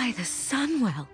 By the Sunwell.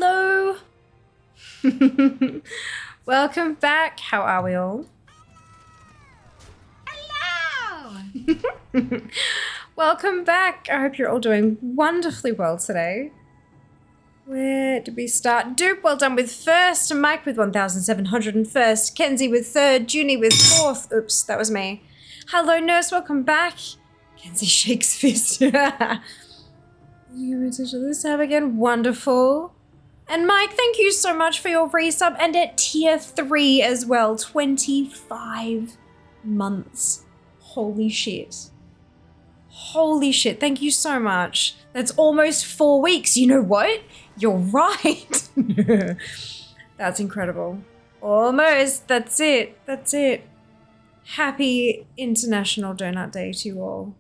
Hello! Welcome back. How are we all? Hello! Welcome back. I hope you're all doing wonderfully well today. Where did we start? Dupe, well done with first. Mike with 1,701st. Kenzie with third. Junie with fourth. Oops, that was me. Hello, nurse. Welcome back. Kenzie shakes fist. You message this tab again. Wonderful. And Mike, thank you so much for your resub and at tier 3 as well. 25 months. Holy shit. Holy shit. Thank you so much. That's almost 4 weeks. You know what? You're right. That's incredible. Almost. That's it. That's it. Happy International Donut Day to you all.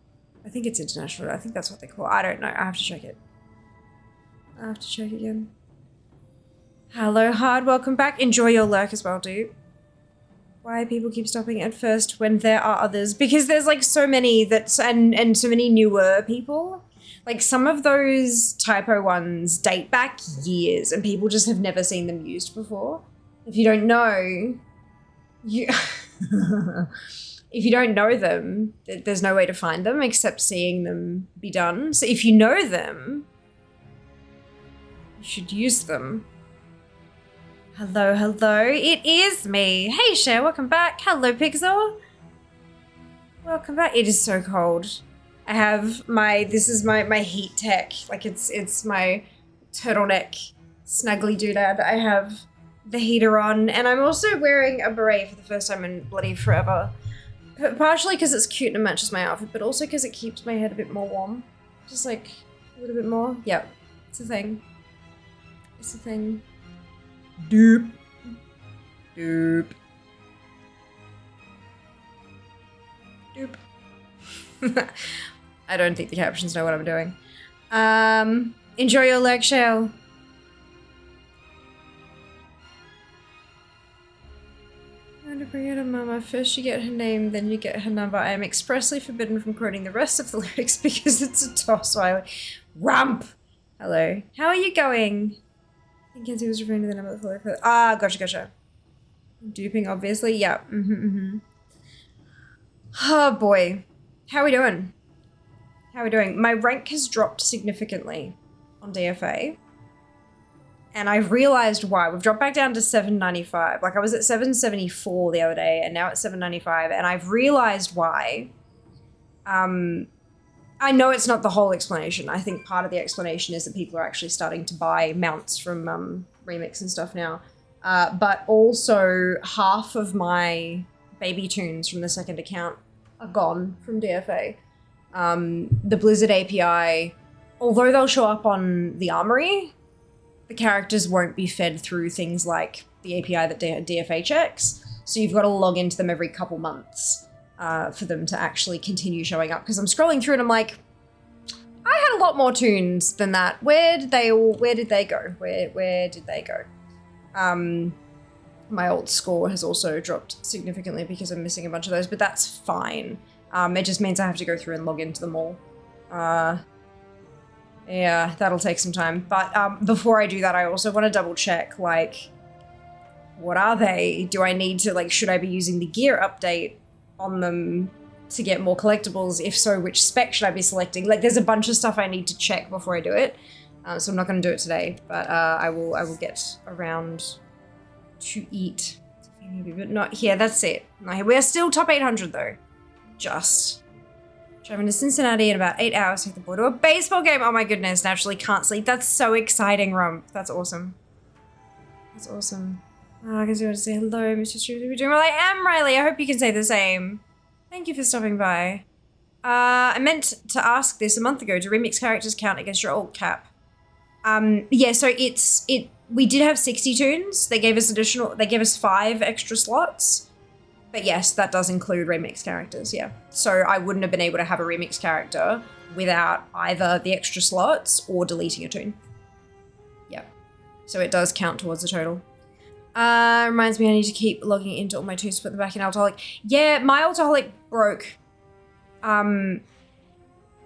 I think it's international. I think that's what they call it. I don't know. I have to check it. I have to check again. Hello, Hard. Welcome back. Enjoy your lurk as well, dude. Why people keep stopping at first when there are others? Because there's like so many that and so many newer people. Like some of those typo ones date back years and people just have never seen them used before. If you don't know, if you don't know them, there's no way to find them except seeing them be done. So if you know them, you should use them. Hello, hello. It is me. Hey, Cher, welcome back. Hello, Pixel. Welcome back. It is so cold. I have this is my heat tech. Like it's my turtleneck snuggly doodad. I have the heater on and I'm also wearing a beret for the first time in bloody forever. Partially because it's cute and it matches my outfit, but also because it keeps my head a bit more warm. Just like a little bit more. Yeah, it's a thing. It's a thing. Doop. Doop. Doop. I don't think the captions know what I'm doing. Enjoy your leg shell. I'm going to bring it to Mama. First you get her name, then you get her number. I am expressly forbidden from quoting the rest of the lyrics because it's a toss. Rump! Hello. How are you going? I think Kenzie was referring to the number of the follower. Ah, gotcha. Duping, obviously. Yeah. Oh, boy. How are we doing? How are we doing? My rank has dropped significantly on DFA. And I've realized why. We've dropped back down to 795. Like, I was at 774 the other day, and now it's 795. And I've realized why. I know it's not the whole explanation. I think part of the explanation is that people are actually starting to buy mounts from Remix and stuff now. But also half of my baby tunes from the second account are gone from DFA. The Blizzard API, although they'll show up on the Armory, the characters won't be fed through things like the API that DFA checks. So you've got to log into them every couple months. For them to actually continue showing up, because I'm scrolling through and I'm like, I had a lot more tunes than that. Where did they go? Where did they go? My old score has also dropped significantly because I'm missing a bunch of those, but that's fine. It just means I have to go through and log into them all. Yeah, that'll take some time. But before I do that, I also want to double check, like, what are they? Do I need to, like, should I be using the gear update on them to get more collectibles? If so, which spec should I be selecting? Like, there's a bunch of stuff I need to check before I do it. So I'm not going to do it today, but I will get around to eat. But not here, that's it. Not here. We are still top 800 though. Just. Driving to Cincinnati in about 8 hours, take the boy to a baseball game. Oh my goodness, naturally can't sleep. That's so exciting, Rump. That's awesome. That's awesome. Oh, I guess you want to say hello, Mr. Street. Are you doing well? I am, Riley. I hope you can say the same. Thank you for stopping by. I meant to ask this a month ago. Do remix characters count against your alt cap? Yeah, so we did have 60 tunes. They gave us 5 extra slots. But yes, that does include remix characters, yeah. So I wouldn't have been able to have a remix character without either the extra slots or deleting a tune. Yeah. So it does count towards the total. Reminds me I need to keep logging into all my tunes to put them back in Altaholic. Yeah, my Altaholic broke. And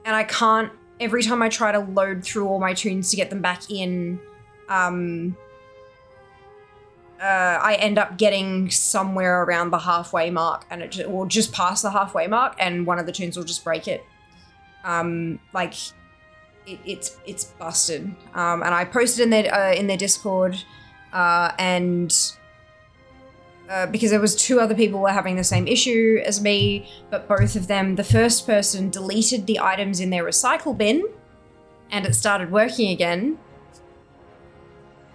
I can't, every time I try to load through all my tunes to get them back in, I end up getting somewhere around the halfway mark, and it will just pass the halfway mark, and one of the tunes will just break it. Like it's busted. And I posted in their Discord, and because there was 2 other people were having the same issue as me, but both of them, the first person deleted the items in their recycle bin, and it started working again.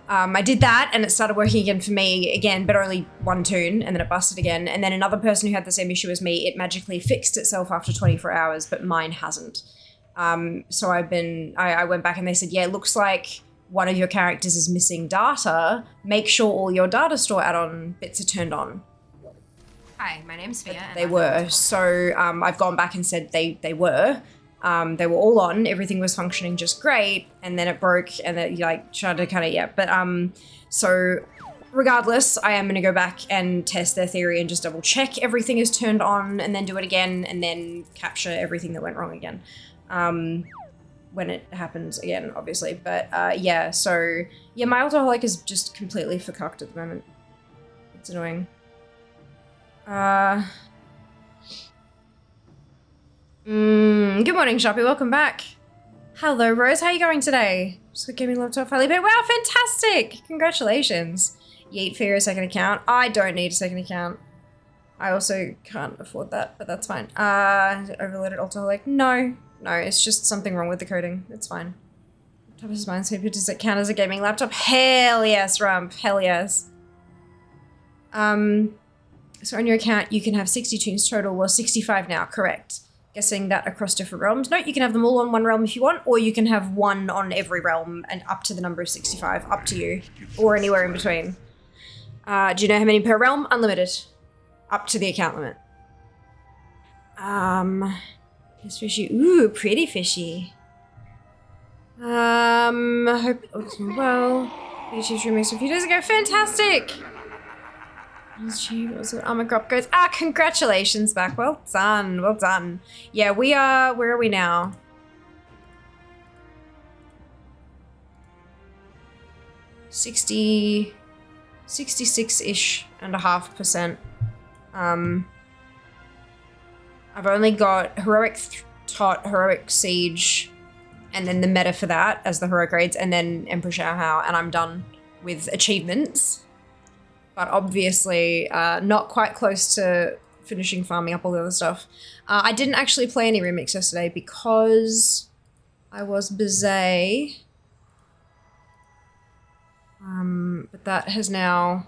I did that and it started working again for me again, but only one tune, and then it busted again. And then another person who had the same issue as me, it magically fixed itself after 24 hours, but mine hasn't. So I went back and they said, yeah, it looks like one of your characters is missing data. Make sure all your data store add-on bits are turned on. Hi, my name's Fia. They were. So I've gone back and said they were. They were all on, everything was functioning just great, and then it broke, and then like tried to kind of, yeah. But so regardless, I am gonna go back and test their theory and just double check everything is turned on, and then do it again, and then capture everything that went wrong again. When it happens again, obviously. But yeah, so yeah, my alcoholic is just completely fucked at the moment. It's annoying. Good morning, Shoppy. Welcome back. Hello, Rose. How are you going today? Just got gaming laptop finally paid. Wow, fantastic! Congratulations. Yeet for your second account. I don't need a second account. I also can't afford that, but that's fine. Overloaded alcoholic. No, it's just something wrong with the coding. It's fine. Laptop is mine, so does it count as a gaming laptop? Hell yes, Rump. Hell yes. So on your account, you can have 60 tunes total. Well, 65 now, correct. Guessing that across different realms. No, you can have them all on one realm if you want, or you can have one on every realm and up to the number of 65, up to you, or anywhere in between. Do you know how many per realm? Unlimited. Up to the account limit. This fishy. Ooh, pretty fishy. I hope it looks well. YouTube's remix a few days ago. Fantastic! Armor crop goes. Congratulations back. Well done. Well done. Yeah, we are. Where are we now? 66-ish and a half %. I've only got Heroic Tot, Heroic Siege, and then the meta for that as the heroic raids, and then Emperor Xiaohao, and I'm done with achievements. But obviously not quite close to finishing farming up all the other stuff. I didn't actually play any remix yesterday because I was busy. But that has now...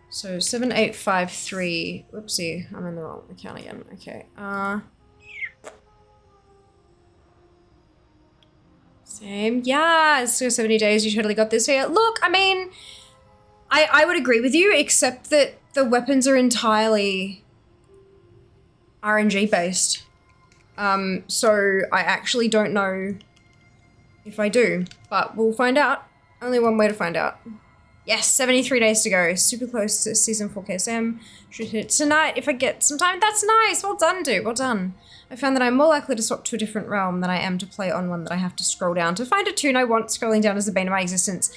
So 7853. Whoopsie, I'm in the wrong account again. Okay. Same. Yeah, so 70 days. You totally got this here. Look, I mean... I would agree with you, except that the weapons are entirely RNG based. So I actually don't know if I do, but we'll find out. Only one way to find out. Yes, 73 days to go. Super close to season 4 KSM. Should hit tonight if I get some time. That's nice. Well done, dude. Well done. I found that I'm more likely to swap to a different realm than I am to play on one that I have to scroll down to find a tune I want. Scrolling down is the bane of my existence.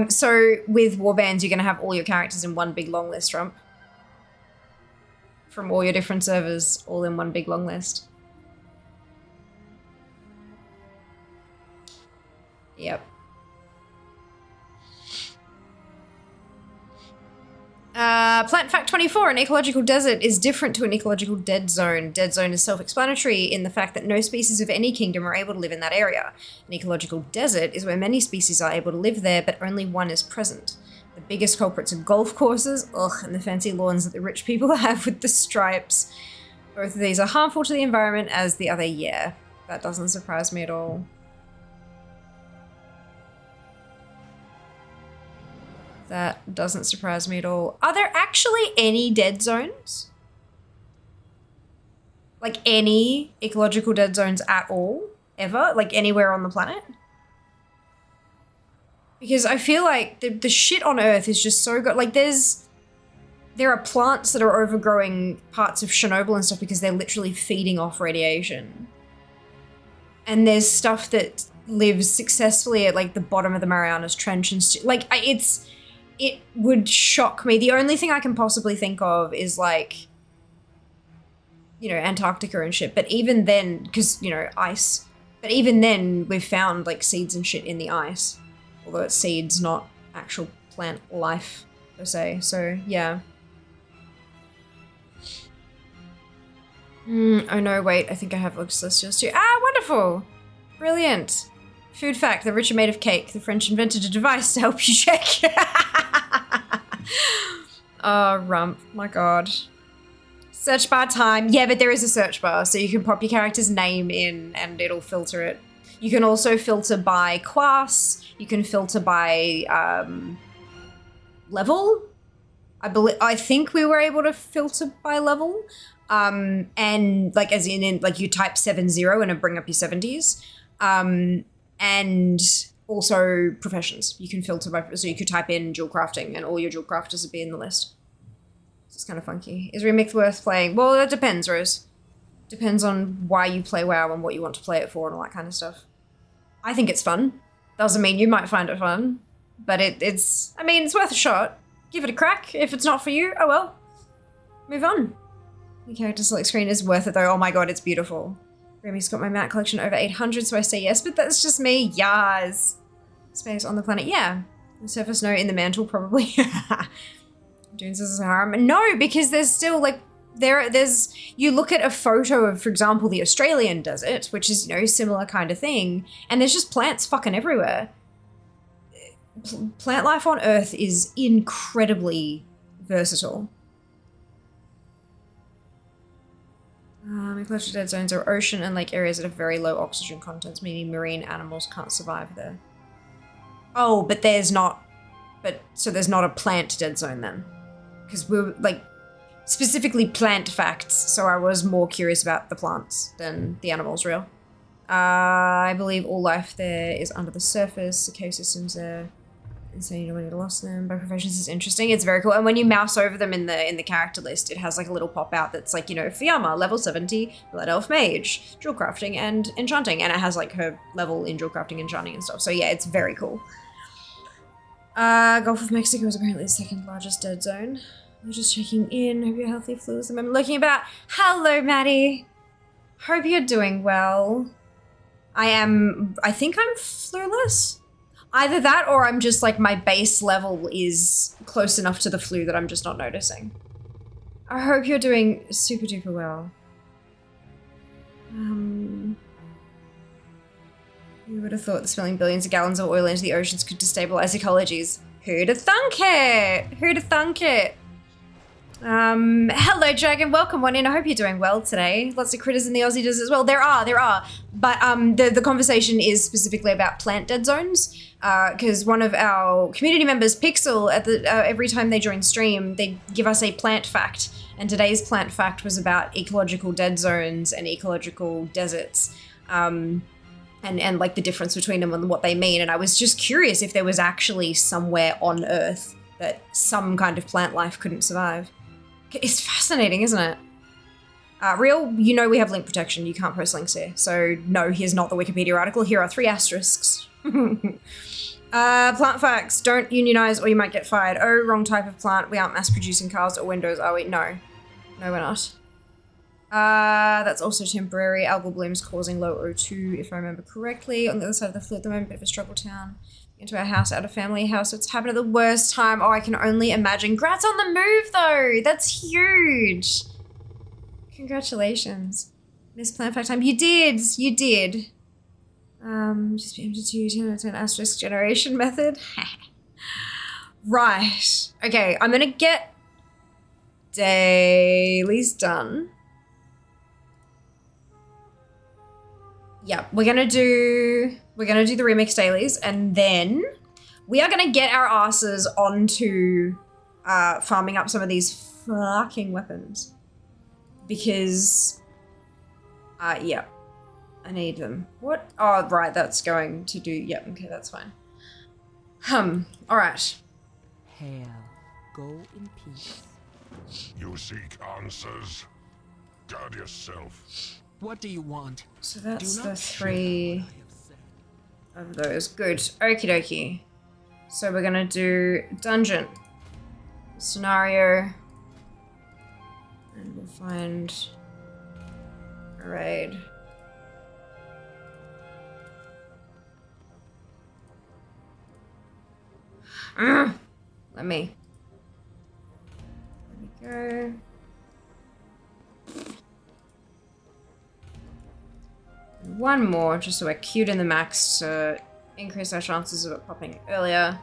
So with warbands, you're going to have all your characters in one big long list, Rump. From all your different servers, all in one big long list. Yep. Plant fact 24, an ecological desert is different to an ecological dead zone. Dead zone is self-explanatory in the fact that no species of any kingdom are able to live in that area. An ecological desert is where many species are able to live there, but only one is present. The biggest culprits are golf courses, and the fancy lawns that the rich people have with the stripes. Both of these are harmful to the environment as the other, yeah. That doesn't surprise me at all. That doesn't surprise me at all. Are there actually any dead zones? Like any ecological dead zones at all? Ever? Like anywhere on the planet? Because I feel like the shit on Earth is just so good. Like there are plants that are overgrowing parts of Chernobyl and stuff because they're literally feeding off radiation. And there's stuff that lives successfully at like the bottom of the Marianas Trench and it would shock me. The only thing I can possibly think of is like, you know, Antarctica and shit. But even then, because, you know, ice. But even then, we've found like seeds and shit in the ice. Although it's seeds, not actual plant life per se. So, yeah. Oh no, wait, I think I have celestials too. Ah, wonderful! Brilliant. Food fact, the rich are made of cake. The French invented a device to help you check. Oh, rump, my god. Search bar time. Yeah, but there is a search bar, so you can pop your character's name in and it'll filter it. You can also filter by class. You can filter by level. I think we were able to filter by level. And like as in like you type 70 and it'll bring up your 70s. And also professions. You can filter by, so you could type in dual crafting and all your dual crafters would be in the list. It's kind of funky. Is Remix worth playing? Well, that depends, Rose. Depends on why you play WoW and what you want to play it for and all that kind of stuff. I think it's fun. Doesn't mean you might find it fun, but it's, I mean, it's worth a shot. Give it a crack. If it's not for you, oh well. Move on. The character select screen is worth it though. Oh my god, it's beautiful. Remy's got my mat collection over 800, so I say yes, but that's just me. Yas. Space on the planet, yeah. The surface note in the mantle, probably. Dunes is harm. No, because there's still like there's you look at a photo of, for example, the Australian desert, which is, you know, similar kind of thing, and there's just plants fucking everywhere. Plant life on Earth is incredibly versatile. Ecological dead zones are ocean and lake areas that have very low oxygen contents, meaning marine animals can't survive there. Oh, but there's not, so there's not a plant dead zone then? Because we're like, specifically plant facts, so I was more curious about the plants than the animals, real. I believe all life there is under the surface, ecosystems there. And so you know when you lost them. By professions is interesting. It's very cool. And when you mouse over them in the character list, it has like a little pop out that's like, you know, Fiamma, level 70, Blood Elf Mage, Jewel Crafting and Enchanting. And it has like her level in Jewel Crafting, Enchanting and stuff. So yeah, it's very cool. Gulf of Mexico is apparently the second largest dead zone. I'm just checking in. Hope you're healthy, fluids. I'm looking about. Hello, Maddie. Hope you're doing well. I think I'm flueless. Either that or I'm just like my base level is close enough to the flu that I'm just not noticing. I hope you're doing super duper well. You would have thought that spilling billions of gallons of oil into the oceans could destabilize ecologies. Who'd have thunk it? Who'd have thunk it? Hello, Dragon. Welcome on in. I hope you're doing well today. Lots of critters in the Aussie desert as well. There are. But the conversation is specifically about plant dead zones. Because one of our community members, Pixel, at the every time they join stream, they give us a plant fact. And today's plant fact was about ecological dead zones and ecological deserts. And like the difference between them and what they mean. And I was just curious if there was actually somewhere on Earth that some kind of plant life couldn't survive. It's fascinating, isn't it? Real, you know we have link protection. You can't post links here. So no, here's not the Wikipedia article. Here are 3 asterisks. Plant facts. Don't unionize or you might get fired. Oh, wrong type of plant. We aren't mass producing cars or windows, are we? No. No, we're not. That's also temporary. Algal blooms causing low O2, if I remember correctly. On the other side of the flu at the moment, bit of a struggle town. Into our house, out of family house. It's happened at the worst time. Oh, I can only imagine. Grats on the move, though. That's huge. Congratulations. Miss Plant Fact time. You did. You did. Just be MD2, 10 asterisk generation method. Right. Okay, I'm gonna get dailies done. Yeah, we're gonna do the remix dailies, and then we are gonna get our asses onto farming up some of these fucking weapons. Because yeah, I need them. What? Oh, right, that's going to do, yep, okay, that's fine. Alright. Hail, go in peace. You seek answers? Guard yourself. What do you want? So that's Do the not 3. share what I have said. of those. Good. Okie dokie. So we're gonna do dungeon. Scenario. And we'll find a raid. Let me go. And one more, just so we're queued in the max to increase our chances of it popping earlier.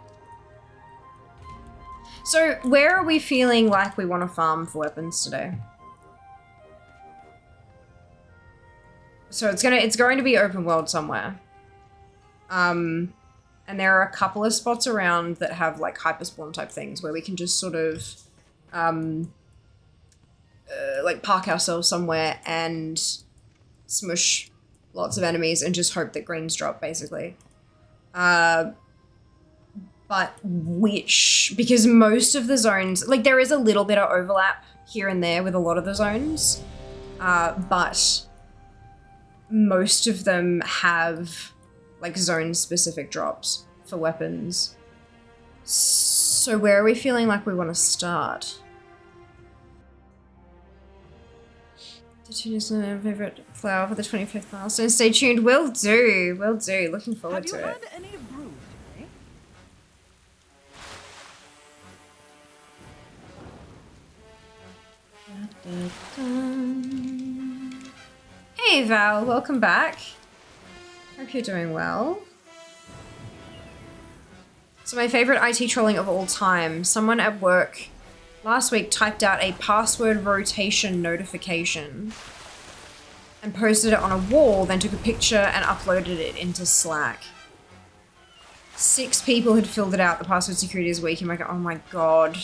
So, where are we feeling like we want to farm for weapons today? So it's going to be open world somewhere. And there are a couple of spots around that have like hyperspawn type things where we can just sort of like park ourselves somewhere and smush lots of enemies and just hope that greens drop, basically. But which, because most of the zones, like there is a little bit of overlap here and there with a lot of the zones, but most of them have like zone specific drops for weapons. So where are we feeling like we want to start? Tune is my favorite flower for the 25th milestone. Stay tuned. Will do. Will do. Looking forward to it. Have you had any brew today? Hey Val, welcome back. Hope you're doing well. So my favorite IT trolling of all time. Someone at work last week typed out a password rotation notification and posted it on a wall, then took a picture and uploaded it into Slack. 6 people had filled it out. The password security is weak. I'm like, oh my god.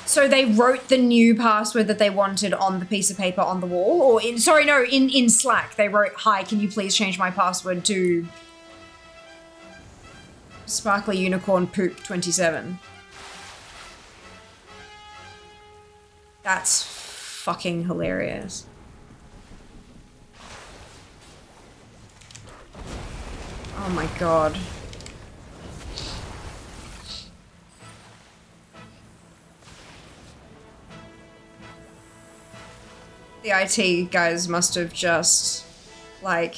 So they wrote the new password that they wanted on the piece of paper on the wall, or in Slack. They wrote, "Hi, can you please change my password to Sparkly Unicorn Poop 27." That's fucking hilarious. Oh my god. The IT guys must have just, like,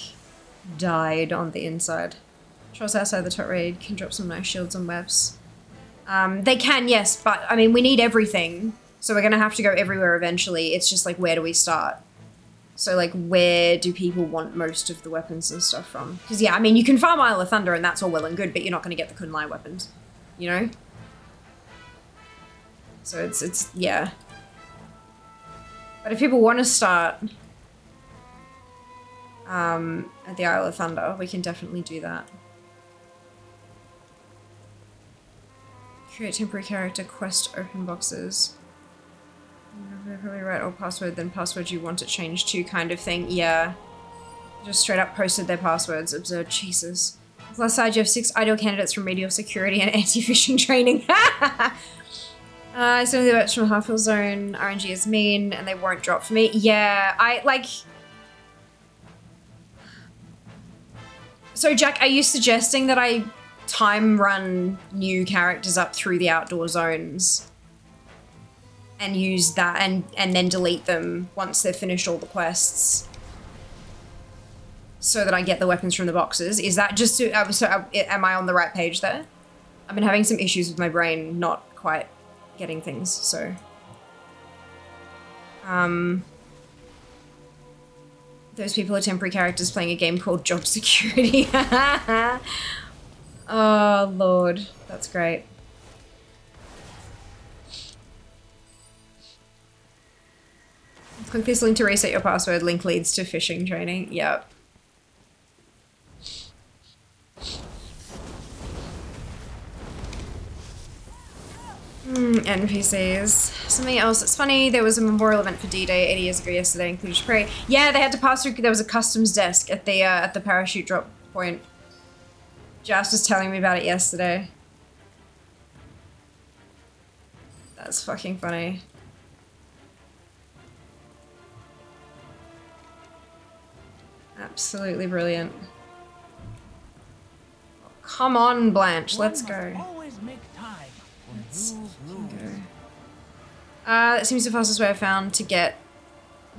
died on the inside. Trolls outside the top raid can drop some nice shields and webs. They can, yes, but, I mean, we need everything. So we're gonna have to go everywhere eventually. It's just, like, where do we start? So, like, where do people want most of the weapons and stuff from? Because, yeah, I mean, you can farm Isle of Thunder and that's all well and good, but you're not gonna get the Kunlai weapons. You know? So it's yeah. But if people want to start at the Isle of Thunder, we can definitely do that. Create temporary character quest open boxes. Probably write old password, then password you want it changed to kind of thing. Yeah. Just straight up posted their passwords. Absurd. Jesus. Plus side, you have 6 ideal candidates from medial security and anti-phishing training. Some of the votes from Half-Hill Zone, RNG is mean, and they won't drop for me. Yeah, I, like... So, Jack, are you suggesting that I time run new characters up through the outdoor zones and use that and then delete them once they've finished all the quests so that I get the weapons from the boxes? Is that just to... am I on the right page there? I've been having some issues with my brain not quite getting things, so... Those people are temporary characters playing a game called Job Security. Oh, Lord. That's great. Click this link to reset your password. Link leads to phishing training. Yep. NPCs. Something else that's funny, there was a memorial event for D-Day 80 years ago yesterday, including Spray. Yeah, they had to pass through, there was a customs desk at the parachute drop point. Jas was telling me about it yesterday. That's fucking funny. Absolutely brilliant. Come on, Blanche, let's go. Always make time when you lose. That seems the fastest way I've found to get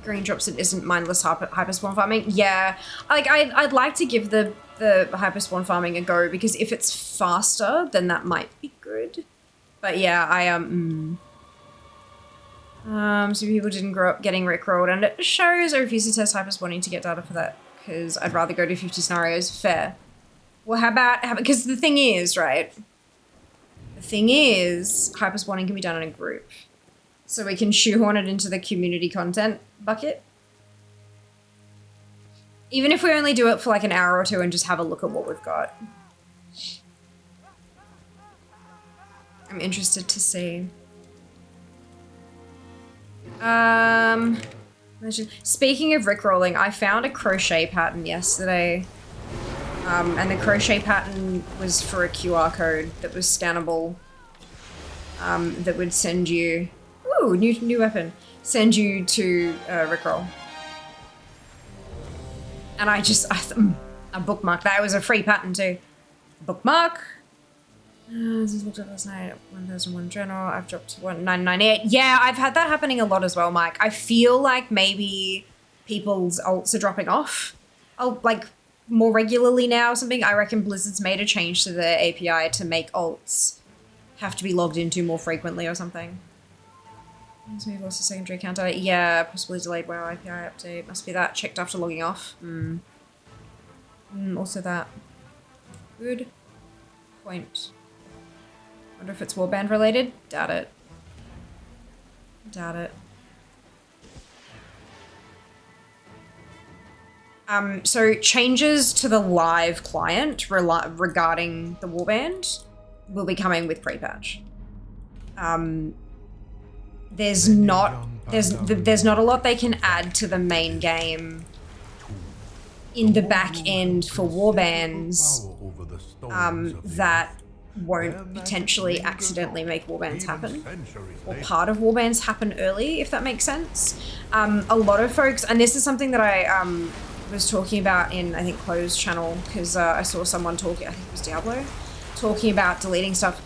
green drops that isn't mindless hyperspawn farming. Yeah, like I'd like to give the hyperspawn farming a go because if it's faster, then that might be good. But yeah, so people didn't grow up getting rickrolled, and it shows I refuse to test hyperspawning to get data for that because I'd rather go to 50 scenarios. Fair. Well, how about because the thing is, right? The thing is, hyperspawning can be done in a group. So we can shoehorn it into the community content bucket. Even if we only do it for like an hour or two and just have a look at what we've got. I'm interested to see. Speaking of rickrolling, I found a crochet pattern yesterday. And the crochet pattern was for a QR code that was scannable. That would send you... Ooh, new weapon. Send you to rickroll. And I bookmarked that. It was a free pattern too. Bookmark. This looked up last night at 1001 general. I've dropped to 1998. Yeah, I've had that happening a lot as well, Mike. I feel like maybe people's ults are dropping off. Like more regularly now or something. I reckon Blizzard's made a change to their API to make ults have to be logged into more frequently or something. Maybe lost a secondary counter. Yeah, possibly delayed WoW API update. Must be that. Checked after logging off. Also that. Good point. Wonder if it's warband related? Doubt it. Doubt it. So changes to the live client regarding the warband will be coming with pre-patch. There's not a lot they can add to the main game in the back end for warbands that won't potentially accidentally make warbands happen, or part of warbands happen early, if that makes sense. A lot of folks, and this is something that I was talking about in, I think, Closed channel, because I saw someone talking, I think it was Diablo, talking about deleting stuff.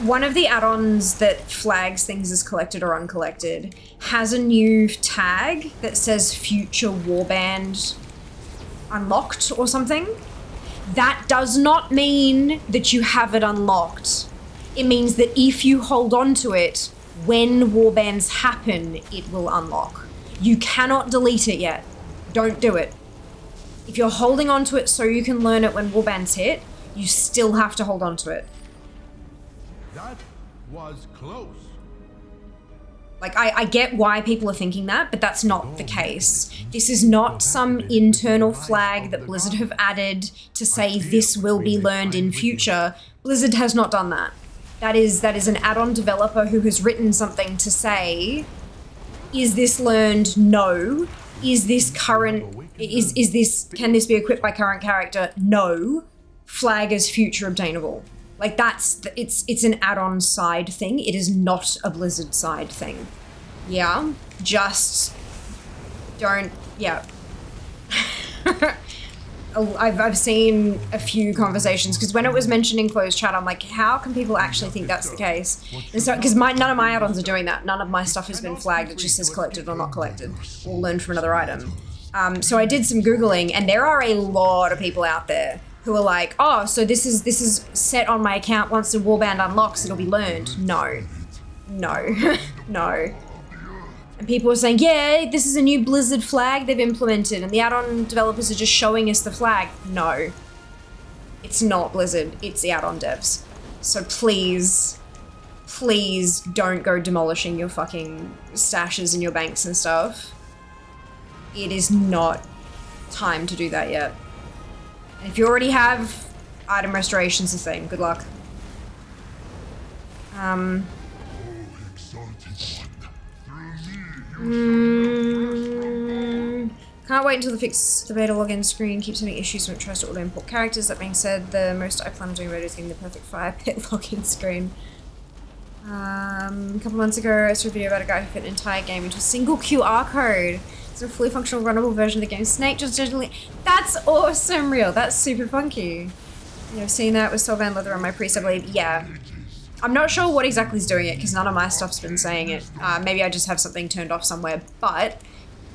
One of the add-ons that flags things as collected or uncollected has a new tag that says future warband unlocked or something. That does not mean that you have it unlocked. It means that if you hold on to it, when warbands happen, it will unlock. You cannot delete it yet. Don't do it. If you're holding on to it so you can learn it when warbands hit, you still have to hold on to it. That was close. Like, I get why people are thinking that, but that's not the case. This is not some internal flag that Blizzard have added to say this will be learned in future. Blizzard has not done that. That is an add-on developer who has written something to say, is this learned? No. Is this current, can this be equipped by current character? No. Flag as future obtainable. Like it's an add-on side thing. It is not a Blizzard side thing. Yeah, just don't, yeah. I've seen a few conversations, because when it was mentioned in Closed chat, I'm like, how can people actually think that's the case? And so, because none of my add-ons are doing that. None of my stuff has been flagged. It just says collected or not collected, or learned from another item. So I did some Googling, and there are a lot of people out there who are like, oh, so this is set on my account. Once the warband unlocks, it'll be learned. No. No. No. And people are saying, yeah, this is a new Blizzard flag they've implemented, and the add-on developers are just showing us the flag. No. It's not Blizzard. It's the add-on devs. So please, please don't go demolishing your fucking stashes and your banks and stuff. It is not time to do that yet. And if you already have item restoration's a thing, good luck. Can't wait until they fix the beta login screen. Keeps having issues when it tries to auto import characters. That being said, the most I plan on doing beta is getting the perfect fire pit login screen. A couple months ago, I saw a video about a guy who fit an entire game into a single QR code. It's a fully functional, runnable version of the game. Snake just digitally. That's awesome, real. That's super funky. Yeah, I've seen that with Sylvan Leather on my priest, I believe. Yeah. I'm not sure what exactly is doing it because none of my stuff's been saying it. Maybe I just have something turned off somewhere, but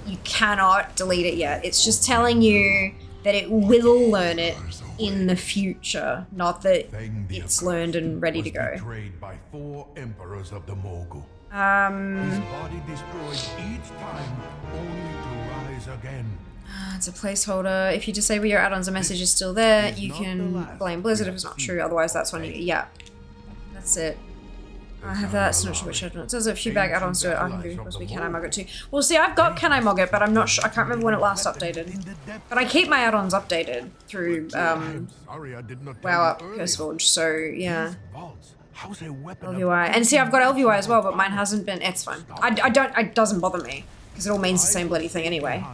you cannot delete it yet. It's just telling you that it will learn it in the future, not that it's learned and ready to go. Betrayed by 4 emperors of the Mogul. His Um, body destroyed each time, only to rise again. it's a placeholder. If you disable your add-ons, a message is still there. You can blame Blizzard if it's not true. Otherwise, that's on you. Yeah, that's it. I have that. It's not sure which add-on. It says a few bag add-ons to it. I can do possibly Can I Mog It too. Well, see, I've got Can I Mog It, but I'm not sure. I can't remember when it last updated. But I keep my add-ons updated through WoW Up Curseforge. So yeah. LVY. And see, I've got LVY as well, but mine hasn't been. It's fine. I don't. It doesn't bother me because it all means the same bloody thing anyway.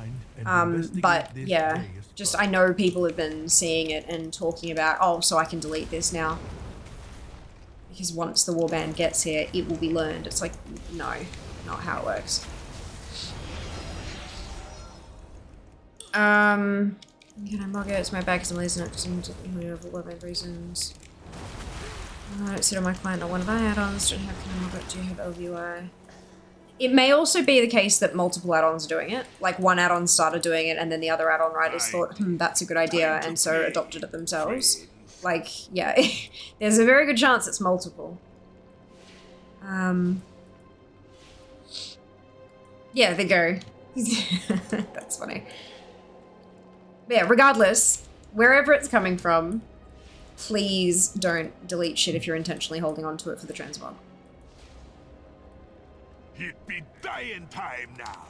But yeah, just I know people have been seeing it and talking about, oh, so I can delete this now. Because once the warband gets here, it will be learned. It's like, no, not how it works. Can I mog it? It's my bag because I'm lazy, not because I'm doing it for warband reasons. I don't sit on my client or one of my add-ons. Don't have Can I mog it? Do you have LVY? It may also be the case that multiple add-ons are doing it. Like one add-on started doing it and then the other add-on writers thought, that's a good idea, and so adopted it themselves. Like, yeah, there's a very good chance it's multiple. Yeah, they go. That's funny. But yeah, regardless, wherever it's coming from, please don't delete shit if you're intentionally holding on to it for the transmog. It be dying time now.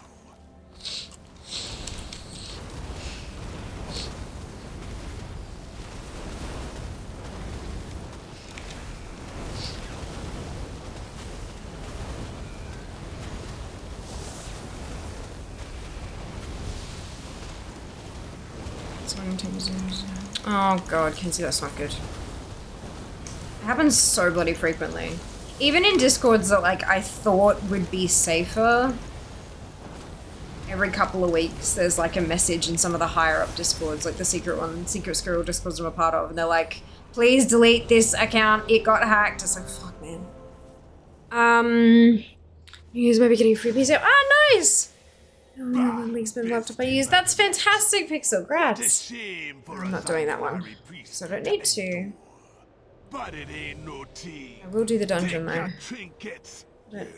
Oh god, Kenzie, that's not good. It happens so bloody frequently. Even in Discords that like I thought would be safer, every couple of weeks there's like a message in some of the higher up Discords, like the secret one, Secret Squirrel Discords I'm a part of, and they're like, please delete this account, it got hacked. It's like, fuck man. He's maybe getting freebies out. Ah, nice! Oh, one link's been locked up. I use. That's fantastic, Pixel. Grats. I'm not doing that one, so I don't need to. I will do the dungeon though.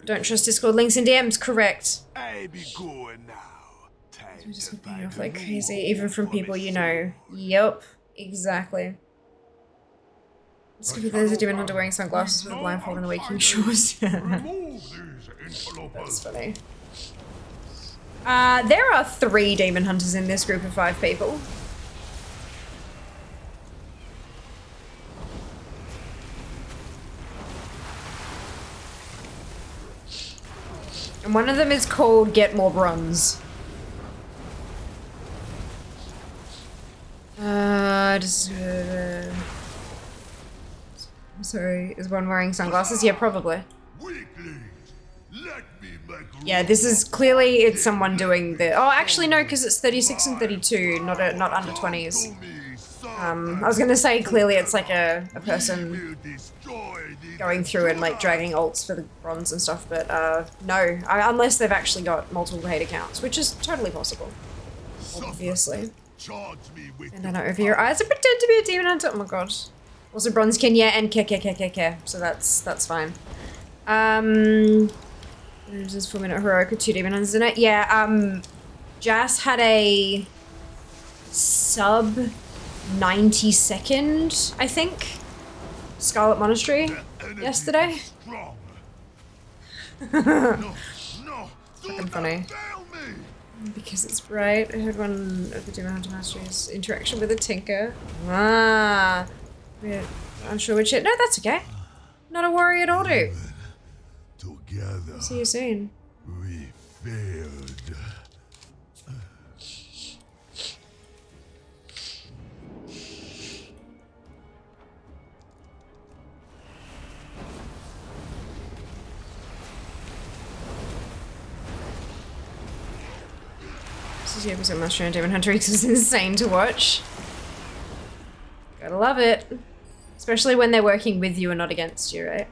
Don't trust Discord links and DMs. Correct. I'm just paying off like crazy, even from people you know. Yep, exactly. It's gonna be there's a demon hunter wearing sunglasses with a blindfold and the waking shores. That's funny. There are 3 demon hunters in this group of 5 people. And one of them is called Get More Bronze. I'm sorry, is one wearing sunglasses? Yeah, probably. Yeah, this is clearly it's someone doing the. Oh, actually no, because it's 36 and 32, not under 20s. I was gonna say clearly it's like a person going through and like dragging ults for the bronze and stuff, but no, unless they've actually got multiple paid accounts, which is totally possible, obviously. And I know over your eyes, I pretend to be a demon hunter. Oh my god. Also bronzekin, yeah, and care. So that's fine. This is 4-minute heroic with 2 demon hunters in it. Yeah, Jas had a sub 90-second, I think, Scarlet Monastery yesterday. Fucking funny. Because it's bright. I heard one of the demon hunter masteries interaction with a tinker. Ah, we're unsure which it. No, that's okay. Not a worry at all, dude. Together, See you soon. we failed. This is 0% Mushroom Demon Hunter X is insane to watch. Gotta love it. Especially when they're working with you and not against you, right?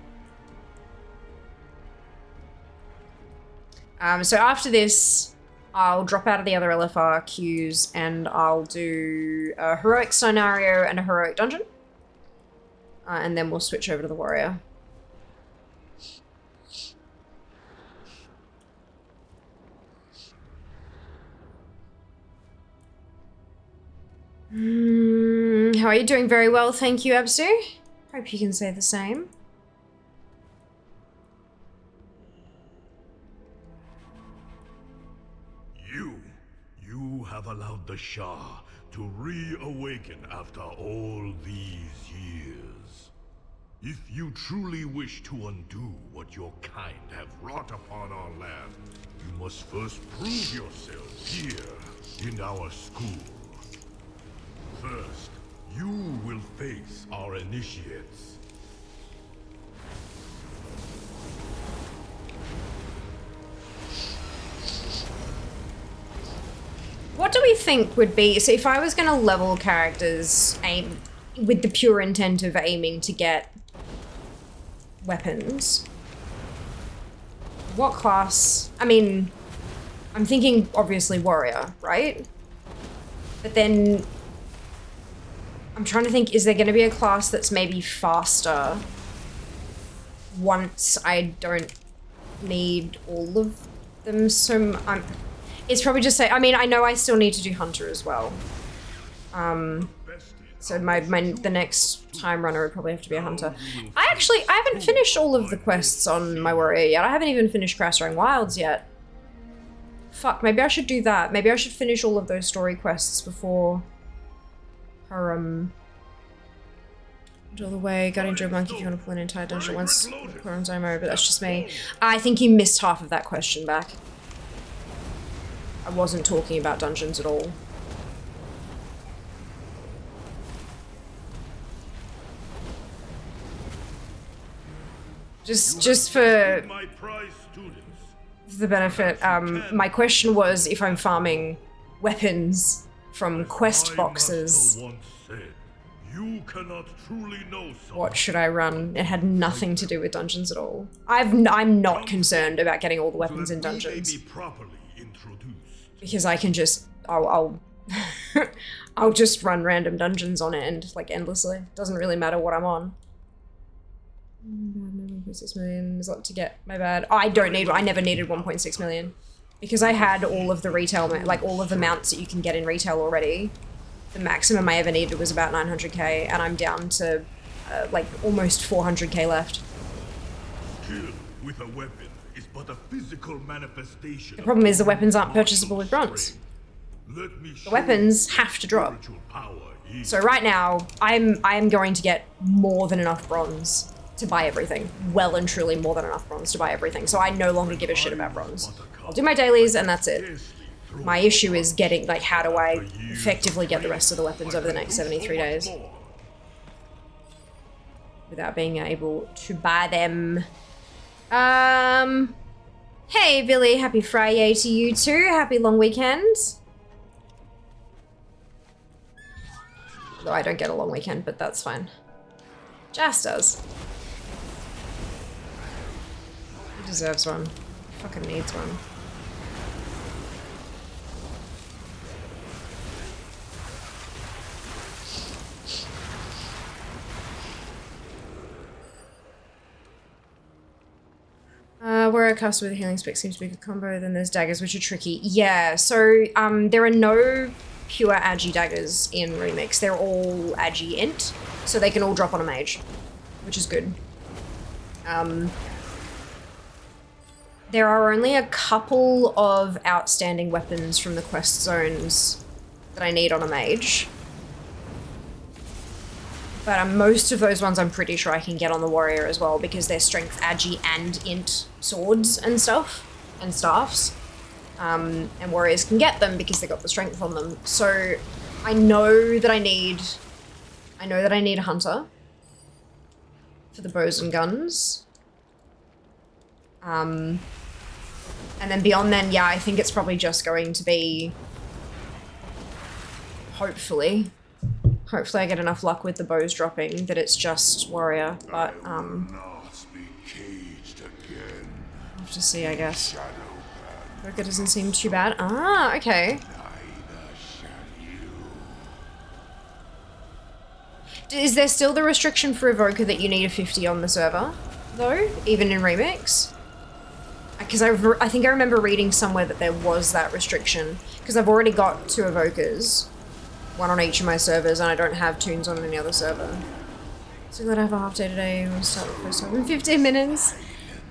So after this, I'll drop out of the other LFR queues and I'll do a heroic scenario and a heroic dungeon. And then we'll switch over to the warrior. How are you doing? Very well, thank you, Absu. Hope you can say the same. You have allowed the Shah to reawaken after all these years. If you truly wish to undo what your kind have wrought upon our land, you must first prove yourself here in our school. First, you will face our initiates. What do we think would be, so if I was going to level characters with the pure intent of aiming to get weapons, what class, I mean, I'm thinking obviously warrior, right? But then I'm trying to think, is there going to be a class that's maybe faster once I don't need all of them? So it's probably just say, I mean, I know I still need to do hunter as well. So the next time runner would probably have to be a hunter. I haven't finished all of the quests on my warrior yet. I haven't even finished Crash Wilds yet. Fuck, maybe I should do that. Maybe I should finish all of those story quests before her, all the way, Guardian Joe Monkey if you want to pull an entire dungeon once, put on Zomo, but that's just me. I think you missed half of that question back. I wasn't talking about dungeons at all. Just for the benefit, my question was if I'm farming weapons from quest boxes, what should I run? It had nothing to do with dungeons at all. I'm not concerned about getting all the weapons in dungeons. Because I can just, I'll I'll just run random dungeons on it and like endlessly. Doesn't really matter what I'm on. 1.6 million is up to get, my bad. Oh, I never needed 1.6 million. Because I had all of the retail, like all of the mounts that you can get in retail already. The maximum I ever needed was about 900k and I'm down to like almost 400k left. Kill with a weapon is but a physical manifestation. The problem is the weapons aren't purchasable with bronze. The weapons have to drop. So right now, I'm going to get more than enough bronze to buy everything. Well and truly more than enough bronze to buy everything. So I no longer give a shit about bronze. I'll do my dailies and that's it. My issue is getting, like, how do I effectively get the rest of the weapons over the next 73 days? Without being able to buy them. Hey, Billy, happy Friday to you too. Happy long weekend. Though I don't get a long weekend, but that's fine. Jas does. He deserves one. He fucking needs one. Where a caster with a healing spec seems to be a good combo, then there's daggers, which are tricky. Yeah, so there are no pure agi daggers in Remix. They're all agi int, so they can all drop on a mage, which is good. There are only a couple of outstanding weapons from the quest zones that I need on a mage. But most of those ones I'm pretty sure I can get on the warrior as well because they're strength agi and int swords and stuff, and staffs. And warriors can get them because they got the strength on them. So I know that I need a hunter for the bows and guns. And then beyond then, yeah, I think it's probably just going to be, hopefully, Hopefully I get enough luck with the bows dropping that it's just warrior, but Not be caged again. I'll have to see, I guess. Shadow Evoker doesn't seem too bad. Ah, okay. neither shall you. Is there still the restriction for Evoker that you need a 50 on the server, though? Even in Remix? Because I think I remember reading somewhere that there was that restriction. Because I've already got 2 Evokers. 1 on each of my servers, and I don't have tunes on any other server. So glad I have a half day today. We'll start the first time in 15 minutes.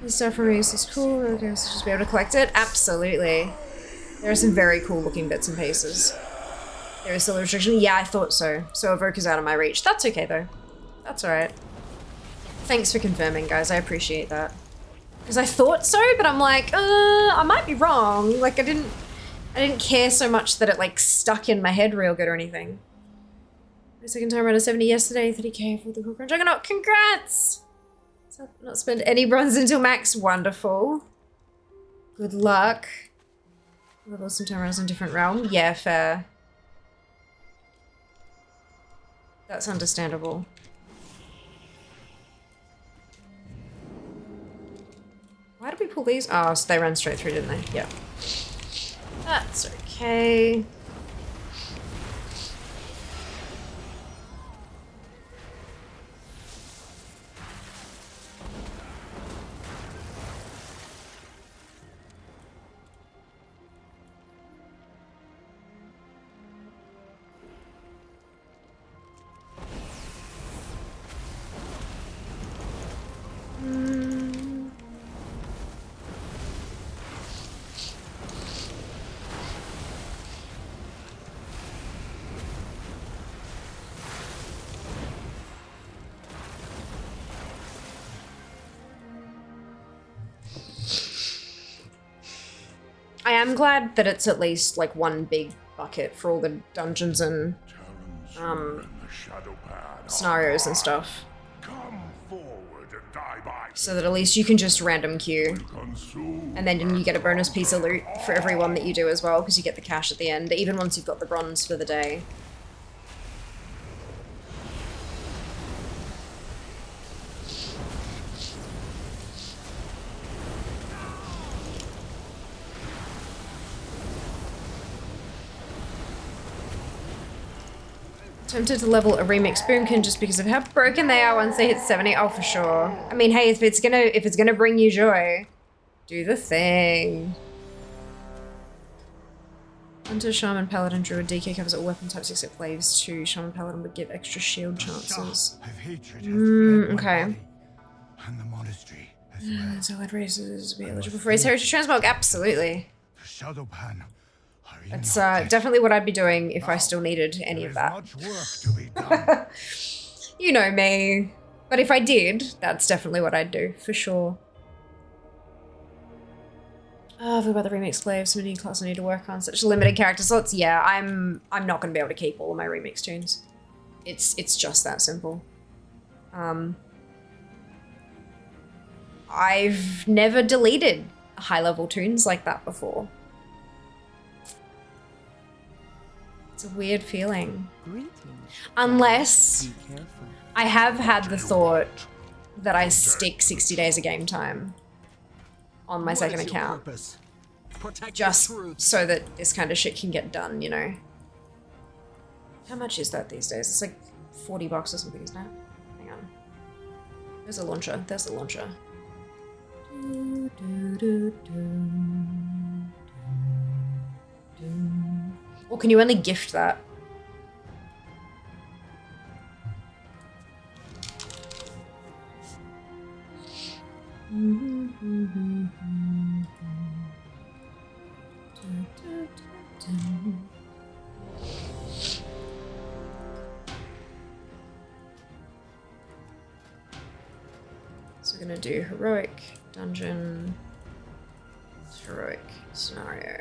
This stuff for me is just cool. Okay, so just be able to collect it? Absolutely. There are some very cool looking bits and pieces. There is still a restriction? Yeah, I thought so. So Evoker's out of my reach. That's okay, though. That's alright. Thanks for confirming, guys. I appreciate that. Because I thought so, but I'm like, I might be wrong. Like, I didn't care so much that it, like, stuck in my head real good or anything. My second time around a 70 yesterday, 30k for the Cool Crunch Juggernaut. Congrats! So not spend any bronze until max. Wonderful. Good luck. Level sometime around a different realm. Yeah, fair. That's understandable. Why did we pull these? Oh, so they ran straight through, didn't they? Yeah. That's okay. I am glad that it's at least like one big bucket for all the dungeons and scenarios and stuff. Come forward and die by So that at least you can just random queue. And then you get a bonus piece of loot for every one that you do as well, because you get the cash at the end, even once you've got the bronze for the day. Tempted to level a remix boomkin just because of how broken they are once they hit 70. Oh, for sure. I mean, hey, if it's gonna bring you joy, do the thing. Hunter, Shaman, Paladin, Druid, DK covers all weapon types except Glaives 2. Shaman, Paladin would give extra shield chances. Okay. And the monastery as well. Allied races be eligible for race heritage transmog. Absolutely. Shadowpan. That's definitely what I'd be doing if I still needed any of that. Much work to be done. You know me. But if I did, that's definitely what I'd do, for sure. Oh, what about the remix Glaive? So many classes I need to work on. Such limited character slots. Yeah, I'm not going to be able to keep all of my remix tunes. It's just that simple. I've never deleted high-level tunes like that before. It's a weird feeling. Unless I have had the thought that I stick 60 days of game time on my second account. Just so that this kind of shit can get done, you know? How much is that these days? It's like 40 bucks or something, isn't it? Hang on. There's a launcher. There's the launcher. Or can you only gift that? So we're gonna do heroic, dungeon, heroic, scenario.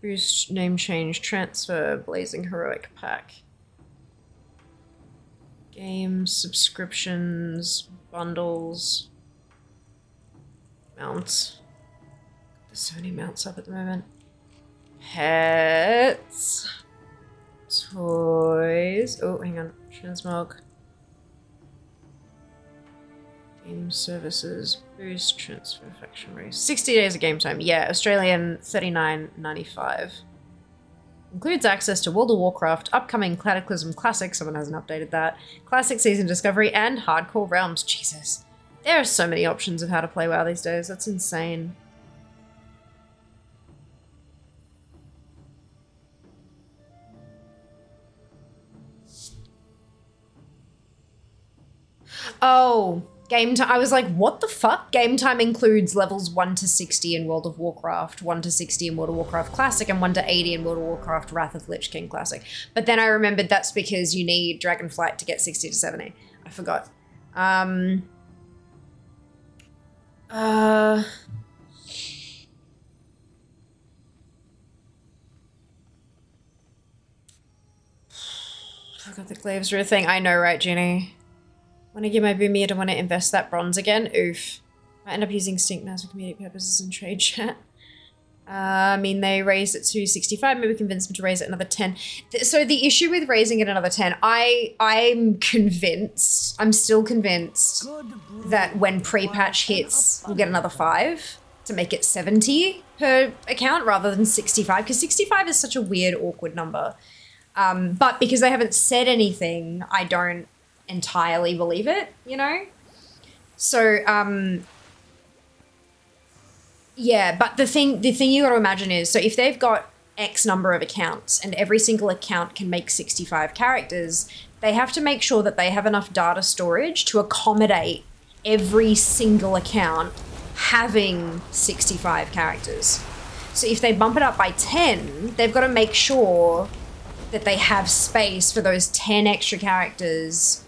Boost, name change, transfer, blazing heroic pack. Games, subscriptions, bundles, mounts. There's so many mounts up at the moment. Pets. Toys. Oh, hang on. Transmog. Game services. Boost. Transfer. Faction race. 60 days of game time. Yeah, Australian 39.95. Includes access to World of Warcraft, upcoming Cataclysm Classic, someone hasn't updated that, Classic Season Discovery, and Hardcore Realms. Jesus. There are so many options of how to play WoW these days. That's insane. Oh, game time. I was like, what the fuck? Game time includes levels 1 to 60 in World of Warcraft, 1 to 60 in World of Warcraft Classic, and 1 to 80 in World of Warcraft Wrath of Lich King Classic. But then I remembered that's because you need Dragonflight to get 60 to 70. I forgot. Forgot the glaives were a thing. I know, right, Jeannie? Want to give my boomy, I don't want to invest that bronze again. Oof. I end up using stink knives for comedic purposes in trade chat. I mean, they raised it to 65. Maybe convince them to raise it another 10. So the issue with raising it another 10, I'm convinced, I'm still convinced that when pre-patch hits, we'll get another 5 to make it 70 per account rather than 65, because 65 is such a weird, awkward number. But because they haven't said anything, I don't entirely believe it, you know? So, yeah, but the thing you got to imagine is, so if they've got X number of accounts and every single account can make 65 characters, they have to make sure that they have enough data storage to accommodate every single account having 65 characters. So if they bump it up by 10, they've got to make sure that they have space for those 10 extra characters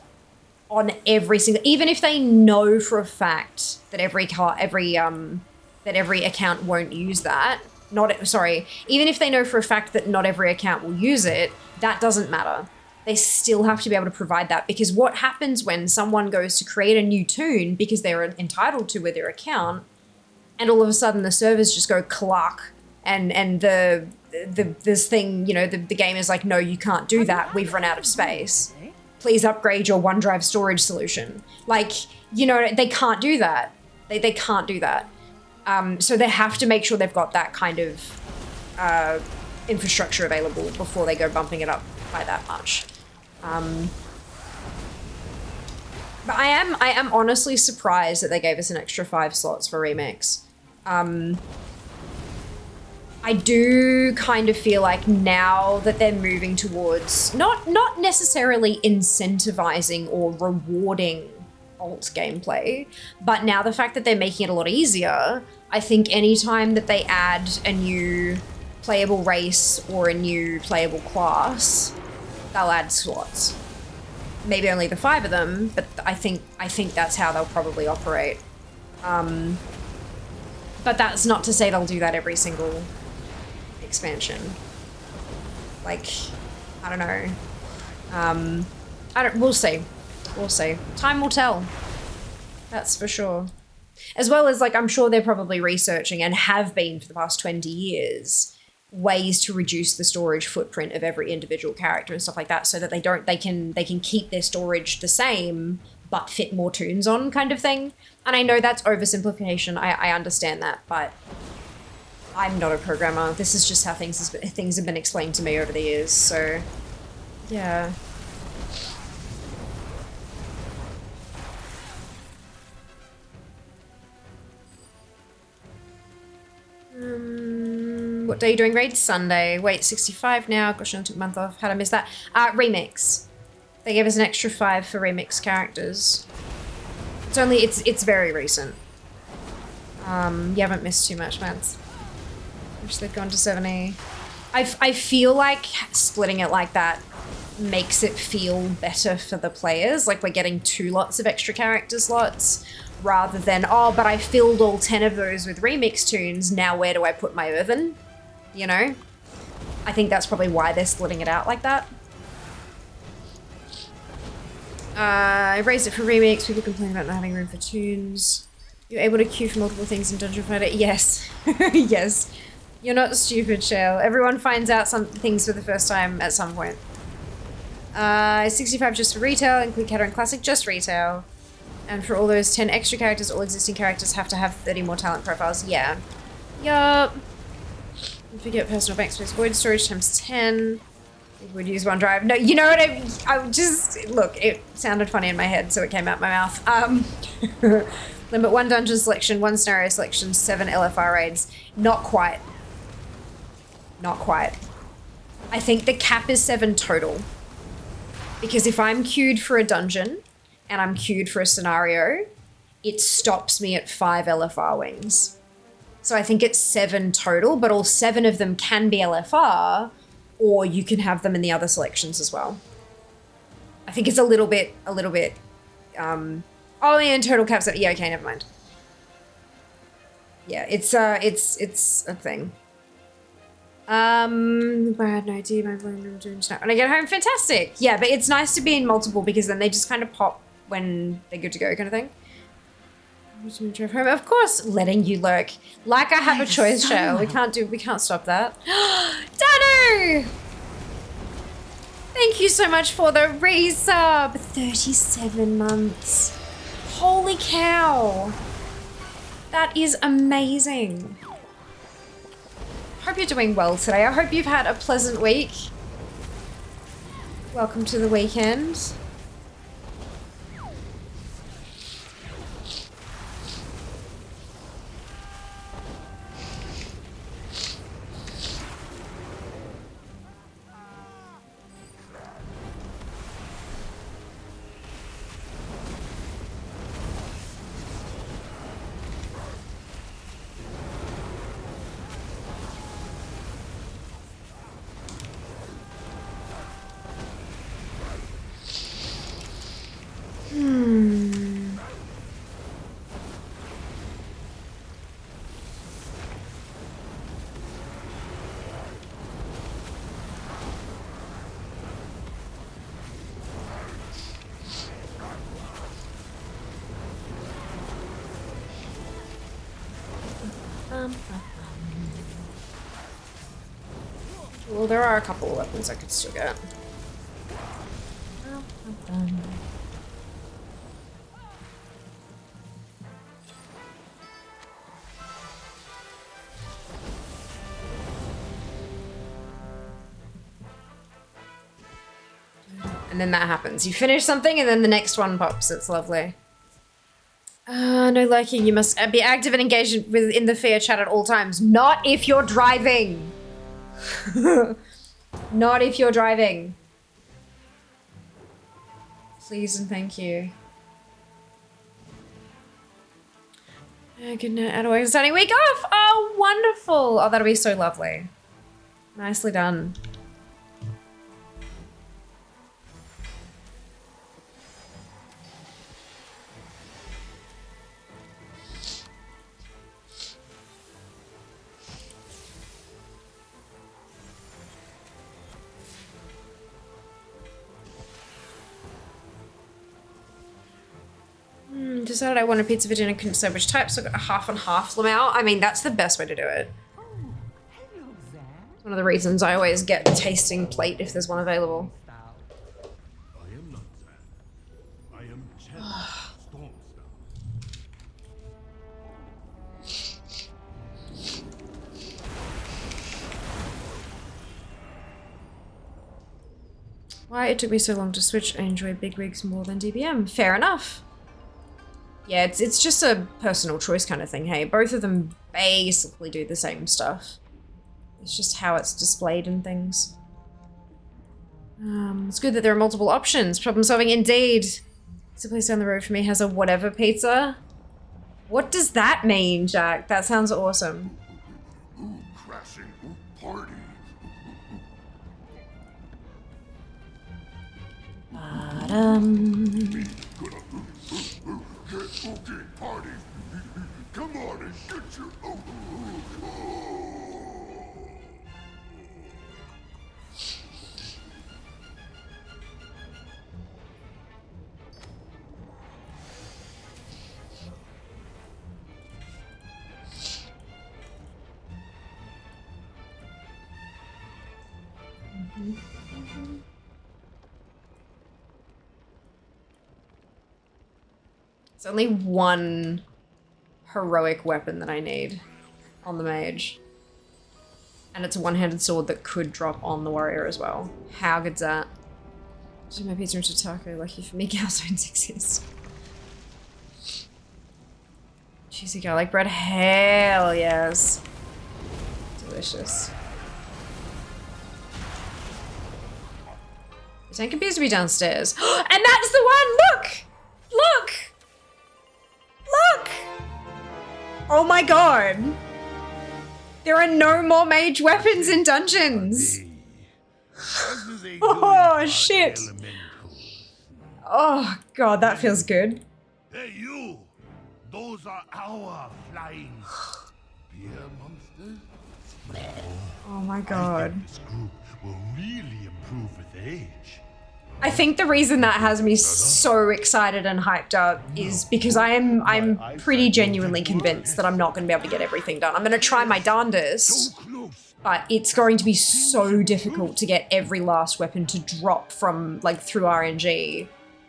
on every single, even if they know for a fact that every account won't use that. Even if they know for a fact that not every account will use it, that doesn't matter. They still have to be able to provide that, because what happens when someone goes to create a new toon because they're entitled to with their account, and all of a sudden the servers just go cluck, and this thing, you know, the game is like, no, you can't do that. We've run out of space. Please upgrade your OneDrive storage solution. Like, you know, they can't do that. They can't do that. So they have to make sure they've got that kind of infrastructure available before they go bumping it up by that much. But I am honestly surprised that they gave us an extra 5 slots for Remix. I do kind of feel like now that they're moving towards not necessarily incentivizing or rewarding alt gameplay, but now the fact that they're making it a lot easier, I think anytime that they add a new playable race or a new playable class, they'll add slots. Maybe only the 5 of them, but I think that's how they'll probably operate. But that's not to say they'll do that every single expansion. Like, I don't know. We'll see. We'll see. Time will tell. That's for sure. As well as, like, I'm sure they're probably researching, and have been for the past 20 years, ways to reduce the storage footprint of every individual character and stuff like that, so that they can keep their storage the same but fit more toons on, kind of thing. And I know that's oversimplification. I understand that, but I'm not a programmer. This is just how things have been explained to me over the years. So, yeah. What day are you doing raid? Sunday. Wait, 65 now. Gosh, I took a month off. How'd I miss that? Remix. They gave us an extra 5 for remix characters. It's very recent. You haven't missed too much, man. Wish they'd gone to 70. I feel like splitting it like that makes it feel better for the players. Like, we're getting 2 lots of extra character slots, rather than, oh, but I filled all 10 of those with remix tunes, now where do I put my Earthen? You know? I think that's probably why they're splitting it out like that. I raised it for remix. People complain about not having room for tunes. You're able to queue for multiple things in Dungeon Fighter? Yes. Yes. You're not stupid, Shell. Everyone finds out some things for the first time at some point. 65 just for retail, include catering classic, just retail. And for all those 10 extra characters, all existing characters have to have 30 more talent profiles. Yeah. Yup. Don't forget personal bank space, void storage times 10. We would use OneDrive. No, you know what I just, look, it sounded funny in my head, so it came out my mouth. Limit 1 dungeon selection, 1 scenario selection, 7 LFR raids. Not quite. Not quite. I think the cap is 7 total. Because if I'm queued for a dungeon and I'm queued for a scenario, it stops me at 5 LFR wings. So I think it's 7 total, but all 7 of them can be LFR, or you can have them in the other selections as well. I think it's a little bit, oh yeah, and total caps, yeah, okay, never mind. Yeah, it's a thing. I had no idea my when I get home, fantastic. Yeah, but it's nice to be in multiple because then they just kind of pop when they're good to go kind of thing. Drive home. Of course, letting you lurk. Like I have a choice, Shell. We can't stop that. Danu! Thank you so much for the resub. 37 months. Holy cow. That is amazing. Hope you're doing well today. I hope you've had a pleasant week. Welcome to the weekend. Well, there are a couple of weapons I could still get. And then that happens. You finish something and then the next one pops. It's lovely. No lurking. You must be active and engaged in the fair chat at all times. Not if you're driving. Not if you're driving. Please and thank you. Good night. At a sunny week off. Oh, wonderful. Oh, that'll be so lovely. Nicely done. Decided I wanted pizza for dinner, couldn't decide which type, so I got a half and half Lamau. I mean, that's the best way to do it. It's one of the reasons I always get a tasting plate if there's one available. I am not sad. I am Chatty, Why it took me so long to switch. I enjoy big rigs more than DBM. Fair enough. Yeah, it's just a personal choice kind of thing, hey? Both of them basically do the same stuff. It's just how it's displayed and things. It's good that there are multiple options. Problem solving indeed. It's a place down the road for me has a whatever pizza. What does that mean, Jack? That sounds awesome. Ooh, crashing. Ooh, party. Okay, party. Come on and get your. It's only one heroic weapon that I need on the mage. And it's a one-handed sword that could drop on the warrior as well. How good's that? Do my pizza into taco, lucky for me, calzones exist. Cheesy garlic bread, hell yes. Delicious. The tank appears to be downstairs. And that's the one! Look! Look! Look! Oh my god! There are no more mage weapons in dungeons! Oh shit! Oh god, that feels good. Hey, you! Those are our flying beer monsters. Oh my god. This group will really improve with age. I think the reason that has me so excited and hyped up is because I'm pretty genuinely convinced that I'm not going to be able to get everything done. I'm going to try my darndest, but it's going to be so difficult to get every last weapon to drop from, like, through RNG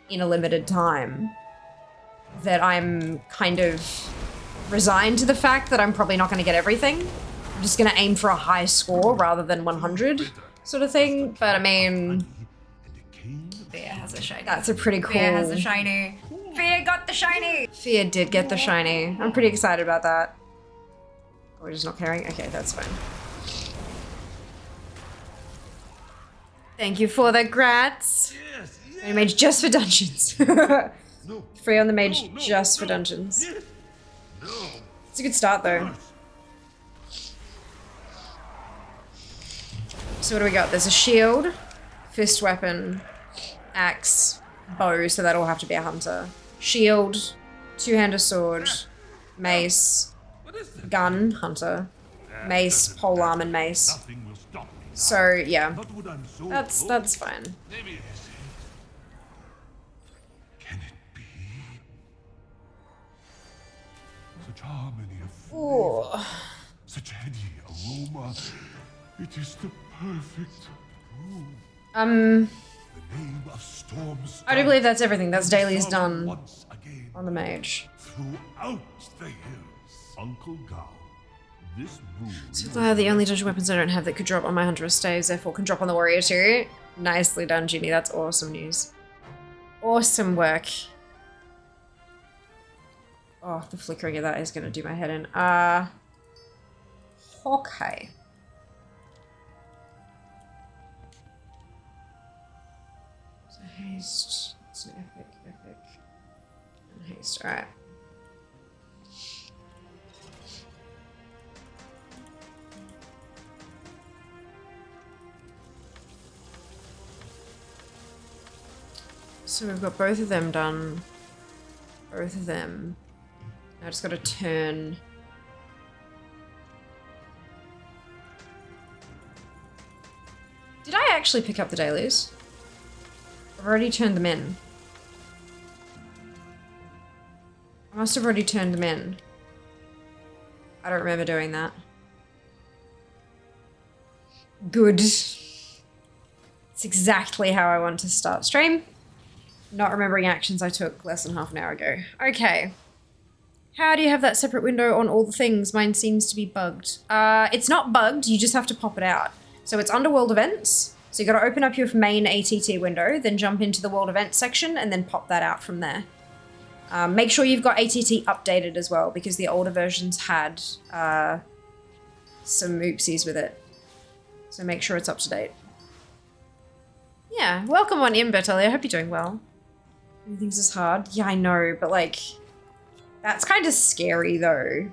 in a limited time that I'm kind of resigned to the fact that I'm probably not going to get everything. I'm just going to aim for a high score rather than 100 sort of thing, but I mean... Fear has a shiny. That's a pretty cool... Fear has a shiny. Fear got the shiny! Fear did get the shiny. I'm pretty excited about that. Oh, we're just not caring? Okay, that's fine. Thank you for the grats. Yes, Only mage just for dungeons. No. Free on the mage just for dungeons. Yes. No. It's a good start though. So what do we got? There's a shield, fist weapon, axe, bow, so that'll have to be a hunter. Shield, two-hander sword, mace, gun, hunter, mace, polearm, and mace. Nothing will stop me. So yeah, Not what I'm so that's fine. Maybe it is. Can it be? Such harmony of flavor, such heady aroma. It is the perfect room. The name of Storm's I do believe that's everything. That's dailies sung done once again on the mage. throughout the hills. Uncle Gao, this room. So they're the only dungeon weapons I don't have that could drop on my hunter staves, therefore can drop on the warrior too. Nicely done, Ginny. That's awesome news. Awesome work. Oh, the flickering of that is going to do my head in. Okay. So haste. It's an epic. And haste. Alright. So we've got both of them done. Both of them. Now I just got to turn. Did I actually pick up the dailies? I've already turned them in. I must have already turned them in. I don't remember doing that. Good. It's exactly how I want to start stream. Not remembering actions I took less than half an hour ago. Okay. How do you have that separate window on all the things? Mine seems to be bugged. It's not bugged, you just have to pop it out. So it's under world events. So you gotta open up your main ATT window, then jump into the world events section and then pop that out from there. Make sure you've got ATT updated as well because the older versions had some oopsies with it. So make sure it's up to date. Yeah, welcome on in, Bertolli. I hope you're doing well. Everything's just hard. Yeah, I know, but like, that's kind of scary though.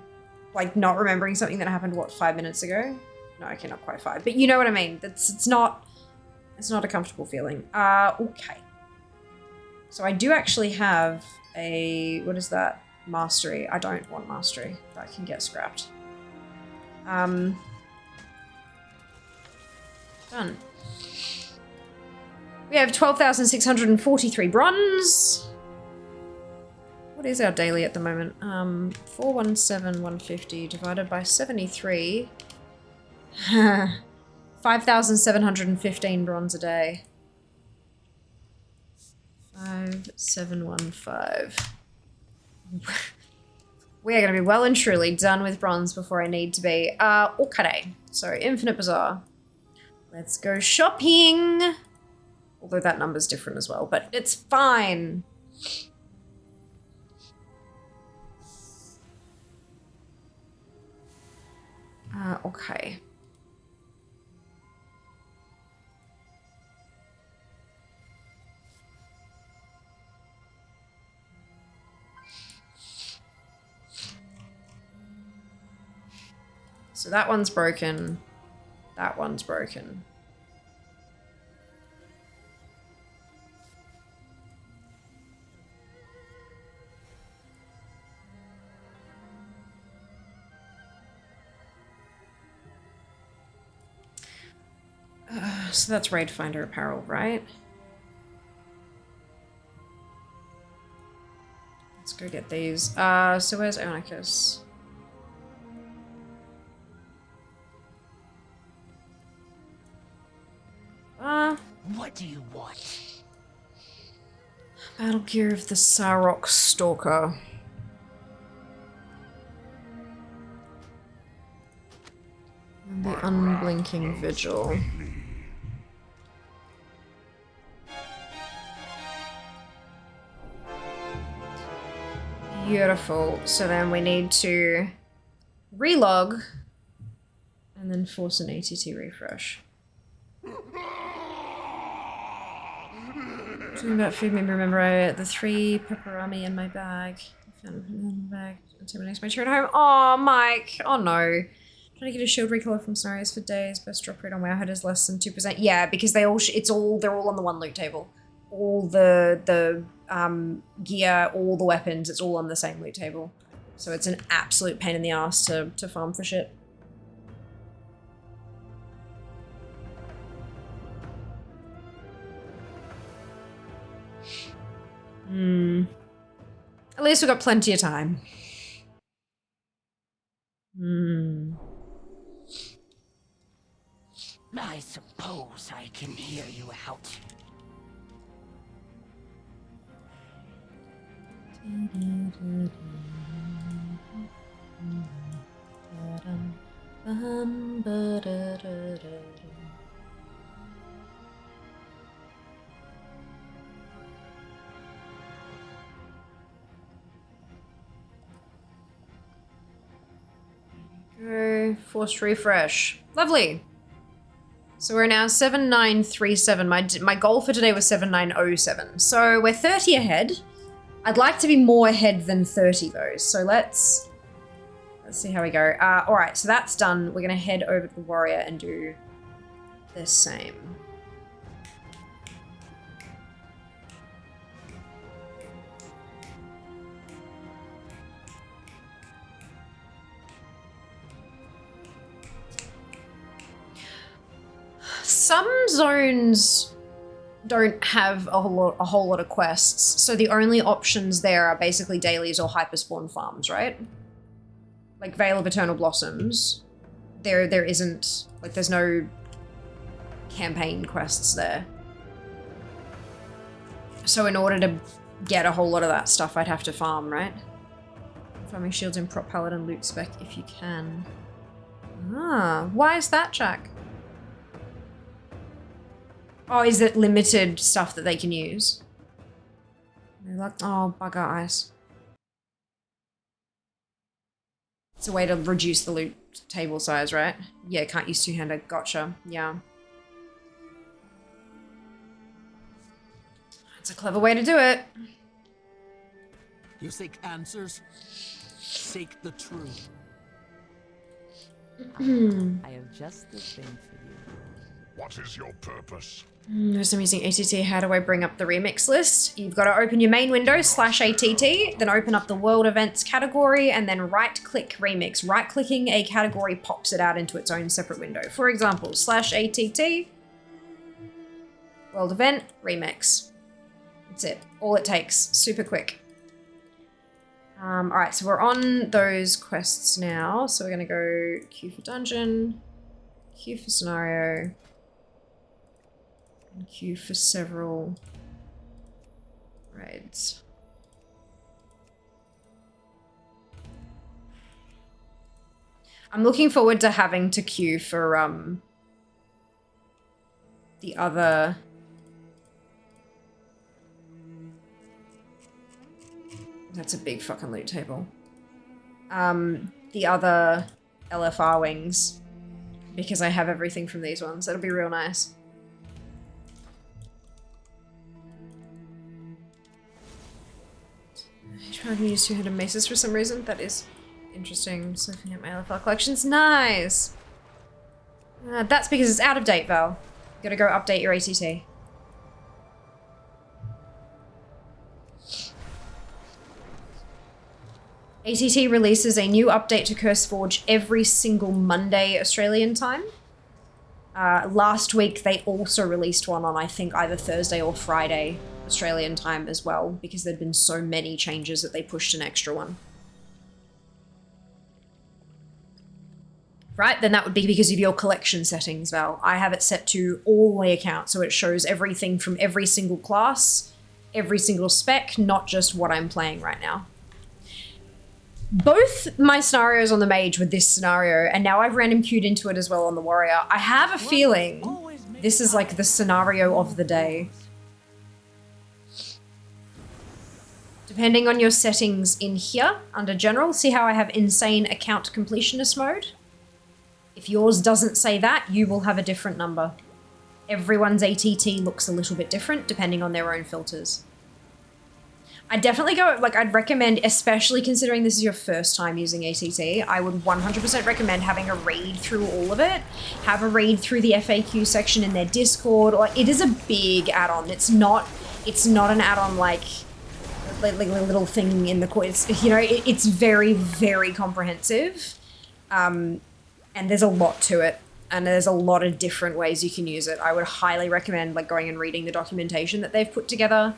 Like not remembering something that happened, what, 5 minutes ago? No, okay, not quite 5, but you know what I mean. It's not a comfortable feeling. Okay. So I do actually have a, what is that? Mastery. I don't want mastery. That can get scrapped. Done. We have 12,643 bronze. What is our daily at the moment? 417,150 divided by 73. 5,715 bronze a day. 5,715. We are going to be well and truly done with bronze before I need to be. Okay. So, Infinite Bazaar. Let's go shopping. Although that number's different as well, but it's fine. Okay. So that one's broken. That one's broken. So that's Raid Finder apparel, right? Let's go get these. So where's Onicus? What do you want? Battle Gear of the Sarok Stalker. And the Unblinking Vigil. Beautiful. So then we need to relog and then force an ATT refresh. Talking about food, maybe remember I had the 3 pepperami in my bag. I found them in my bag until next my turn home. Oh, Mike. Oh no. Trying to get a shield recolor from scenarios for days. Best drop rate on Wowhead is less than 2%. Yeah, because they all they're all on the one loot table. All the gear, all the weapons, it's all on the same loot table. So it's an absolute pain in the ass to farm for shit. At least we've got plenty of time. I suppose I can hear you out. Go, forced refresh. Lovely. So we're now 7937. My goal for today was 7907. So we're 30 ahead. I'd like to be more ahead than 30 though. So let's see how we go. All right, so that's done. We're gonna head over to the warrior and do the same. Some zones don't have a whole lot of quests, so the only options there are basically dailies or hyperspawn farms, right? Like Veil of Eternal Blossoms, there isn't, like, there's no campaign quests there. So in order to get a whole lot of that stuff, I'd have to farm, right? Farming shields in prop paladin loot spec if you can. Ah, why is that, Jack? Oh, is it limited stuff that they can use? Oh, bugger eyes. It's a way to reduce the loot table size, right? Yeah, can't use two-hander. Gotcha. Yeah. That's a clever way to do it. You seek answers? Seek the truth. I have just the thing for you. What is your purpose? As I'm using ATT, how do I bring up the remix list? You've got to open your main window, /ATT, then open up the world events category, and then right-click remix. Right-clicking a category pops it out into its own separate window. For example, /ATT, world event, remix. That's it. All it takes. Super quick. All right, so we're on those quests now. So we're going to go queue for dungeon, queue for scenario, and queue for several raids. I'm looking forward to having to queue for the other. That's a big fucking loot table. The other LFR wings, because I have everything from these ones. That'll be real nice. I can use 200 maces for some reason. That is interesting. Just looking at my LFR collections. Nice! That's because it's out of date, Val. You gotta go update your ATT. ATT releases a new update to CurseForge every single Monday Australian time. Last week they also released one on, I think, either Thursday or Friday Australian time as well, because there'd been so many changes that they pushed an extra one. Right, then that would be because of your collection settings, Val. I have it set to all my accounts, so it shows everything from every single class, every single spec, not just what I'm playing right now. Both my scenarios on the mage with this scenario, and now I've random queued into it as well on the warrior. I have a feeling this is like the scenario of the day. Depending on your settings in here, under general, see how I have insane account completionist mode? If yours doesn't say that, you will have a different number. Everyone's ATT looks a little bit different depending on their own filters. I'd definitely go, like, I'd recommend, especially considering this is your first time using ATT, I would 100% recommend having a read through all of it. Have a read through the FAQ section in their Discord, or it is a big add-on. It's not an add-on like a little thing in the core. It's, you know, it's very, very comprehensive. And there's a lot to it. And there's a lot of different ways you can use it. I would highly recommend, like, going and reading the documentation that they've put together.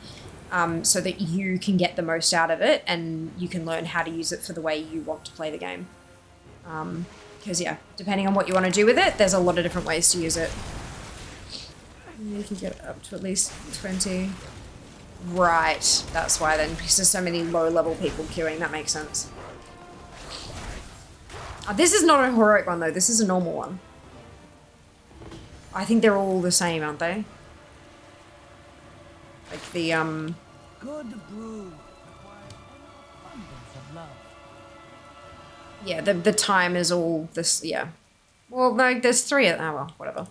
So that you can get the most out of it and you can learn how to use it for the way you want to play the game. Because, yeah, depending on what you want to do with it, there's a lot of different ways to use it. You can get up to at least 20. Right, that's why then, because there's so many low-level people queuing, that makes sense. This is not a heroic one, though. This is a normal one. I think they're all the same, aren't they? Like the, Good brew abundance of love. yeah, the time is all this, yeah. Well, no, there's 3 at, oh well, whatever.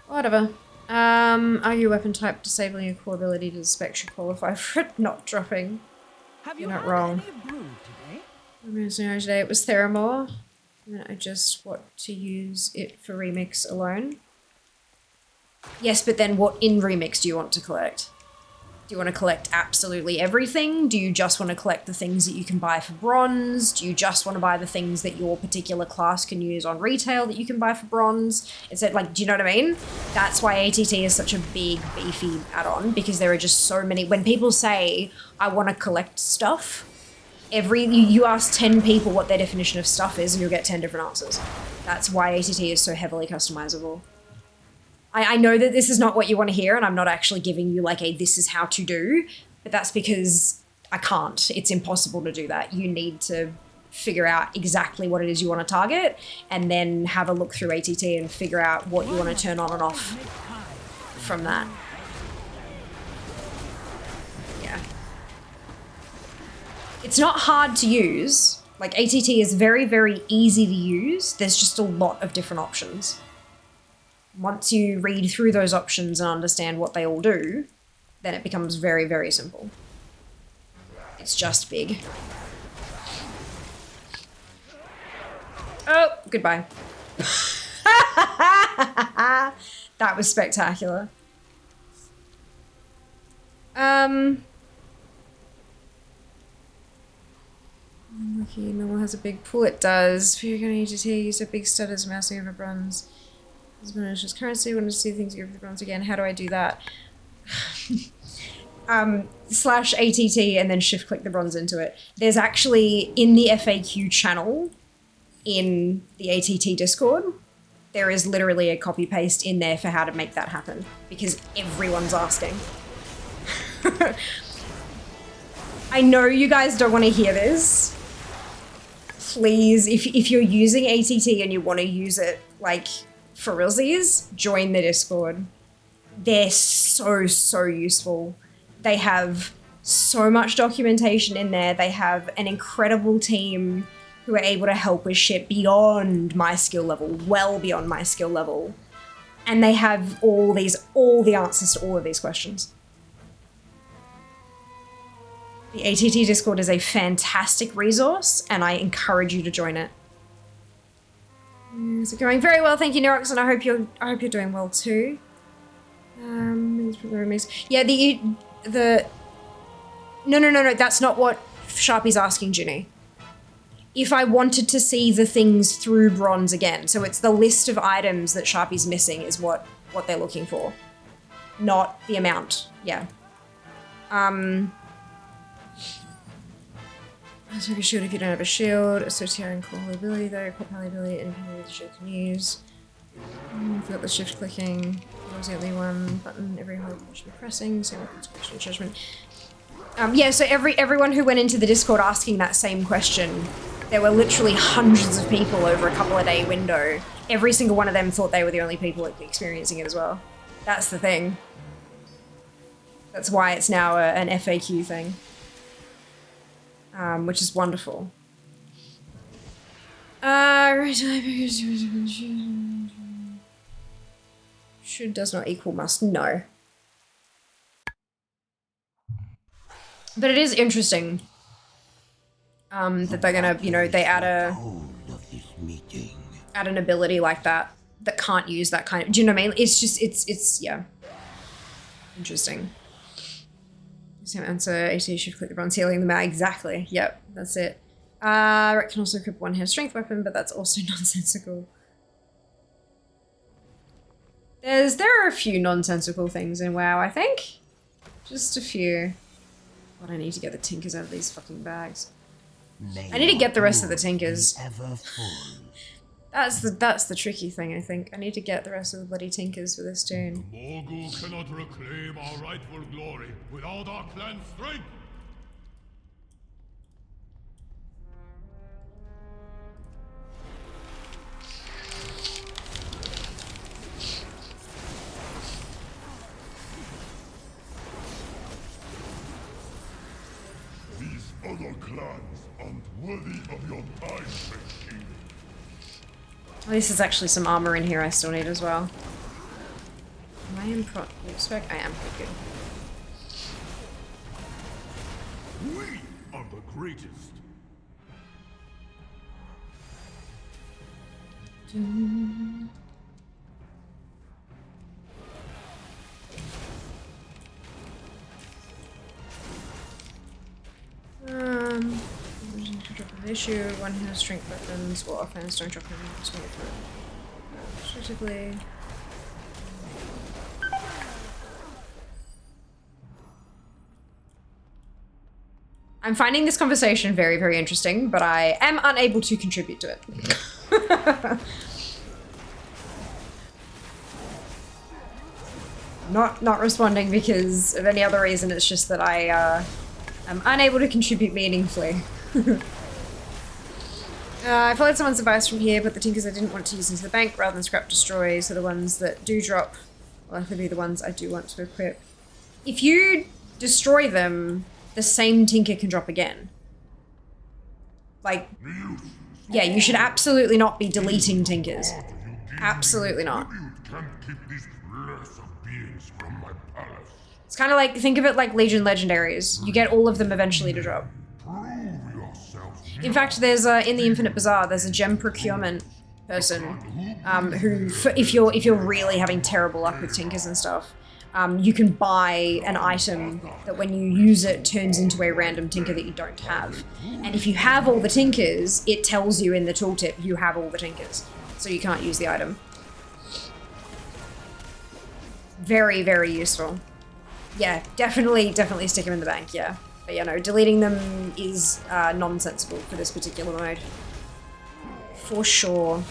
Whatever. Argue weapon type disabling a core ability to spec should qualify for it not dropping. Have You're you not had wrong. any brew today? I'm using today, it was Theramore. And I just want to use it for remix alone. Yes, but then what in remix do you want to collect? Do you want to collect absolutely everything? Do you just want to collect the things that you can buy for bronze? Do you just want to buy the things that your particular class can use on retail that you can buy for bronze? It's like, do you know what I mean? That's why ATT is such a big, beefy add-on, because there are just so many. When people say, I want to collect stuff, you ask 10 people what their definition of stuff is and you'll get 10 different answers. That's why ATT is so heavily customizable. I know that this is not what you want to hear, and I'm not actually giving you like a this is how to do, but that's because I can't. It's impossible to do that. You need to figure out exactly what it is you want to target, and then have a look through ATT and figure out what you want to turn on and off from that. Yeah. It's not hard to use. Like, ATT is very, very easy to use. There's just a lot of different options. Once you read through those options and understand what they all do, then it becomes very, very simple. It's just big. Oh, goodbye. That was spectacular. Lucky normal has a big pool. It does. If you're going to need to use a big stud as mousing over bronze. As just currency, want to see things go for the bronze again. How do I do that? Slash ATT and then shift click the bronze into it. There's actually, in the FAQ channel, in the ATT Discord, there is literally a copy paste in there for how to make that happen, because everyone's asking. I know you guys don't want to hear this. please, if you're using ATT and you want to use it like for realsies, join the Discord. They're so useful. They have so much documentation in there. They have an incredible team who are able to help with shit beyond my skill level, well beyond my skill level. And they have all the answers to all of these questions. The ATT Discord is a fantastic resource, and I encourage you to join it. Is it going very well? Thank you, Nerox, and I hope you're doing well too. Yeah, no, that's not what Sharpie's asking, Ginny. If I wanted to see the things through bronze again, so it's the list of items that Sharpie's missing is what they're looking for, not the amount. Yeah. So if you shield if you don't have a shield, associating core ability though, core ability, independent of the shield can use. Forgot the shift clicking. That was the only one button every hold should be pressing, so question judgment. Yeah, so everyone who went into the Discord asking that same question, there were literally hundreds of people over a couple of day window. Every single one of them thought they were the only people experiencing it as well. That's the thing. That's why it's now an FAQ thing. Which is wonderful. Should does not equal must. No. But it is interesting that they're gonna, you know, they add an ability like that can't use that kind of, do you know what I mean? It's just, it's yeah. Interesting. Same answer, AT should click the bronze healing the mag. Exactly, yep, that's it. Rec can also equip one-hand strength weapon, but that's also nonsensical. There are a few nonsensical things in WoW, I think. Just a few. God, I need to get the tinkers out of these fucking bags. I need to get the rest of the tinkers. That's the tricky thing, I think. I need to get the rest of the bloody tinkers for this tune. The Morgul cannot reclaim our rightful glory without our clan's strength! These other clans aren't worthy of your time machine. At least there's actually some armor in here I still need as well. Am I in spec? I am. Good. We are the greatest. Drop of issue, one has strength weapons, or offense, don't drop them, just make it through. Strategically. I'm finding this conversation very, very interesting, but I am unable to contribute to it. Not responding because of any other reason, it's just that I am unable to contribute meaningfully. I followed someone's advice from here, but the tinkers I didn't want to use into the bank rather than scrap destroy, so the ones that do drop will likely be the ones I do want to equip. If you destroy them, the same tinker can drop again. Like, yeah, you should absolutely not be deleting tinkers. Absolutely not. It's kind of like, think of it like Legion Legendaries. You get all of them eventually to drop. In fact, there's in the Infinite Bazaar, there's a gem procurement person who, if you're really having terrible luck with tinkers and stuff, you can buy an item that when you use it turns into a random tinker that you don't have. And if you have all the tinkers, it tells you in the tooltip you have all the tinkers, so you can't use the item. Very, very useful. Yeah, definitely stick them in the bank, yeah. But yeah, no, deleting them is nonsensical for this particular mode. For sure.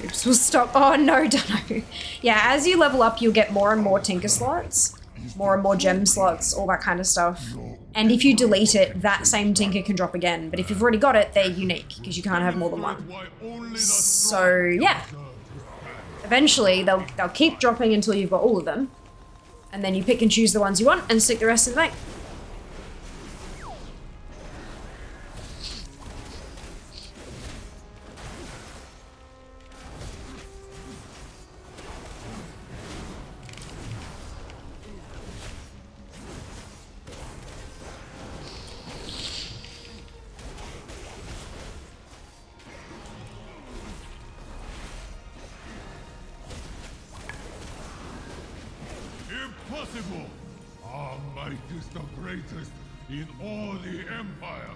Oops, we'll stop. Oh no, Dunno. Yeah, as you level up, you'll get more and more tinker slots, more and more gem slots, all that kind of stuff. And if you delete it, that same tinker can drop again. But if you've already got it, they're unique, because you can't have more than one. So, yeah. Eventually, they'll keep dropping until you've got all of them. And then you pick and choose the ones you want and stick the rest in the bank. Impossible! Our might is the greatest in all the Empire.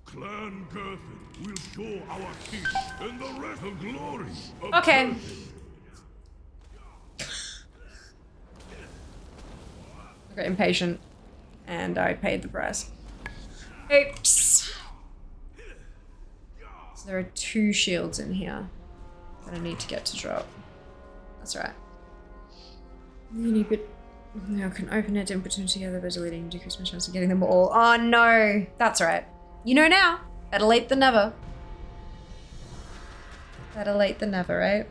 Clan Girthin will show our king and the rest the glory of Okay. Girthin. I got impatient, and I paid the price. Oops. So there are 2 shields in here that I need to get to drop. That's right. You can open it and put them together by deleting, decrease my chance of getting them all. Oh no! That's right. You know now. Better late than never. Better late than never, right?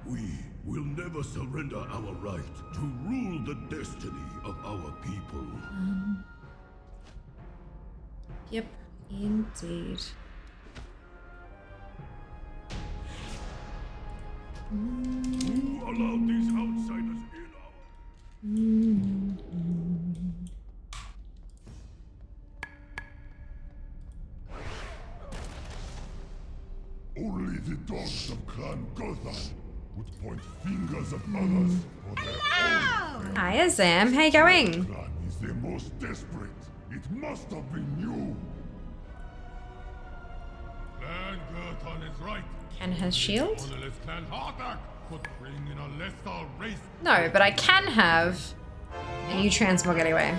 We will never surrender our right to rule the destiny of our people. Yep, indeed. Who allowed these outsiders in Only the dogs of Clan Gothan would point fingers at others for their own. Hiya, Zam. How you going? Clan is the most desperate. It must have been you. Clan Gothan is right. Ken has shield? Honorless Clan Hardak could bring in a lesser race. No, but I can have a new transmog anyway.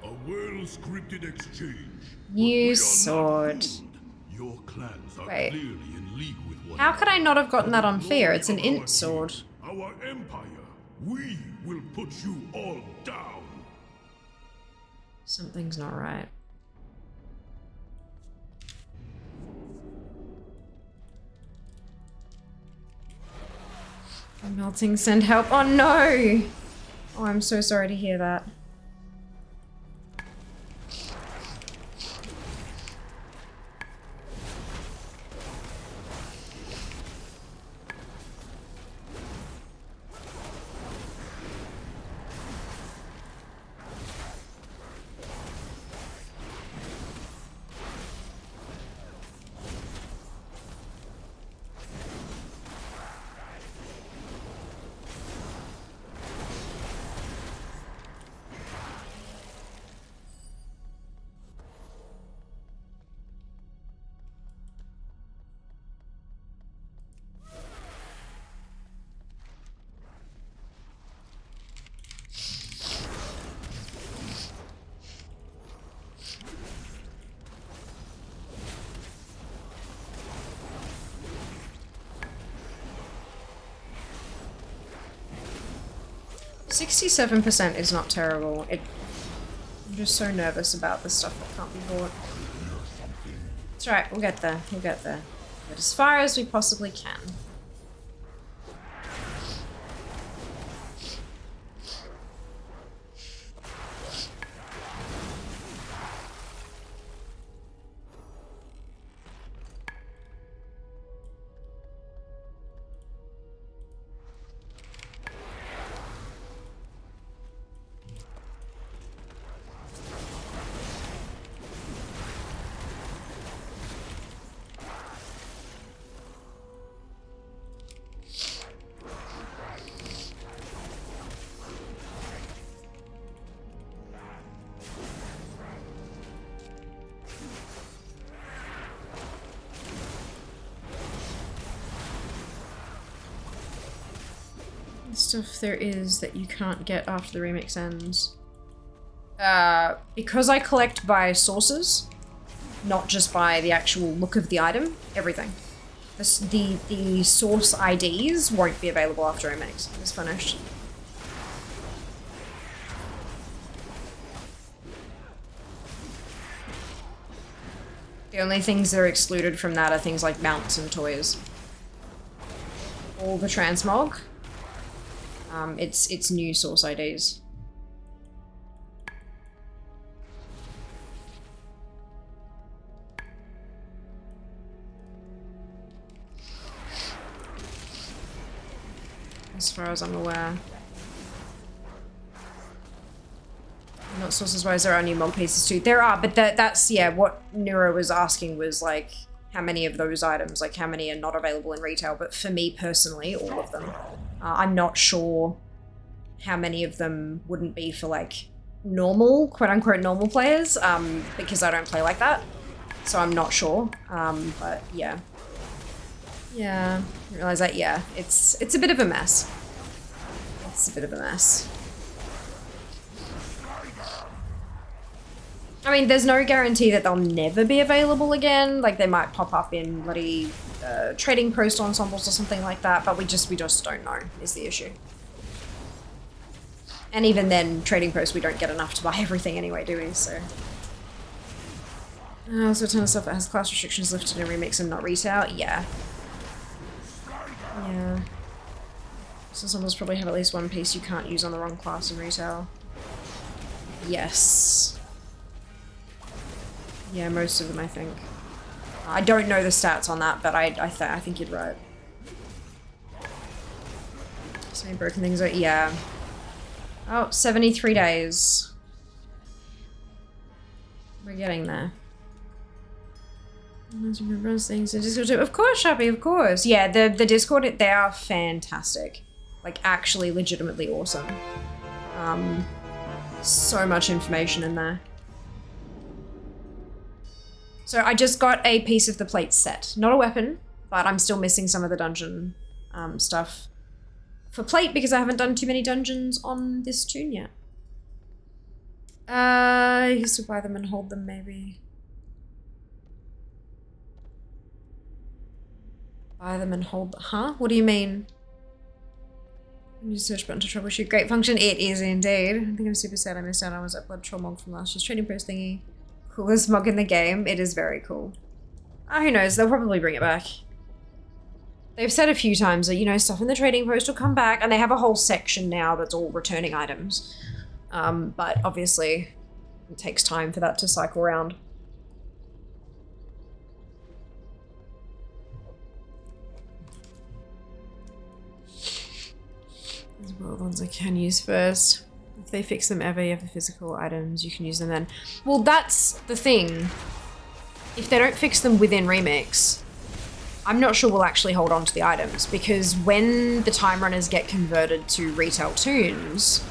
a well-scripted exchange? New We are not sword. fooled. Your clans are Wait. clearly in league with one How could I not have gotten that on fear? It's an Glory of int our sword. king, Our empire. We will put you all down. Something's not right. Melting, send help. Oh no! Oh, I'm so sorry to hear that. %67% is not terrible. I'm just so nervous about the stuff that can't be bought. It's alright, we'll get there. We'll get there. But as far as we possibly can. Stuff there is that you can't get after the remix ends. Because I collect by sources, not just by the actual look of the item, everything. The source IDs won't be available after remix is finished. The only things that are excluded from that are things like mounts and toys. All the transmog, it's new source IDs. As far as I'm aware. Not sources wise, there are new mod pieces too. There are, but that's, yeah, what Nero was asking was like, how many of those items, like how many are not available in retail, but for me personally, all of them. I'm not sure how many of them wouldn't be for like normal, quote unquote normal players, because I don't play like that. So I'm not sure, but yeah. Yeah, I realize that, yeah, it's a bit of a mess. It's a bit of a mess. I mean, there's no guarantee that they'll never be available again. Like, they might pop up in bloody trading post ensembles or something like that, but we just don't know, is the issue. And even then, trading post, we don't get enough to buy everything anyway, do we? So. Also, a ton of stuff that has class restrictions lifted in remix and not retail. Yeah. Yeah. So ensembles probably have at least one piece you can't use on the wrong class in retail. Yes. Yeah, most of them, I think. I don't know the stats on that, but I think you're right. So many broken things are, yeah. Oh, 73 days. We're getting there. Things in Discord too. Of course, Sharpie, of course. Yeah, the Discord, they are fantastic. Like, actually legitimately awesome. So much information in there. So I just got a piece of the plate set. Not a weapon, but I'm still missing some of the dungeon stuff for plate because I haven't done too many dungeons on this tune yet. You can still buy them and hold them maybe. Buy them and hold them. Huh? What do you mean? Use search button to troubleshoot. Great function. It is indeed. I think I'm super sad I missed out. I was at Blood Troll Mog from last year's trading post thingy. Coolest mog in the game. It is very cool. Who knows? They'll probably bring it back. They've said a few times that, you know, stuff in the trading post will come back, and they have a whole section now that's all returning items. But obviously, it takes time for that to cycle around. These are the ones I can use first. If they fix them ever, you have the physical items, you can use them then. Well, that's the thing. If they don't fix them within Remix, I'm not sure we'll actually hold on to the items, because when the time runners get converted to retail tunes,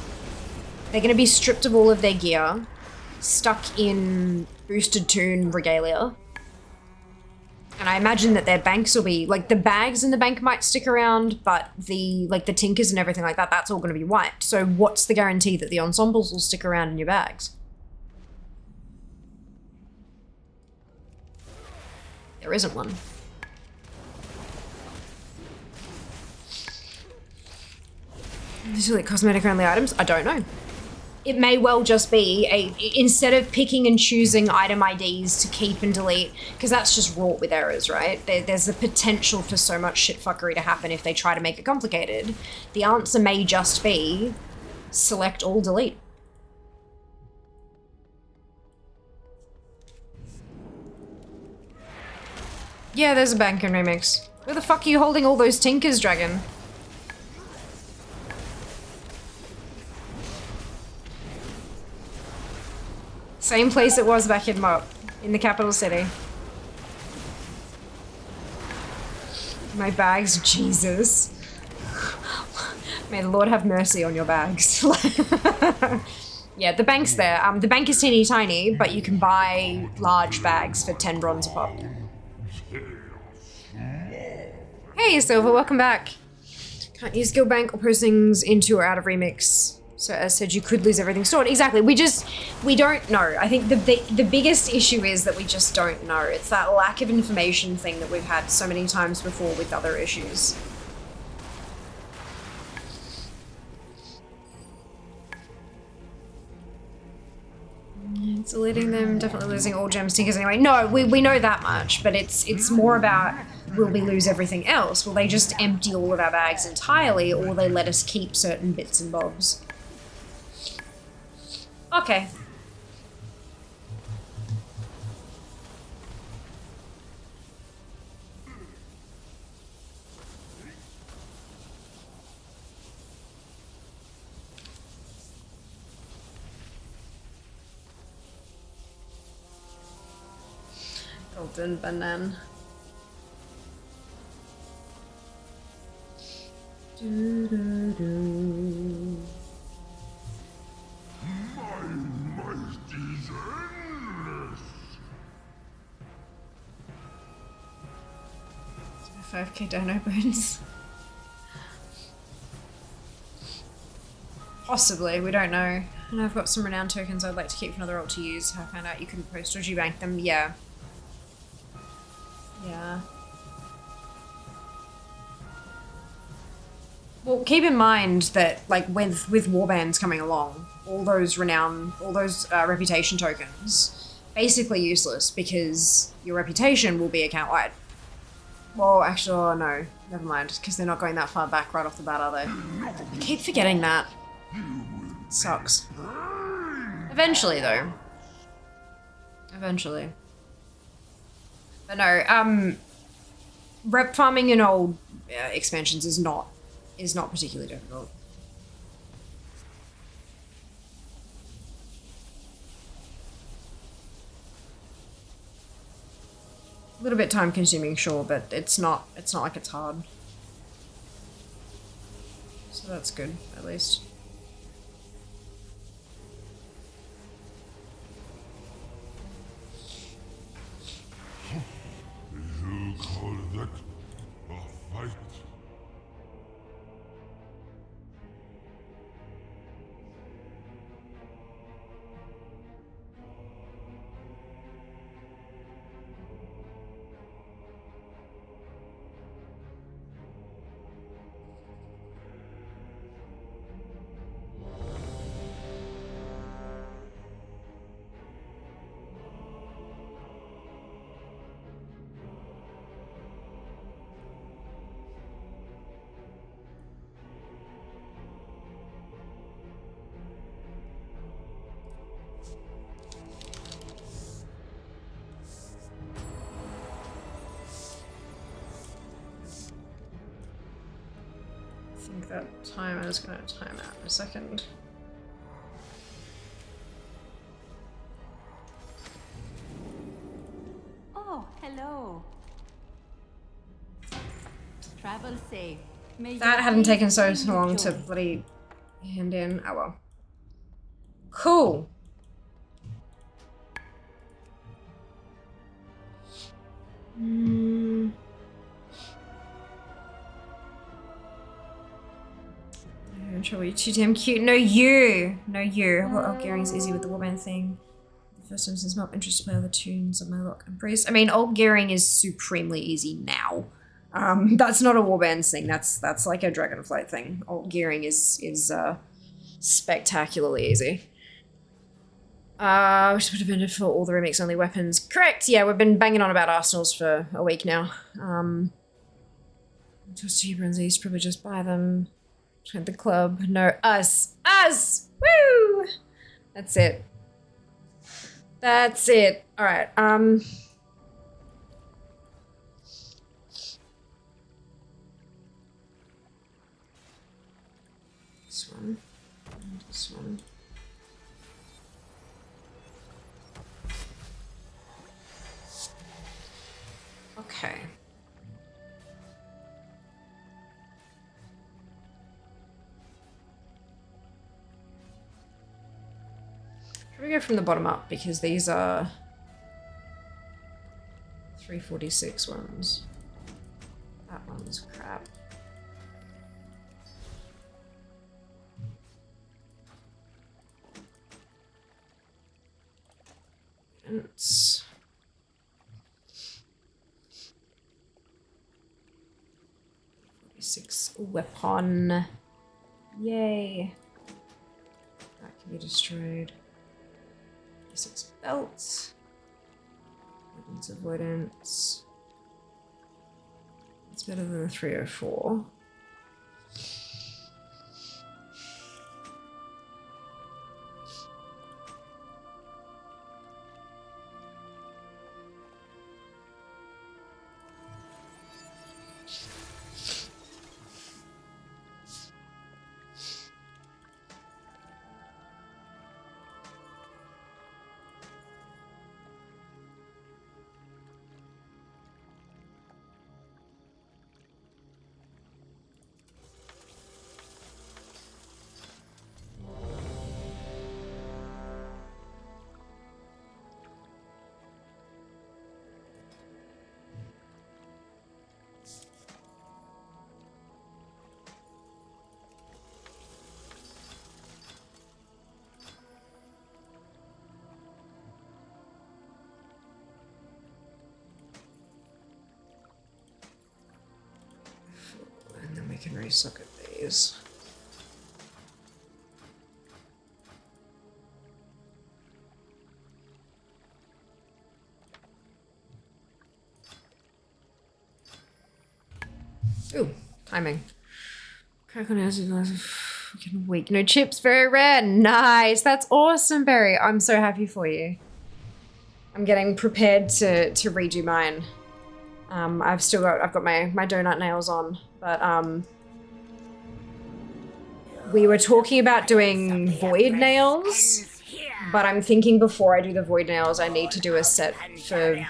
they're going to be stripped of all of their gear, stuck in boosted tune regalia, and I imagine that their banks will be, like, the bags in the bank might stick around, but the, like, the tinkers and everything like that, that's all going to be wiped. So what's the guarantee that the ensembles will stick around in your bags? There isn't one. These are like cosmetic only items? I don't know. It may well just be instead of picking and choosing item IDs to keep and delete, because that's just wrought with errors, right? There's the potential for so much shitfuckery to happen if they try to make it complicated. The answer may just be select all, delete. Yeah, there's a bank in Remix. Where the fuck are you holding all those tinkers, dragon? Same place it was back in MOP, in the capital city. My bags, Jesus. May the Lord have mercy on your bags. Yeah, the bank's there. The bank is teeny tiny, but you can buy large bags for 10 bronze a pop. Hey, Silver, welcome back. Can't use guild bank or postings into or out of remix. So as said, you could lose everything stored. Exactly. We don't know. I think the biggest issue is that we just don't know. It's that lack of information thing that we've had so many times before with other issues. It's deleting them, definitely losing all gem stickers anyway. No, we know that much, but it's more about, will we lose everything else? Will they just empty all of our bags entirely, or will they let us keep certain bits and bobs? Okay. Golden banana. Do, do, do. My might is endless. 5k dino bones. Possibly, we don't know. And I've got some renown tokens I'd like to keep for another ult to use. I found out you couldn't post or G-bank them. Yeah. Yeah. Well, keep in mind that, like, with warbands coming along, all those reputation tokens, basically useless because your reputation will be account-wide. Well, actually, oh no, never mind, because they're not going that far back right off the bat, are they? I keep forgetting that. Sucks. Eventually, though. Eventually. But no, rep farming in old expansions is not particularly difficult. A little bit time consuming, sure, but it's not like it's hard. So that's good, at least. You call that a fight? I think that timer is going to time out in a second. Oh, hello. Travel safe. May That your hadn't taken so days bring long you to joy. bloody hand in. Oh well. Cool. Trouble, you're too damn cute. No, you. No, you. Well, Gearing's easy with the warband thing. The first instance, MOP interest to play other tunes on my lock and priest. I mean, alt gearing is supremely easy now. That's not a warband thing. That's like a Dragonflight thing. Alt gearing is spectacularly easy. Which would have been for all the remix only weapons. Correct. Yeah, we've been banging on about arsenals for a week now. Just to Hebron's East, probably just buy them. Join the club. No, us. Us! Woo! That's it. That's it. Alright, this one. And this one. Okay. Should we go from the bottom up because these are 346 ones. That one's crap. D6 weapon. Yay. That can be destroyed. D6 belt. Weapons avoidance. It's better than a 304. And then we can resocket these. Ooh, timing. Crack on acid fucking weak. No chips, very rare. Nice. That's awesome, Barry. I'm so happy for you. I'm getting prepared to redo mine. I've got my donut nails on, but we were talking about doing void nails, but I'm thinking before I do the void nails, I need to do a set for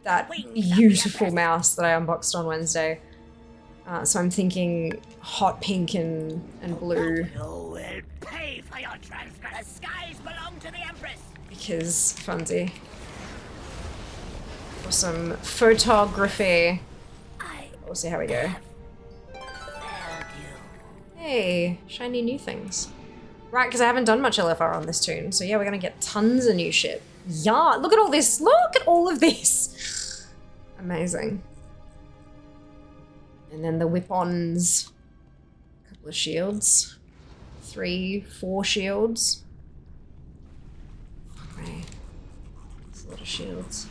that beautiful mouse that I unboxed on Wednesday. So I'm thinking hot pink and blue. You will pay for your transfer. The skies belong to the Empress. Because funsy. For some photography. We'll see how we go. Hey, shiny new things. Right, because I haven't done much LFR on this tune. So yeah, we're gonna get tons of new shit. Yeah, look at all this. Look at all of this. Amazing. And then the whip-ons. A couple of shields. 3, 4 shields. Fuck me. That's a lot of shields.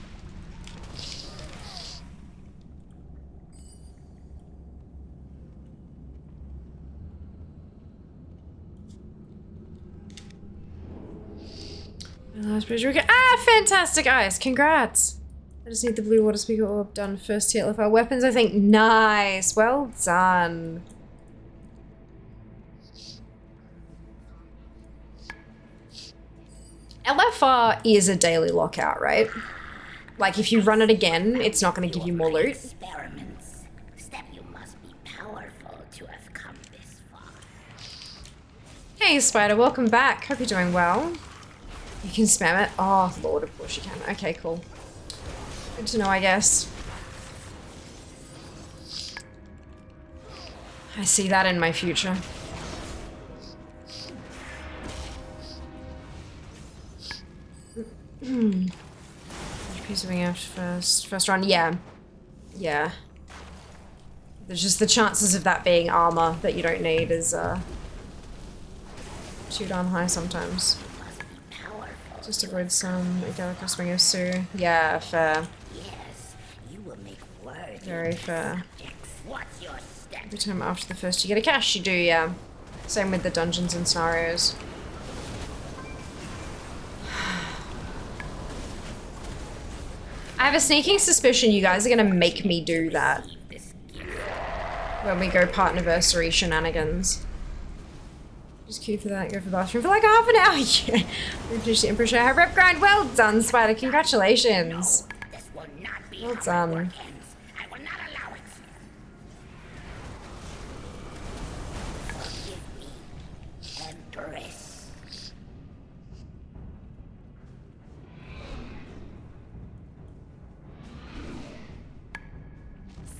Ah, fantastic ice. Congrats. I just need the blue water speaker orb done first tier LFR weapons, I think. Nice. Well done. LFR is a daily lockout, right? Like if you run it again, it's not going to give you more loot. Experiments. Step, you must be powerful to have come this far. Hey Spider, welcome back. Hope you're doing well. You can spam it. Oh Lord, of course you can. Okay, cool. Good to know, I guess. I see that in my future. Which piece are we out first? First run, yeah. Yeah. There's just the chances of that being armor that you don't need is too darn high sometimes. Just avoid some Gallica swing of Sue. Yeah, fair. Yes, you will make words. Very fair. What's your step? Every time after the first you get a cash, you do, yeah. Same with the dungeons and scenarios. I have a sneaking suspicion you guys are gonna make me do that when we go partnerversary shenanigans. Just queue for that, go for the bathroom for like half an hour. Yeah. We finished the Emperor Show. Rep grind. Well done, Spider. Congratulations. This will not be Well how done. my work ends. I will not allow it. Forgive me, Empress.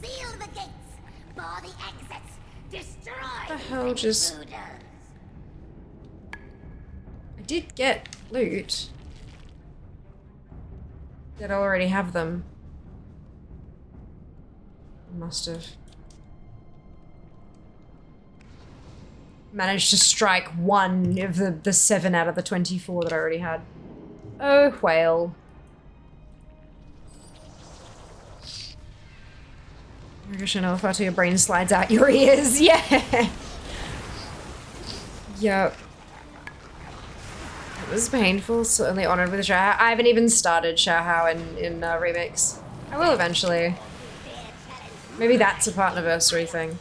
Seal the gates. Bar the exits. Destroy The hell just... intruders. I did get loot. Did I already have them? Must have. managed to strike one of the 7 out of the 24 that I already had. Oh, whale. I know if I your brain slides out your ears. Yeah. Yep. It was painful, certainly honored with Xiao. I haven't even started Xiao in Remix. I will eventually. Maybe that's a partnerversary thing.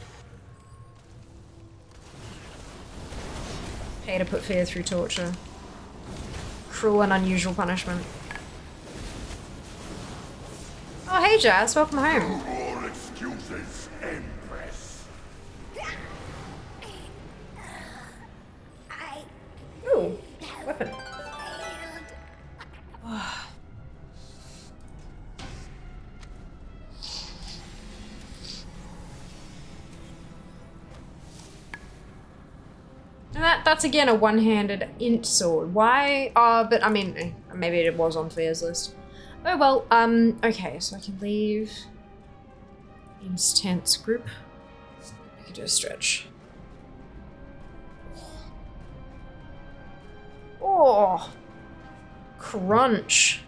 Pay to put fear through torture. Cruel and unusual punishment. Oh, hey Jazz, welcome home. More excuses, Empress. Ooh, weapon. That's again a one-handed int sword. Why? But I mean, maybe it was on Fear's list. Oh well, okay, so I can leave Intense group. I can do a stretch. Oh! Crunch!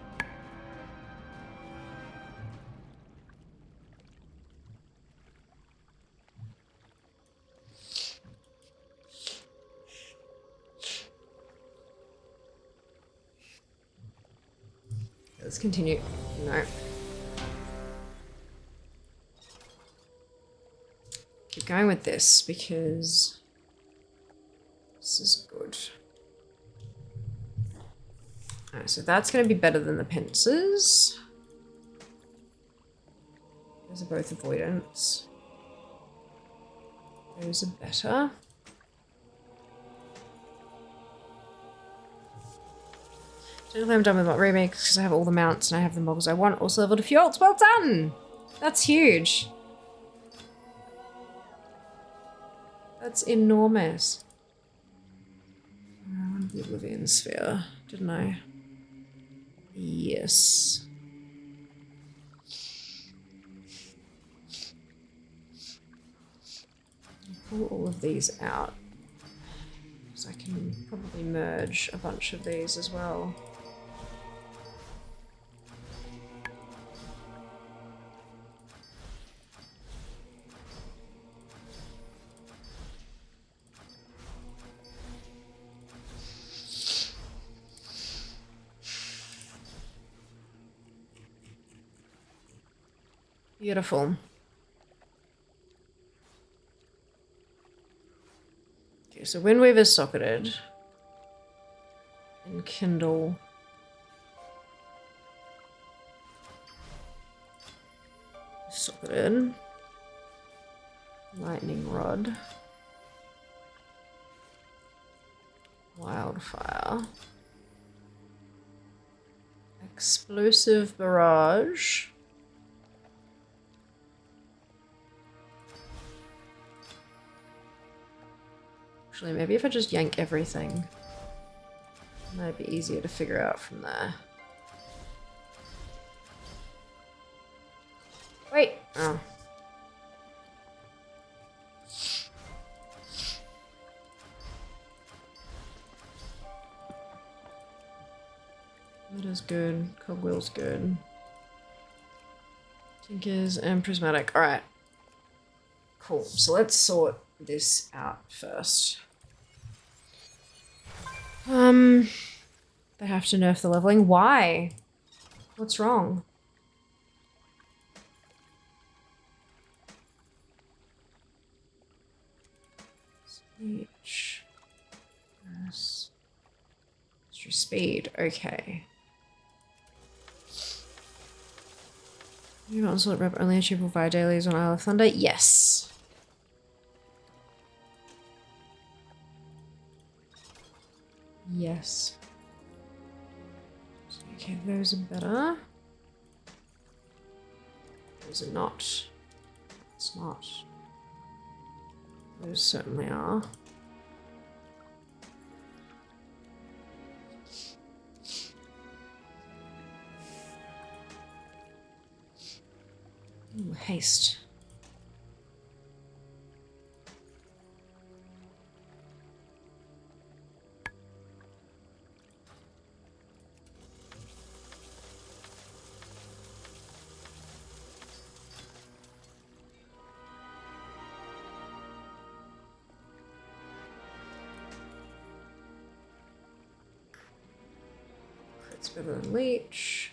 Let's continue. No. Keep going with this because this is good. Alright, so that's going to be better than the pincers. Those are both avoidance. Those are better. Technically I'm done with my remakes because I have all the mounts and I have the models I want. Also leveled a few alts. Well done! That's huge. That's enormous. I wanted the Oblivion Sphere, didn't I? Yes. Pull all of these out. So I can probably merge a bunch of these as well. Beautiful. Okay, so Windweaver is socketed. And Kindle. Socketed. Lightning Rod. Wildfire. Explosive Barrage. Actually, maybe if I just yank everything, it might be easier to figure out from there. Wait! Oh. That is good. Cogwheel's good. Tinkers and Prismatic. Alright. Cool. So let's sort this out first. They have to nerf the leveling. Why? What's wrong? Speech. Yes. Extra speed. Okay. You don't sort rep only achievable via dailies on Isle of Thunder? Yes. Yes. Okay, those are better. Those are not. It's not. Those certainly are. Ooh, haste. It's better than leech.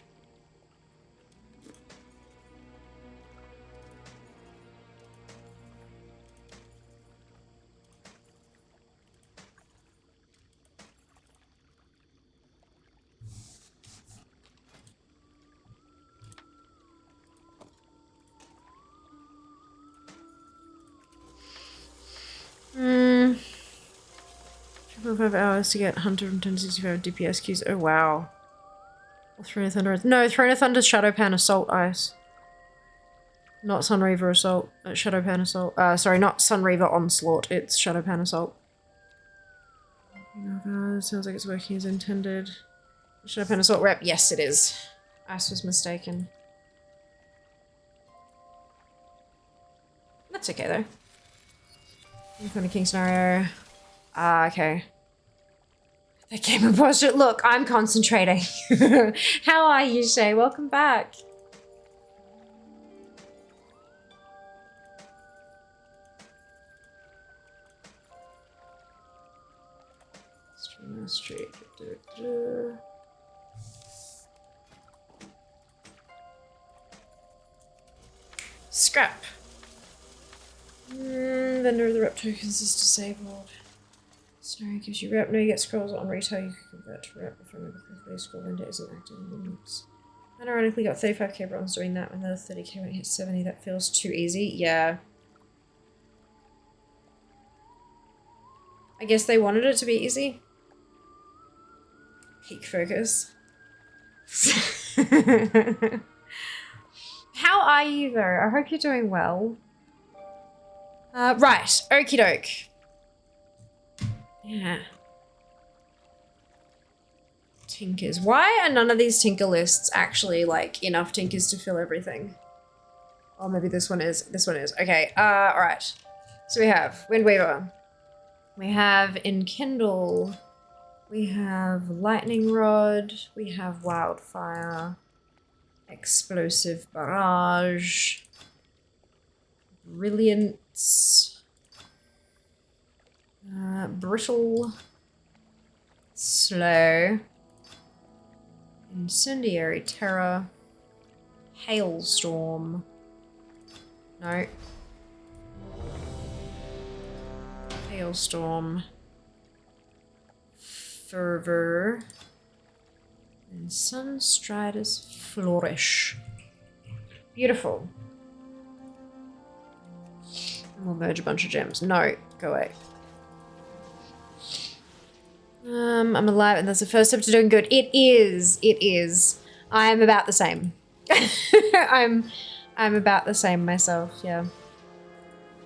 Hmm. 5 hours to get 165 DPS queues. Oh wow. Or Throne of Thunder. No, Throne of Thunder's Shadowpan Assault Ice. Not Sunreaver Assault. Shadowpan Assault. Sorry, not Sunreaver Onslaught. It's Shadowpan Assault. Sounds like it's working as intended. Shadowpan Assault rep. Yes, it is. Ice was mistaken. That's okay though. Thunder King scenario. Okay. That game of bullshit. Look, I'm concentrating. How are you, Shay? Welcome back. Street. Scrap. Vendor of the rep tokens is disabled. Scenario gives you rep. No, you get scrolls on retail. You can convert to rep if a quickly scroll window isn't active in the mix. And ironically got 35k bronze doing that, another 30k when it hits 70. That feels too easy. Yeah. I guess they wanted it to be easy. Peak focus. How are you though? I hope you're doing well. Right, okie doke. Yeah. Tinkers. Why are none of these tinker lists actually like enough tinkers to fill everything? Oh, maybe this one is. This one is. Okay, alright. So we have Windweaver. We have Enkindle. We have Lightning Rod. We have Wildfire. Explosive Barrage. Brilliance. Brittle. Slow. Incendiary Terror. Hailstorm. No. Hailstorm. Fervor. And Sunstrider's Flourish. Beautiful. And we'll merge a bunch of gems. No, go away. I'm alive and that's the first step to doing good. It is. It is. I am about the same. I'm about the same myself, yeah.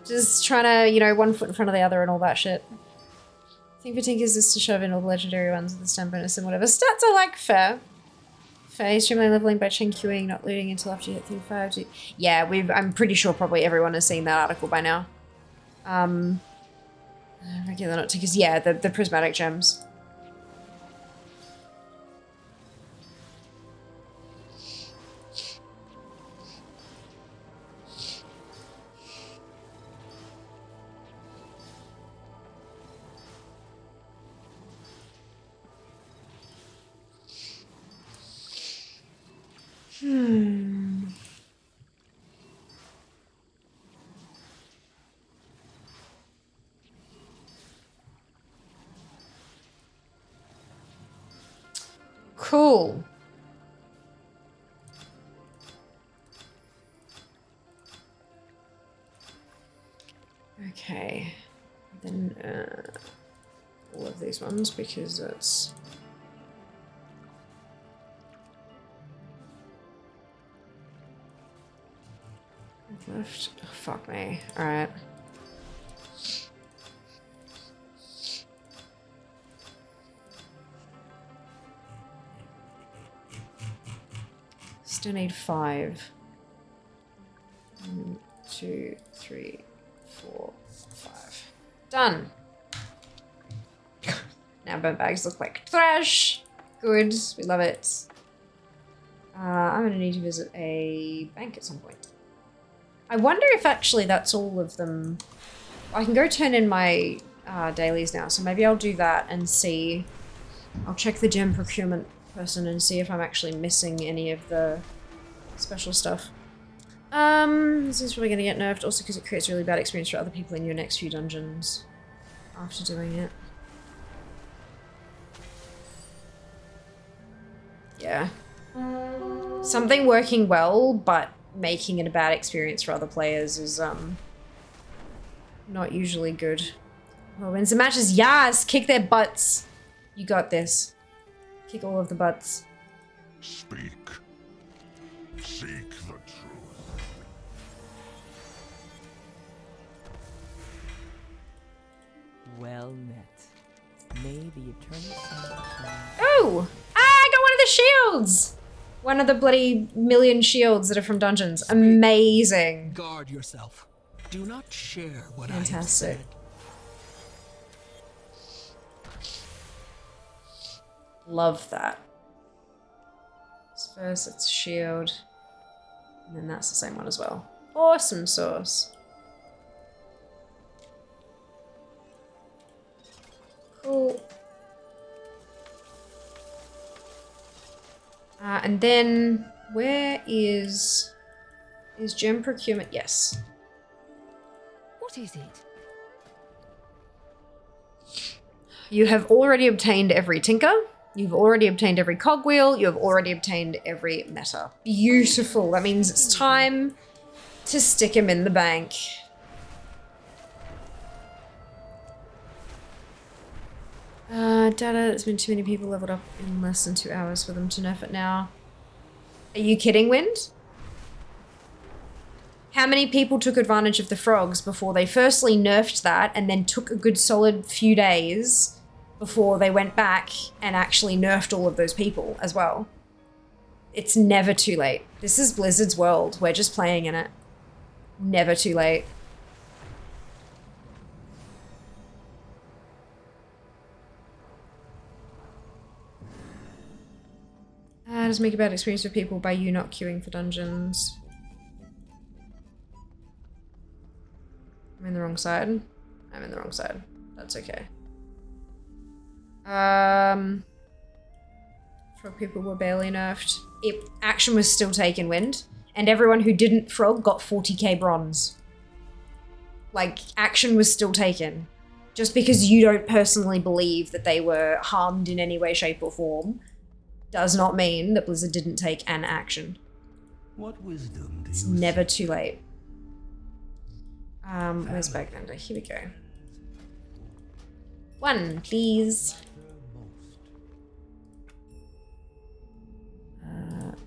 Just trying to, you know, one foot in front of the other and all that shit. I think for Tinkers is to shove in all the legendary ones with the stun bonus and whatever. Stats are like fair. Fair. Streamline leveling by chain queuing, not looting until after you hit 35. Yeah, I'm pretty sure probably everyone has seen that article by now. Regular not Tinkers. Yeah, the prismatic gems. Cool. Okay. Then all of these ones because that's left. Oh, fuck me. All right. Still need 5. 1, 2, 3, 4, 5. Done. Now burnt bags look like trash. Good. We love it. I'm going to need to visit a bank at some point. I wonder if actually that's all of them. I can go turn in my dailies now, so maybe I'll do that and see. I'll check the gem procurement person and see if I'm actually missing any of the special stuff. This is probably gonna get nerfed also because it creates a really bad experience for other people in your next few dungeons after doing it. Yeah. Something working well, but making it a bad experience for other players is, not usually good. Well, wins the matches, yes! Kick their butts! You got this. Kick all of the butts. Speak. Seek the truth. Well met. May the eternal sun shine. Oh! Ah, I got one of the shields! One of the bloody million shields that are from dungeons. Amazing. Guard yourself. Do not share what I have Fantastic. said. Love that. First it's a shield. And then that's the same one as well. Awesome sauce. Cool. And then where is gem procurement? Yes. What is it? You have already obtained every tinker. You've already obtained every cogwheel. You have already obtained every meta. Beautiful. That means it's time to stick him in the bank. Data, there's been too many people leveled up in less than 2 hours for them to nerf it now. Are you kidding, Wind? How many people took advantage of the frogs before they firstly nerfed that and then took a good solid few days before they went back and actually nerfed all of those people as well? It's never too late. This is Blizzard's world. We're just playing in it. Never too late. Does make a bad experience for people by you not queuing for dungeons. I'm in the wrong side. I'm in the wrong side. That's okay. Frog people were barely nerfed. Action was still taken, Wind. And everyone who didn't frog got 40k bronze. Like, action was still taken. Just because you don't personally believe that they were harmed in any way, shape, or form does not mean that Blizzard didn't take an action. What wisdom do It's you never seek? too late. Where's Bagnander? Here we go. 1, please.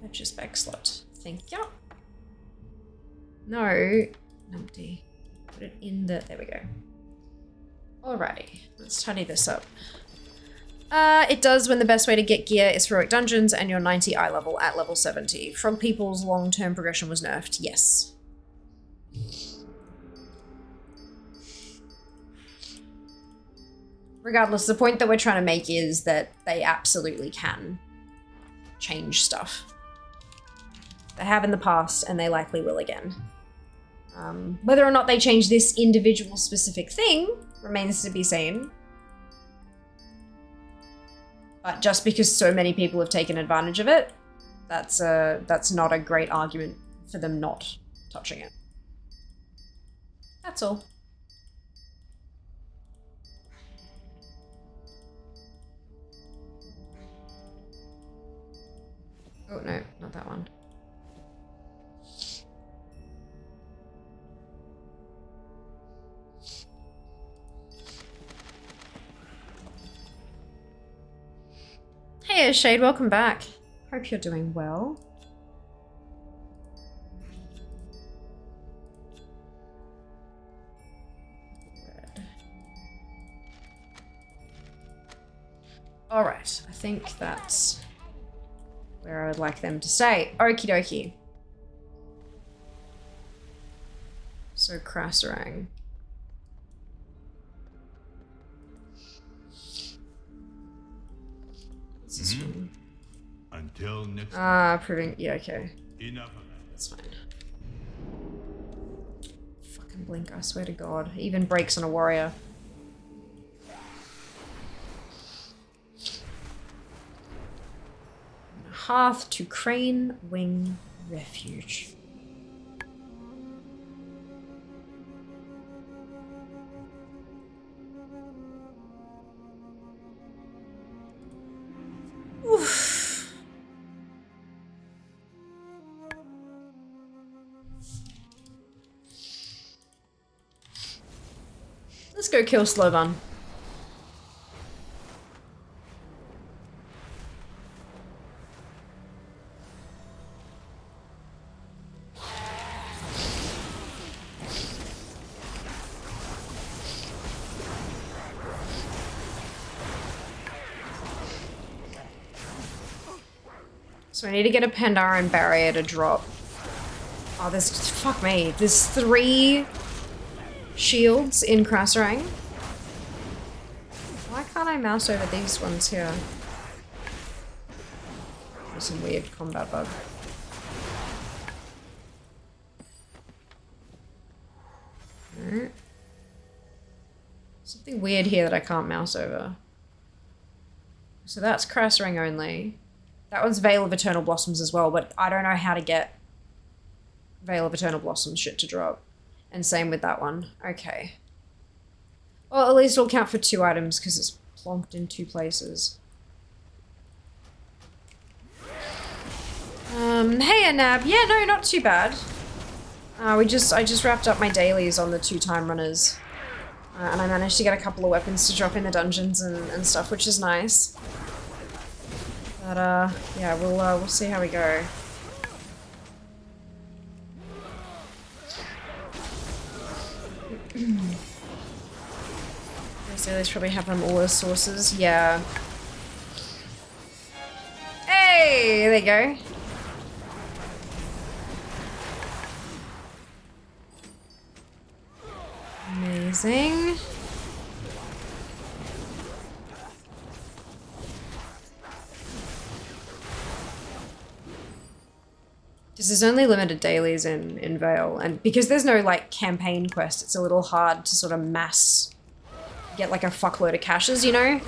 Purchase bag slot. Thank you. No. Empty. Put it in the... There we go. Alrighty. Let's tidy this up. It does when the best way to get gear is heroic dungeons and you're 90 eye level at level 70. Frog people's long-term progression was nerfed. Yes. Regardless, the point that we're trying to make is that they absolutely can change stuff. They have in the past, and they likely will again. Whether or not they change this individual specific thing remains to be seen. But just because so many people have taken advantage of it, that's not a great argument for them not touching it. That's all. Oh no, not that one. Hey Shade, welcome back. Hope you're doing well. Alright, I think that's where I would like them to stay. Okie dokie. So Krasarang. What's this one? Until next Proving, yeah, okay. enough of that. That's fine. Fucking blink, I swear to God. It even breaks on a warrior. Hearth to Crane Wing Refuge. Oof. Let's go kill Slovan. So I need to get a Pandaren barrier to drop. Oh, there's, fuck me. There's 3 shields in Krasarang. Why can't I mouse over these ones here? There's some weird combat bug. Alright. Something weird here that I can't mouse over. So that's Krasarang only. That one's Veil of Eternal Blossoms as well, but I don't know how to get Veil of Eternal Blossoms shit to drop. And same with that one. Okay. Well, at least it'll count for 2 items because it's plonked in 2 places. Hey Anab. Yeah, no, not too bad. I just wrapped up my dailies on the 2 time runners. And I managed to get a couple of weapons to drop in the dungeons and stuff, which is nice. But, yeah, we'll see how we go. These dailies probably have them all as sources. Yeah. Hey! There you go. Amazing. Because there's only limited dailies in Vale, and because there's no, like, campaign quest, it's a little hard to sort of get, like, a fuckload of caches, you know?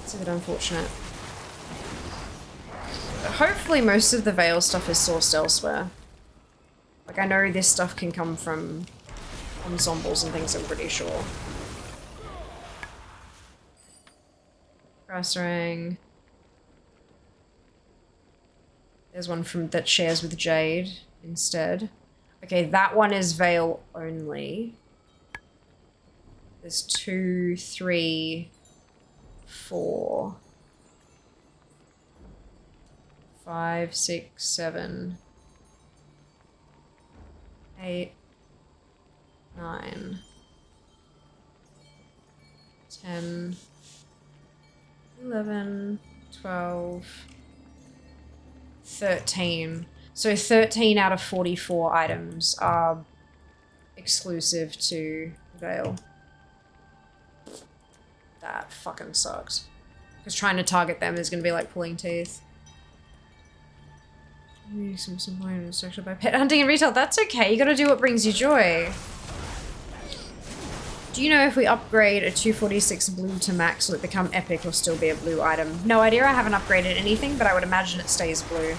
It's a bit unfortunate. But hopefully most of the Vale stuff is sourced elsewhere. Like, I know this stuff can come from ensembles and things, I'm pretty sure. Krasarang. There's one that shares with Jade instead. Okay, that one is Vale only. There's 2, 3, 4, 5, 6, 7, 8, 9, 10, 11, 12, 13. So 13 out of 44 items are exclusive to Vale. That fucking sucks. Because trying to target them is going to be like pulling teeth. Some point instructed by pet hunting and retail. That's okay. You gotta do what brings you joy. Do you know if we upgrade a 246 blue to max, will it become epic or still be a blue item? No idea. I haven't upgraded anything, but I would imagine it stays blue.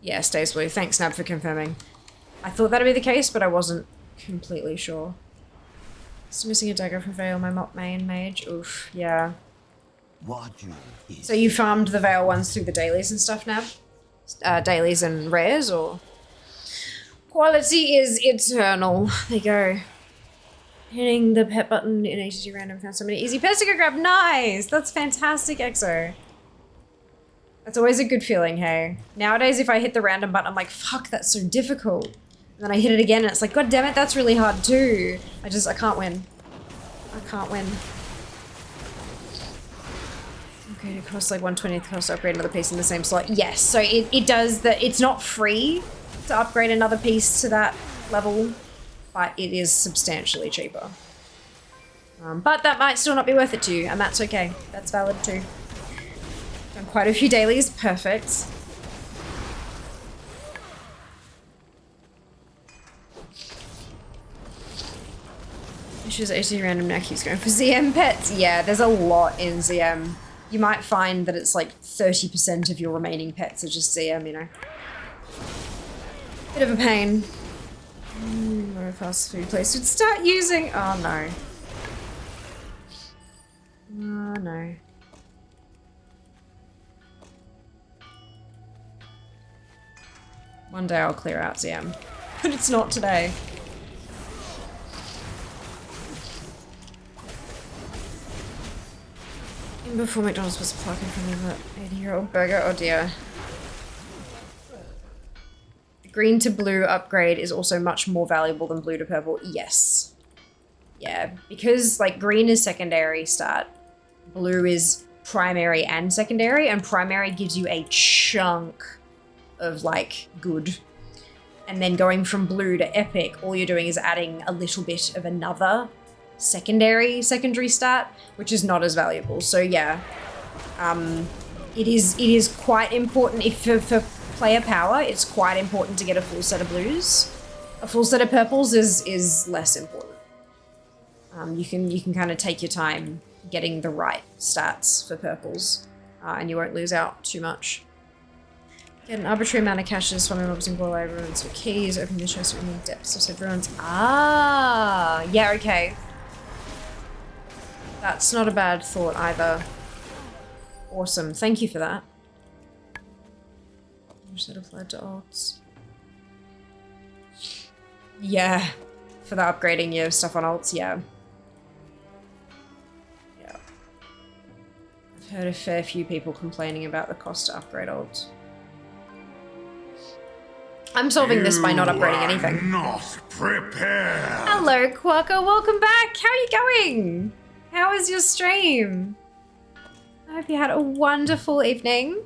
Yeah, stays blue. Thanks, Nab, for confirming. I thought that'd be the case, but I wasn't completely sure. Still missing a dagger from Vale, my MOP main mage. Oof, yeah. So you farmed the Vale ones through the dailies and stuff, Nab? Dailies and rares, or? Quality is eternal. There you go. Hitting the pet button in HG random found so many easy pets to go grab. Nice! That's fantastic, EXO. That's always a good feeling, hey? Nowadays, if I hit the random button, I'm like, fuck, that's so difficult. And then I hit it again and it's like, god damn it, that's really hard too. I can't win. I can't win. Okay, it costs like 1/20th cost to upgrade another piece in the same slot. Yes, so it does that. It's not free to upgrade another piece to that level, but it is substantially cheaper. But that might still not be worth it to you, and that's okay. That's valid too. Done quite a few dailies, perfect. Issues AC random now keeps going for ZM pets. Yeah, there's a lot in ZM. You might find that it's like 30% of your remaining pets are just ZM, you know. Bit of a pain. No fast food place would start using. Oh no. Oh no. One day I'll clear out ZM, but it's not today. Even before McDonald's was plugging for me that 80-year-old burger, oh dear. The green to blue upgrade is also much more valuable than blue to purple, yes. Yeah, because like green is secondary stat, blue is primary and secondary, and primary gives you a chunk of like good. And then going from blue to epic, all you're doing is adding a little bit of another secondary stat, which is not as valuable. So yeah, it is quite important if for player power, it's quite important to get a full set of blues. A full set of purples is less important. You can kind of take your time getting the right stats for purples, and you won't lose out too much. Get an arbitrary amount of caches, swimming mobs and glowlight ruins for keys, open the chest in the depths of said ruins. Ah, yeah, okay. That's not a bad thought either. Awesome, thank you for that. Wish that applied to alts. Yeah, for the upgrading your stuff on alts, yeah. Yeah. I've heard a fair few people complaining about the cost to upgrade alts. I'm solving this by not upgrading anything. Not prepared. Hello, Quacker. Welcome back. How are you going? How was your stream? I hope you had a wonderful evening.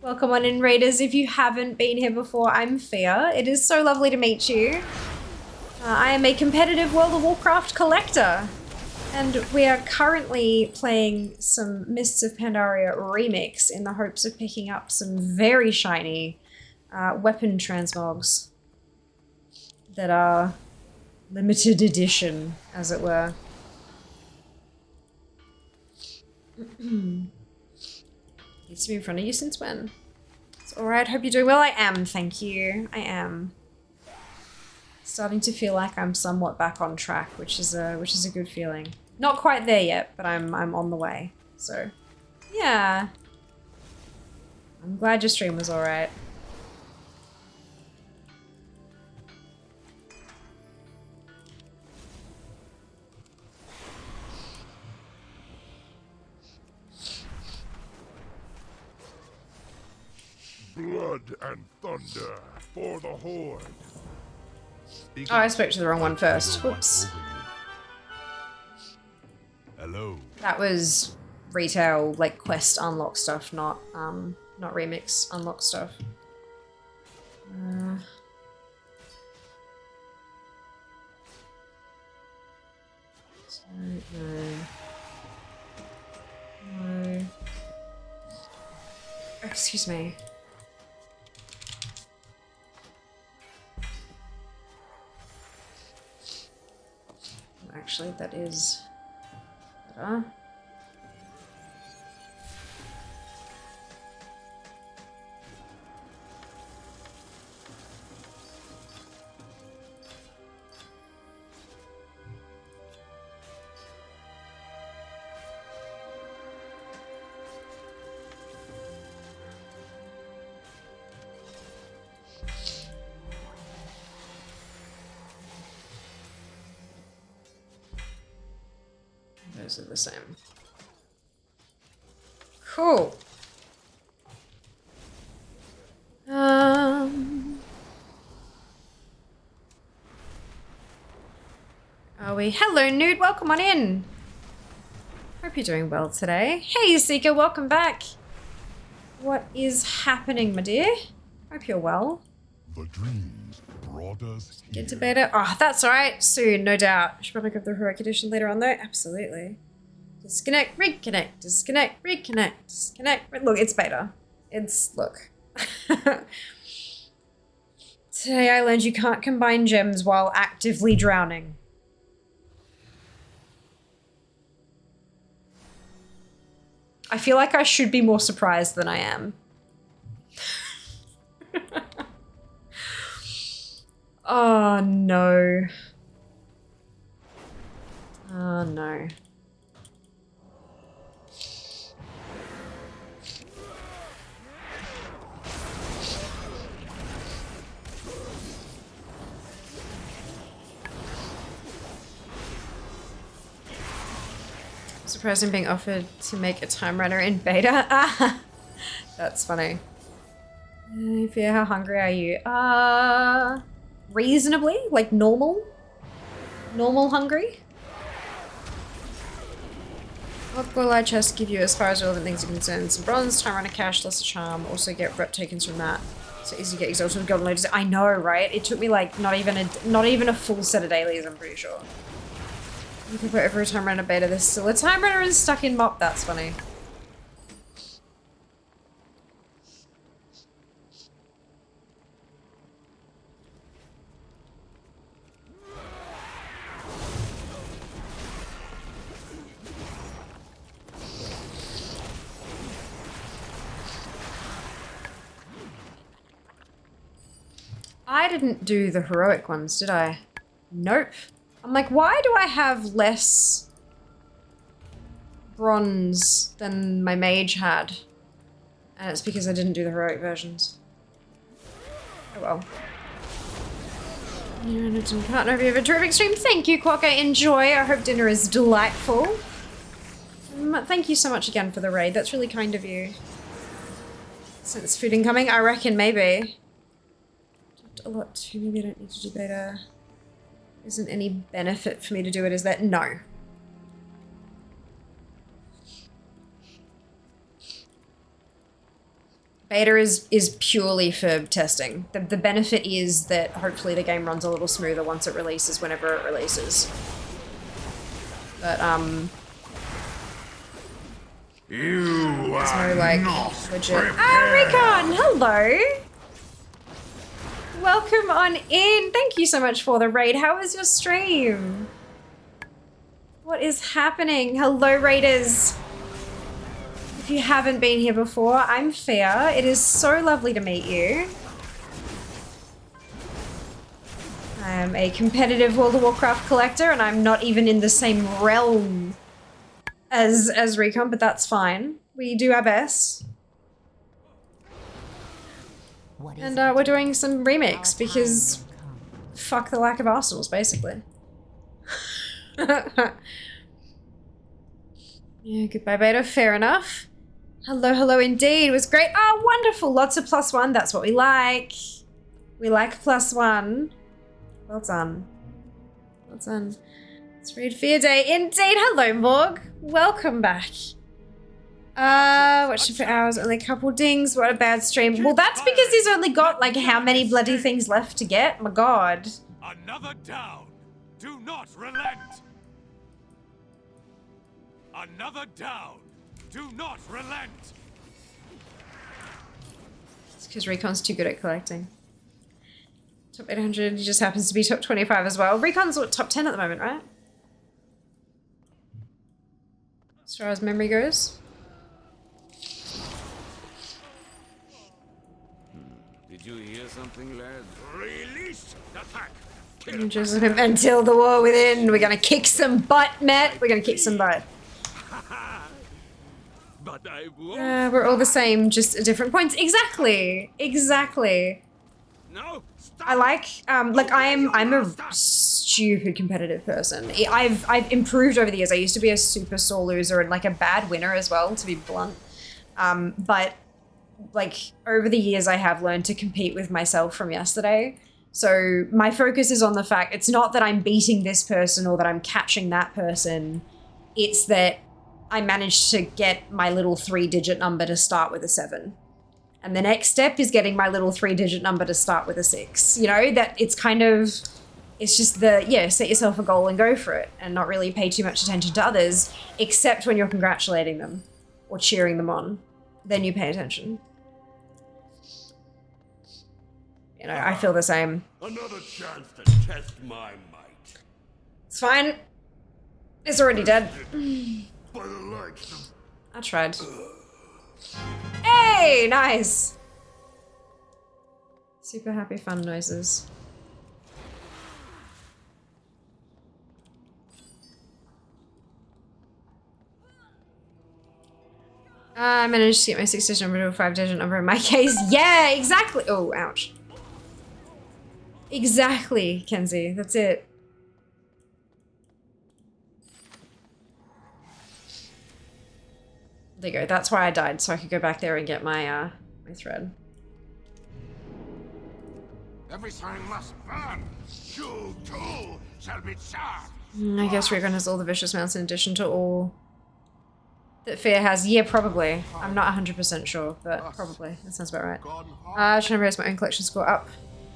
Welcome on in, Raiders. If you haven't been here before, I'm Fia. It is so lovely to meet you. I am a competitive World of Warcraft collector, and we are currently playing some Mists of Pandaria remix in the hopes of picking up some very shiny weapon transmogs that are limited edition, as it were. Needs to be in front of you since when? It's alright, hope you're doing well. I am, thank you. I am. Starting to feel like I'm somewhat back on track, which is a good feeling. Not quite there yet, but I'm on the way. So, yeah. I'm glad your stream was alright. Blood and thunder for the Horde. Oh, I spoke to the wrong one first. Whoops. Hello. That was retail, like quest unlock stuff, not remix unlock stuff. No. Excuse me. Actually, that is better. Those are the same. Cool. Are we? Hello, Nude. Welcome on in. Hope you're doing well today. Hey, Seeker. Welcome back. What is happening, my dear? Hope you're well. The dreams brought us Get to here. beta. Oh, that's alright. Soon, no doubt. Should probably grab the heroic edition later on, though. Absolutely. Disconnect, reconnect, disconnect, reconnect, disconnect. Look, it's beta. Look. Today I learned you can't combine gems while actively drowning. I feel like I should be more surprised than I am. Oh no. Oh no. Surprised I'm being offered to make a time runner in beta. Ah, that's funny. Fear, how hungry are you? Reasonably, like normal hungry. What will I chest give you as far as relevant things are concerned? Some bronze, time runner cash, lesser charm. Also get rep tokens from that. So easy to get exalted with golden lotus. I know, right? It took me like not even a full set of dailies. I'm pretty sure. You can put every time runner beta. There's still a time runner is stuck in MOP. That's funny. I didn't do the heroic ones, did I? Nope. I'm like, why do I have less bronze than my mage had? And it's because I didn't do the heroic versions. Oh well. You're an instant partner of a terrific stream. Thank you, Quokka. Enjoy. I hope dinner is delightful. Thank you so much again for the raid. That's really kind of you. Since food incoming, I reckon maybe. A lot too. Maybe I don't need to do beta. Isn't any benefit for me to do it, is that? No. Beta is purely for testing. The benefit is that hopefully the game runs a little smoother once it releases, whenever it releases. But, You there's are no, like, not legit... prepared. Ah, Recon! Hello! Welcome on in. Thank you so much for the raid. How was your stream? What is happening? Hello, raiders. If you haven't been here before, I'm Fia. It is so lovely to meet you. I am a competitive World of Warcraft collector, and I'm not even in the same realm as Recon, but that's fine. We do our best. And we're doing some remakes because fuck the lack of arsenals, basically. Yeah, goodbye beta, fair enough. Hello, hello indeed, it was great. Oh, wonderful, lots of +1, that's what we like. We like +1. Well done. Well done. Let's read Fear Day. Indeed, hello Morg, welcome back. Watching for hours, only a couple dings. What a bad stream. Well, that's because he's only got like how many bloody things left to get? My god. Another down. Do not relent. Another down. Do not relent. It's because Recon's too good at collecting. Top 800, he just happens to be top 25 as well. Recon's what, top 10 at the moment, right? As far as memory goes. Did you hear something, lad? Release the attack. Just until the war within. We're gonna kick some butt, Matt. We're gonna kick some butt. But I won't. We're all the same, just at different points. Exactly. Exactly. No. Stop. I like I'm a stupid competitive person. I've improved over the years. I used to be a super sore loser and like a bad winner as well, to be blunt. But like over the years I have learned to compete with myself from yesterday. So my focus is on the fact it's not that I'm beating this person or that I'm catching that person. It's that I managed to get my little 3-digit number to start with a 7. And the next step is getting my little 3-digit number to start with a 6. You know, that it's kind of, it's just the, yeah, set yourself a goal and go for it and not really pay too much attention to others, except when you're congratulating them or cheering them on. Then you pay attention. You know, I feel the same. Another chance to test my might. It's fine. It's already dead. By the likes of I tried. Hey, nice. Super happy fun noises. I managed to get my 6-digit number to a 5-digit number in my case. Yeah, exactly. Oh, ouch. Exactly, Kenzie. That's it. There you go. That's why I died, so I could go back there and get my my thread. Everything must burn. You too shall be charged. I guess Recon has all the vicious mounts in addition to all that Fear has. Yeah, probably. I'm not 100% sure, but probably. That sounds about right. Should I raise my own collection score up?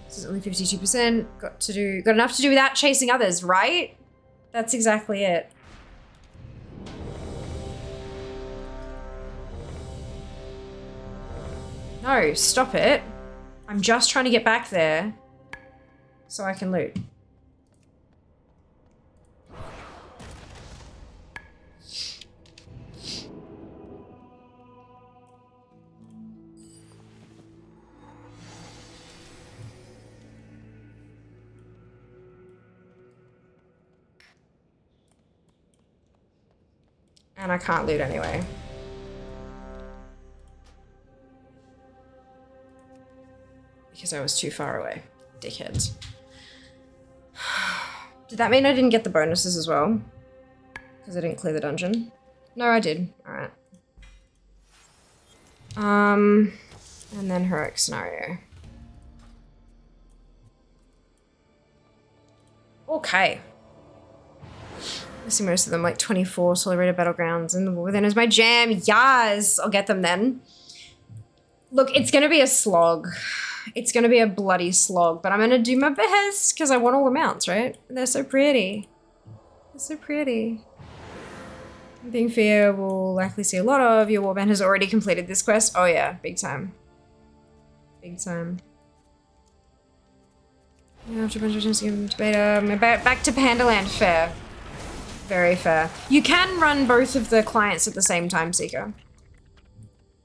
This is only 52%. Got enough to do without chasing others, right? That's exactly it. No, stop it. I'm just trying to get back there so I can loot. And I can't loot anyway. Because I was too far away. Dickheads. Did that mean I didn't get the bonuses as well? Because I didn't clear the dungeon? No, I did. Alright. And then heroic scenario. Okay. I see most of them, like 24 Solerated Battlegrounds and the War Within is my jam. Yes! I'll get them then. Look, it's gonna be a slog. It's gonna be a bloody slog, but I'm gonna do my best because I want all the mounts, right? They're so pretty. They're so pretty. Being Fear will likely see a lot of. Your warband has already completed this quest. Oh yeah, big time. Big time. Yeah, after a bunch of times to give them to beta. Back to Pandaland. Fair. Very fair. You can run both of the clients at the same time, Seeker.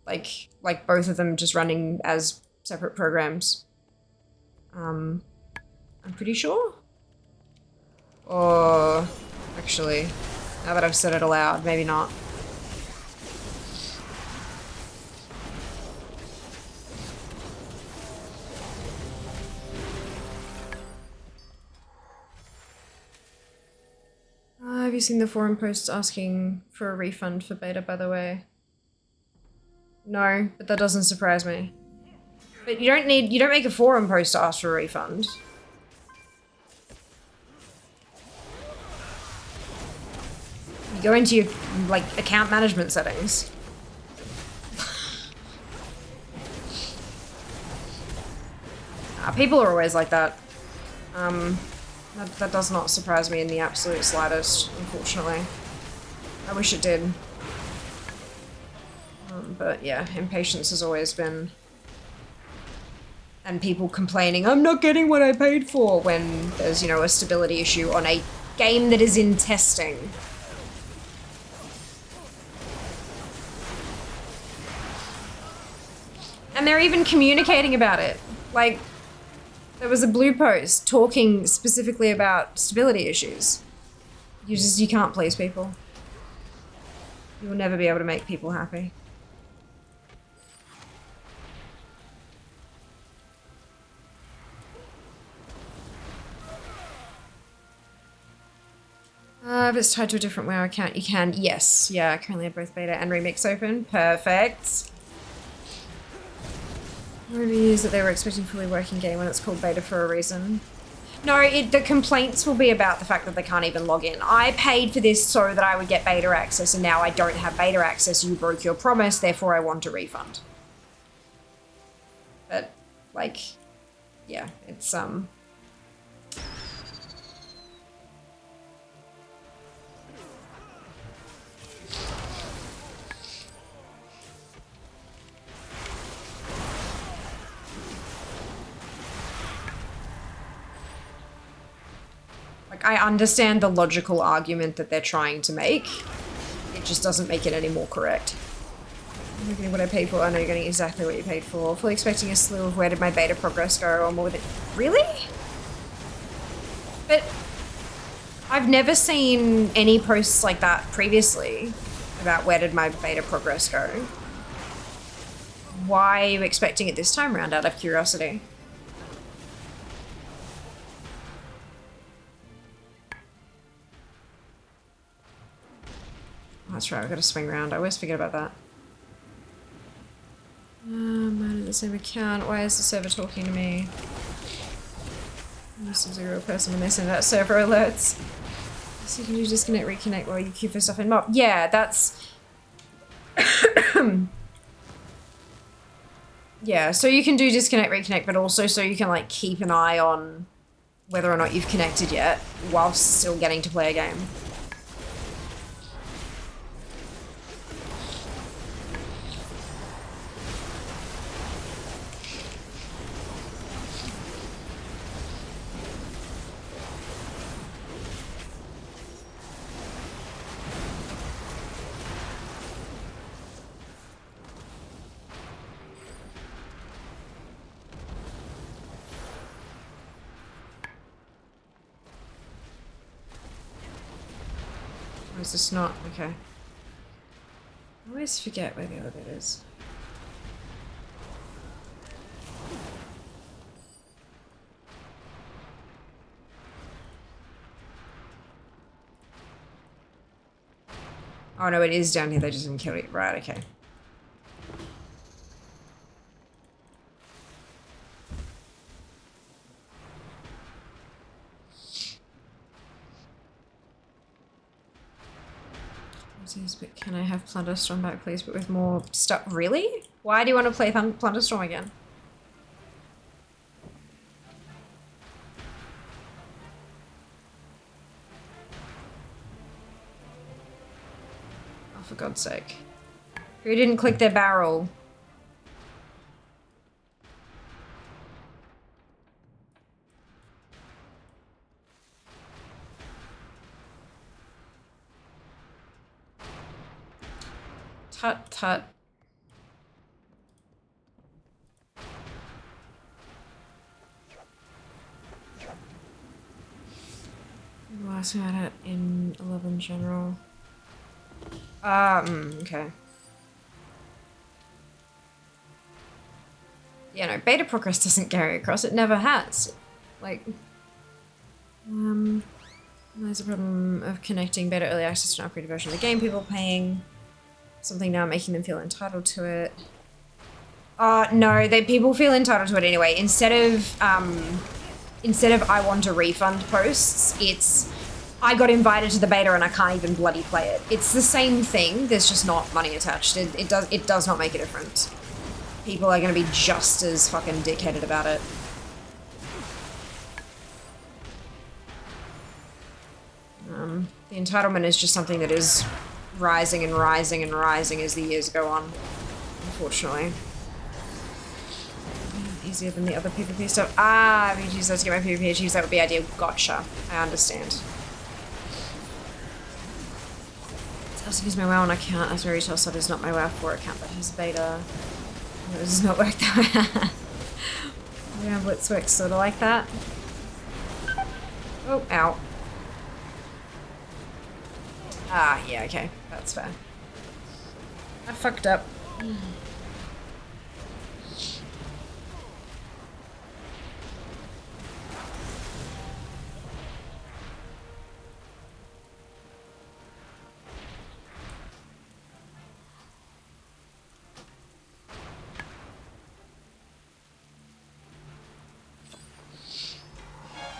Like both of them just running as separate programs. I'm pretty sure. Or actually, now that I've said it aloud, maybe not. Have you seen the forum posts asking for a refund for beta, by the way? No, but that doesn't surprise me. But you don't make a forum post to ask for a refund. You go into your, like, account management settings. People are always like that. That does not surprise me in the absolute slightest, unfortunately. I wish it did. But yeah, impatience has always been... And people complaining, I'm not getting what I paid for, when there's, you know, a stability issue on a game that is in testing. And they're even communicating about it. Like, there was a blue post talking specifically about stability issues. You can't please people. You will never be able to make people happy. If it's tied to a different WoW account, you can. Yes. Yeah, I currently have both beta and remix open. Perfect. Reviews that they were expecting fully working game when it's called beta for a reason. No, the complaints will be about the fact that they can't even log in. I paid for this so that I would get beta access, and now I don't have beta access. You broke your promise, therefore I want a refund. But, like, yeah, it's, I understand the logical argument that they're trying to make. It just doesn't make it any more correct. I'm not getting what I paid for. I know you're getting exactly what you paid for. Fully expecting a slew of where did my beta progress go or more than... Really? But I've never seen any posts like that previously about where did my beta progress go. Why are you expecting it this time around out of curiosity? Oh, that's right, I've got to swing around. I always forget about that. Mine is the same account. Why is the server talking to me? This is a real person when they send out server alerts. So can you disconnect, reconnect while you queue for stuff in MOP? Yeah, that's... yeah, so you can do disconnect, reconnect, but also so you can like keep an eye on whether or not you've connected yet whilst still getting to play a game. Or is this not? Okay. I always forget where the other bit is. Oh no, it is down here, they just didn't kill it. Right, okay. But can I have Plunderstorm back, please? But with more stuff. Really? Why do you want to play Plunderstorm again? Oh, for God's sake. Who didn't click their barrel? Tut tut. Last we had it in 11 general. Okay. Yeah, no, beta progress doesn't carry across. It never has. Like, there's a problem of connecting beta early access to an upgraded version of the game. People paying something now, making them feel entitled to it. No, people feel entitled to it anyway. Instead of I want a refund posts, it's I got invited to the beta and I can't even bloody play it. It's the same thing, there's just not money attached. It does not make a difference. People are gonna be just as fucking dickheaded about it. The entitlement is just something that is rising and rising and rising as the years go on, unfortunately. Easier than the other PvP stuff. Ah, if you use those to get my PvP achieves, that would be ideal. Gotcha. I understand. It has to use my WoW on account as my retail sub is not my WoW 4 account, but his beta. No, this does not work that way. Yeah, Blitz works sort of like that. Oh, ow. Ah, yeah, okay. That's fair. I fucked up.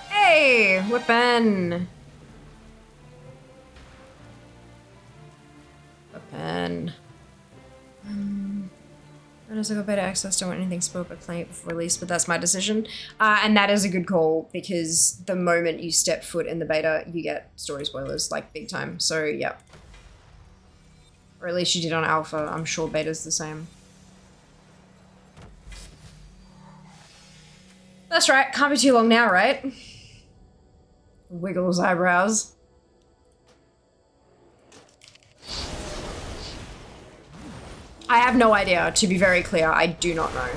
Hey, weapon. Weapon. As I got better access, don't want anything spoiled by playing it before release, but that's my decision. And that is a good call because the moment you step foot in the beta, you get story spoilers, like big time. So, yeah. Or at least you did on alpha. I'm sure beta's the same. That's right. Can't be too long now, right? Wiggles eyebrows. I have no idea, to be very clear. I do not know.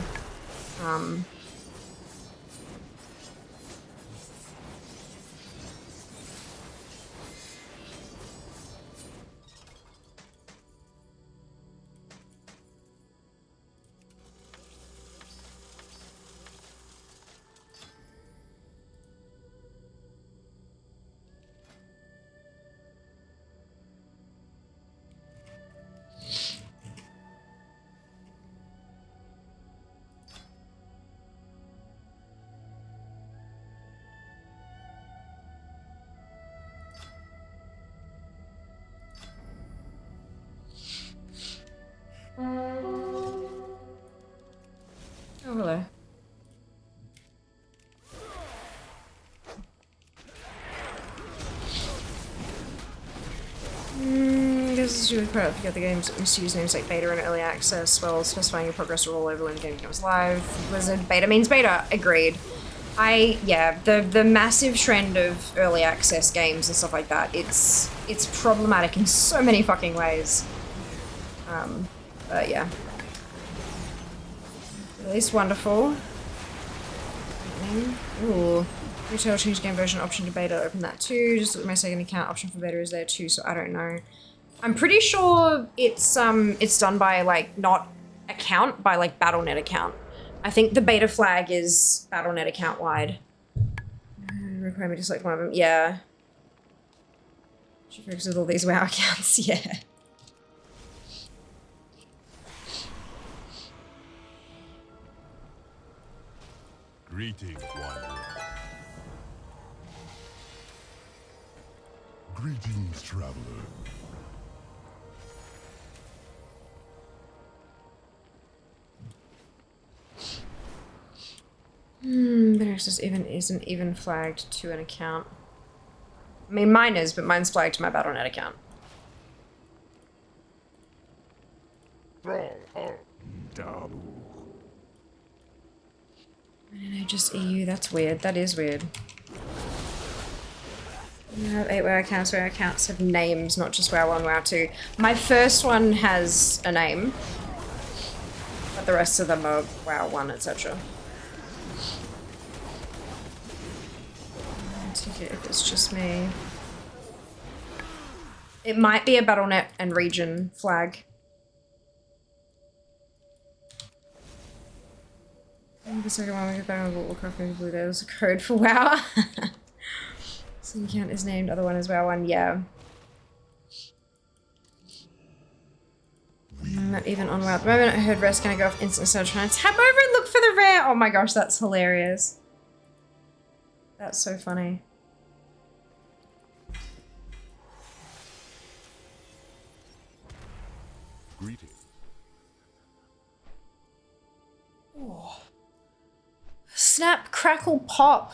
Oh, hello. This is really proud. Forget the game's misuse names like beta and early access, while specifying your progress will roll over when the game becomes live. Blizzard, beta means beta. Agreed. Yeah, the massive trend of early access games and stuff like that, it's problematic in so many fucking ways. But yeah. At least wonderful. Ooh. Retail change game version option to beta, open that too. Just look at my second account, option for beta is there too, so I don't know. I'm pretty sure it's done by like not account, by like Battle.net account. I think the beta flag is Battle.net account wide. Require me to select one of them. Yeah. She focuses with all these WoW accounts, yeah. Greetings, wanderer. Greetings, traveler. But access isn't even flagged to an account. I mean, mine is, but mine's flagged to my Battle.net account. I just EU, that's weird. That is weird. You have 8 WoW accounts. WoW accounts have names, not just WoW 1, WoW 2. My first one has a name, but the rest of them are WoW 1, etc. Ticket if it's just me. It might be a Battle.net and region flag. The second one we get back on Warcraft maybe blue. There was a code for WoW. So the account is named, other one is WoW 1, yeah. I'm not even on WoW at the moment. I heard Red's gonna go off instant, so I'm trying to tap over and look for the rare. Oh my gosh, that's hilarious. That's so funny. Greetings. Oh. Snap, crackle, pop.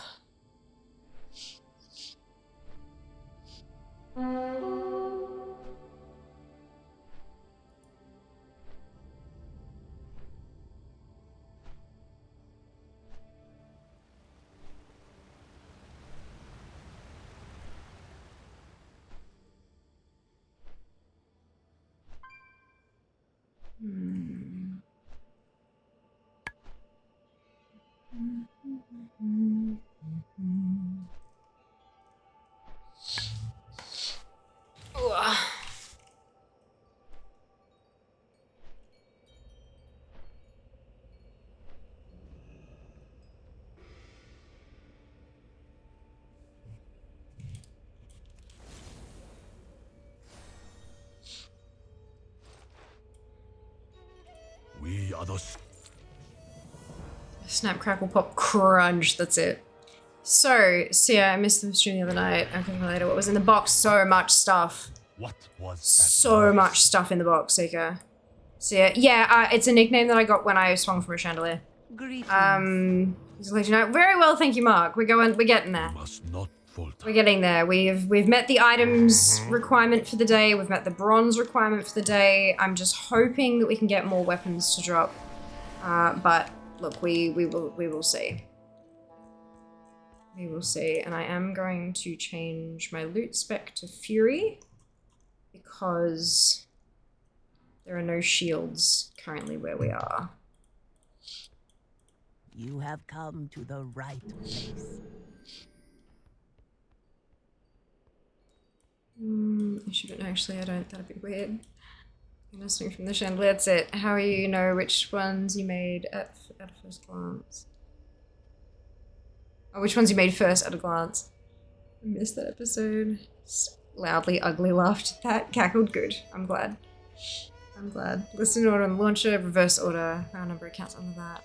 We are the... Snap, crackle, pop, crunch. That's it. So yeah, I missed the stream the other night. I'll come later. What was in the box? So much stuff. What was that? So noise? much stuff in the box, Seeker. So yeah, it's a nickname that I got when I swung from a chandelier. Just to let you know. Very well, thank you, Mark. We're getting there. Must not falter. We're getting there. We've met the items requirement for the day. We've met the bronze requirement for the day. I'm just hoping that we can get more weapons to drop. But look, we will see. We will see. And I am going to change my loot spec to Fury because There are no shields currently where we are. You have come to the right place. I shouldn't actually, I don't, that'd be weird. I'm gonna swing from the chandelier, that's it. How do you know which ones you made at first glance? Oh, which ones you made first at a glance? I missed that episode. Loudly ugly laughed at that. Cackled good. I'm glad. I'm glad. Listen order on the launcher, reverse order. Round number of counts under that.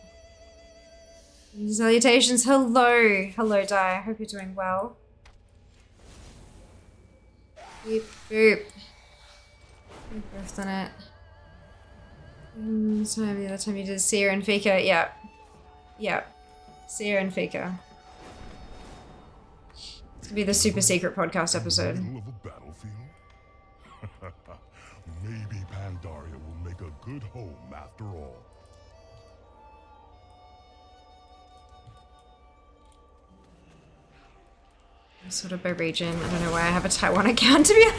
Salutations. Hello. Hello, Di. I hope you're doing well. Beep, boop. We've both done it. The other time you did Seer and Fika. Yep. Yep. Seer and Fika. It's gonna be the super secret podcast episode. Middle of a battlefield? Maybe Pandaria will make a good home after all. Sort of by region. I don't know why I have a Taiwan account to be.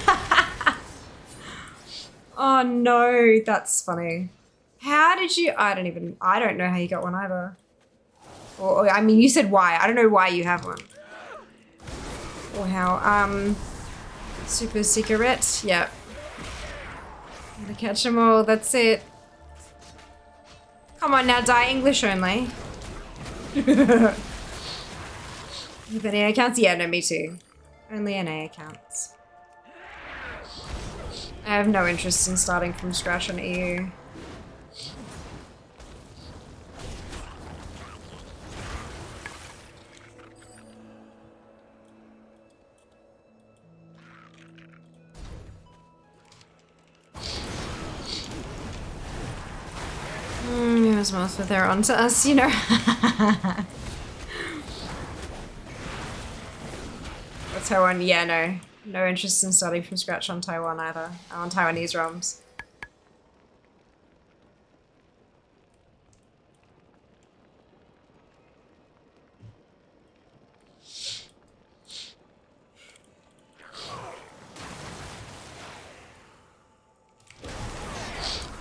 Oh no, that's funny. How did you? I don't know how you got one either. Or I mean, you said why. I don't know why you have one. Or how. Super cigarette. Yep. Gotta catch them all. That's it. Come on now, die English only. With NA accounts? Yeah, no, me too. Only NA accounts. I have no interest in starting from scratch on EU. US most but they're on to us, you know. Taiwan, yeah, no interest in starting from scratch on Taiwan either. On Taiwanese ROMs.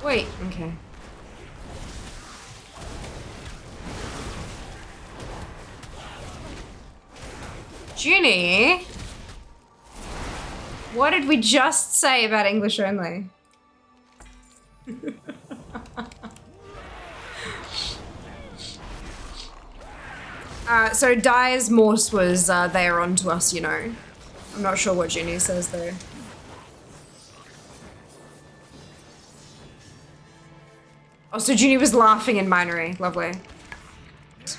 Wait, okay. Junie? What did we just say about English only? So Di's Morse was they are on to us, you know. I'm not sure what Junie says though. Oh, so Junie was laughing in Minery. Lovely.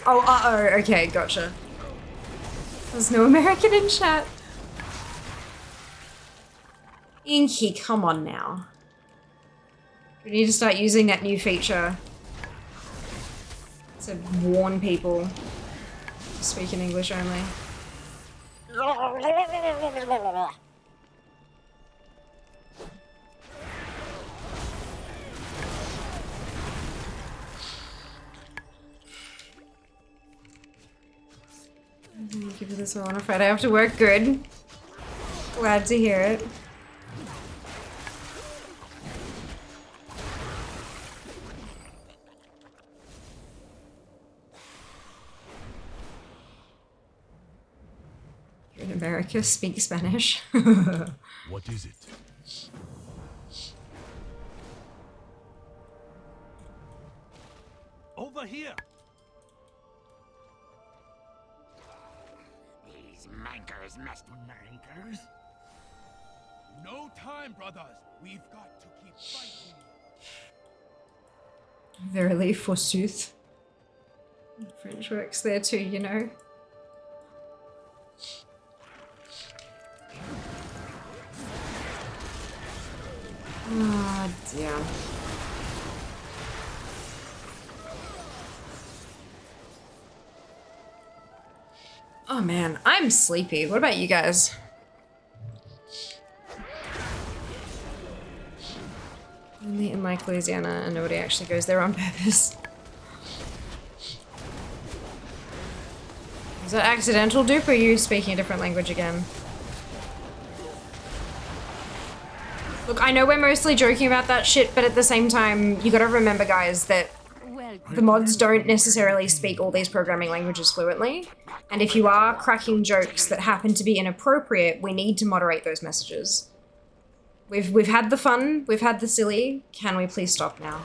Oh, uh-oh. Okay, gotcha. There's no American in chat. Inky, come on now. We need to start using that new feature to warn people to speak in English only. Give you this one on a Friday after work. Good. Glad to hear it. You're in America, speak Spanish. What is it? Over here! These mankers must... Mankers? No time, brothers! We've got to keep fighting! Verily, forsooth. French works there too, you know. Oh dear. Oh man, I'm sleepy. What about you guys? Only in like Louisiana and nobody actually goes there on purpose. Is that accidental, Dupe, or are you speaking a different language again? Look, I know we're mostly joking about that shit, but at the same time, you gotta remember, guys, that the mods don't necessarily speak all these programming languages fluently. And if you are cracking jokes that happen to be inappropriate, we need to moderate those messages. We've had the fun, we've had the silly. Can we please stop now?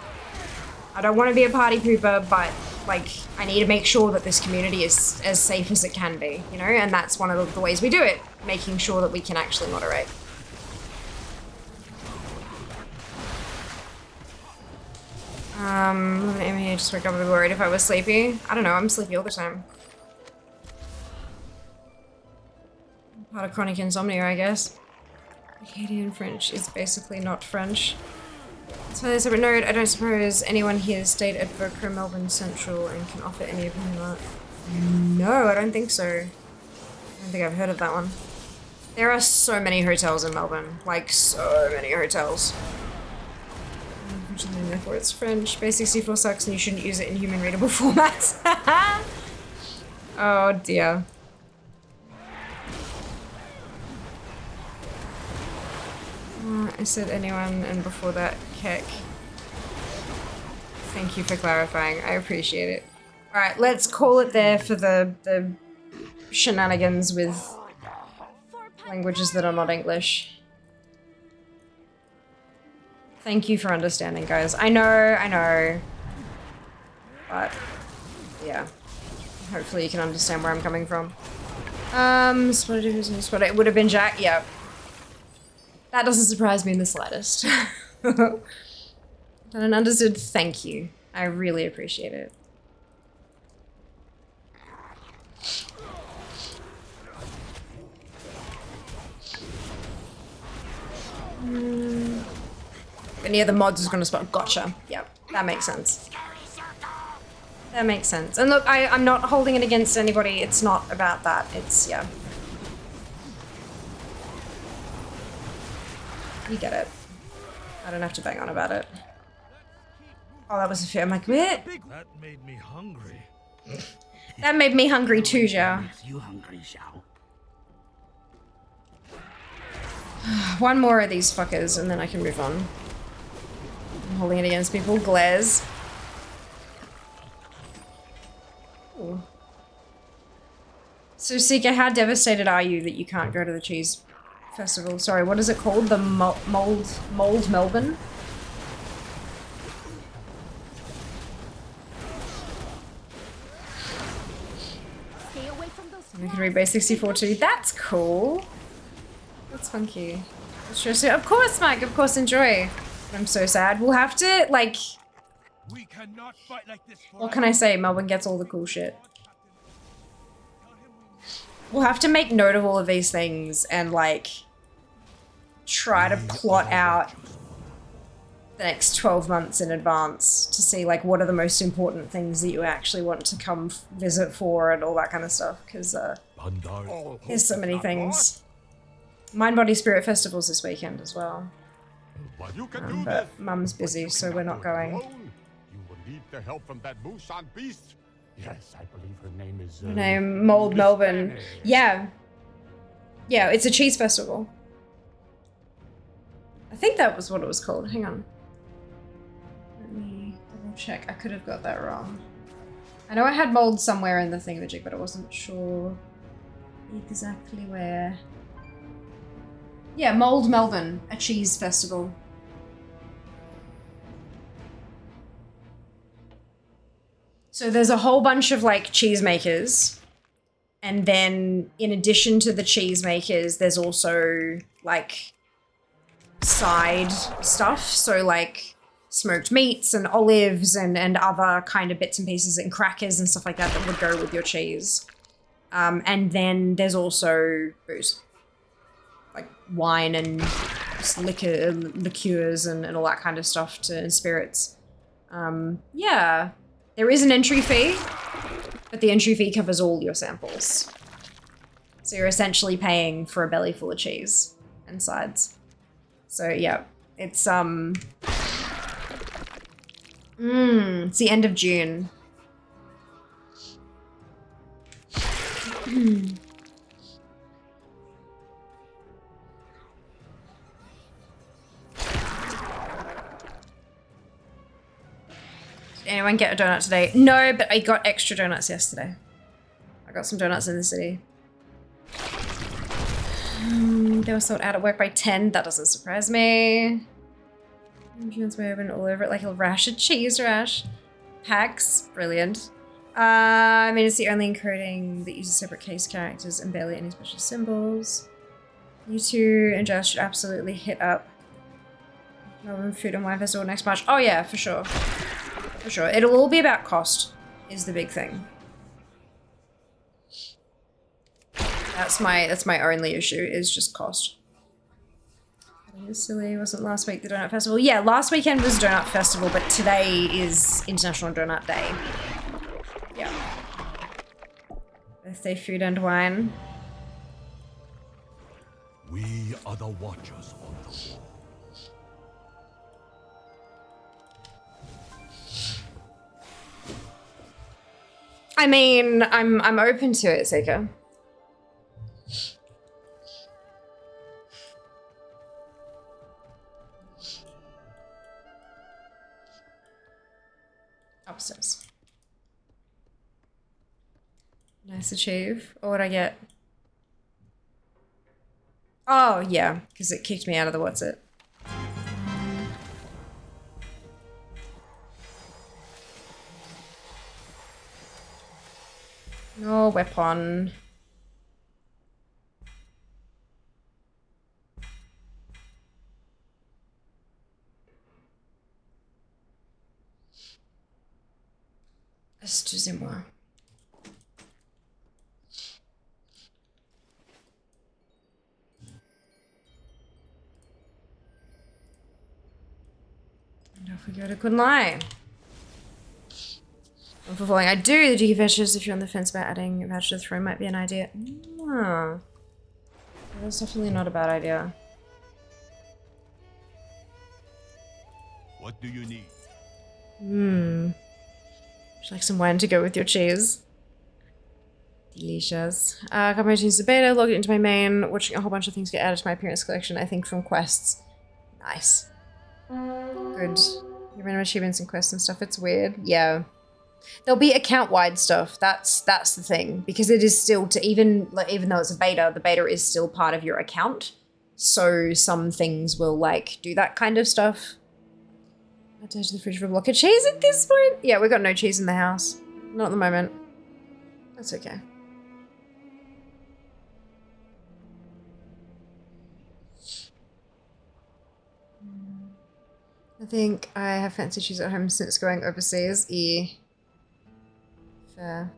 I don't want to be a party pooper, but like, I need to make sure that this community is as safe as it can be, you know? And that's one of the ways we do it, making sure that we can actually moderate. Maybe I just wake up and be worried if I was sleepy. I don't know, I'm sleepy all the time. Part of chronic insomnia, I guess. Acadian French is basically not French. So there's a note, I don't suppose anyone here stayed at Warcraft Melbourne Central and can offer any opinion on it. No, I don't think so. I don't think I've heard of that one. There are so many hotels in Melbourne. Like, so many hotels. Unfortunately, therefore it's French. Base 64 sucks and you shouldn't use it in human readable formats. Oh dear. I said anyone, and before that, Keck. Thank you for clarifying. I appreciate it. Alright, let's call it there for the shenanigans with languages that are not English. Thank you for understanding, guys. I know. But, yeah. Hopefully you can understand where I'm coming from. Spotted it would have been Jack, yeah. That doesn't surprise me in the slightest. And an understood thank you. I really appreciate it. Any of the mods is gonna spot. Gotcha. Yep, that makes sense. That makes sense. And look, I'm not holding it against anybody. It's not about that. It's, yeah. You get it. I don't have to bang on about it. Oh, that was a fear. I'm like, what? That made me hungry. That made me hungry too, Zhao. You hungry, Xiao? One more of these fuckers and then I can move on. I'm holding it against people. Glares. Ooh. So, Seeker, how devastated are you that you can't go to the cheese festival? Sorry, what is it called? The Mold Melbourne? Stay away from those. We can read base 64 too. That's cool. That's funky. Of course, Mike. Of course, enjoy. I'm so sad. We'll have to, like... We cannot fight like this. What can I say? Melbourne gets all the cool shit. We'll have to make note of all of these things and, like, try to plot out the next 12 months in advance to see, like, what are the most important things that you actually want to come visit for and all that kind of stuff, because there's so many things. Mind Body Spirit Festival's this weekend as well. But Mum's busy, so we're not going. You will need the help from that Busan beast. Yes, I believe her name is... Her name, Mold Melbourne. Yeah. Yeah, it's a cheese festival. I think that was what it was called. Hang on. Let me double check. I could have got that wrong. I know I had mold somewhere in the thingamajig, but I wasn't sure exactly where. Yeah, Mold Melbourne, a cheese festival. So there's a whole bunch of like cheesemakers, and then in addition to the cheesemakers, there's also like side stuff. So like smoked meats and olives and other kind of bits and pieces and crackers and stuff like that that would go with your cheese. And then there's also booze, like wine and just liqueurs and all that kind of stuff and spirits. Yeah. There is an entry fee, but the entry fee covers all your samples. So you're essentially paying for a belly full of cheese and sides. So yeah, it's it's the end of June. anyone get a donut today? No, but I got extra donuts yesterday. I got some donuts in the city. They were sold out at work by 10. That doesn't surprise me. Insurance way open all over it like a rash of cheese rash. Packs. Brilliant. I mean, it's the only encoding that uses separate case characters and barely any special symbols. You two and Jess should absolutely hit up Melbourne Food and Wine Festival next March. Oh yeah, for sure. For sure. It'll all be about cost, is the big thing. That's my only issue, is just cost. It was silly, wasn't last week the Donut Festival? Yeah, last weekend was Donut Festival, but today is International Donut Day. Yeah. Birthday food and wine. We are the Watchers on the wall. I mean, I'm open to it, Seika. Upstairs. Nice achieve. What would I get? Oh, yeah, because it kicked me out of the what's it. No weapon. Excusez-moi. And off we go to Kunlai. I'm fulfilling. I do the vouchers if you're on the fence about adding a voucher to the throne might be an idea. Ah. That's definitely not a bad idea. What do you need? Would you like some wine to go with your cheese? Delicious. Completionist the beta, logged into my main, watching a whole bunch of things get added to my appearance collection, I think from quests. Nice. Good. You random achievements and quests and stuff, it's weird. Yeah. There'll be account-wide stuff. That's the thing. Because it is still to even though it's a beta, the beta is still part of your account. So some things will like do that kind of stuff. I turn to the fridge for a block of cheese at this point. Yeah, we got no cheese in the house. Not at the moment. That's okay. I think I have fancy cheese at home since going overseas. Yeah. Fair.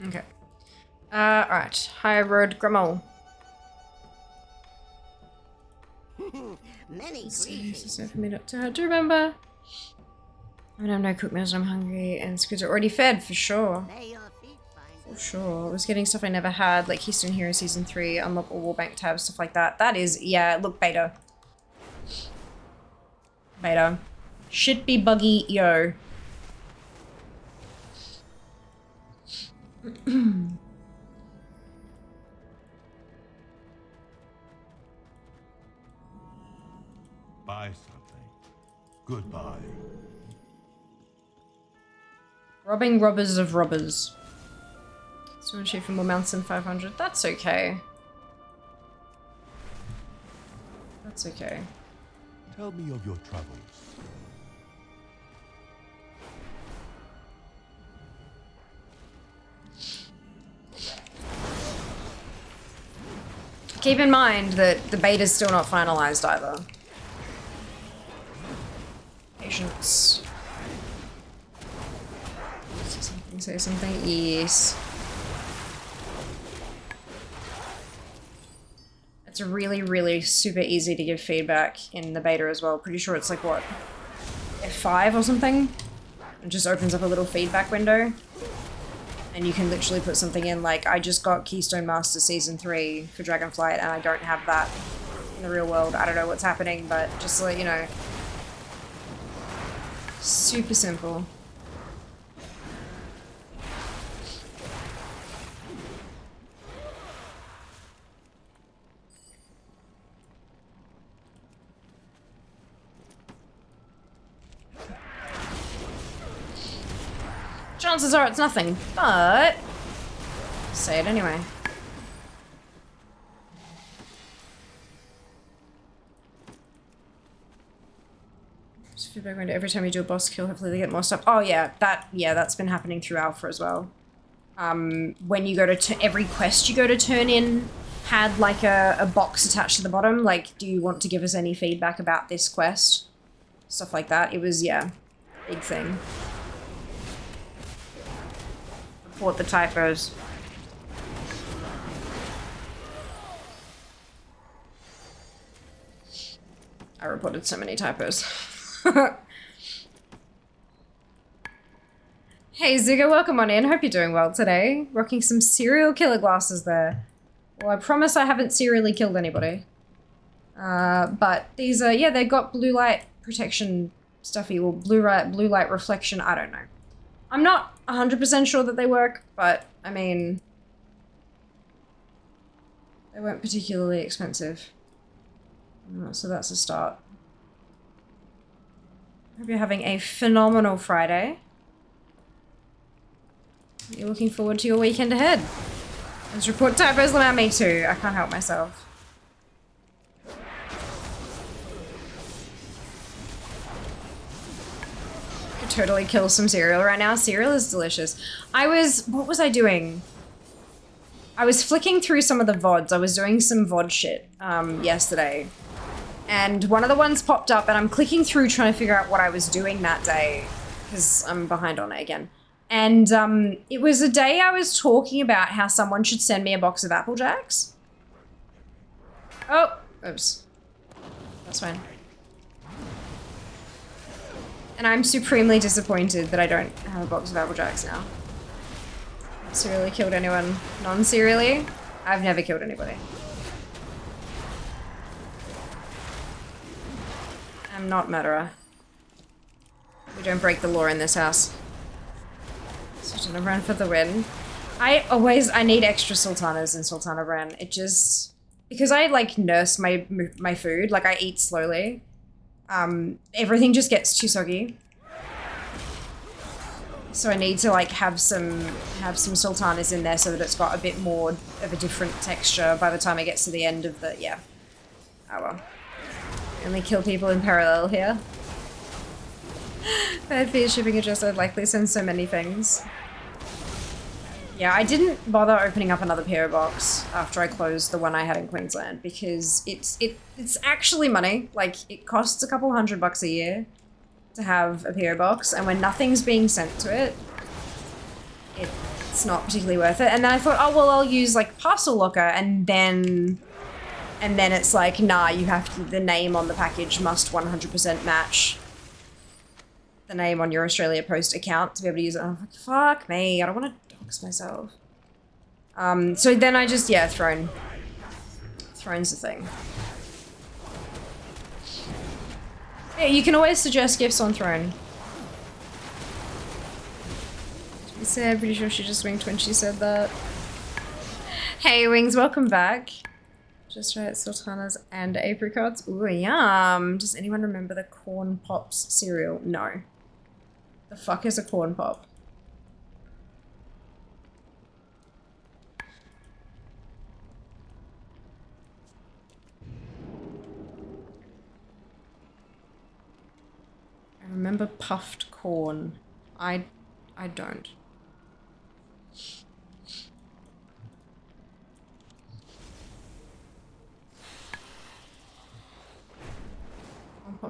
Okay. Alright. High Road Grummel. Many It's greetings. so for me not to remember. I have no cook meals and I'm hungry and Squids are already fed, for sure. May your feet find For sure. I was getting stuff I never had, like Keystone Hero Season 3, unlock all Warbank tabs, stuff like that. That is, yeah, look, beta. Beta. Should be buggy, yo. Buy something. Goodbye. Robbing robbers of robbers. Someone shoot for more mounts than 500. That's okay. That's okay. Tell me of your travels. Keep in mind that the beta's still not finalized either. Patience. Say something. Yes. It's really, really super easy to give feedback in the beta as well. Pretty sure it's like, what, F5 or something? It just opens up a little feedback window. And you can literally put something in like, I just got Keystone Master Season 3 for Dragonflight and I don't have that in the real world. I don't know what's happening, but just to let you know. Super simple. Chances are it's nothing, but say it anyway. Just feedback window every time you do a boss kill, hopefully they get more stuff. Oh yeah, that's been happening through Alpha as well. When you go to every quest you go to turn in had like a box attached to the bottom, like, do you want to give us any feedback about this quest? Stuff like that. It was, yeah, big thing. Report the typos. I reported so many typos. Hey Zuga, welcome on in. Hope you're doing well today. Rocking some serial killer glasses there. Well, I promise I haven't serially killed anybody. But these are, yeah, they got blue light protection stuffy, or blue light reflection, I don't know. I'm not 100% sure that they work, but I mean, they weren't particularly expensive. So that's a start. Hope you're having a phenomenal Friday. You're looking forward to your weekend ahead. Let's report typos around me too. I can't help myself. Could totally kill some cereal right now. Cereal is delicious. What was I doing? I was flicking through some of the VODs. I was doing some VOD shit yesterday. And one of the ones popped up and I'm clicking through trying to figure out what I was doing that day. Because I'm behind on it again. And it was a day I was talking about how someone should send me a box of Apple Jacks. Oh, oops. That's fine. And I'm supremely disappointed that I don't have a box of Apple Jacks now. Serially killed anyone non-serially? I've never killed anybody. I'm not murderer. We don't break the law in this house. Sultana Bran for the win. I need extra sultanas in Sultana Bran. It just, because I like nurse my food, like I eat slowly. Everything just gets too soggy. So I need to like have some sultanas in there so that it's got a bit more of a different texture by the time it gets to the end of the, yeah. Oh well. Only kill people in parallel here. Bad fear shipping address, I'd likely send so many things. Yeah, I didn't bother opening up another PO box after I closed the one I had in Queensland because it's actually money. Like, it costs a couple $100 a year to have a PO box, and when nothing's being sent to it, it's not particularly worth it. And then I thought, oh well, I'll use like Parcel Locker, and then it's like, nah, you have to, the name on the package must 100% match the name on your Australia Post account to be able to use it. I'm like, fuck me, I don't want to dox myself. So then I just, yeah, Throne's the thing. Yeah, you can always suggest gifts on Throne. She said, pretty sure she just winked when she said that. Hey Wings, welcome back. Just right, sultanas and apricots. Ooh, yum. Does anyone remember the Corn Pops cereal? No. The fuck is a Corn Pop? I remember puffed corn. I don't.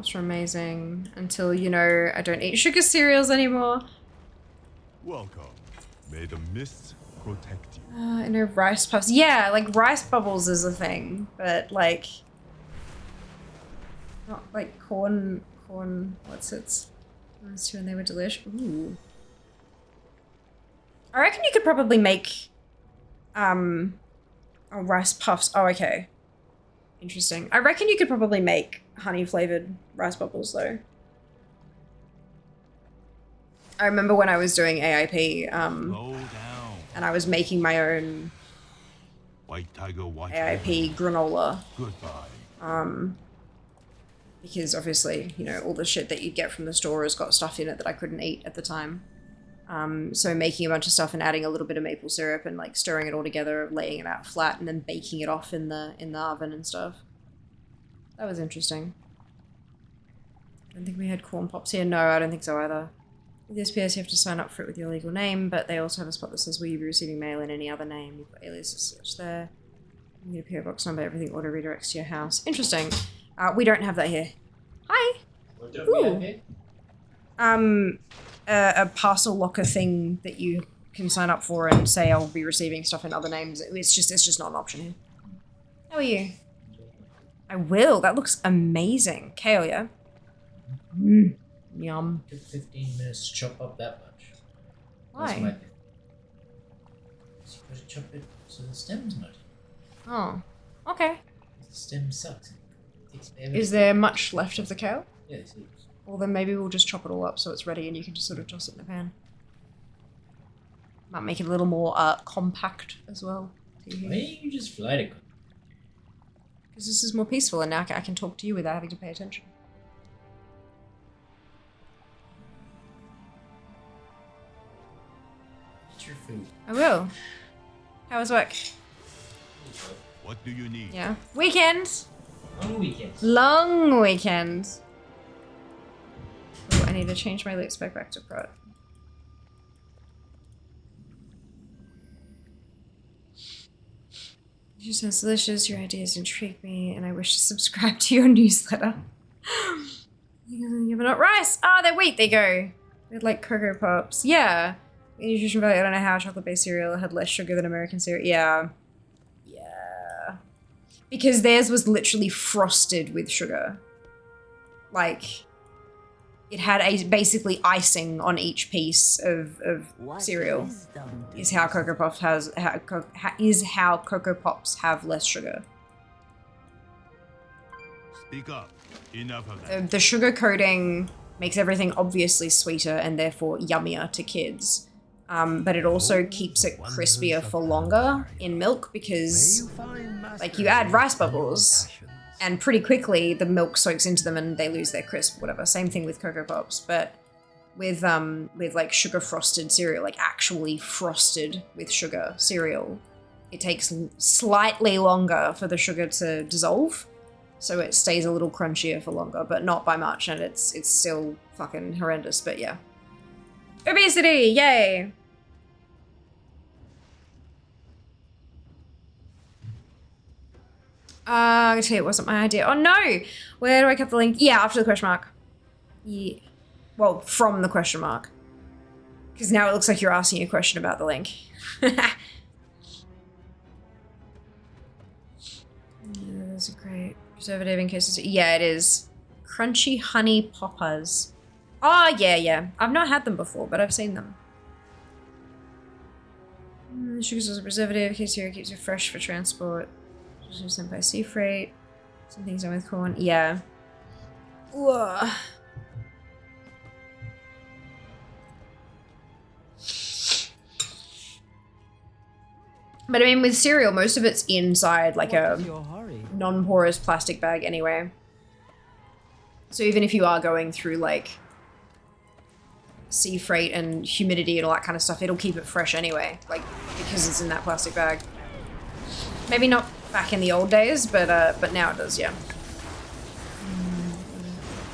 Pops are amazing until, you know, I don't eat sugar cereals anymore. Welcome. May the mists protect you. I know Rice Puffs. Yeah, like Rice Bubbles is a thing, but like, not like corn, what's it? Those two and they were delish. Ooh. I reckon you could probably make, oh, Rice Puffs. Oh, okay. Interesting. I reckon you could probably make honey flavored Rice Bubbles though. I remember when I was doing AIP, Slow down. and I was making my own White tiger, white AIP granola. Goodbye. Because obviously, you know, all the shit that you'd get from the store has got stuff in it that I couldn't eat at the time. So making a bunch of stuff and adding a little bit of maple syrup and like stirring it all together, laying it out flat, and then baking it off in the oven and stuff. That was interesting. I don't think we had corn pops here. No, I don't think so either. With this PS, you have to sign up for it with your legal name, but they also have a spot that says, will you be receiving mail in any other name? You've got aliases search there. You get a PO box number, everything auto redirects to your house. Interesting. We don't have that here. Hi! What don't we have here? A parcel locker thing that you can sign up for and say I'll be receiving stuff in other names. It's just not an option here. How are you? I will. That looks amazing. Kale, yeah? Yum. Took 15 minutes to chop up that much. Why? That's my thing. So you gotta chop it so the stem's not. Oh. Okay. The stem sucks. It takes forever Is to- there much left of the kale? Yes, it is. Well, then maybe we'll just chop it all up so it's ready and you can just sort of toss it in the pan. Might make it a little more compact as well. Why don't you just fly to Because this is more peaceful and now I can talk to you without having to pay attention. Eat your food. I will. How was work? What do you need? Yeah. Weekend! On weekends. Long weekend. Oh, I need to change my loot spec back to prot. You sound delicious, your ideas intrigue me, and I wish to subscribe to your newsletter. You're not rice! Ah, they're wheat, they go. They're like Cocoa Pops. Yeah. Nutrition value, I don't know how chocolate-based cereal had less sugar than American cereal. Yeah. Yeah. Because theirs was literally frosted with sugar. Like, it had basically icing on each piece of cereal. Is how Cocoa Pops how Cocoa Pops have less sugar. Speak up. Enough of that. The sugar coating makes everything obviously sweeter and therefore yummier to kids. But it also keeps it crispier for longer in milk because, like, you add rice bubbles and pretty quickly the milk soaks into them and they lose their crisp, whatever. Same thing with Cocoa Pops, but with like sugar frosted cereal, like actually frosted with sugar cereal, it takes slightly longer for the sugar to dissolve. So it stays a little crunchier for longer, but not by much, and it's still fucking horrendous, but yeah. Obesity, yay! I'm gonna tell you it wasn't my idea. Oh no! Where do I cut the link? Yeah, after the question mark. Yeah. Well, from the question mark. Because now it looks like you're asking a question about the link. Yeah, those are great. Preservative in case it's... Yeah, it is. Crunchy honey poppers. Oh, yeah. I've not had them before, but I've seen them. Sugar's also preservative. Queso keeps it fresh for transport. Sent by sea freight. Some things done with corn. Yeah. Ugh. But I mean, with cereal, most of it's inside like a non-porous plastic bag anyway. So even if you are going through like sea freight and humidity and all that kind of stuff, it'll keep it fresh anyway, like because it's in that plastic bag. Maybe not back in the old days, but now it does, yeah.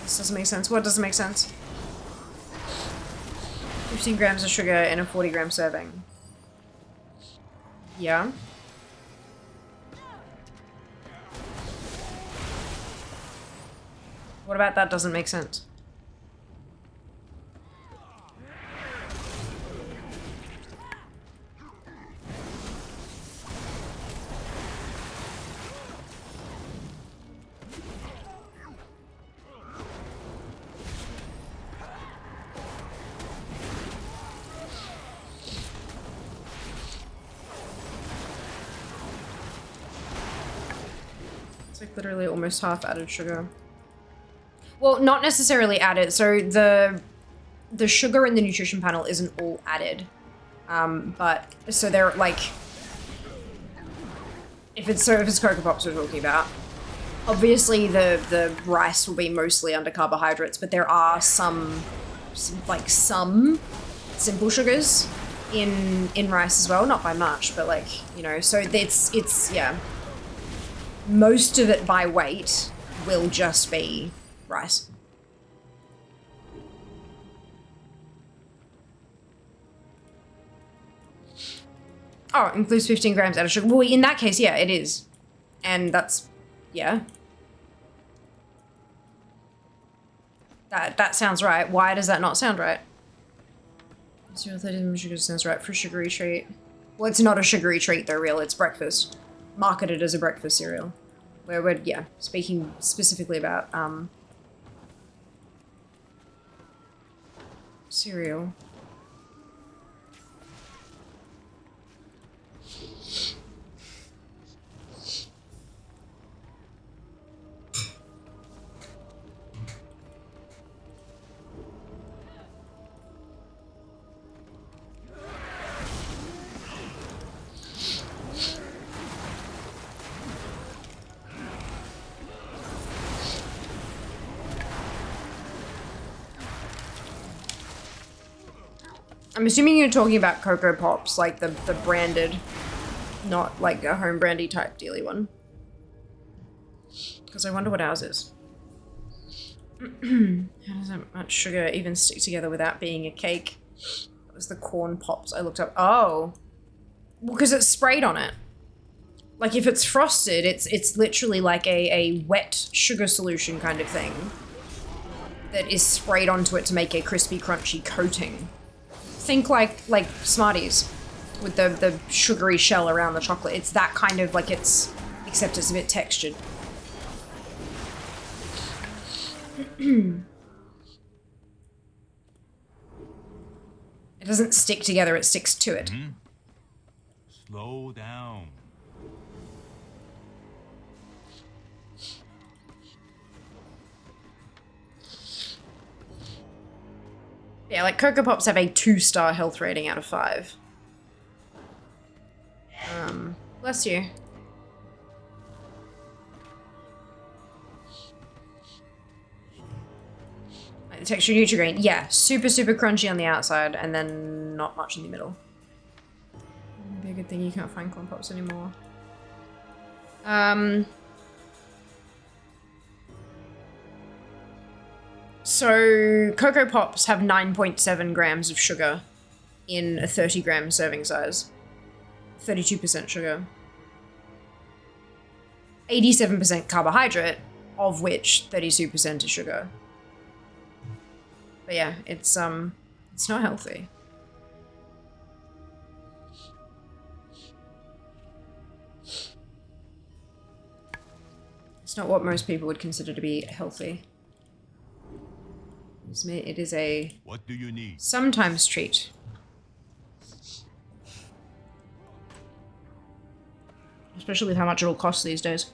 This doesn't make sense. What doesn't make sense? 15 grams of sugar in a 40-gram serving. Yeah. What about that doesn't make sense? It's like literally almost half added sugar. Well, not necessarily added. So the sugar in the nutrition panel isn't all added. But so they're like, if it's Cocoa Pops we're talking about, obviously the rice will be mostly under carbohydrates, but there are some simple sugars in rice as well, not by much, but like, you know, so it's yeah. Most of it by weight will just be rice. Oh, includes 15 grams added sugar. Well, in that case, yeah, it is. And that's, yeah. That sounds right. Why does that not sound right? 0.30 sugar sounds right for a sugary treat. Well, it's not a sugary treat though, real. It's breakfast. Marketed as a breakfast cereal. Where we're, yeah, speaking specifically about, cereal. I'm assuming you're talking about Cocoa Pops, like the branded, not like a home brandy type dealy one. Because I wonder what ours is. How does that much sugar even stick together without being a cake? That was the corn pops I looked up. Oh. Well, because it's sprayed on it. Like if it's frosted, it's literally like a wet sugar solution kind of thing that is sprayed onto it to make a crispy, crunchy coating. Think like Smarties with the sugary shell around the chocolate. It's that kind of like except it's a bit textured. It doesn't stick together, it sticks to it. Slow down. Yeah, like Cocoa Pops have a 2-star health rating out of 5. Bless you. Like the texture Nutri-Grain. Yeah, super crunchy on the outside and then not much in the middle. Maybe a good thing you can't find Corn Pops anymore. So, Cocoa Pops have 9.7 grams of sugar in a 30-gram serving size. 32% sugar. 87% carbohydrate, of which 32% is sugar. But yeah, it's not healthy. It's not what most people would consider to be healthy. It is a What do you need? sometimes treat. Especially with how much it'll cost these days.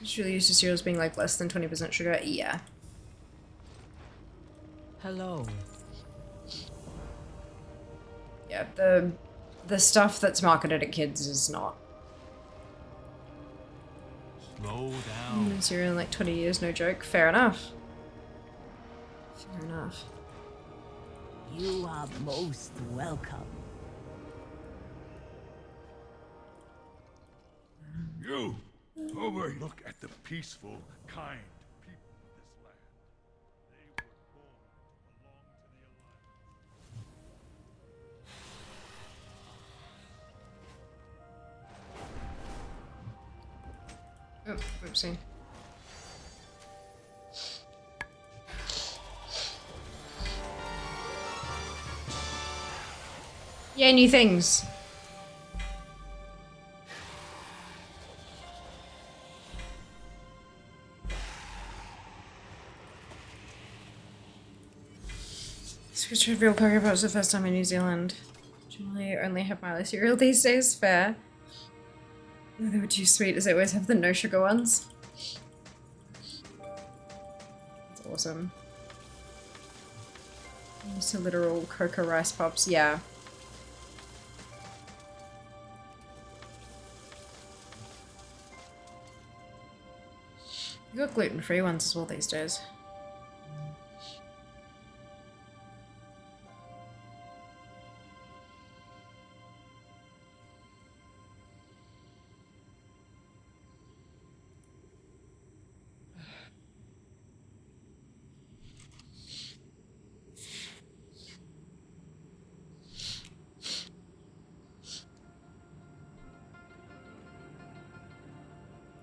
Just really used to cereals being like less than 20% sugar. Yeah. Hello. Yeah, the stuff that's marketed at kids is not. Slow down. Cereal in like 20 years, no joke. Fair enough. Fair enough. You are most welcome. You! Look at the peaceful, kind people of this land. They were born to belong to the Alliance. Oh, oopsie. Yeah, new things. Switch to real Cocoa Pops the first time in New Zealand. Generally only have Milo cereal these days, fair. No, they were too sweet as I always have the no sugar ones. That's awesome. Used to literal cocoa rice pops, yeah. You got gluten-free ones as well these days.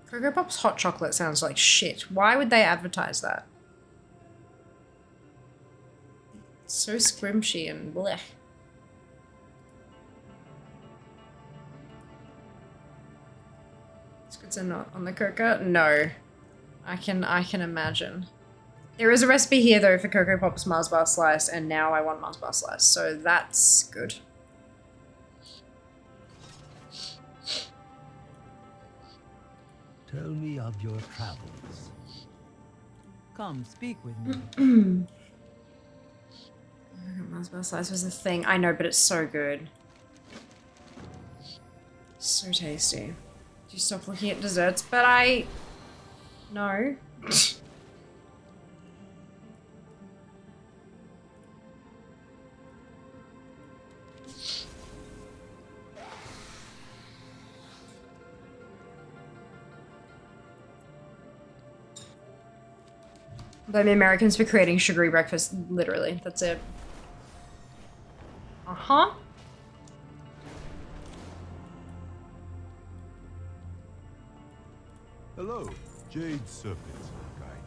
Cocoa Pops hot chocolate sounds like shit. Why would they advertise that? It's so squishy and blech. Biscuits are not on the cocoa? No. I can imagine. There is a recipe here though for Cocoa Pops Mars Bar Slice, and now I want Mars Bar Slice, so that's good. Tell me of your travels. Come, speak with me. Mars Bar Slice was a thing. I know, but it's so good. So tasty. Do you stop looking at desserts? But no. Blame the Americans for creating sugary breakfast. Literally, that's it. Uh-huh. Hello, Jade Serpent will guide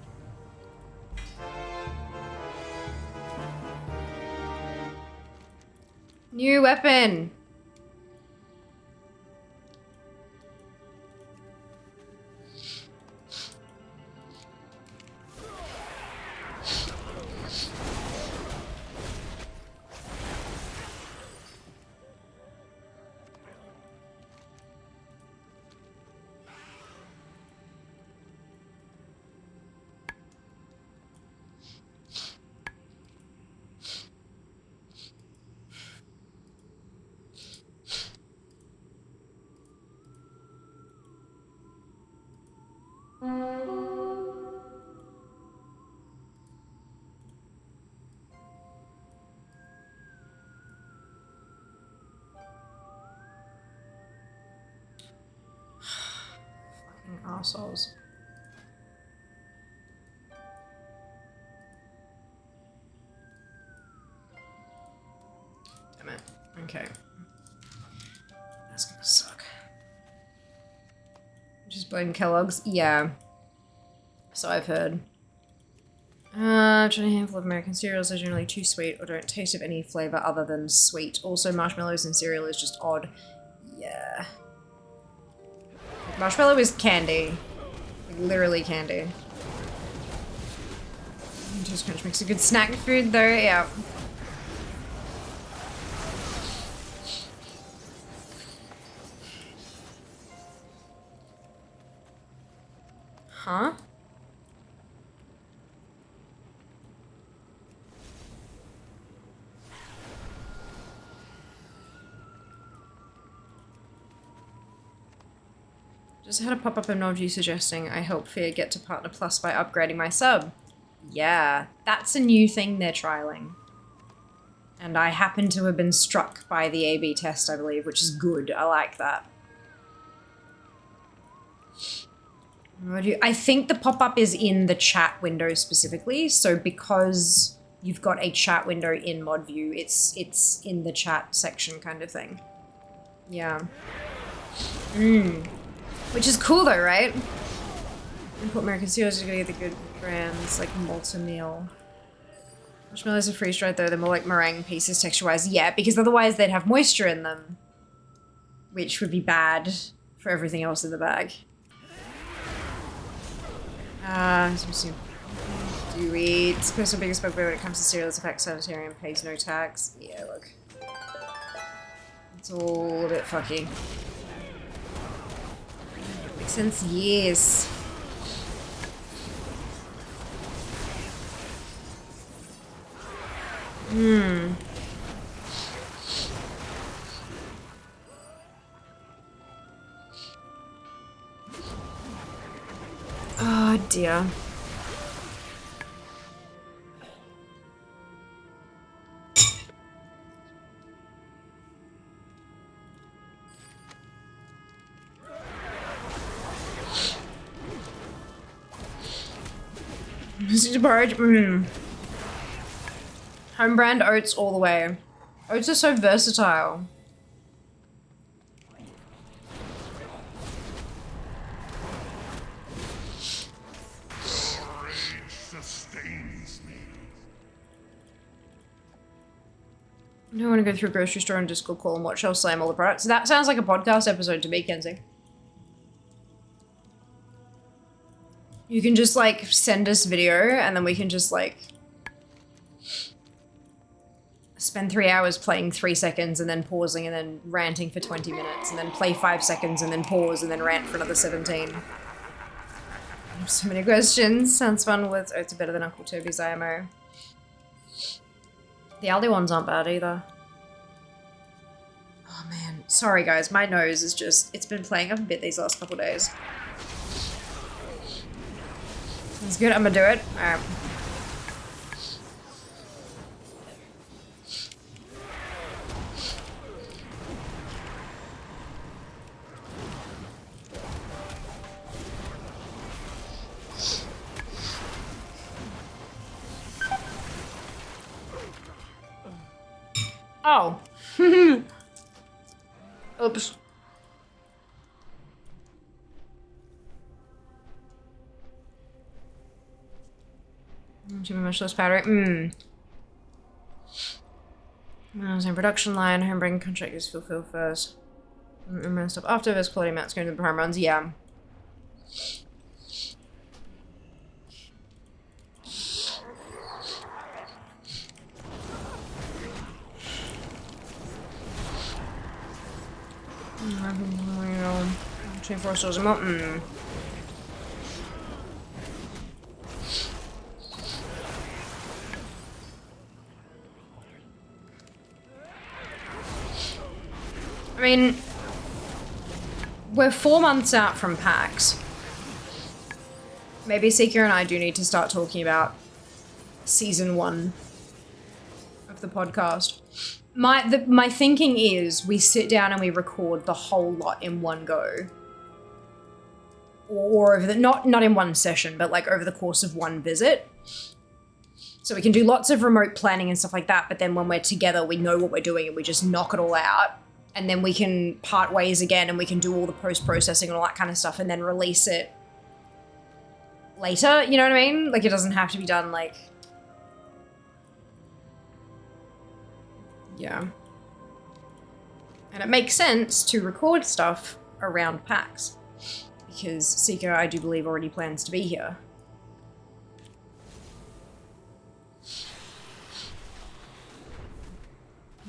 New weapon. Fucking assholes. Damn it. Okay. That's gonna suck. Just blame Kellogg's? Yeah. So I've heard. Trying a handful of American cereals are generally too sweet or don't taste of any flavor other than sweet. Also, marshmallows in cereal is just odd. Yeah. Marshmallow is candy. Like, literally candy. Toast Crunch makes a good snack food though, yeah. Huh? Just had a pop-up emoji suggesting I help Fear get to Partner Plus by upgrading my sub. Yeah, that's a new thing they're trialing. And I happen to have been struck by the A/B test, I believe, which is good. I like that. I think the pop-up is in the chat window specifically, so because you've got a chat window in mod view, it's in the chat section kind of thing. Yeah. Which is cool though, right? Import American cereals are gonna get the good brands like molten meal. Marshmallows are freeze-dried though, they're more like meringue pieces texture-wise. Yeah, because otherwise they'd have moisture in them, which would be bad for everything else in the bag. Do eat. Personal biggest bugbear when it comes to cereals affects sanitarium, pays no tax. Yeah, look. It's all a bit fucky. Makes sense, yes. Oh dear. Mr. Porridge, Home brand oats all the way. Oats are so versatile. I don't want to go through a grocery store and just go call and watch. I'll slam all the products. That sounds like a podcast episode to me, Kenzie. You can just like send us video and then we can just like spend 3 hours playing 3 seconds and then pausing and then ranting for 20 minutes and then play 5 seconds and then pause and then rant for another 17. I have so many questions. Sounds fun with oats are better than Uncle Toby's IMO. The Aldi ones aren't bad either. Oh man, sorry guys, my nose is just, it's been playing up a bit these last couple days. That's good, I'm gonna do it. Alright. Oh. Oops. Too much less powder. Same production line. Home brand contract is fulfilled first. Stuff after this quality amounts going to the prime runs. Yeah. You know, 24 stores a month. I mean, we're 4 months out from PAX. Maybe Seeker and I do need to start talking about season 1 of the podcast. My thinking is we sit down and we record the whole lot in one go. Or over the, not in one session, but like over the course of one visit. So we can do lots of remote planning and stuff like that, but then when we're together, we know what we're doing and we just knock it all out. And then we can part ways again and we can do all the post-processing and all that kind of stuff and then release it later, you know what I mean? Like it doesn't have to be done like... Yeah. And it makes sense to record stuff around PAX. Because Seeker, I do believe, already plans to be here.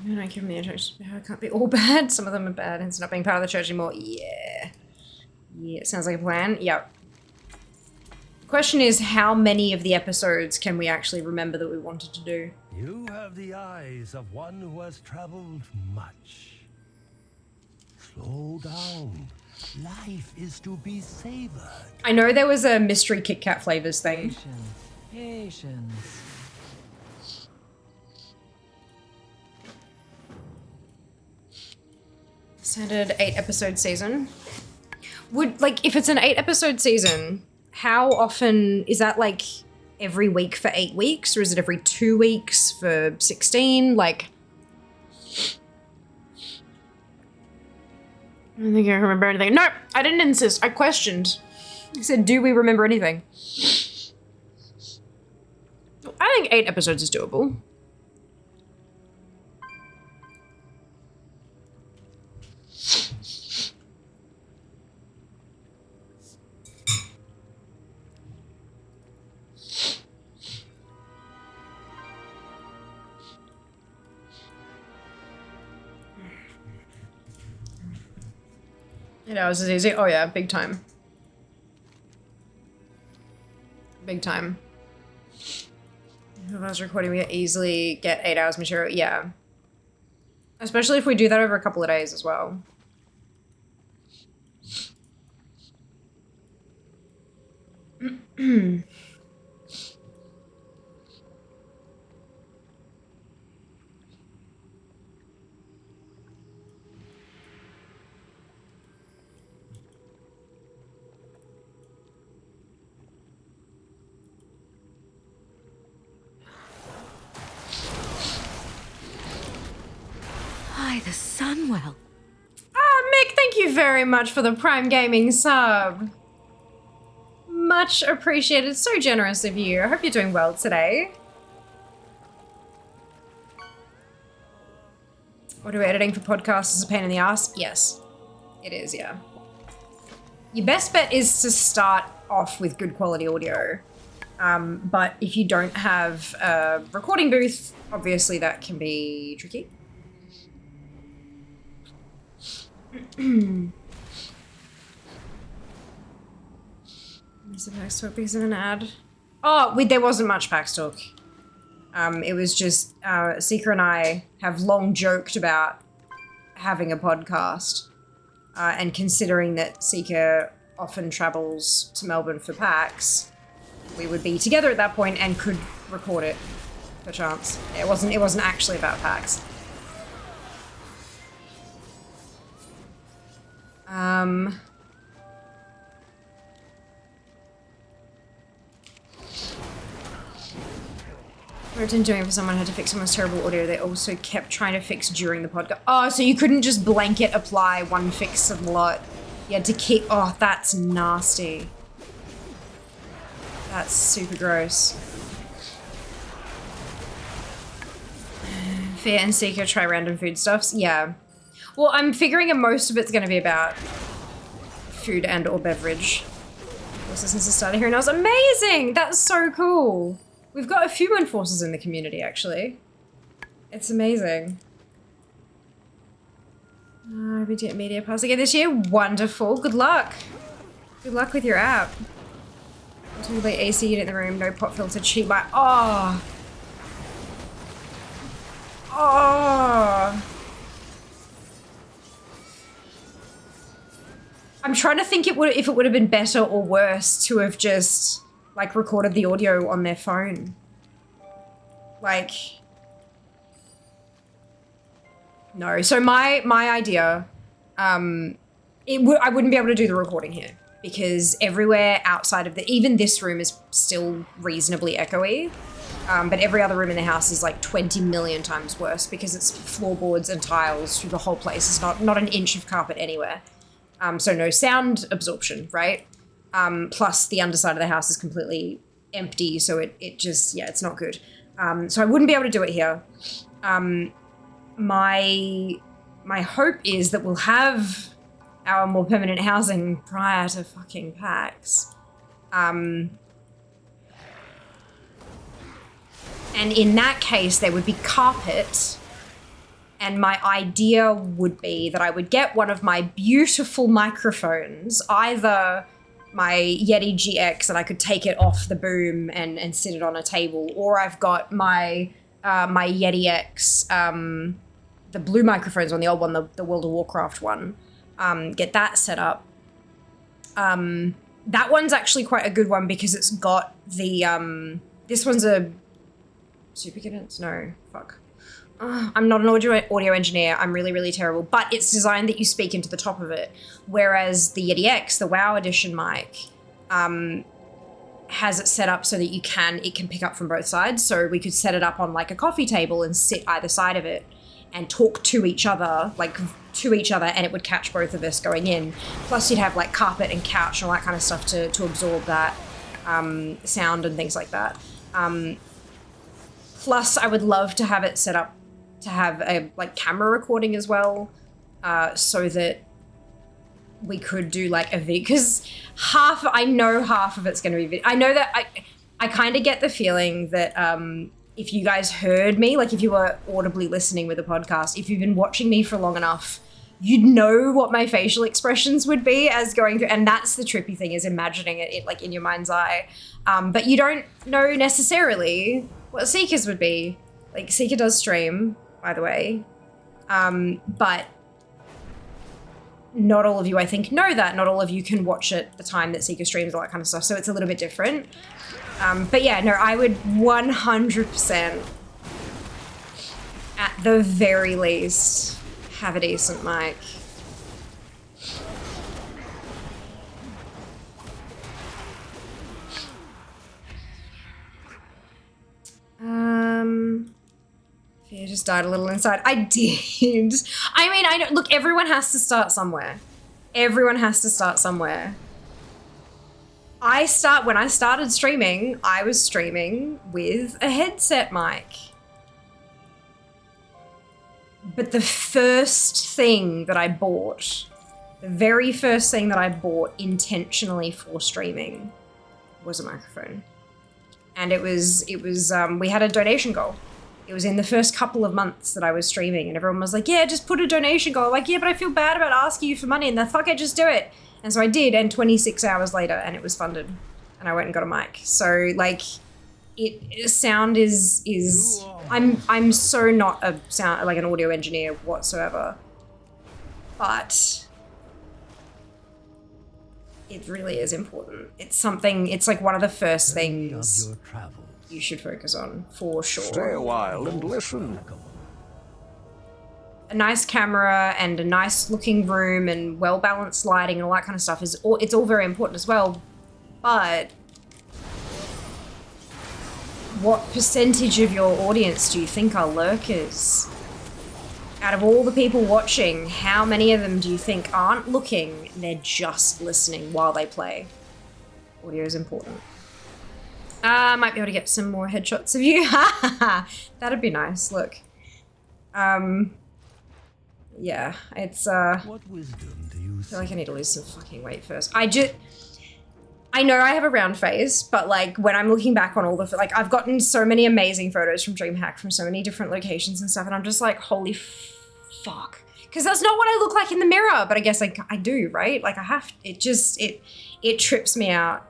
You don't give me a church. It can't be all bad. Some of them are bad and it's not being part of the church anymore. Yeah. Yeah, sounds like a plan. Yep. Question is, how many of the episodes can we actually remember that we wanted to do? You have the eyes of one who has traveled much. Slow down. Life is to be savored. I know there was a mystery Kit Kat flavors thing. Patience. Standard 8-episode season. Would, like, if it's an 8-episode season, how often is that, like, every week for 8 weeks, or is it every 2 weeks for 16? Like, I don't think I remember anything. No, I didn't insist. I questioned. I said, do we remember anything? I think 8 episodes is doable. You know, is easy. Oh yeah, big time. Big time. If I was recording, we could easily get 8 hours material. Yeah. Especially if we do that over a couple of days as well. The Sunwell. Ah, Mick, thank you very much for the Prime Gaming sub. Much appreciated. So generous of you. I hope you're doing well today. Audio editing for podcasts is a pain in the ass? Yes, it is, yeah. Your best bet is to start off with good quality audio. But if you don't have a recording booth, obviously that can be tricky. Is the pack talk because of an ad? Oh, there wasn't much pack talk. It was just Seeker and I have long joked about having a podcast, and considering that Seeker often travels to Melbourne for PAX, we would be together at that point and could record it, perchance. It wasn't actually about PAX. Imagine doing it for someone who had to fix someone's terrible audio they also kept trying to fix during the podcast. Oh, so you couldn't just blanket apply one fix a lot. You had to keep, oh, that's nasty. That's super gross. Fear and Seeker try random foodstuffs, yeah. Well, I'm figuring most of it's going to be about food and or beverage. Since the start of here, and I was amazing! That's so cool. We've got a few enforcers in the community, actually. It's amazing. Media pass again this year. Wonderful. Good luck. Good luck with your app. Too late AC unit in the room. No pop filter. Cheap by. Oh. Oh. I'm trying to think if it would have been better or worse to have just like recorded the audio on their phone. Like, no. So my idea, I wouldn't be able to do the recording here because everywhere outside of even this room is still reasonably echoey. But every other room in the house is like 20 million times worse because it's floorboards and tiles through the whole place. It's not an inch of carpet anywhere. So no sound absorption, right? Plus the underside of the house is completely empty, so it just, yeah, it's not good. So I wouldn't be able to do it here. My hope is that we'll have our more permanent housing prior to fucking PAX. And in that case, there would be carpet. And my idea would be that I would get one of my beautiful microphones, either my Yeti GX and I could take it off the boom and sit it on a table, or I've got my my Yeti X, the blue microphones on the old one, the World of Warcraft one. Get that set up. That one's actually quite a good one because it's got the this one's a super condense. No, fuck. I'm not an audio engineer. I'm really, really terrible. But it's designed that you speak into the top of it. Whereas the Yeti X, the WoW edition mic, has it set up so that it can pick up from both sides. So we could set it up on like a coffee table and sit either side of it and talk to each other, and it would catch both of us going in. Plus you'd have like carpet and couch and all that kind of stuff to absorb that sound and things like that. Plus I would love to have it set up to have a like camera recording as well, so that we could do like a video, because I know half of it's going to be video. I know that I kind of get the feeling that if you guys heard me, like if you were audibly listening with a podcast, if you've been watching me for long enough, you'd know what my facial expressions would be as going through, and that's the trippy thing, is imagining it like in your mind's eye. But you don't know necessarily what Seeker's would be. Like Seeker does stream, by the way, but not all of you, I think, know that. Not all of you can watch it the time that Seeker streams, all that kind of stuff, so it's a little bit different. But yeah, no, I would 100%, at the very least, have a decent mic. Fear just died a little inside. I did. I mean, I don't, look, everyone has to start somewhere. Everyone has to start somewhere. When I started streaming, I was streaming with a headset mic. But the first thing that I bought, the very first thing that I bought intentionally for streaming was a microphone. And it was we had a donation goal. It was in the first couple of months that I was streaming, and everyone was like, yeah, just put a donation goal. Like, yeah, but I feel bad about asking you for money, and the fuck it, just do it. And so I did, and 26 hours later, and it was funded, and I went and got a mic. So like, sound is I'm so not a sound, like an audio engineer whatsoever, but it really is important. It's something, it's like one of the first things you should focus on, for sure. Stay a while and listen. A nice camera and a nice looking room and well-balanced lighting and all that kind of stuff it's all very important as well. But what percentage of your audience do you think are lurkers? Out of all the people watching, how many of them do you think aren't looking, they're just listening while they play? Audio is important. I might be able to get some more headshots of you. That'd be nice, look. Yeah, it's What wisdom do you I feel like I need to lose some fucking weight first. I know I have a round face, but like when I'm looking back on all the, like I've gotten so many amazing photos from DreamHack from so many different locations and stuff, and I'm just like, holy fuck. Because that's not what I look like in the mirror, but I guess like I do, right? Like I have, it trips me out.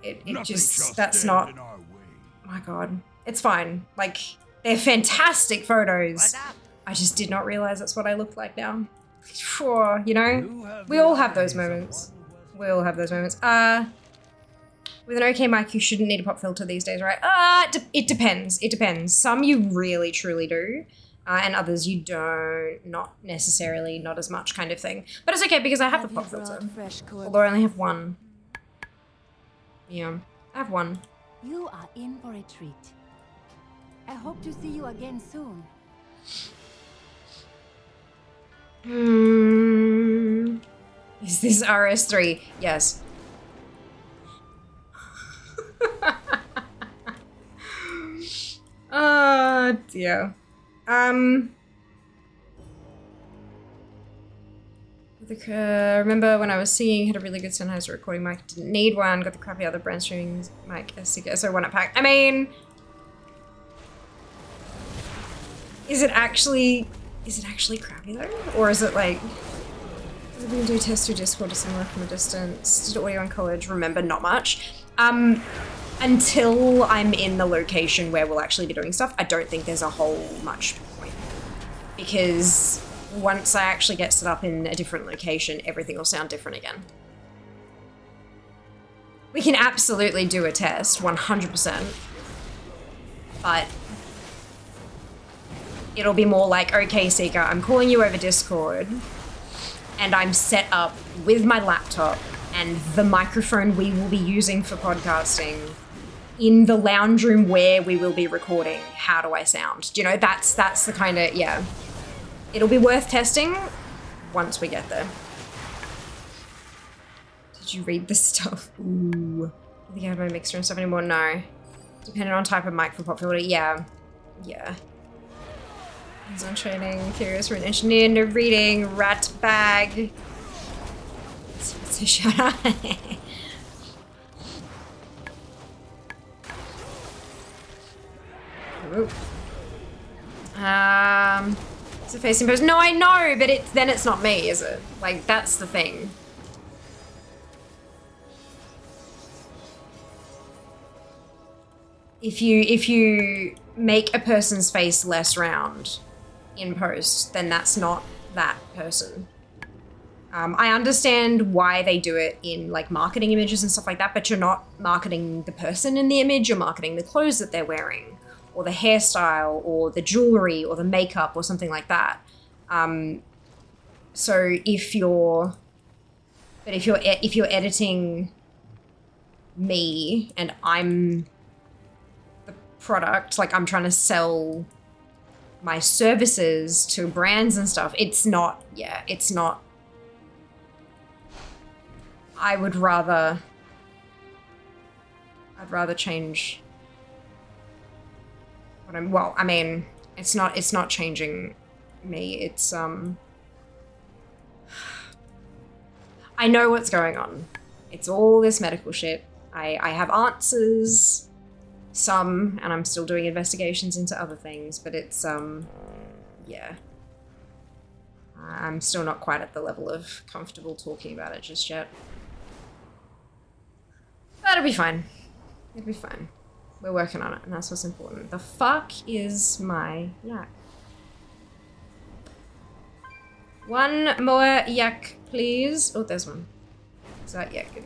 It just, that's not, my God. It's fine. Like, they're fantastic photos. I just did not realize that's what I look like now. Sure, you know? We all have those moments. We all have those moments. With an okay mic, you shouldn't need a pop filter these days, right? It depends. It depends. Some you really, truly do. And others you don't, not necessarily, not as much kind of thing. But it's okay because I have the pop filter. Although I only have one. Yeah, I have one. You are in for a treat. I hope to see you again soon. Is this RS3? Yes. Oh dear. Remember when I was singing, had a really good Sennheiser recording mic, didn't need one, got the crappy other brand streaming mic, so one at pack. I mean, is it actually crappy though? Or is it like, We can do tests through Discord or somewhere from a distance. Did audio in college? Remember, not much. Until I'm in the location where we'll actually be doing stuff, I don't think there's a whole much point. Because once I actually get set up in a different location, everything will sound different again. We can absolutely do a test, 100%. But it'll be more like, okay, Seeker, I'm calling you over Discord, and I'm set up with my laptop and the microphone we will be using for podcasting in the lounge room where we will be recording. How do I sound? You know, that's the kind of, yeah. It'll be worth testing once we get there. Did you read the stuff? Ooh. I think I have my mixer and stuff anymore. No. Depending on type of mic for popularity. Yeah. Yeah. Hands-on training. Curious for an engineer. No reading. Rat bag. So shut up. Is it facing post? No, I know, but then it's not me, is it? Like, that's the thing. If you make a person's face less round in post, then that's not that person. I understand why they do it in like marketing images and stuff like that, but you're not marketing the person in the image, you're marketing the clothes that they're wearing, or the hairstyle, or the jewelry, or the makeup, or something like that. So if you're editing me and I'm the product, like I'm trying to sell my services to brands and stuff, it's not. I'd rather change what I'm, well, I mean, it's not changing me, it's, I know what's going on. It's all this medical shit. I have answers, some, and I'm still doing investigations into other things, but it's, yeah. I'm still not quite at the level of comfortable talking about it just yet. But it'll be fine. It'll be fine. We're working on it, and that's what's important. The fuck is my yak? One more yak, please. Oh, there's one. Is that yak good?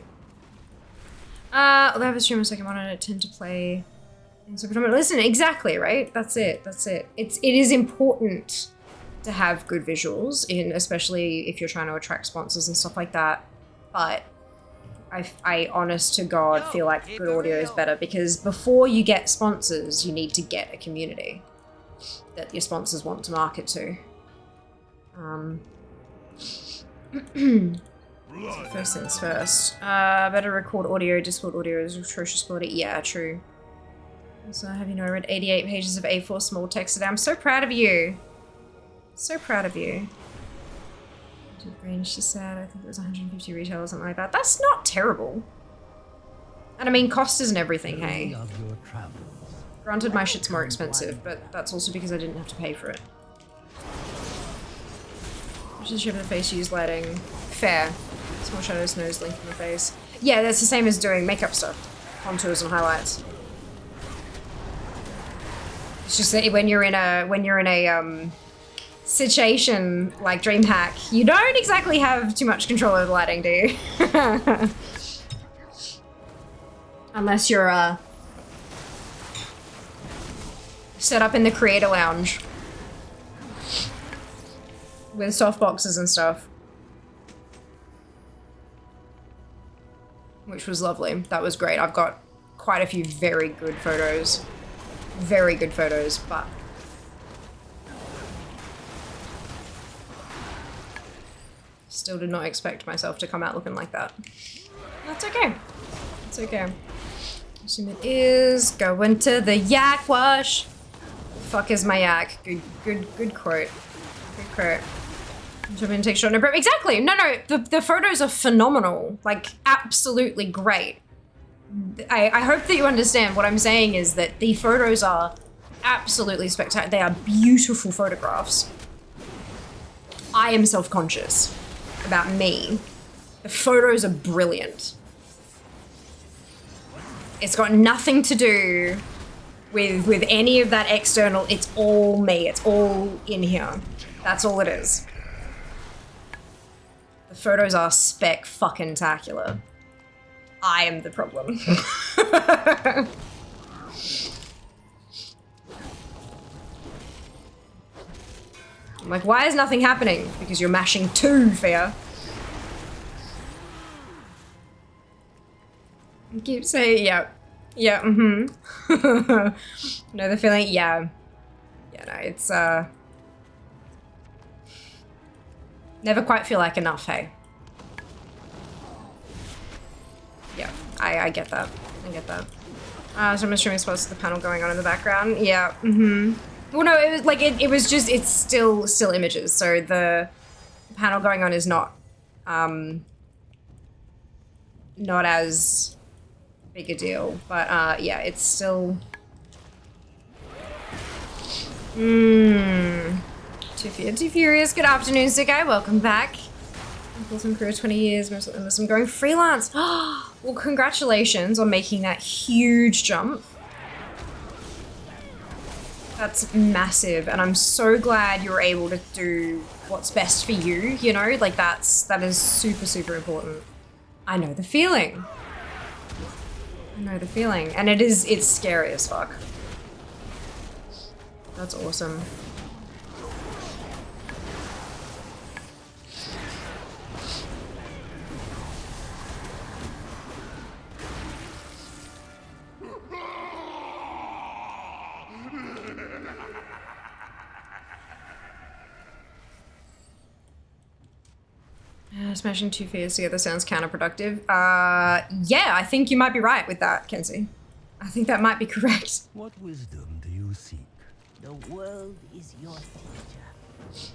Although I have a stream on second monitor, I tend to play. So listen, exactly, right? That's it. That's it. It is important to have good visuals, especially if you're trying to attract sponsors and stuff like that. But I honest to God feel like good audio is better, because before you get sponsors, you need to get a community that your sponsors want to market to. First things first. Better record audio. Discord audio is atrocious quality. Yeah, true. Also, have you know I read 88 pages of A4 small text today? I'm so proud of you. So proud of you. Range, she said. I think it was 150 retail or something like that. That's not terrible. And I mean, cost isn't everything, hey? Granted, my shit's more expensive, but that's also because I didn't have to pay for it. Just show the face, use lighting. Fair. Small shadows, nose, length in the face. Yeah, that's the same as doing makeup stuff. Contours and highlights. It's just that when you're in a situation like DreamHack, you don't exactly have too much control over the lighting, do you? Unless you're set up in the creator lounge with softboxes and stuff, which was lovely. That was great. I've got quite a few very good photos, but still did not expect myself to come out looking like that. That's okay. It's okay. Assume it is going to the yak wash. Fuck is my yak? Good quote. Good quote. I'm gonna take shot no prep. Exactly. No. The photos are phenomenal. Like, absolutely great. I hope that you understand what I'm saying is that the photos are absolutely spectacular. They are beautiful photographs. I am self-conscious. about me. The photos are brilliant. It's got nothing to do with any of that external. It's all me. It's all in here. That's all it is. The photos are spec-fucking-tacular. I am the problem. I'm like, why is nothing happening? Because you're mashing 2, Fia. You keep saying, yeah. Yeah, mm-hmm. Know the feeling? Yeah. Yeah, no, it's, never quite feel like enough, hey? Yeah, I get that. I get that. So I'm assuming supposed to the panel going on in the background. Yeah, mm-hmm. Well, no, it was like, it was just, it's still images. So the panel going on is not as big a deal. But yeah, it's still... Too Furious. Good afternoon, Sick Guy. Welcome back. Full-time career, 20 years, most of them I'm going freelance. Well, congratulations on making that huge jump. That's massive, and I'm so glad you're able to do what's best for you, you know? Like, that is super, super important. I know the feeling. I know the feeling. And it's scary as fuck. That's awesome. Smashing 2 fears together sounds counterproductive. Yeah, I think you might be right with that, Kenzie. I think that might be correct. What wisdom do you seek? The world is your teacher.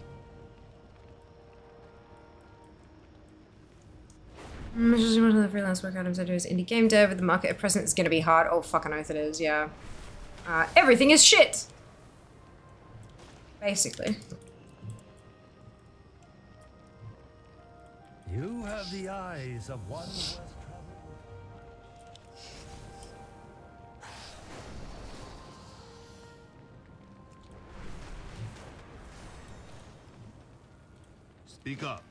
Just one of the freelance work items I do is indie game dev, but the market at present is going to be hard. Oh, fucking oath it is, yeah. Everything is shit! Basically. You have the eyes of one who has traveled. Speak up.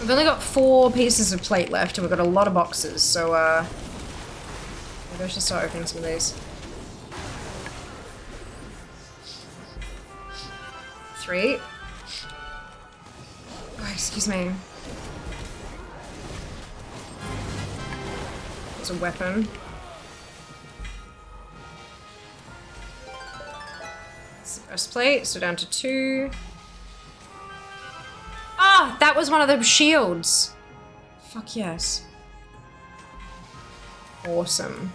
We've only got 4 pieces of plate left, and we've got a lot of boxes, so, maybe I should start opening some of these. 3. Oh, excuse me. There's a weapon. It's the breastplate, so down to 2. Ah, that was one of the shields. Fuck yes. Awesome.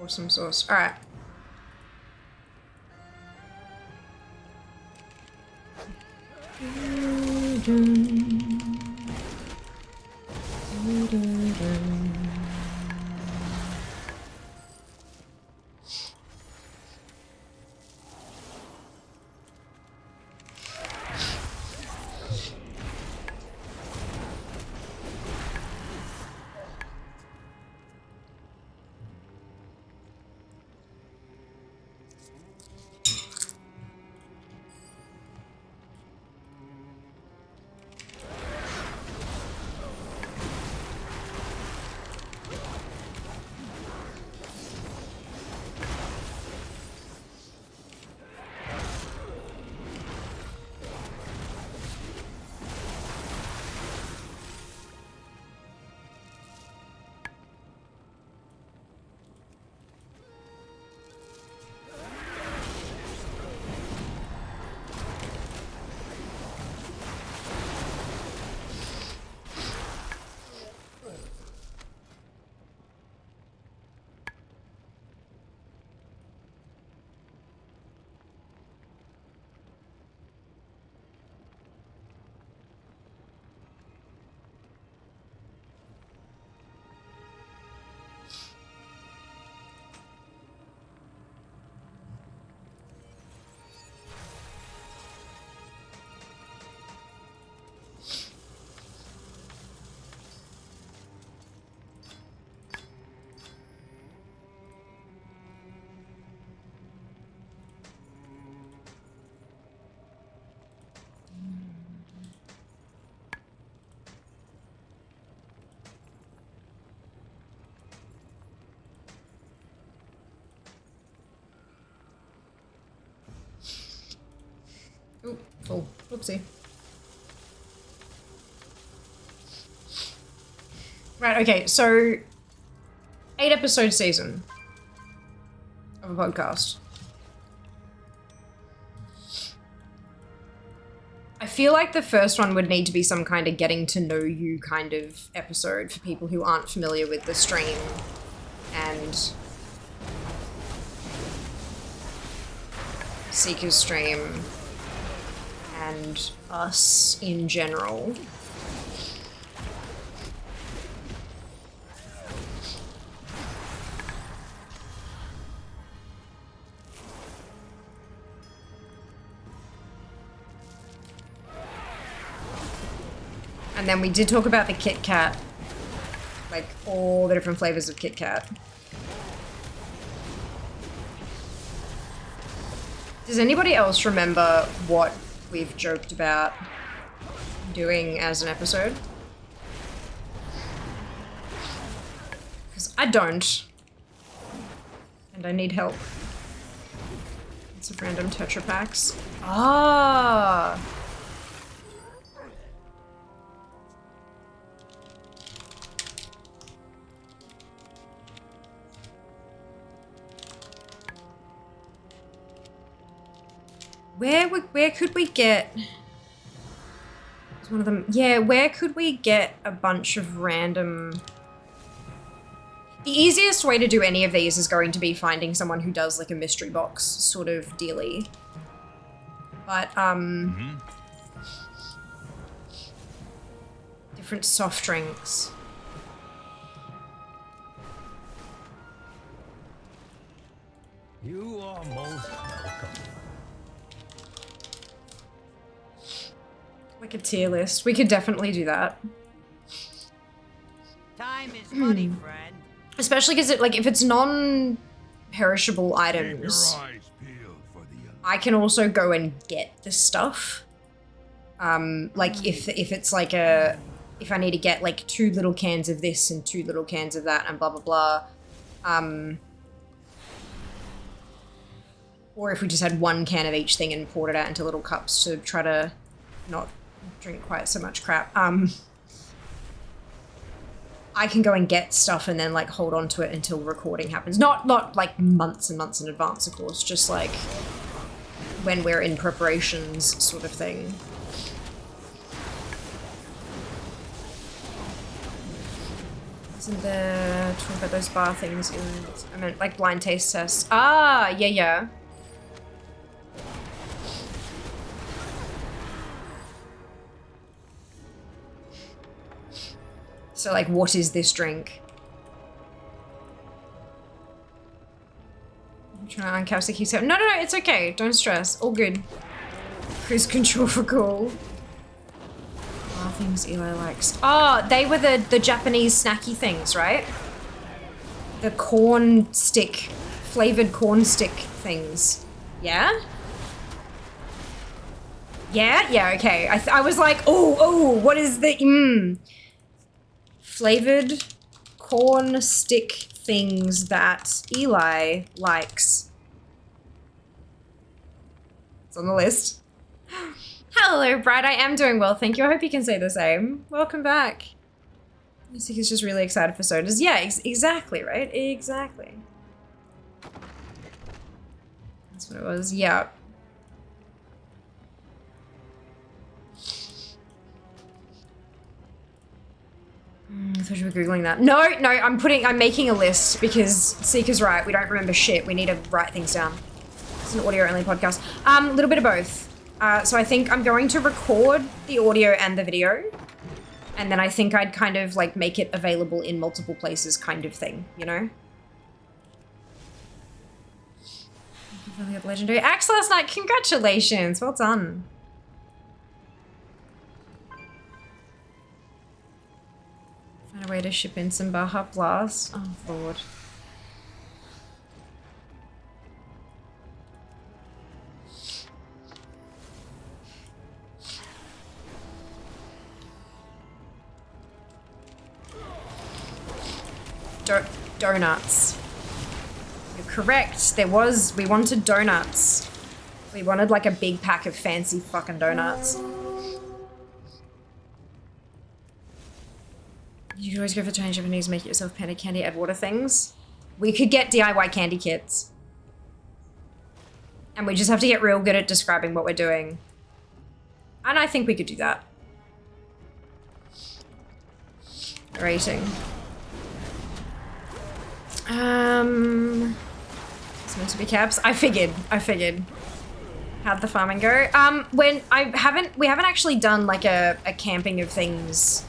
Awesome sauce. All right. Whoopsie. Right, okay, so 8-episode season of a podcast. I feel like the first one would need to be some kind of getting to know you kind of episode for people who aren't familiar with the stream and Seeker's stream and us in general. And then we did talk about the Kit Kat, like all the different flavors of Kit Kat. Does anybody else remember what we've joked about doing as an episode? Because I don't. And I need help. It's a random Tetra Packs. Ah! Where could we get... It's one of them... Yeah, where could we get a bunch of random... The easiest way to do any of these is going to be finding someone who does like a mystery box sort of dealy. But, different soft drinks. You are most welcome. Like a tier list. We could definitely do that. Time is money, friend. Especially because it, like, if it's non-perishable items, I can also go and get the stuff. Like if it's like if I need to get like 2 little cans of this and 2 little cans of that and blah blah blah. Or if we just had 1 can of each thing and poured it out into little cups to try to not drink quite so much crap. I can go and get stuff and then like hold on to it until recording happens. Not like months and months in advance, of course, just like when we're in preparations sort of thing. Isn't there talk about those bar things in, I meant like blind taste tests. Ah, yeah. So, like, what is this drink? I'm trying to uncapsule the keys. No, it's okay. Don't stress. All good. Cruise control for cool. Oh, things Eli likes. Oh, they were the Japanese snacky things, right? The corn stick, flavored corn stick things. Yeah? Yeah, okay. I was like, oh, what is the, flavored corn stick things that Eli likes. It's on the list. Hello, Brad. I am doing well, thank you. I hope you can say the same. Welcome back. I think he's just really excited for sodas. Yeah, exactly, right? Exactly. That's what it was. Yeah. I thought you were Googling that. No, I'm making a list because Seeker's right. We don't remember shit. We need to write things down. It's an audio-only podcast. A little bit of both. So I think I'm going to record the audio and the video. And then I think I'd kind of like make it available in multiple places kind of thing, you know? Legendary Axe last night. Congratulations. Well done. Find a way to ship in some Baja Blast. Oh, Lord. Donuts. You're correct. We wanted donuts. We wanted like a big pack of fancy fucking donuts. You could always go for Chinese, Japanese, make it yourself panda candy, add water things. We could get DIY candy kits. And we just have to get real good at describing what we're doing. And I think we could do that. Rating. It's meant to be caps. I figured. How'd the farming go? We haven't actually done like a camping of things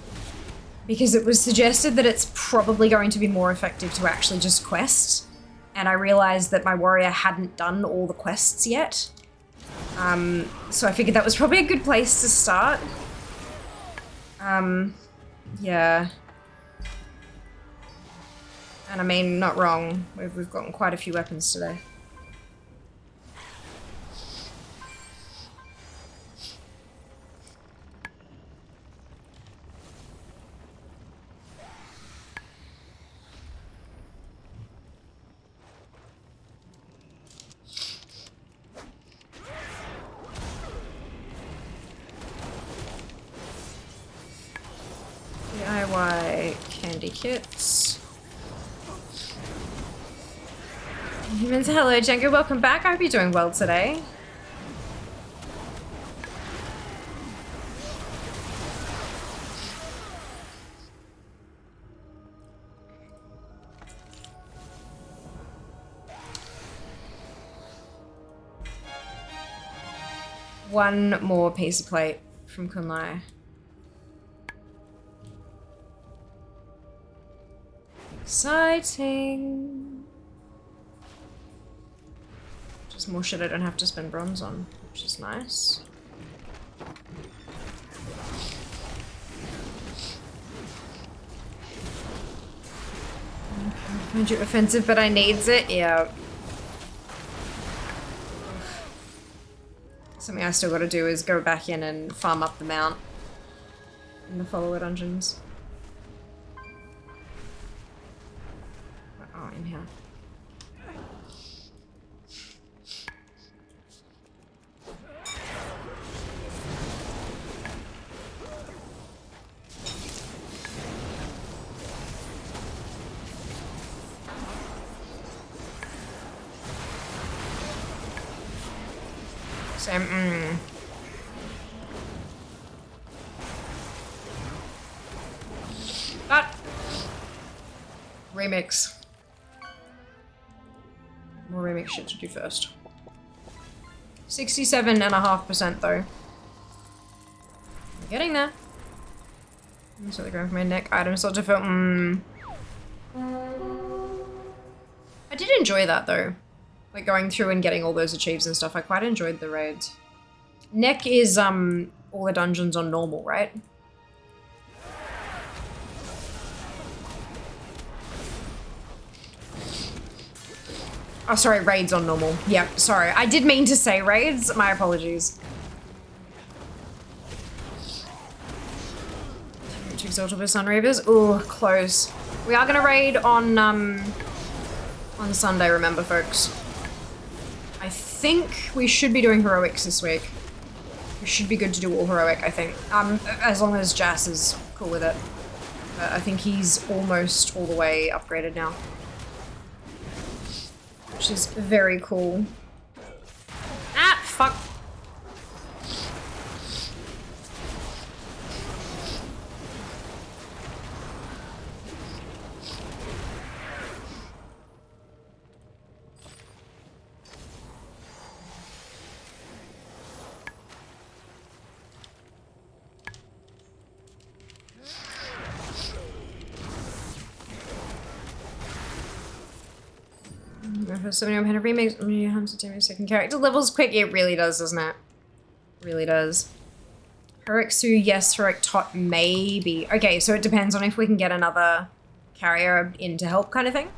because it was suggested that it's probably going to be more effective to actually just quest. And I realized that my warrior hadn't done all the quests yet. So I figured that was probably a good place to start. Yeah. And I mean, not wrong. We've gotten quite a few weapons today. DIY candy kits. Humans, hello, Django, welcome back. I hope you're doing well today. One more piece of plate from Kunlai. Exciting. Just more shit I don't have to spend bronze on, which is nice. I find you offensive, but I needs it. Yeah. Something I still gotta do is go back in and farm up the mount in the follower dungeons. Oh, in here. Same, But remix. More remix shit to do first. 67.5% though. I'm getting there. I'm still going for my neck item still to fill. I did enjoy that though. Like going through and getting all those achieves and stuff. I quite enjoyed the raids. Neck is all the dungeons on normal, right? Oh, sorry, raids on normal. Yep, sorry. I did mean to say raids. My apologies. Two Exalted Sun Reavers. Ooh, close. We are gonna raid on Sunday, remember, folks. I think we should be doing heroics this week. We should be good to do all heroic, I think. As long as Jas is cool with it. I think he's almost all the way upgraded now. Which is very cool. Ah, fuck. So many kind of remakes, second character levels quick. It really does, doesn't it? Really does. Herixu, yes. Heroic Tot, maybe. Okay, so it depends on if we can get another carrier in to help, kind of thing.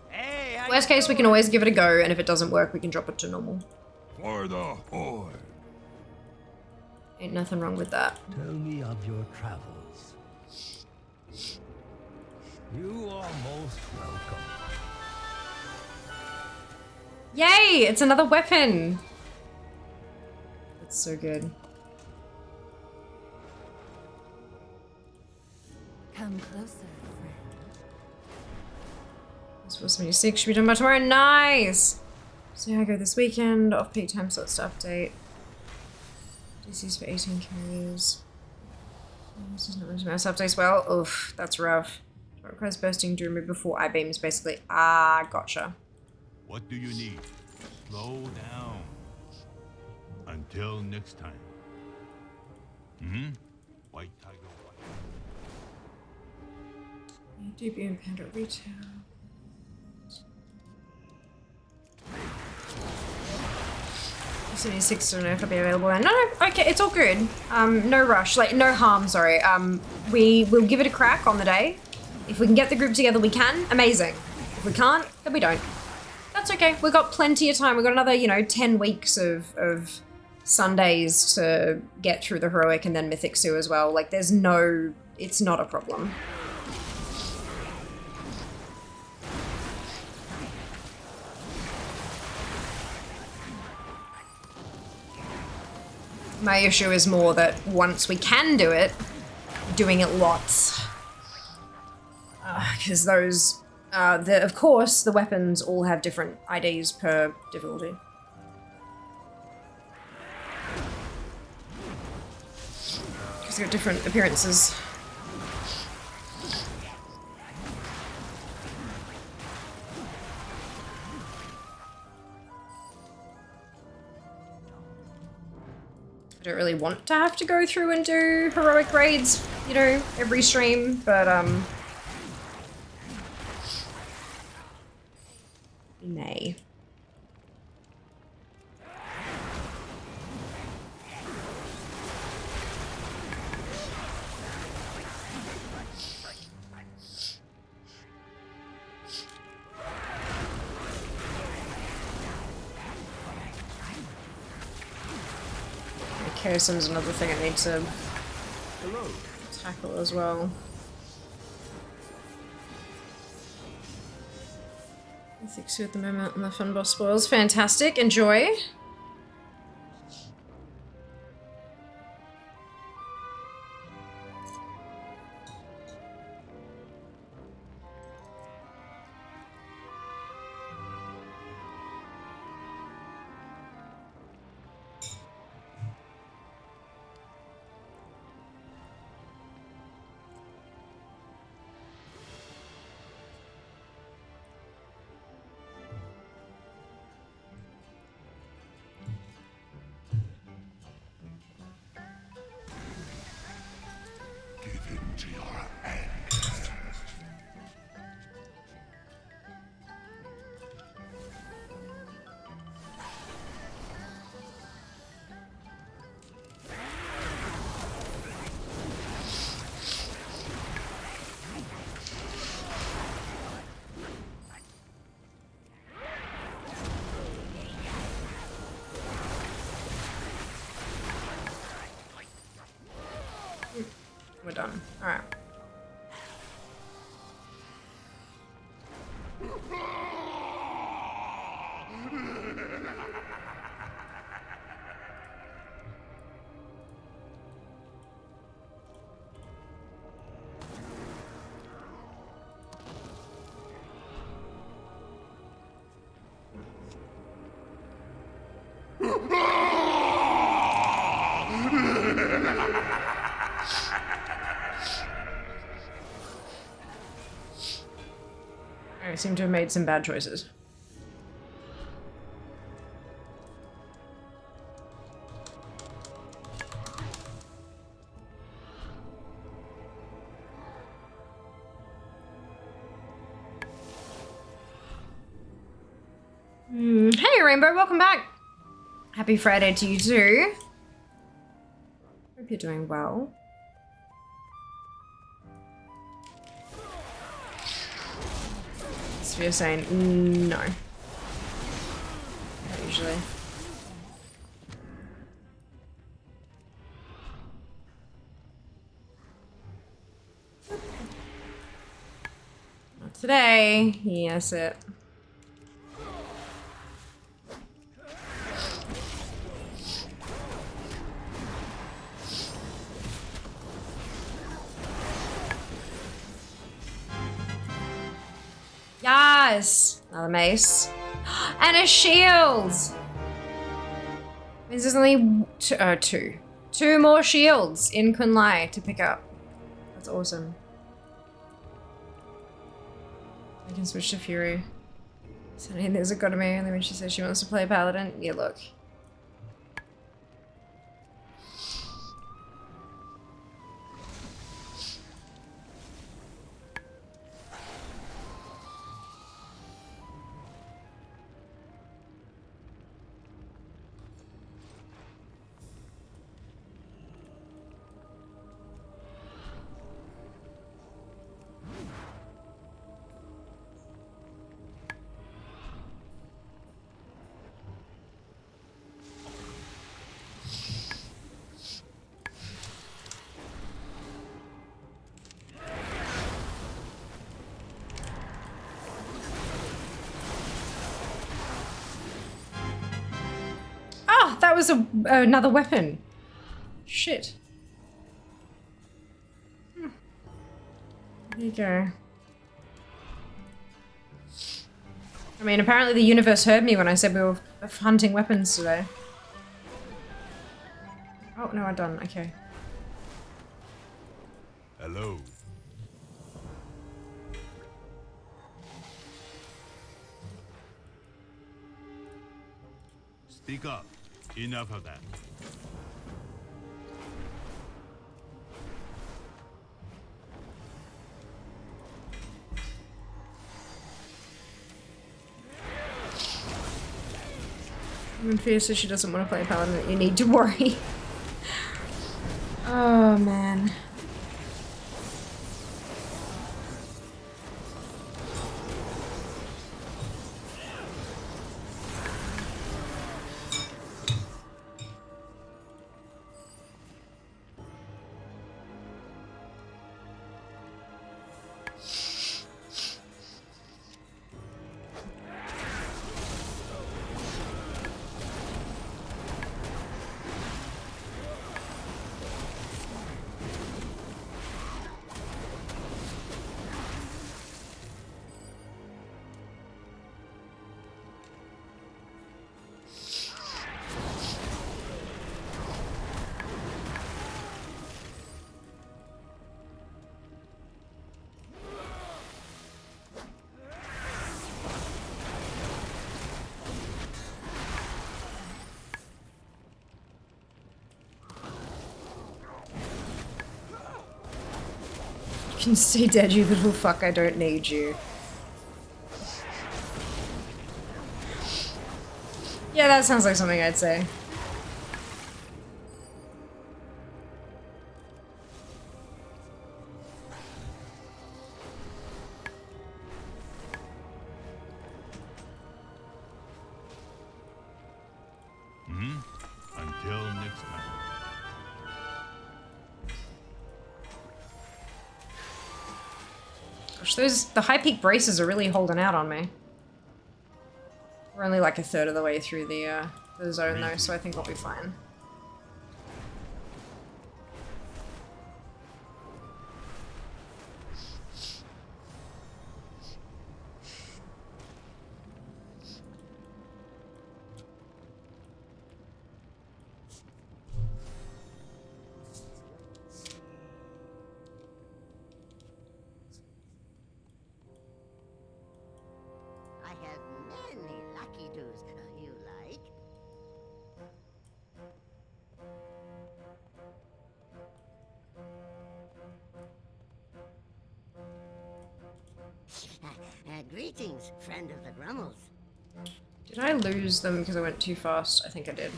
Hey, worst case, we can always give it a go, and if it doesn't work, we can drop it to normal. For the Horde. Ain't nothing wrong with that. Tell me of your travels. You are most welcome. Yay! It's another weapon! So good. Come closer, friend. This was 76. Should be done by tomorrow. Nice! So yeah, I go this weekend. Off-peak time slots to update. DC's for 18 carriers. This is not really mouse updates well. Oof, that's rough. It requires bursting to remove before I-beams, basically. Ah, gotcha. What do you need? Slow down. Until next time. White Tiger White. DB and Panda Retail. 76, don't know if it'll be available then. No, okay, it's all good. No rush, like no harm, sorry. We will give it a crack on the day. If we can get the group together, we can. Amazing. If we can't, then we don't. That's okay. We've got plenty of time. We've got another, 10 weeks of Sundays to get through the Heroic and then Mythic Sue as well. Like, it's not a problem. My issue is more that once we can do it, doing it lots. Because those, of course, the weapons all have different IDs per difficulty. Because they've got different appearances. I don't really want to have to go through and do heroic raids, every stream, but we may. Chaosm's another thing I need to tackle as well. I think so at the moment on the fun boss spoils. Fantastic, enjoy. We're done. Alright. I seem to have made some bad choices. Hey Rainbow, welcome back! Happy Friday to you too. Hope you're doing well. So you're saying no. Not usually. Not today. Yes, it. Nice. Another mace. And a shield! There's only two. Two more shields in Kunlai to pick up. That's awesome. I can switch to Fury. Sunny, there's a god of me, and then when she says she wants to play Paladin, yeah, look. That was another weapon. Shit. There you go. I mean, apparently the universe heard me when I said we were hunting weapons today. Oh, no, I'm done. Okay. Hello. Speak up. Enough of that. When Fia says she doesn't want to play Paladin, you need to worry. Oh, man. You can stay dead, you little fuck, I don't need you. Yeah, that sounds like something I'd say. Until next time. Gosh, the high peak braces are really holding out on me. We're only like a third of the way through the zone though, so I think we'll be fine. Greetings, friend of the Grummels. Did I lose them because I went too fast? I think I did.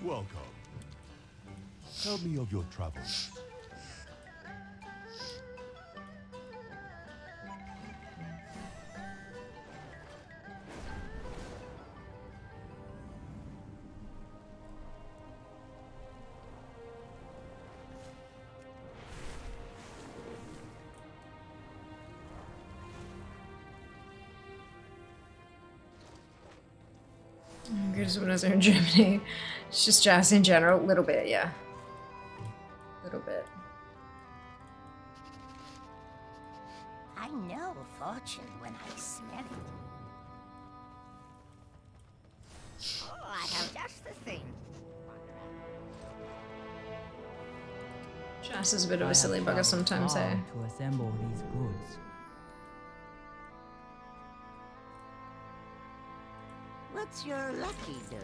Welcome. Tell me of your travels. Good swimmers are in Germany. It's just jazz in general. A little bit, yeah. A little bit. I know fortune when I smell it. Oh, I have just the thing. Jazz is a bit of a silly bugger sometimes, eh? To assemble these goods. What's your lucky do?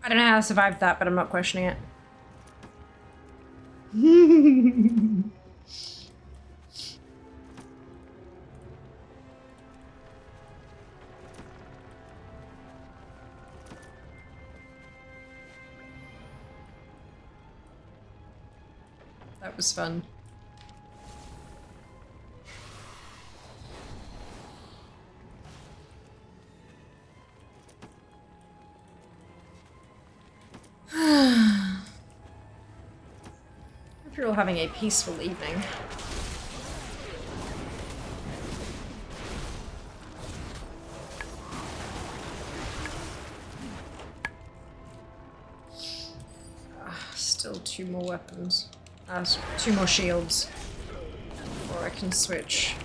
I don't know how I survived that, but I'm not questioning it. That was fun. Hope you're all having a peaceful evening. Still 2 more weapons. 2 more shields. Or I can switch.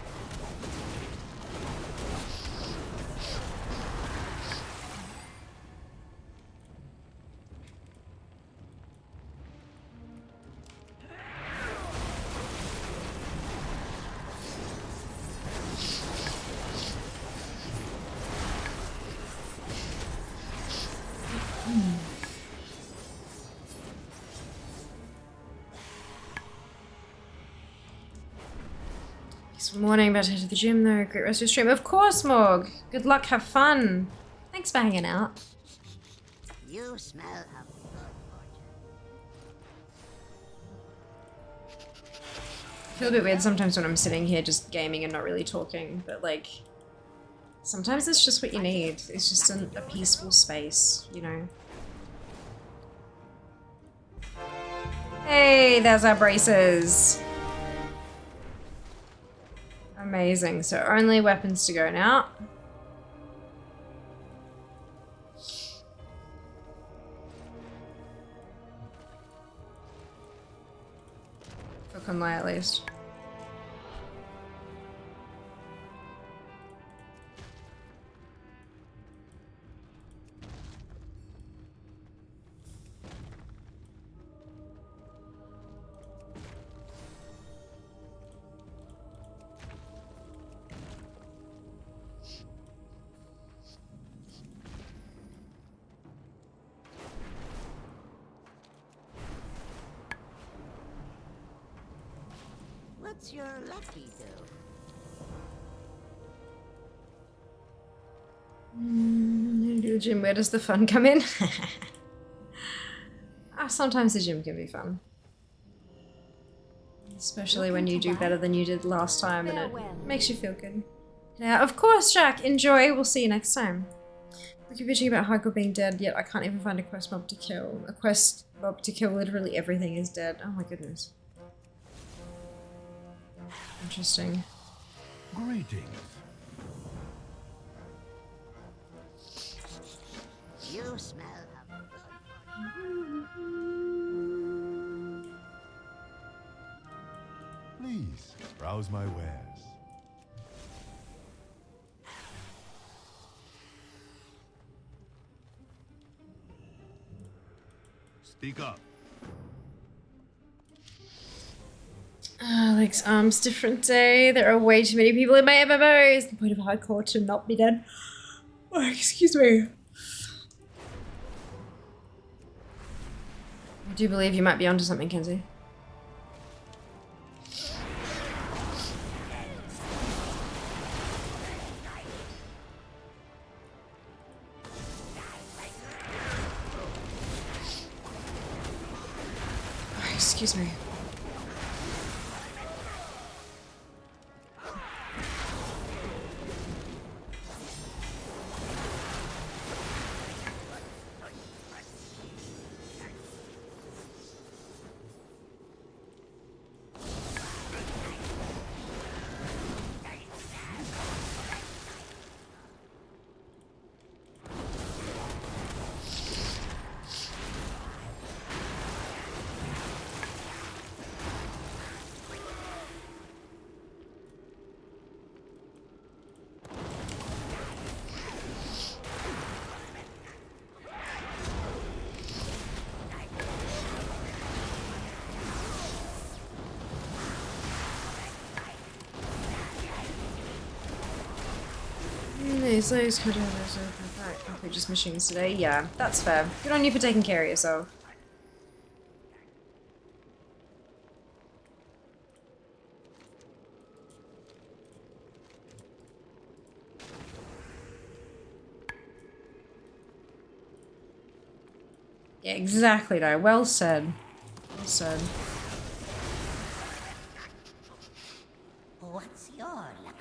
Peaceful morning, about to head to the gym though. Great rest of your stream. Of course, Morg! Good luck, have fun! Thanks for hanging out. You smell of good I feel a bit weird sometimes when I'm sitting here just gaming and not really talking, but like, sometimes it's just what you need. It's just a peaceful space, you know? Hey, there's our braces! Amazing, so only weapons to go now. For Kunlai at least. What's your lucky do? Gym, where does the fun come in? Sometimes the gym can be fun. Especially when you do better than you did last time and it makes you feel good. Yeah, of course, Jack. Enjoy. We'll see you next time. I keep bitching about Hardcore being dead, yet I can't even find a quest mob to kill. A quest mob to kill, literally everything is dead. Oh my goodness. Interesting. Greetings. You smell of Please, browse my wares. Speak up. Alex, arms different day. There are way too many people in my MMO. It's the point of hardcore to not be dead. Oh, excuse me. I do believe you might be onto something, Kenzie. Excuse me. These days could have complete just machines today. Yeah, that's fair. Good on you for taking care of yourself. Yeah, exactly though. Well said. Well said. What's your lucky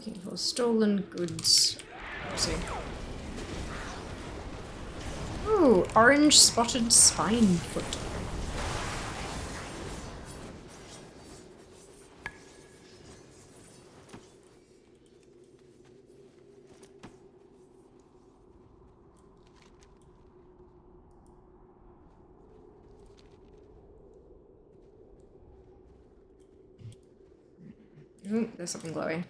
Looking for stolen goods. Let's see. Ooh, orange spotted spine foot. Ooh, there's something glowy.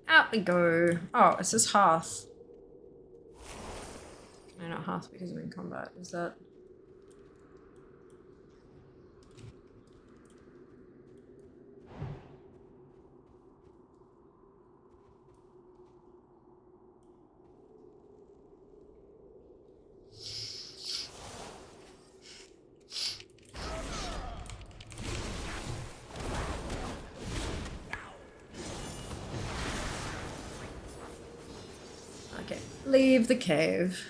Out we go. Oh, it says hearth. No, not hearth because I'm in combat. Is that? Okay, leave the cave.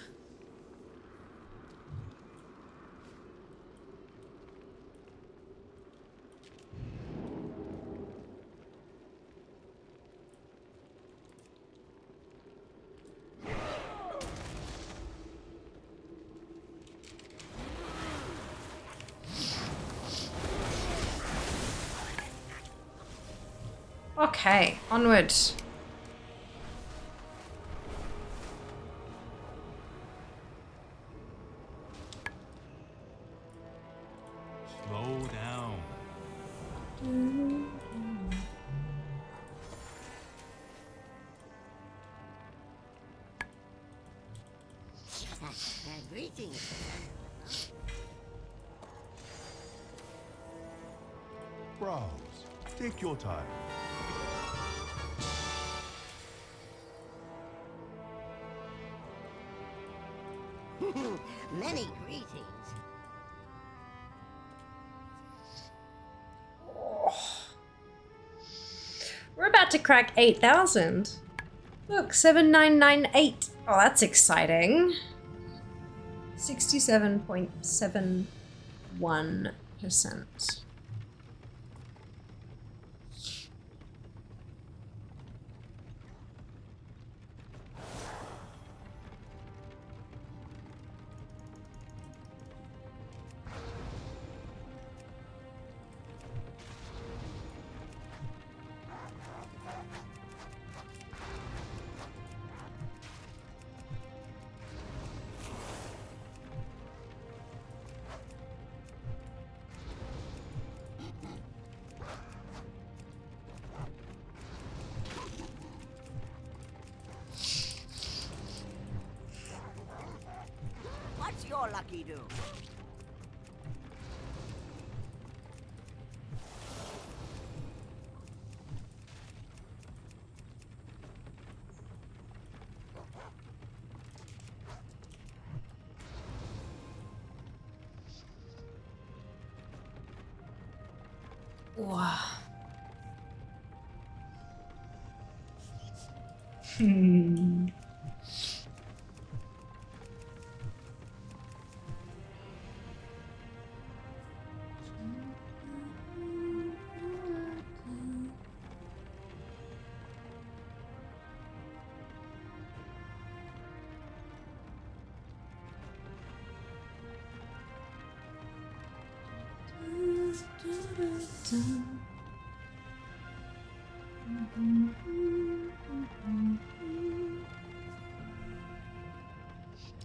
Okay, onward. Slow down. greetings. Browse. Take your time. Many greetings. about to crack 8,000. Look, 7998. Oh, that's exciting. 67.71%. What's your lucky do? Wow.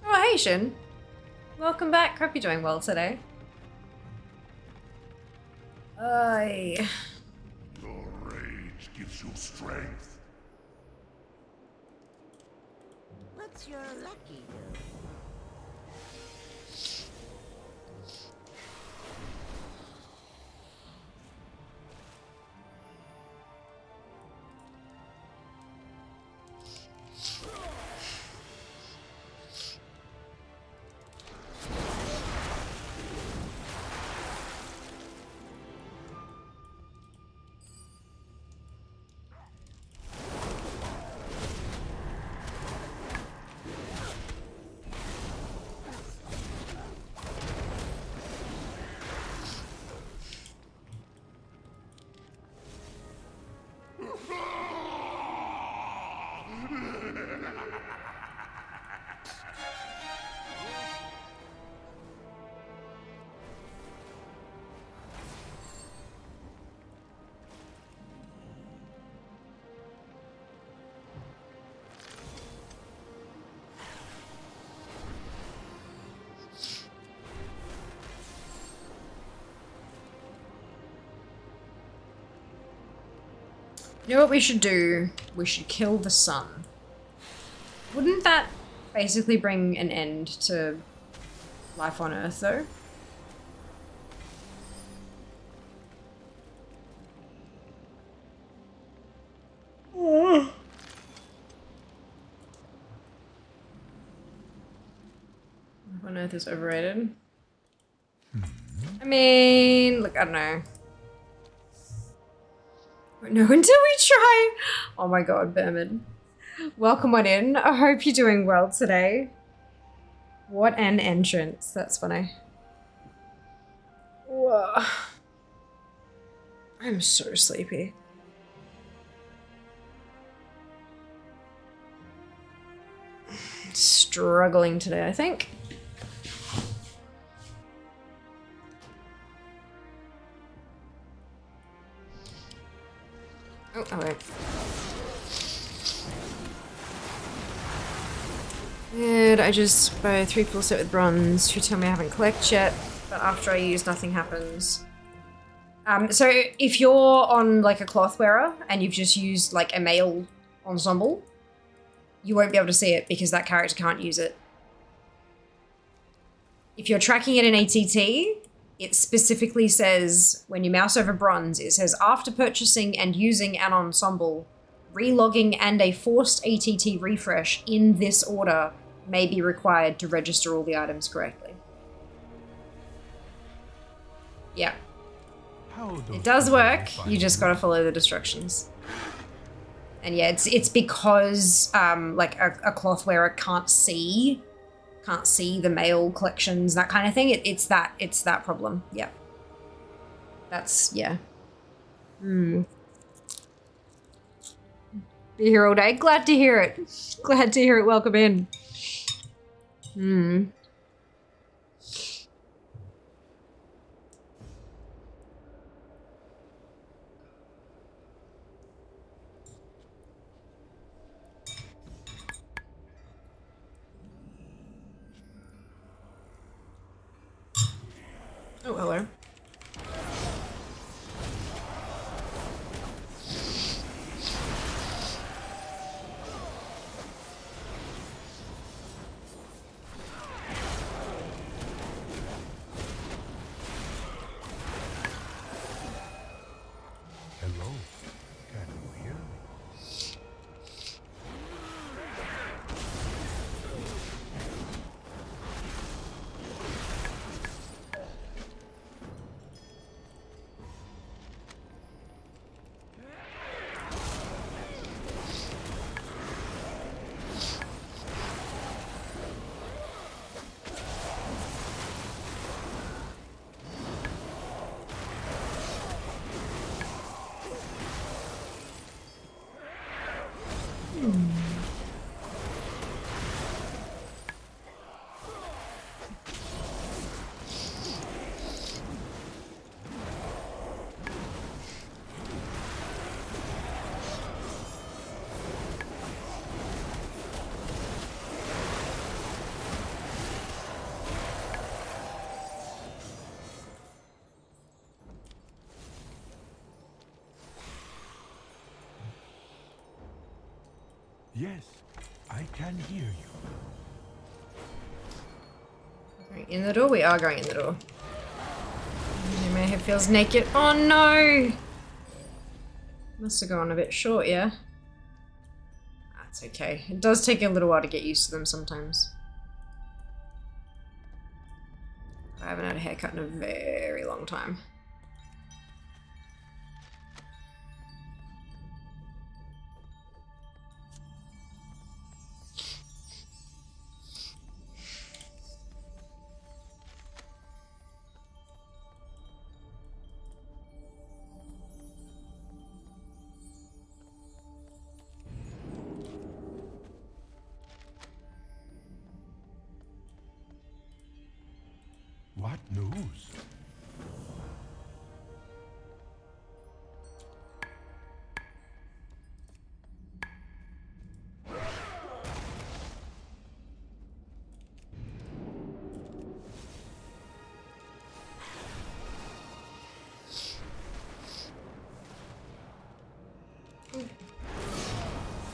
Oh, hey, Shin. Welcome back. Hope you're doing well today. Aye. Your rage gives you strength. What's your lucky do? You know what we should do? We should kill the sun. Wouldn't that basically bring an end to life on Earth, though? Life on Earth is overrated. I mean, look, I don't know. No, until we try. Oh my god, Berman. Welcome on in. I hope you're doing well today. What an entrance. That's funny. Whoa. I'm so sleepy. Struggling today, I think. Oh, wait. Good, I just buy a 3 full set with bronze. You tell me I haven't collected yet, but after I use, nothing happens. So if you're on like a cloth wearer and you've just used like a male ensemble, you won't be able to see it because that character can't use it. If you're tracking it in ATT, it specifically says, when you mouse over bronze, it says after purchasing and using an ensemble, relogging and a forced ATT refresh in this order may be required to register all the items correctly. Yeah. It does work, you just gotta follow the instructions. And yeah, it's because like a cloth wearer can't see the mail collections, that kind of thing. It's that problem. Yeah. That's, yeah. Be here all day. Glad to hear it. Glad to hear it. Welcome in. Oh, hello. Hello. Can you hear me? Yes, I can hear you. Going in the door? We are going in the door. Mayhem feels naked. Oh no! Must have gone a bit short, yeah? That's okay. It does take a little while to get used to them sometimes. I haven't had a haircut in a very long time. What news?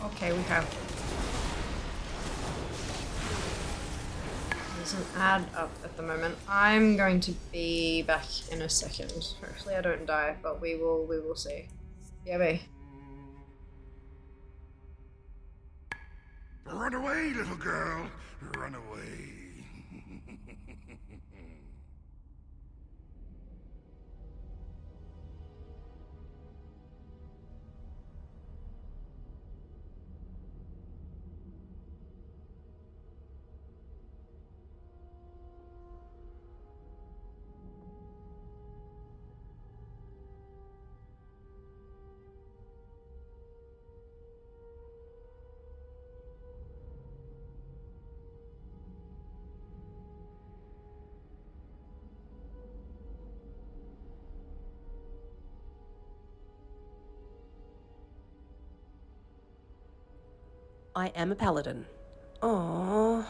Okay, we have. There's an ad up at the moment. I'm going to be back in a second. Hopefully I don't die, but we will see. Yeah, bye. Run away, little girl. Run away. I am a paladin. Aww.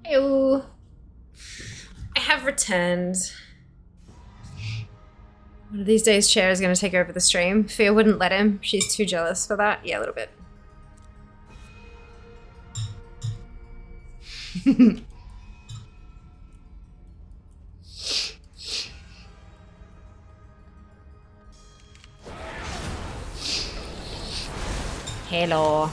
Ew. I have returned. One of these days, Chair is going to take over the stream. Fear wouldn't let him. She's too jealous for that. Yeah, a little bit. Hello.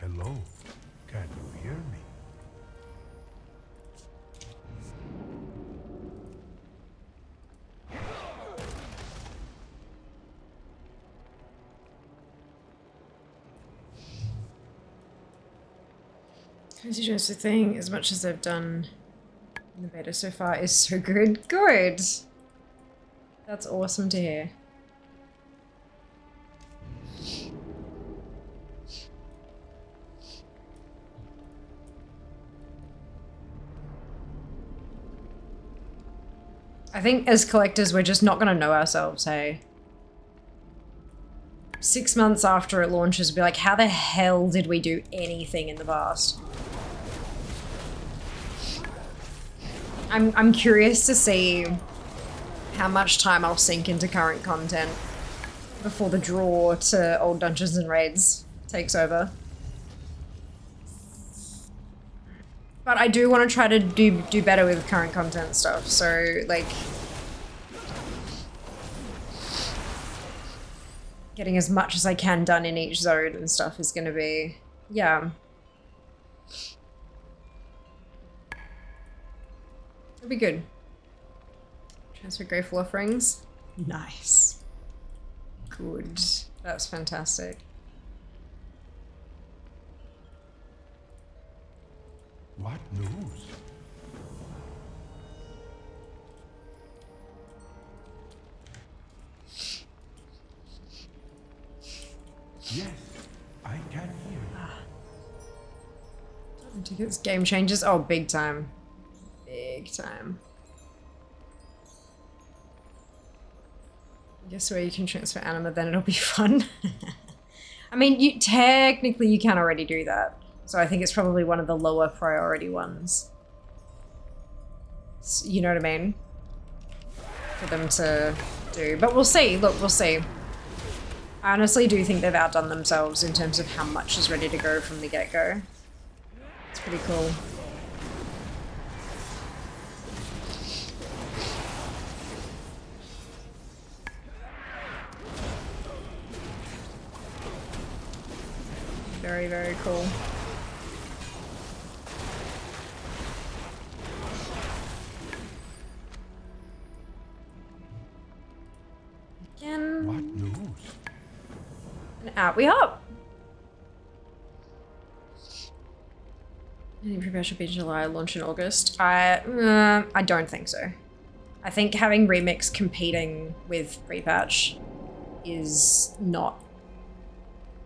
Hello, can you hear me? Crazy Joseph thing, as much as I've done in the beta so far, is so good. Good! That's awesome to hear. I think as collectors, we're just not gonna know ourselves, hey? 6 months after it launches, we'll be like, how the hell did we do anything in the past? I'm curious to see how much time I'll sink into current content before the draw to old Dungeons and Raids takes over. But I do want to try to do better with current content stuff, so like getting as much as I can done in each zone and stuff is gonna be, yeah. It'll be good. Transfer Grateful Offerings. Nice. Good. That's fantastic. What news? Yes, I can hear you. Tickets, game changes. Oh, big time. Big time. I guess where you can transfer anima, then it'll be fun. I mean, you technically you can already do that. So I think it's probably one of the lower priority ones. You know what I mean? For them to do. But we'll see. Look, we'll see. I honestly do think they've outdone themselves in terms of how much is ready to go from the get-go. It's pretty cool. Very, very cool. Again. What news? And out we hop. I think prepare should be July, launch in August. I don't think so. I think having Remix competing with pre-patch is not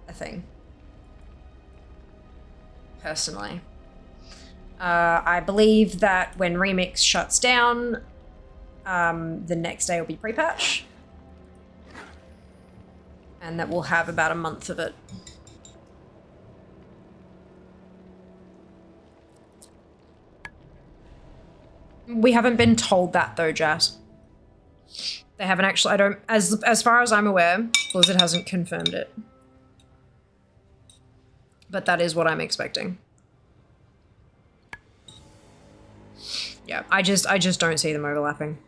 a thing. Personally. I believe that when Remix shuts down, the next day will be pre-patch. And that we'll have about a month of it. We haven't been told that though, Jazz. They haven't actually, I don't, as far as I'm aware, Blizzard hasn't confirmed it. But that is what I'm expecting. Yeah, I just don't see them overlapping.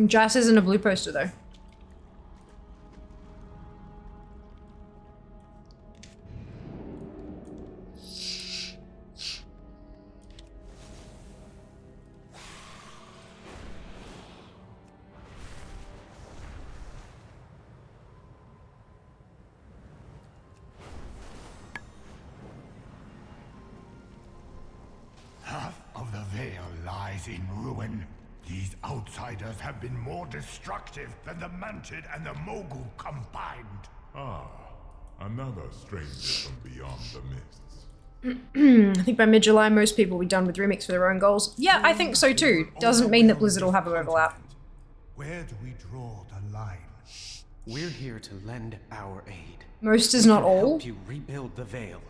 Jas isn't a blue poster though. Veil lies in ruin. These outsiders have been more destructive than the Manted and the Mogul combined. Ah, another stranger from beyond the mists. I think by mid-July most people will be done with remix for their own goals. Yeah, I think so too. Doesn't mean that Blizzard will have an overlap. Where do we draw the line? We're here to lend our aid. Most is not We can all. help you rebuild the Veil.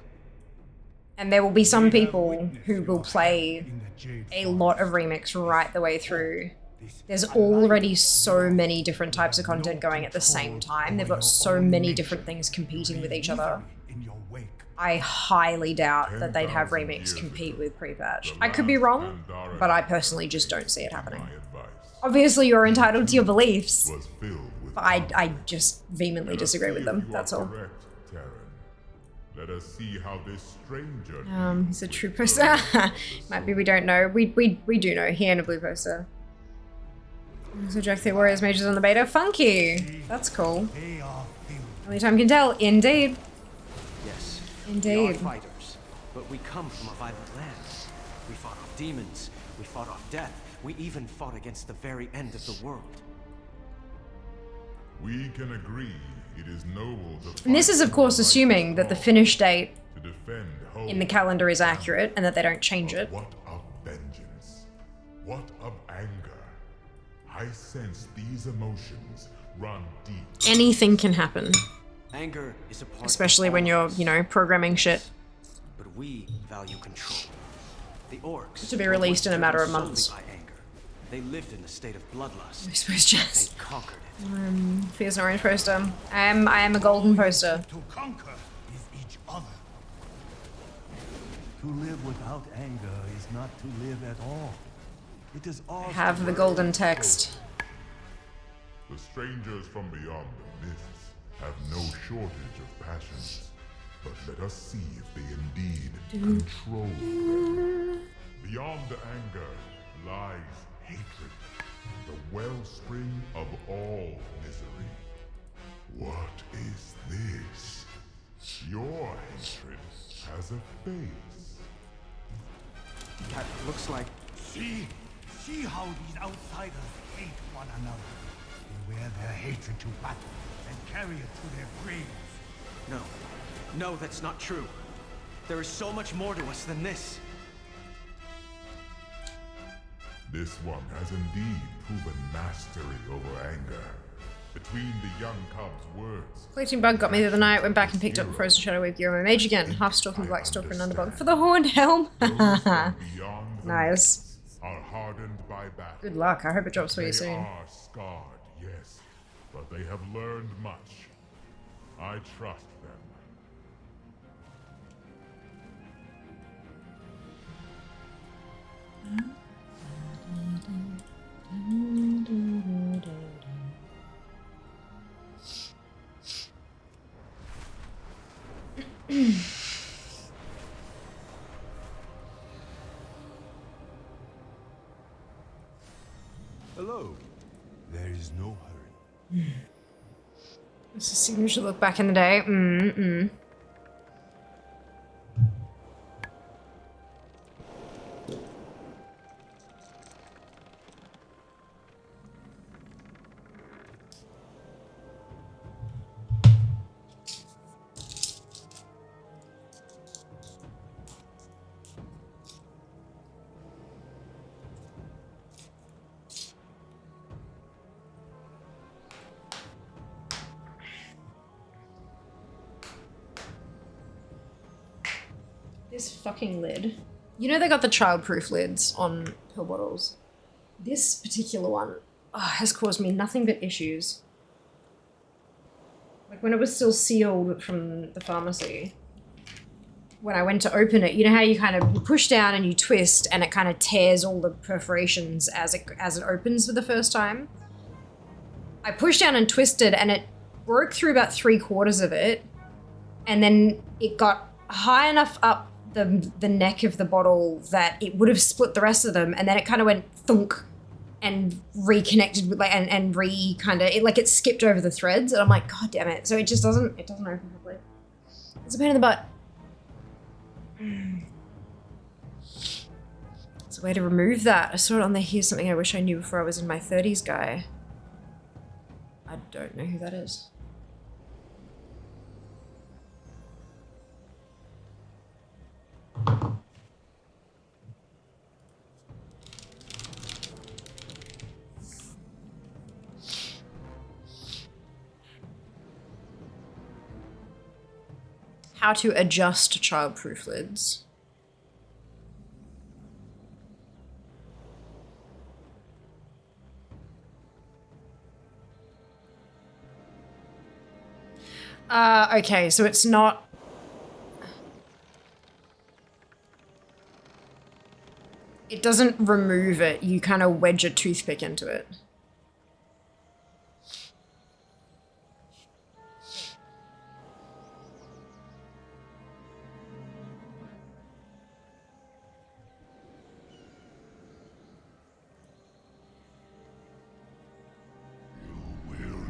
And there will be some people who will play a lot of remix right the way through. There's already so many different types of content going at the same time. They've got so many different things competing with each other. I highly doubt that they'd have remix compete with pre-patch. I could be wrong, but I personally just don't see it happening. Obviously, you're entitled to your beliefs, but I just vehemently disagree with them, that's all. Let us see how this stranger. He's a true poster. Might be we don't know. We do know. He ain't a blue poster. So Jack the Warriors mages on the beta. Funky. That's cool. Only time can tell. Indeed. Yes. Indeed. We are fighters, but we come from a violent land. We fought off demons. We fought off death. We even fought against the very end of the world. We can agree it is noble to. And this is, of course, assuming that the finish date to defend hope in the calendar is accurate and that they don't change it. What of vengeance? What of anger? I sense these emotions run deep. Anything can happen. Anger is a part Especially when you're, you know, programming shit. But we value control. The orcs To be released in a matter of months. by anger. They lived in a state of bloodlust. I suppose just. They conquered it. Fierce orange poster. I am a golden poster. To conquer is each other. To live without anger is not to live at all. It is all. I have the golden text. The strangers from beyond the mists have no shortage of passions, but let us see if they indeed control them. Beyond the anger lies hatred, the wellspring of all misery. What is this? Your hatred has a face. That looks like. See how these outsiders hate one another. They wear their hatred to battle and carry it to their graves. No, that's not true. There is so much more to us than this. This one has indeed proven mastery over anger. Between the young cub's words, Collecting bug got me the other night. Went back and picked up the Frozen Shadow with Euro Mage again. Half Stalking Black Stalker and Underbug for the Horned Helm. Nice. are hardened by battle. Good luck. I hope it drops for you They soon. are scarred, yes, but they have learned much. I trust them. Hello. There is no hurry. This is a signature look back in the day. This fucking lid. You know they got the childproof lids on pill bottles. This particular one has caused me nothing but issues. Like when it was still sealed from the pharmacy, when I went to open it, you know how you kind of push down and you twist and it kind of tears all the perforations as it opens for the first time? I pushed down and twisted and it broke through about 3/4 of it, and then it got high enough up the neck of the bottle that it would have split the rest of them, and then it kind of went thunk and reconnected with like and it skipped over the threads, and I'm like, god damn it. So it just doesn't open properly. It's a pain in the butt. There's a way to remove that. I saw it on there. Here's something I wish I knew before I was in my 30s guy. I don't know who that is. How to adjust childproof lids. Okay, so it's not... It doesn't remove it, you kind of wedge a toothpick into it.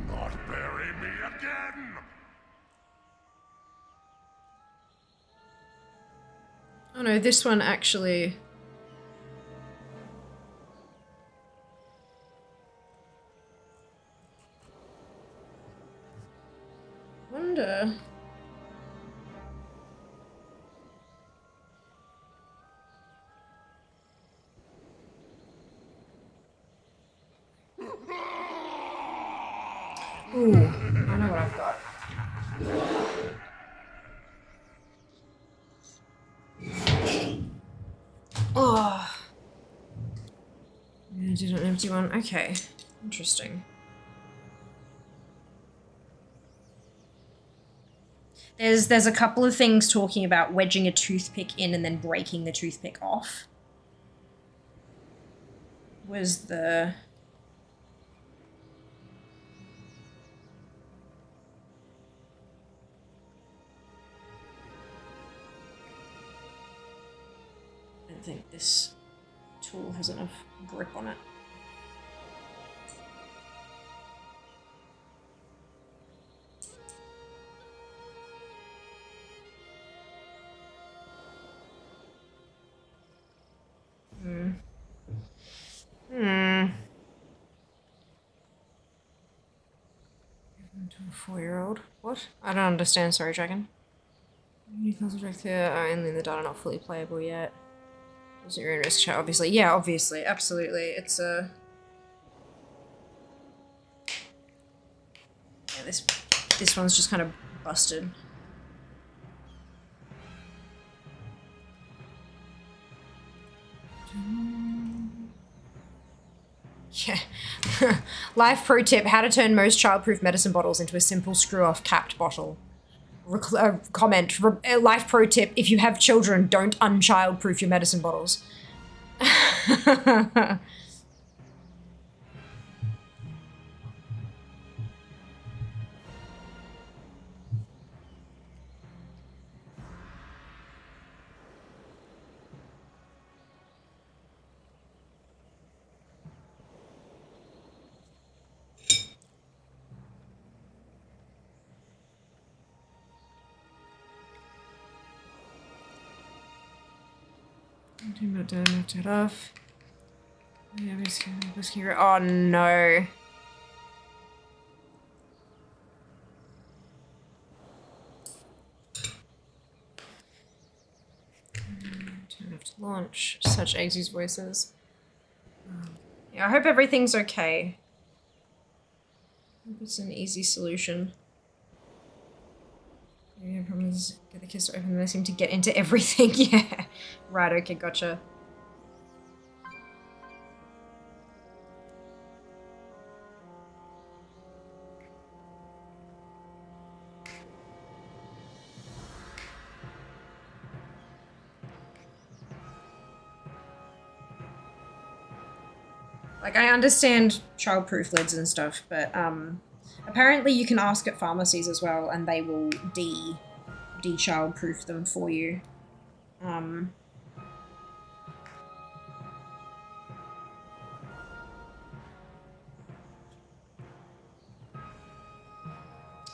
Not bury me again! Oh no, this one actually... Wonder... Ooh, I know what I've got. Oh. I did an empty one. Okay. Interesting. There's a couple of things talking about wedging a toothpick in and then breaking the toothpick off. Was the... I don't think this tool has enough grip on it. To a 4-year-old. What? I don't understand, sorry, Dragon. You can subject here are only in the data not fully playable yet. Was it your own risk chat? Obviously. Yeah, obviously. Absolutely. It's a... Yeah, this one's just kind of busted. Yeah. Life pro tip, how to turn most childproof medicine bottles into a simple screw-off capped bottle. Comment, life pro tip, if you have children, don't unchildproof your medicine bottles. Knocked it off. Oh no. Don't have to launch. Such Eggsy's voices. Yeah, I hope everything's okay. I hope it's an easy solution. Yeah, problem is get the kids to open. They seem to get into everything. Yeah. Right, okay, gotcha. Like, I understand childproof lids and stuff, but apparently you can ask at pharmacies as well, and they will de-childproof them for you.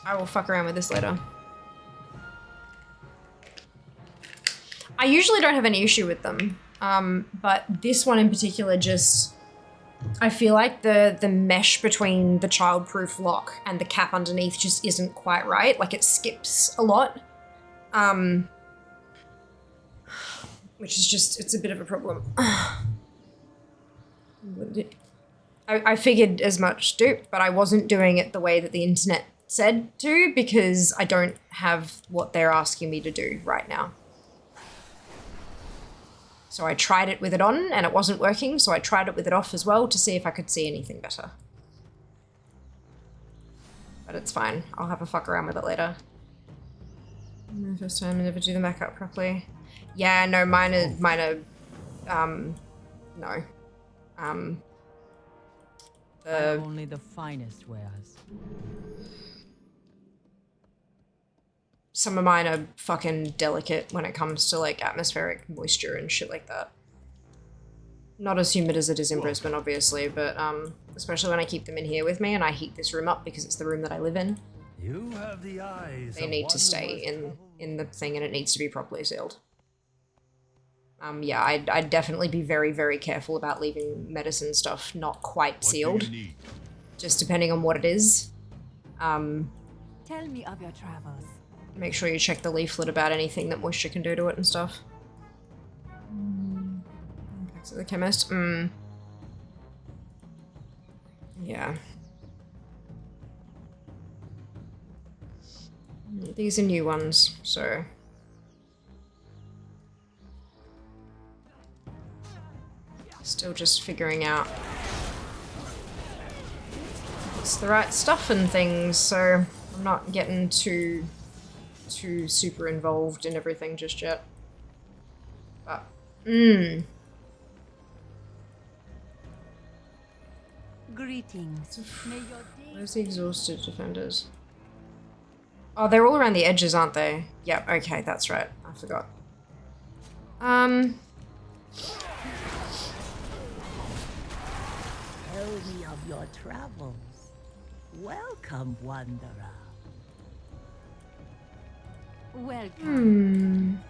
I will fuck around with this later. I usually don't have any issue with them. But this one in particular just, I feel like the mesh between the childproof lock and the cap underneath just isn't quite right. Like it skips a lot. Which is just, it's a bit of a problem. I figured as much, dupe, but I wasn't doing it the way that the internet said to because I don't have what they're asking me to do right now. So I tried it with it on and it wasn't working, so I tried it with it off as well to see if I could see anything better. But it's fine. I'll have a fuck around with it later. First time I never do the Mac up properly. Yeah, no, mine are, no. Only the finest wares. Some of mine are fucking delicate when it comes to like atmospheric moisture and shit like that. Not as humid as it is in Brisbane, obviously, but especially when I keep them in here with me and I heat this room up because it's the room that I live in. You have the eyes They need to stay in the thing and it needs to be properly sealed. Yeah, I'd definitely be very, very careful about leaving medicine stuff not quite sealed. Just depending on what it is. Tell me of your travels. Make sure you check the leaflet about anything that moisture can do to it and stuff. Back to the chemist. Yeah. These are new ones, so... Still just figuring out it's the right stuff and things, so I'm not getting too super involved in everything just yet. But, Greetings. May your day... Where's the exhausted defenders? Oh, they're all around the edges, aren't they? Yep, okay, that's right. I forgot. Tell me of your travels. Welcome, wanderer. Welcome.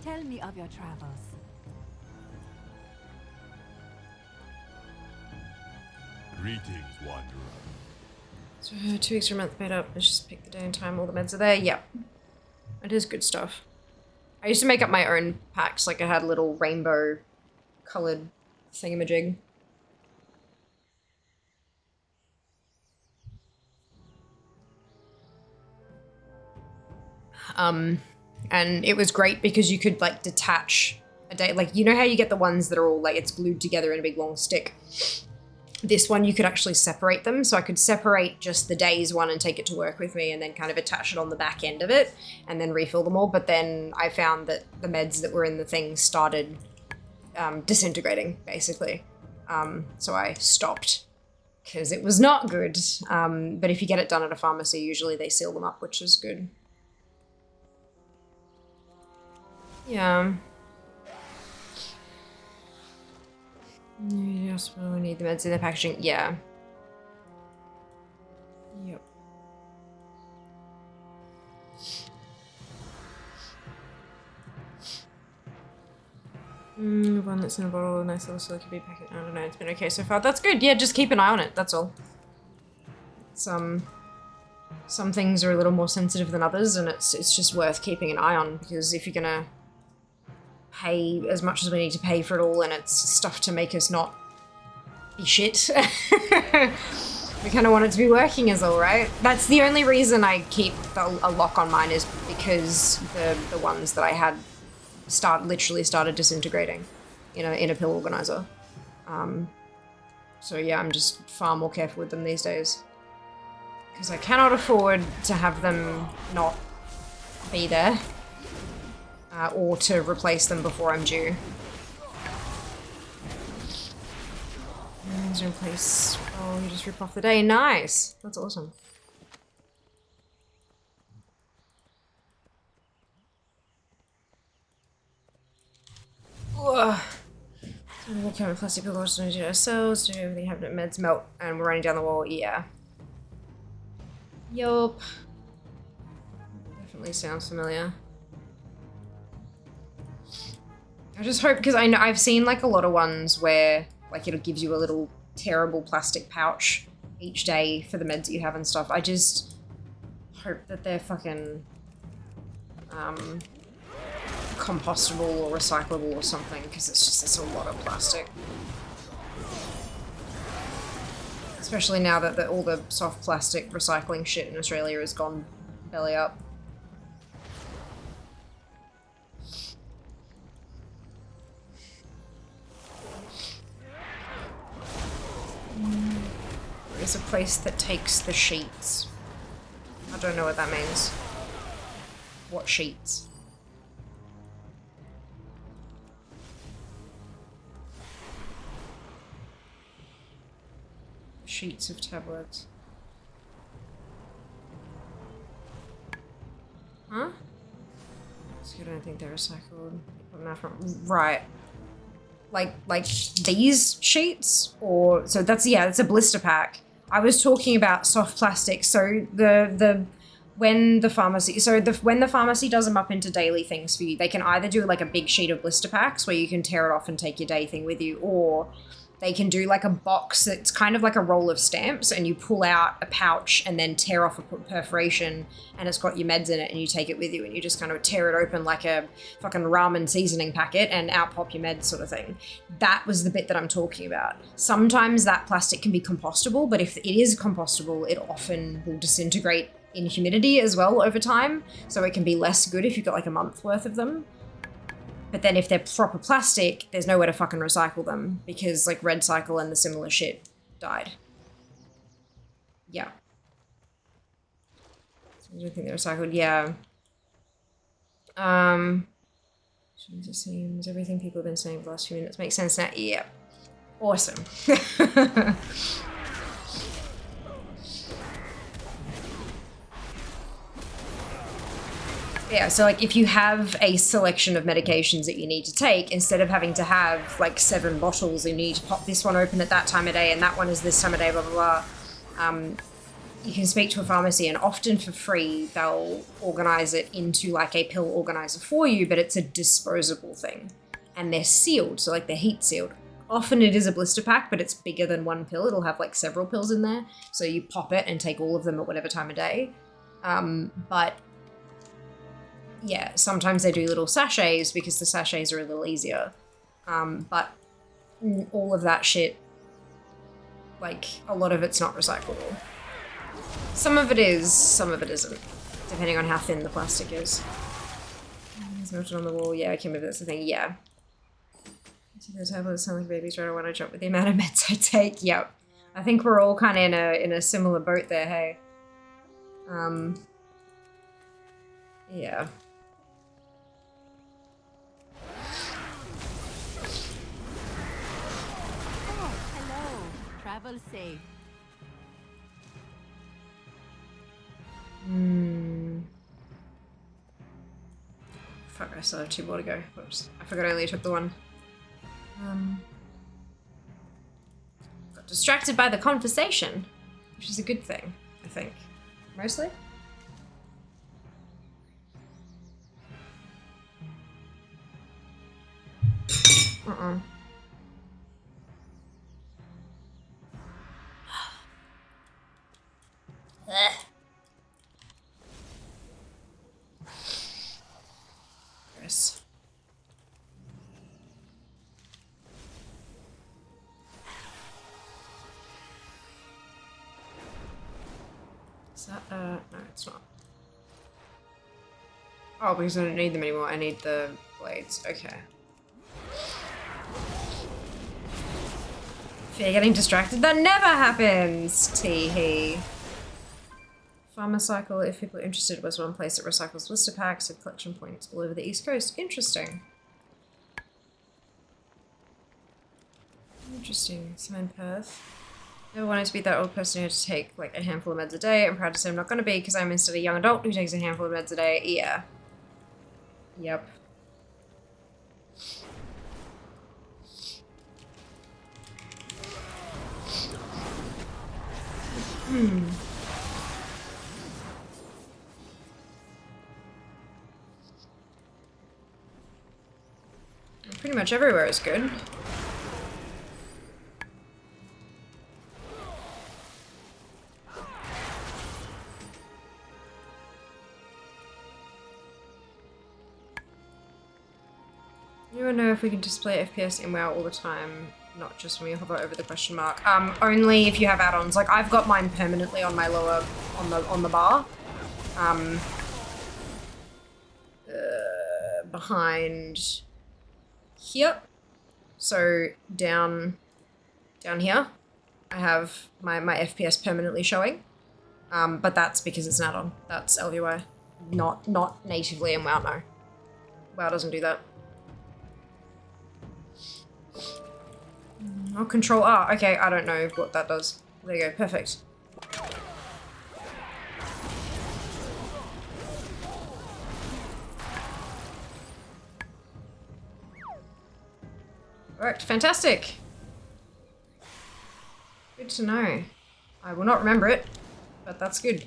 Tell me of your travels. Greetings, wanderer. So 2 extra month made up. Let's just pick the day and time. All the meds are there. Yep. It is good stuff. I used to make up my own packs. Like I had a little rainbow colored thingamajig. And it was great because you could like detach a day. Like, you know how you get the ones that are all like, it's glued together in a big long stick. This one, you could actually separate them. So I could separate just the days one and take it to work with me and then kind of attach it on the back end of it and then refill them all. But then I found that the meds that were in the thing started disintegrating, basically. So I stopped because it was not good. But if you get it done at a pharmacy, usually they seal them up, which is good. Yeah. Yes, we need the meds in the packaging. Yeah. Yep. One that's in a bottle, a nice little silicone bead packet. I don't know, it's been okay so far. That's good. Yeah, just keep an eye on it, that's all. Some things are a little more sensitive than others, and it's just worth keeping an eye on, because if you're gonna pay as much as we need to pay for it all, and it's stuff to make us not be shit. We kind of want it to be working as all, right? That's the only reason I keep a lock on mine, is because the ones that I had literally started disintegrating in a pill organizer. So yeah, I'm just far more careful with them these days. Because I cannot afford to have them not be there. Or to replace them before I'm due. And replace... Oh, you just rip off the day. Nice! That's awesome. Ugh. We come with plastic pill to do ourselves, do everything happening, meds melt, and we're running down the wall. Yeah. Yup. Definitely sounds familiar. I just hope, because I know I've seen like a lot of ones where like it gives you a little terrible plastic pouch each day for the meds that you have and stuff. I just hope that they're fucking compostable or recyclable or something, because it's a lot of plastic. Especially now that all the soft plastic recycling shit in Australia has gone belly up. There's a place that takes the sheets. I don't know what that means. What sheets? Sheets of tablets. Huh? I don't think they're recycled. Right. Like these sheets? Or, so that's, yeah, it's a blister pack. I was talking about soft plastic. So when the pharmacy does them up into daily things for you, they can either do like a big sheet of blister packs where you can tear it off and take your day thing with you, or they can do like a box that's kind of like a roll of stamps, and you pull out a pouch and then tear off a perforation, and it's got your meds in it, and you take it with you, and you just kind of tear it open like a fucking ramen seasoning packet and out pop your meds sort of thing. That was the bit that I'm talking about. Sometimes that plastic can be compostable, but if it is compostable, it often will disintegrate in humidity as well over time, so it can be less good if you've got like a month worth of them. But then if they're proper plastic, there's nowhere to fucking recycle them, because like Red Cycle and the similar shit died. Yeah. So I don't think they're recycled. Yeah. It seems everything people have been saying for the last few minutes makes sense now. Yeah. Awesome. Yeah, so like if you have a selection of medications that you need to take, instead of having to have like 7 bottles and you need to pop this one open at that time of day and that one is this time of day, blah, blah, blah, you can speak to a pharmacy, and often for free they'll organize it into like a pill organizer for you, but it's a disposable thing. And they're sealed, so like they're heat sealed. Often it is a blister pack, but it's bigger than one pill. It'll have like several pills in there. So you pop it and take all of them at whatever time of day. But yeah, sometimes they do little sachets because the sachets are a little easier. But all of that shit, like, a lot of it's not recyclable. Some of it is, some of it isn't, depending on how thin the plastic is. It's melted on the wall. Yeah, okay, maybe that's the thing. Yeah. See those tablets sound like babies right when I jump with the amount of meds I take. Yep. I think we're all kind of in a similar boat there, hey? Yeah. Travel safe. Fuck, I still have 2 more to go. Whoops. I forgot I only took the one. Got distracted by the conversation, which is a good thing, I think. Mostly? Yes. Is that, no, it's not. Oh, because I don't need them anymore. I need the blades. Okay. Fear getting distracted? That never happens! Tee-hee. Pharmacycle, if people are interested, was one place that recycles blister packs with collection points all over the East Coast. Interesting. Interesting. So in Perth. Never wanted to be that old person who had to take like a handful of meds a day. I'm proud to say I'm not going to be, because I'm instead a young adult who takes a handful of meds a day. Yeah. Yep. Pretty much everywhere is good. You wanna know if we can display FPS in WoW all the time, not just when we hover over the question mark. Only if you have add-ons. Like I've got mine permanently on my lower, on the bar. Behind here. So down here, I have my FPS permanently showing. But that's because it's an add-on. That's LUI, not natively in WoW. No, WoW doesn't do that. Oh, control R. Okay, I don't know what that does. There you go. Perfect. Worked. Fantastic. Good to know. I will not remember it, but that's good.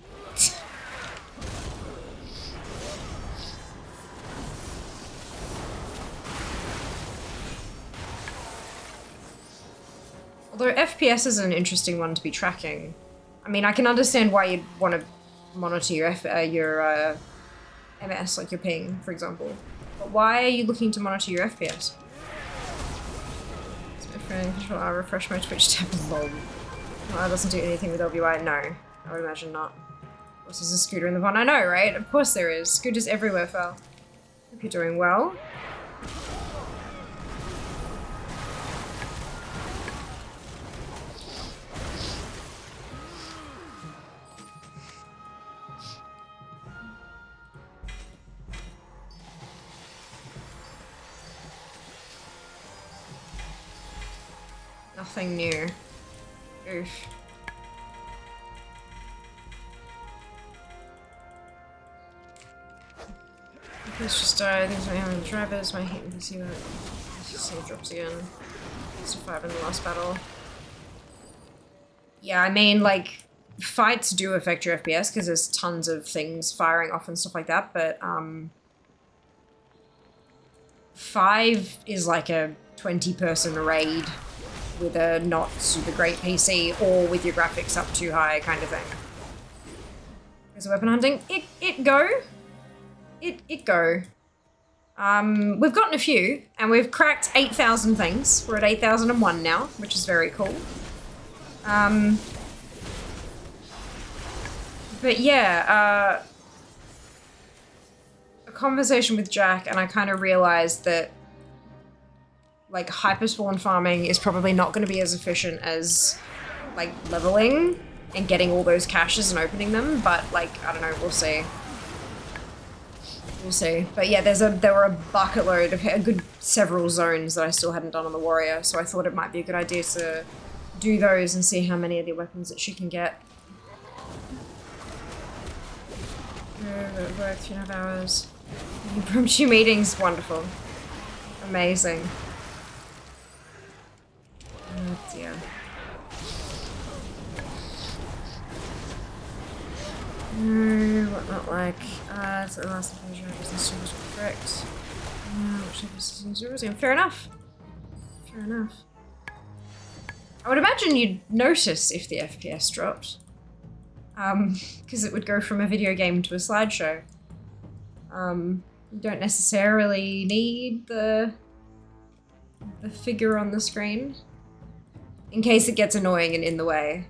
Although FPS is an interesting one to be tracking. I mean, I can understand why you'd want to monitor your MS, like your ping, for example. But why are you looking to monitor your FPS? Control R, refresh my Twitch tab. Lol. No, that doesn't do anything with LBY. No, I would imagine not. Of course, there's a scooter in the pond. I know, right? Of course there is. Scooters everywhere, Fel. Hope you're doing well. Nothing new. Oof. Let's just die. Things might have the drivers. My hate PC save drops again. So 5 in the last battle. Yeah, I mean, like, fights do affect your FPS because there's tons of things firing off and stuff like that, but 5 is like a 20-person raid with a not super great PC or with your graphics up too high kind of thing. There's a weapon hunting. It go. It go. We've gotten a few and we've cracked 8,000 things. We're at 8,001 now, which is very cool. But yeah, a conversation with Jack and I kind of realized that like hyperspawn farming is probably not going to be as efficient as like leveling and getting all those caches and opening them, but like I don't know, we'll see. We'll see. But yeah, there were a bucket load of a good several zones that I still hadn't done on the warrior, so I thought it might be a good idea to do those and see how many of the weapons that she can get. Work 3.5 hours. Impromptu meetings, wonderful. Amazing. Oh dear. No, what not like? It's the last version of business was correct. Fair enough. Fair enough. I would imagine you'd notice if the FPS dropped. Because it would go from a video game to a slideshow. You don't necessarily need the figure on the screen. In case it gets annoying and in the way.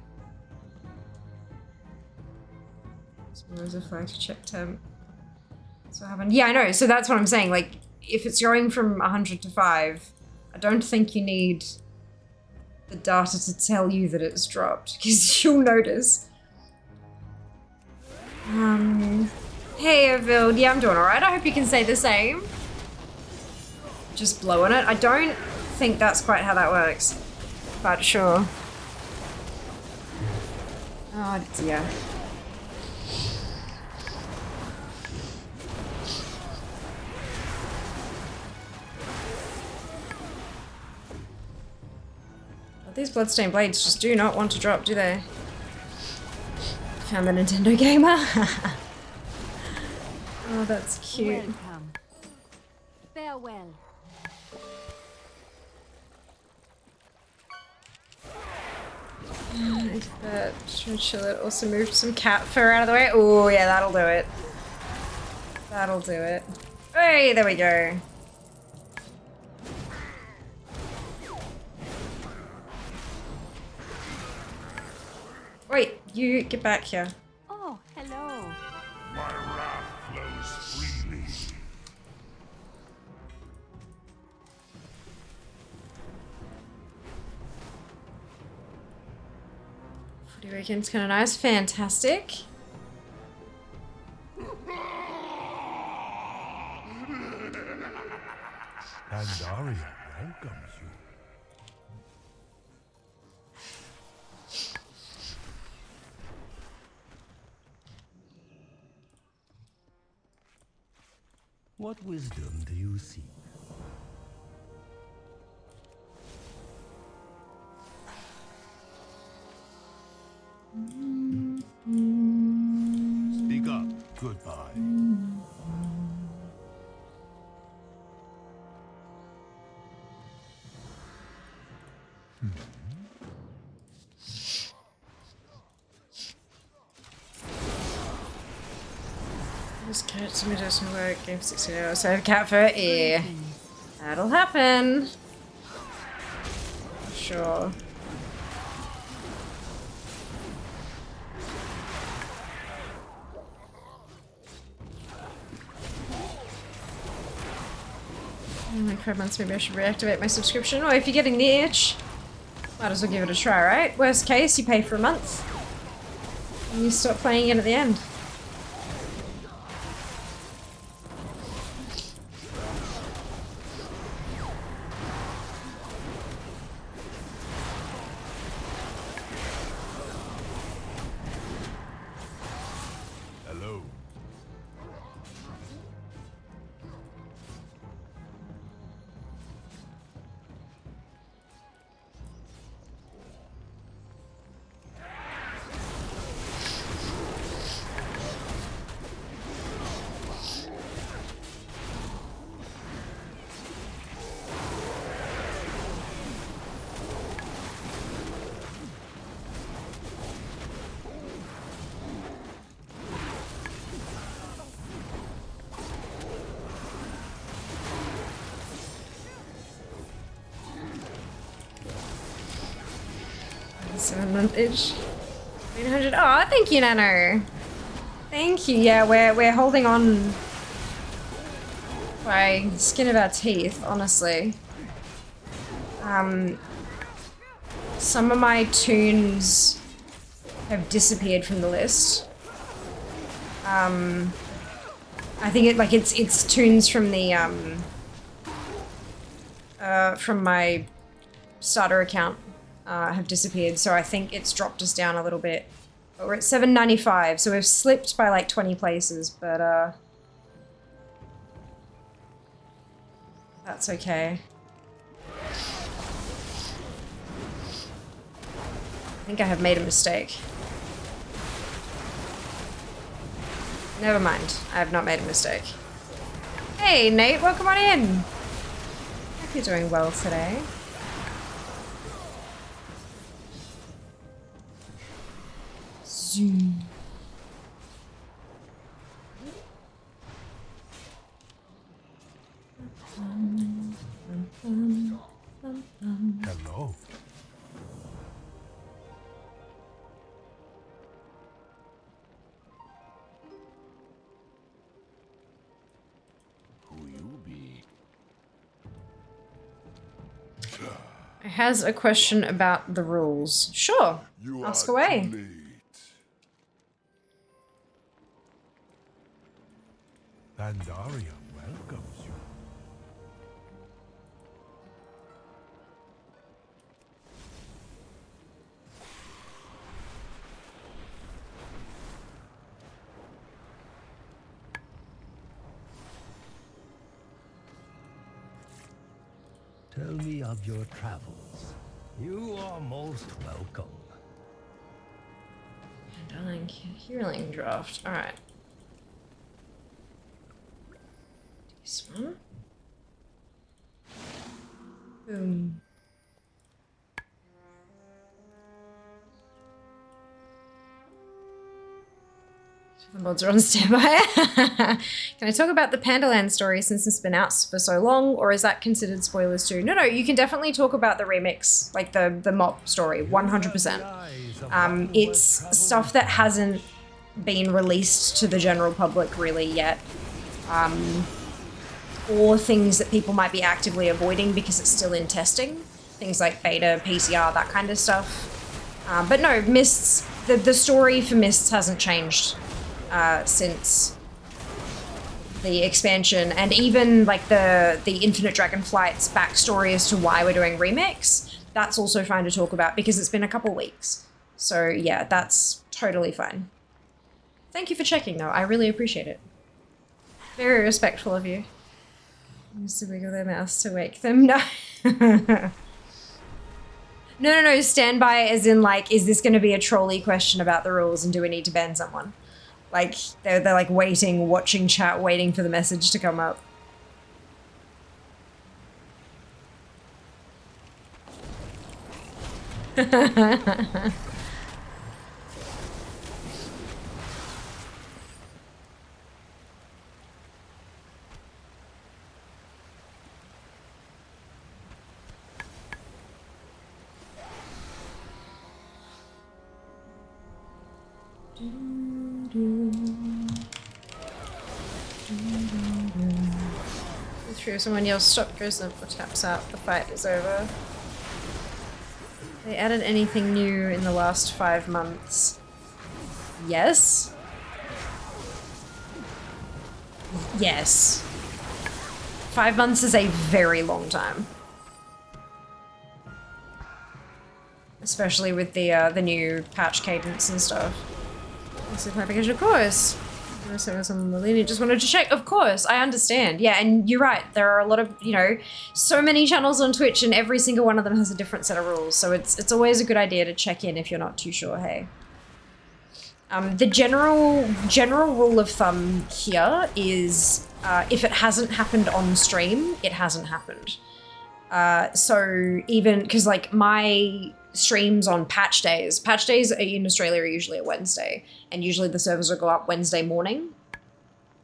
There's a flag to check temp. That's what happened. Yeah, I know. So that's what I'm saying. Like, if it's going from 100 to 5, I don't think you need the data to tell you that it's dropped, because you'll notice. Hey, Evil. Yeah, I'm doing alright. I hope you can say the same. Just blowing it. I don't think that's quite how that works. But sure. Oh, dear. These bloodstained blades just do not want to drop, do they? Found the Nintendo gamer. Oh, that's cute. Welcome. Farewell. Should chill it. Also move some cat fur out of the way. Oh yeah, that'll do it. That'll do it. Hey, there we go. Wait, you get back here. Oh, hello. My wrath flows freely. VOD weekend's kind of nice. Fantastic. Pandaria welcomes you. What wisdom do you seek? Speak up. Goodbye. This cat to me doesn't work. Game 16 hours. So I have cat fur. Yeah. That'll happen. Sure. Oh my 5 months, maybe I should reactivate my subscription. Or if you're getting the itch, might as well give it a try, right? Worst case, you pay for a month. And you stop playing it at the end. Hello. $7-month-ish. 900. Oh, thank you, Nano. Thank you. Yeah, we're holding on by the skin of our teeth, honestly. Some of my tunes have disappeared from the list. I think it's tunes from the from my starter account have disappeared, so I think it's dropped us down a little bit. But we're at 795, so we've slipped by like 20 places, but that's okay. I think I have made a mistake. Never mind, I have not made a mistake. Hey Nate, welcome on in! Hope you're doing well today. Zoom. Hello. Who you be? Has a question about the rules. Sure. Ask away. Pandaria welcomes you. Tell me of your travels. You are most welcome. Darling, healing draft. Alright. This one. Boom. The mods are on standby. Can I talk about the Pandaland story since it's been out for so long, or is that considered spoilers too? No, you can definitely talk about the remix, like the MOP story, 100%. It's stuff that hasn't been released to the general public really yet. Or things that people might be actively avoiding because it's still in testing. Things like beta, PCR, that kind of stuff. But no, Mists, the story for Mists hasn't changed since the expansion, and even like the Infinite Dragonflight's backstory as to why we're doing remix, that's also fine to talk about because it's been a couple weeks. So yeah, that's totally fine. Thank you for checking though, I really appreciate it. Very respectful of you. Used to wiggle their mouths to wake them. No. No, standby as in like, is this gonna be a trolley question about the rules and do we need to ban someone? Like, they're like waiting, watching chat, waiting for the message to come up. True, someone yells stop, goes up or taps out, the fight is over. They added anything new in the last 5 months? Yes. Yes. 5 months is a very long time. Especially with the new patch cadence and stuff. This is clarification, of course. Just wanted to check. Of course, I understand. Yeah, and you're right. There are a lot of, you know, so many channels on Twitch, and every single one of them has a different set of rules. So it's always a good idea to check in if you're not too sure. Hey, the general rule of thumb here is if it hasn't happened on stream, it hasn't happened. So even because like my streams on patch days in Australia are usually a Wednesday, and usually the servers will go up Wednesday morning,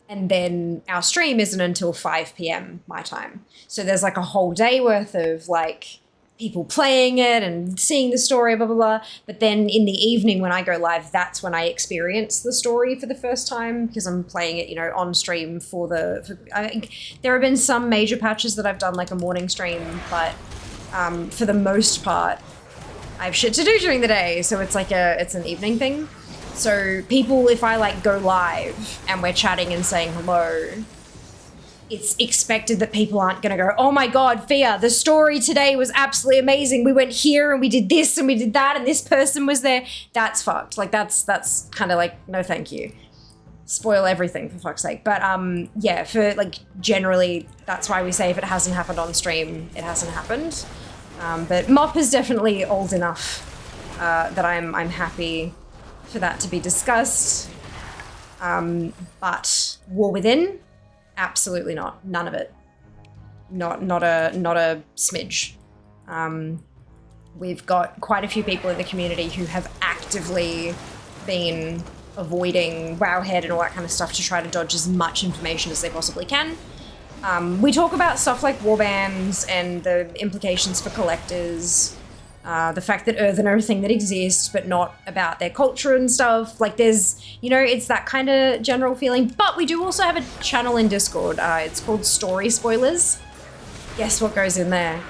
and then our stream isn't until 5 p.m. my time. So there's like a whole day worth of like people playing it and seeing the story, blah, blah, blah. But then in the evening when I go live, that's when I experience the story for the first time because I'm playing it, you know, on stream I think there have been some major patches that I've done like a morning stream, but for the most part, I have shit to do during the day. So it's like it's an evening thing. So people, if I like go live and we're chatting and saying hello, it's expected that people aren't going to go, oh my God, Fia, the story today was absolutely amazing. We went here and we did this and we did that and this person was there. That's fucked. Like that's kind of like, no, thank you. Spoil everything for fuck's sake. But yeah, for like generally, that's why we say if it hasn't happened on stream, it hasn't happened. But MOP is definitely old enough that I'm happy for that to be discussed. But War Within, absolutely not. None of it. Not a smidge. We've got quite a few people in the community who have actively been avoiding Wowhead and all that kind of stuff to try to dodge as much information as they possibly can. We talk about stuff like warbands and the implications for collectors, the fact that Earthen are a thing that exists, but not about their culture and stuff. Like there's, you know, it's that kind of general feeling. But we do also have a channel in Discord. It's called Story Spoilers. Guess what goes in there?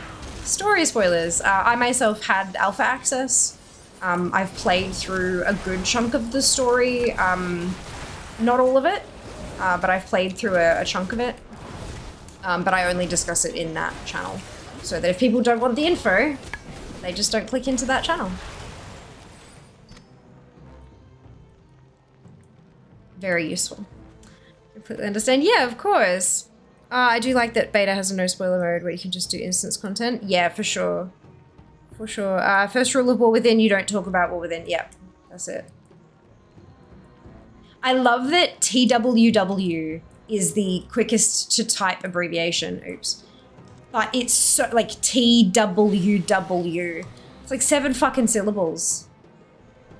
Story spoilers. I myself had alpha access. I've played through a good chunk of the story. Not all of it, but I've played through a chunk of it. But I only discuss it in that channel. So that if people don't want the info, they just don't click into that channel. Very useful. Completely understand. Yeah, of course. I do like that beta has a no spoiler mode where you can just do instance content. Yeah, for sure. For sure. First rule of War Within, you don't talk about War Within. Yep, that's it. I love that TWW is the quickest to type abbreviation. Oops. But it's so, like, TWW. It's like 7 fucking syllables.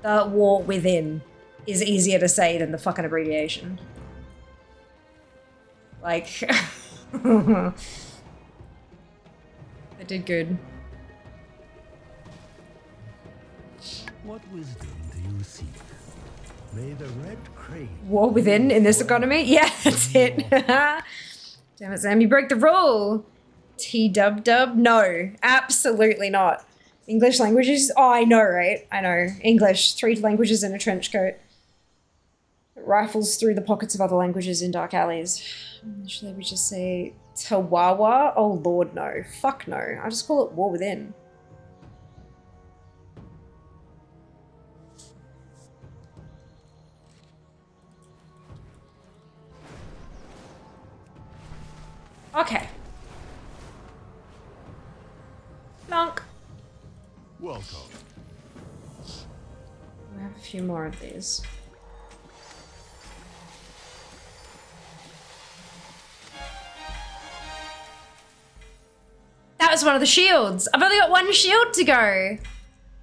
The War Within. is easier to say than the fucking abbreviation. Like, I did good. What wisdom do you seek? May the red crane... War within in this economy? Yeah, that's it. Damn it, Sam, you broke the rule. T-dub-dub? No, absolutely not. English languages? Oh, I know, right? I know. English, 3 languages in a trench coat. Rifles through the pockets of other languages in dark alleys. Should we just say Tawawa? Oh lord, no. Fuck no. I just call it War Within. Okay. Plonk. Welcome. We have a few more of these. That was one of the shields. I've only got 1 shield to go.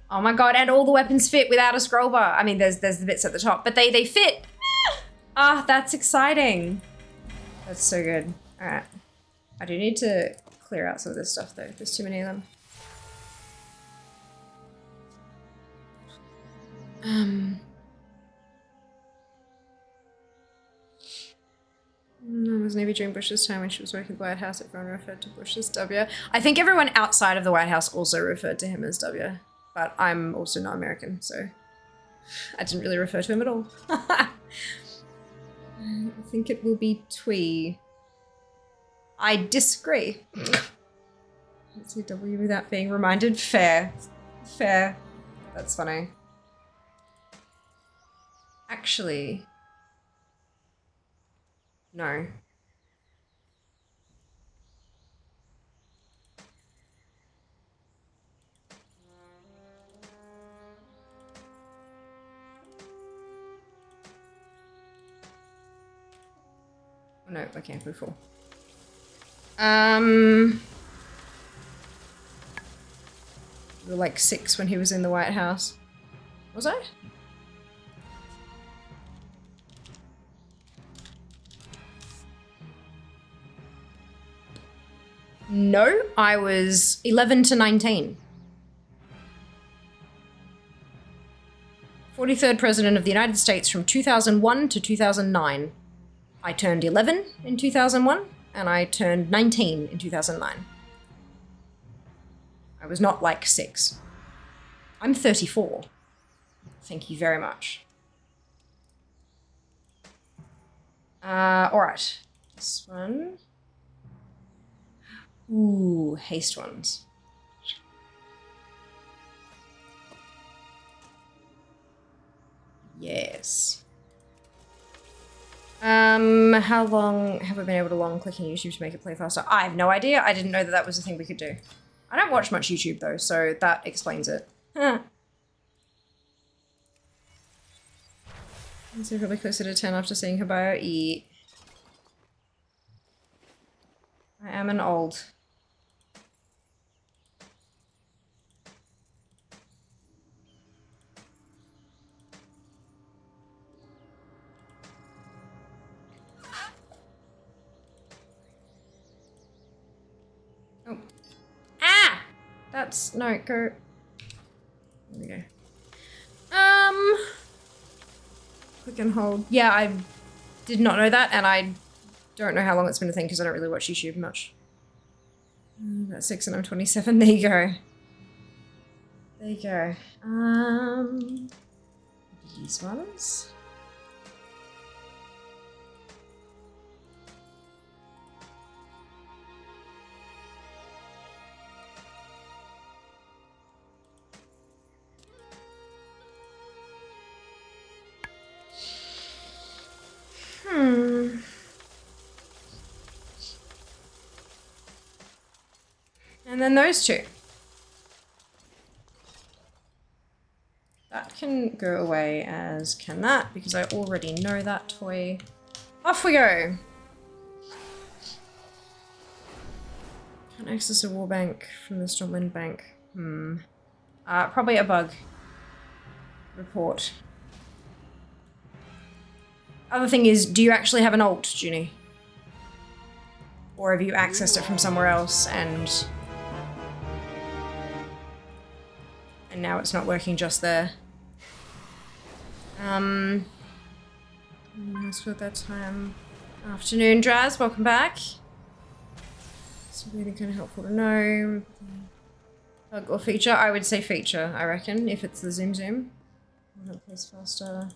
Oh my god, and all the weapons fit without a scroll bar. I mean, there's the bits at the top, but they fit. Ah, that's exciting. That's so good. All right. I do need to clear out some of this stuff though. There's too many of them. No, it was maybe during Bush's time when she was working at the White House, everyone referred to Bush as W. I think everyone outside of the White House also referred to him as W, but I'm also not American, so I didn't really refer to him at all. I think it will be Twee. I disagree. Let's say W without being reminded. Fair. Fair. That's funny. Actually, no. Oh, no, I can't move full. We were like 6 when he was in the White House. Was I? No, I was 11 to 19. 43rd President of the United States from 2001 to 2009. I turned 11 in 2001, and I turned 19 in 2009. I was not like 6. I'm 34. Thank you very much. Alright. This one. Ooh, haste ones. Yes. How long have we been able to long click on YouTube to make it play faster? I have no idea. I didn't know that that was a thing we could do. I don't watch much YouTube though, so that explains it. Is it probably closer to 10 after seeing her bio? Eat. I am an old. Oh. Ah! That's, no, go. There we go. Click and hold. Yeah, I did not know that, and I don't know how long it's been a thing because I don't really watch YouTube much. About 6 and I'm 27. There you go. There you go. These ones. And then those two. That can go away as can that, because I already know that toy. Off we go! Can't access a war bank from the Stormwind Bank. Probably a bug. Report. Other thing is, do you actually have an alt, Junie? Or have you accessed it from somewhere else and now it's not working just there? Let's go at that time. Afternoon, Draz, welcome back. It's really kind of helpful to know. Bug or feature? I would say feature, I reckon, if it's the zoom. Place faster.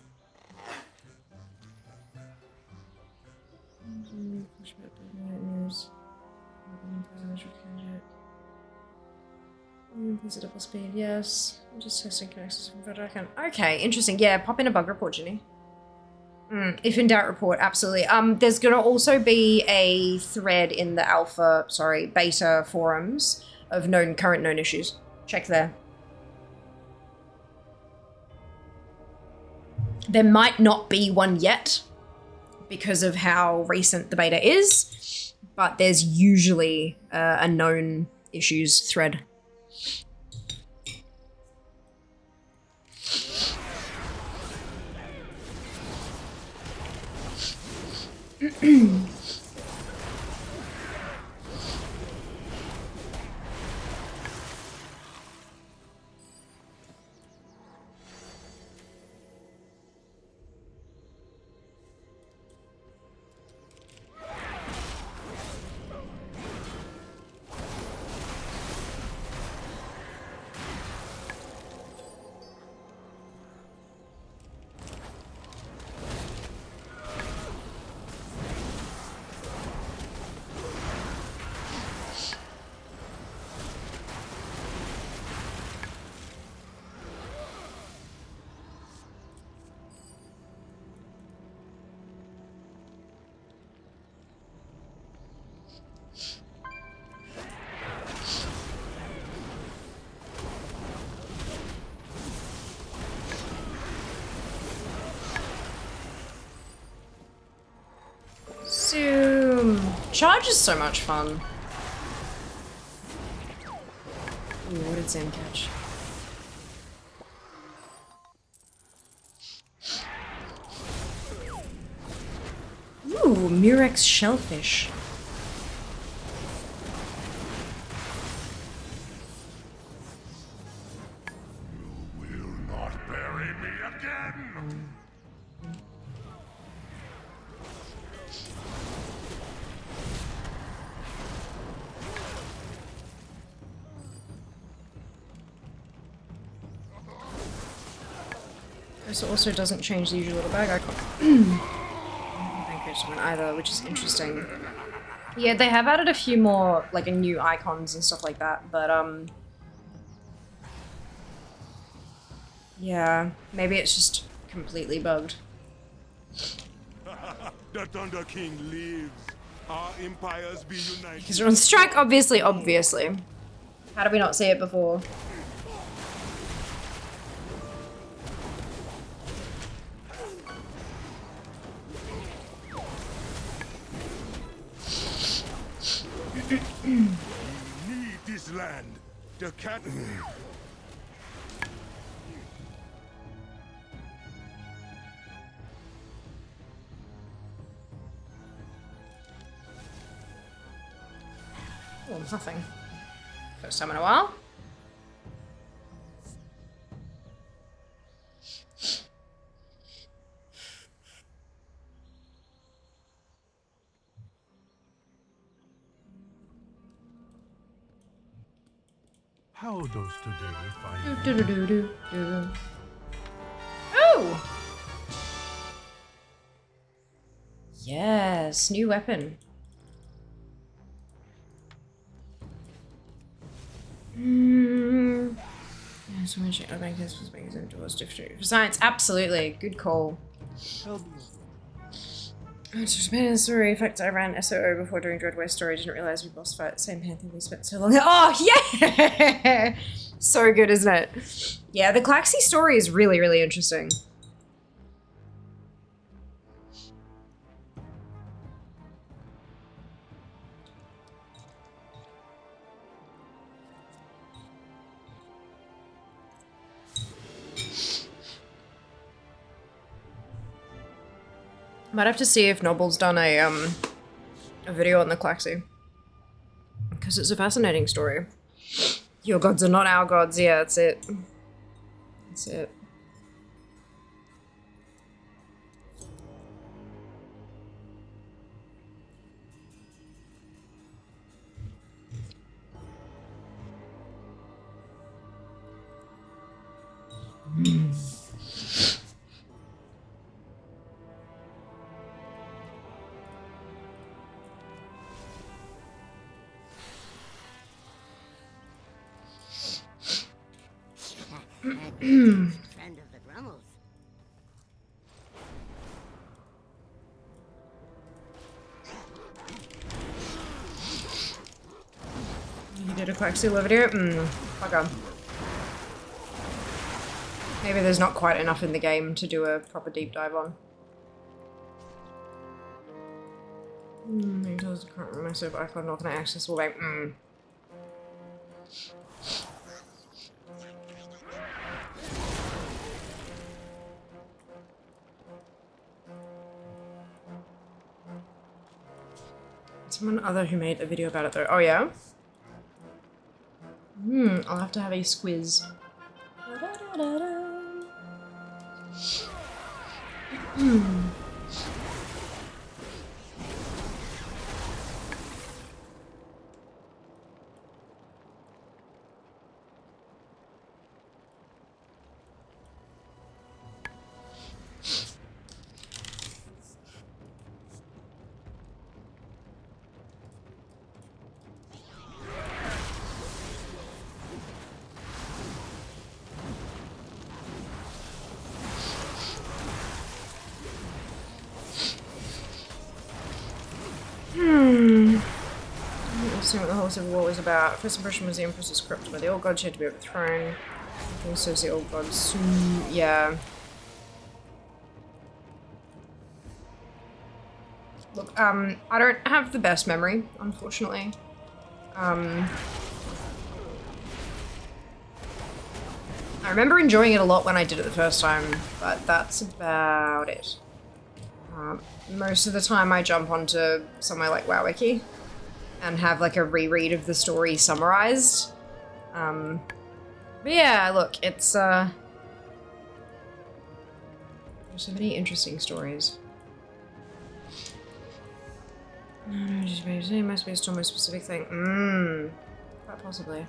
Is it double speed? Yes. I'm just testing connections from Frederick. Okay, interesting. Yeah, pop in a bug report, Ginny. If in doubt, report. Absolutely. There's gonna also be a thread in the beta forums of current known issues. Check there. There might not be one yet because of how recent the beta is, but there's usually a known issues thread. Charge is so much fun. Ooh, what did Sam catch? Ooh, Murex shellfish. You will not bury me again! This also doesn't change the usual little bag icon. Either, which is interesting. Yeah, they have added a few more, like, new icons and stuff like that, but, yeah, maybe it's just completely bugged. The Thunder King lives. Our empires be united. Because they're on strike, obviously. How did we not see it before? We need this land. The cat. Oh, nothing. First time in a while. How does today find Do. Oh! Yes, new weapon. Yeah, so much I think this was making some doors different for science. Absolutely, good call. Sorry, in fact, I ran SOO before doing Dread West story. Didn't realize we boss fight the same panther we spent so long. Oh, yeah! So good, isn't it? Yeah, the Claxy story is really, really interesting. Might have to see if Noble's done a video on the Klaxi. Because it's a fascinating story. Your gods are not our gods, yeah, that's it. That's it. Friend of the Grummels. You did a Klaxi video? Okay. Maybe there's not quite enough in the game to do a proper deep dive on. Maybe there's a current massive icon not gonna access all bank. Someone other who made a video about it though. Oh yeah? I'll have to have a squiz. What the whole Civil War was about. First impression was the Empress was corrupted by the old gods, she had to be overthrown. Also, the old gods. Yeah. Look, I don't have the best memory, unfortunately. I remember enjoying it a lot when I did it the first time, but that's about it. Most of the time I jump onto somewhere like WoWWiki and have like a reread of the story summarized. But yeah, look, it's there's so many interesting stories. No, just it must be a more specific thing. Quite possibly.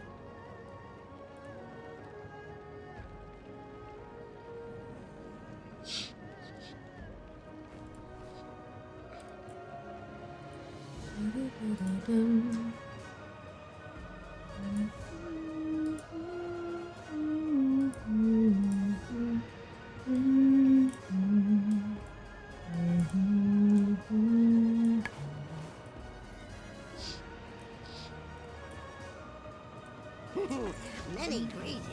Many greetings.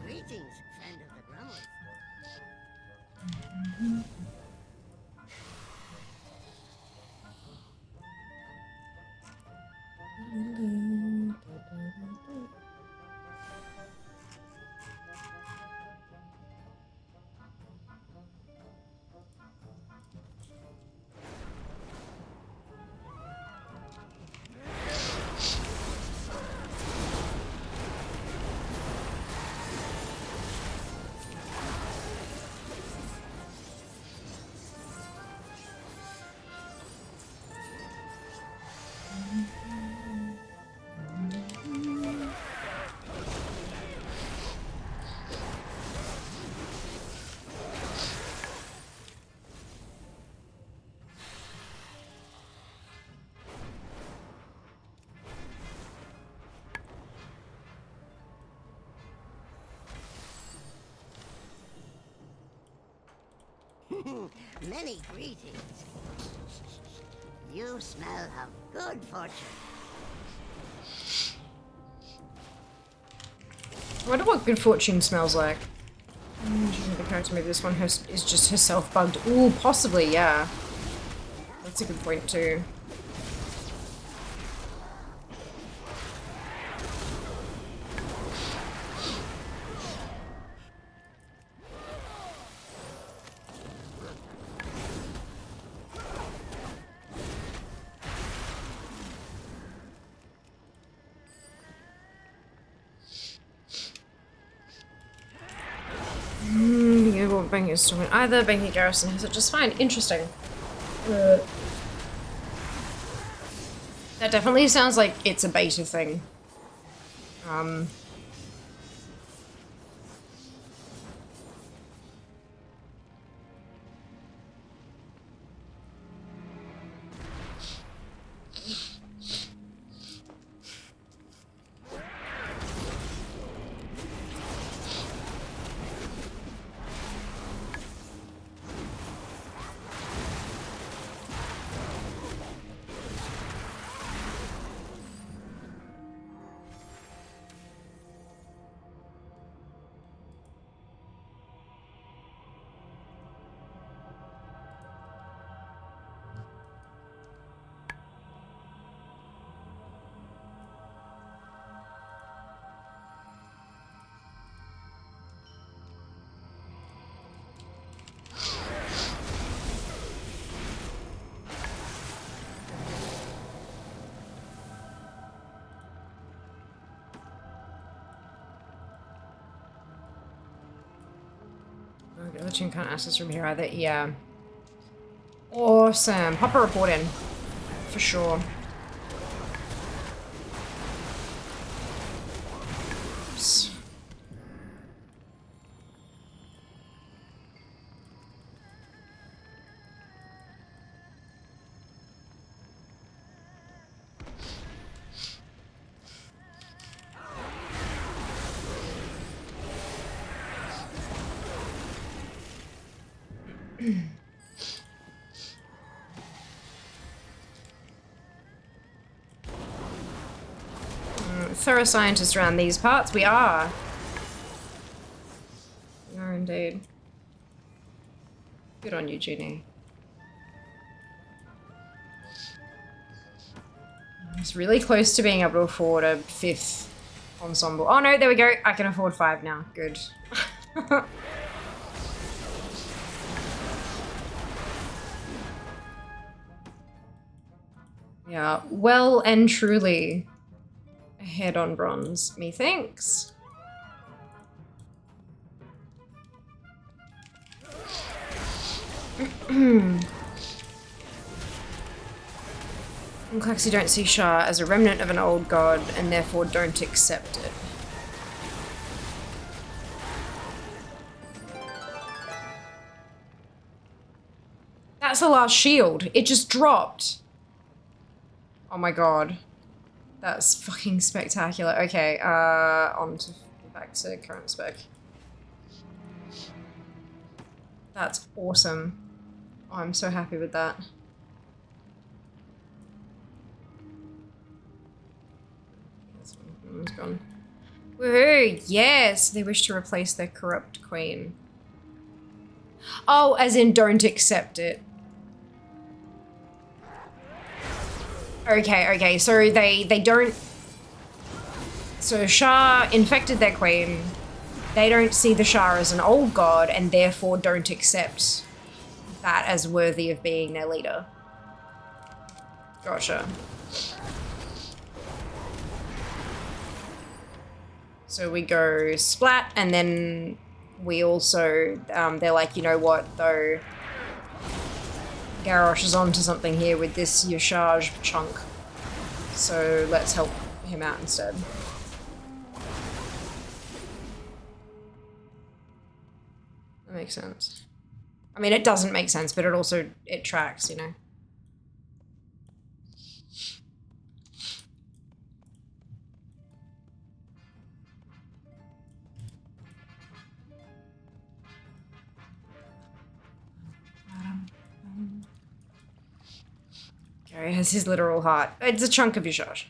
Greetings, friend of the Grummels. Many greetings. You smell of good fortune. I wonder what good fortune smells like. The character, maybe this one is just herself bugged. Ooh, possibly, yeah. That's a good point too. banking installment either. Banking garrison has it just fine. Interesting. That definitely sounds like it's a beta thing. The team can't access from here either. Yeah. Awesome. Pop a report in. For sure. Oops. Thorough scientists around these parts, we are. We are indeed. Good on you, Junie. It's really close to being able to afford a 5th ensemble. Oh no, there we go. I can afford 5 now. Good. Yeah, well and truly ahead on bronze, methinks. In Claxy don't see Shah as a remnant of an old god and therefore don't accept it. That's the last shield. It just dropped. Oh my god. That's fucking spectacular. Okay, on to back to current spec. That's awesome. Oh, I'm so happy with that. This one's gone. Woohoo! Yes! They wish to replace their corrupt queen. Oh, as in don't accept it. Okay, so they don't... So Shah infected their queen. They don't see the Shah as an old god and therefore don't accept that as worthy of being their leader. Gotcha. So we go splat and then we also, they're like, you know what, though... Garrosh is onto something here with this Yashaj chunk. So let's help him out instead. That makes sense. I mean, it doesn't make sense, but it tracks, you know? Gary has his literal heart. It's a chunk of Yashaj.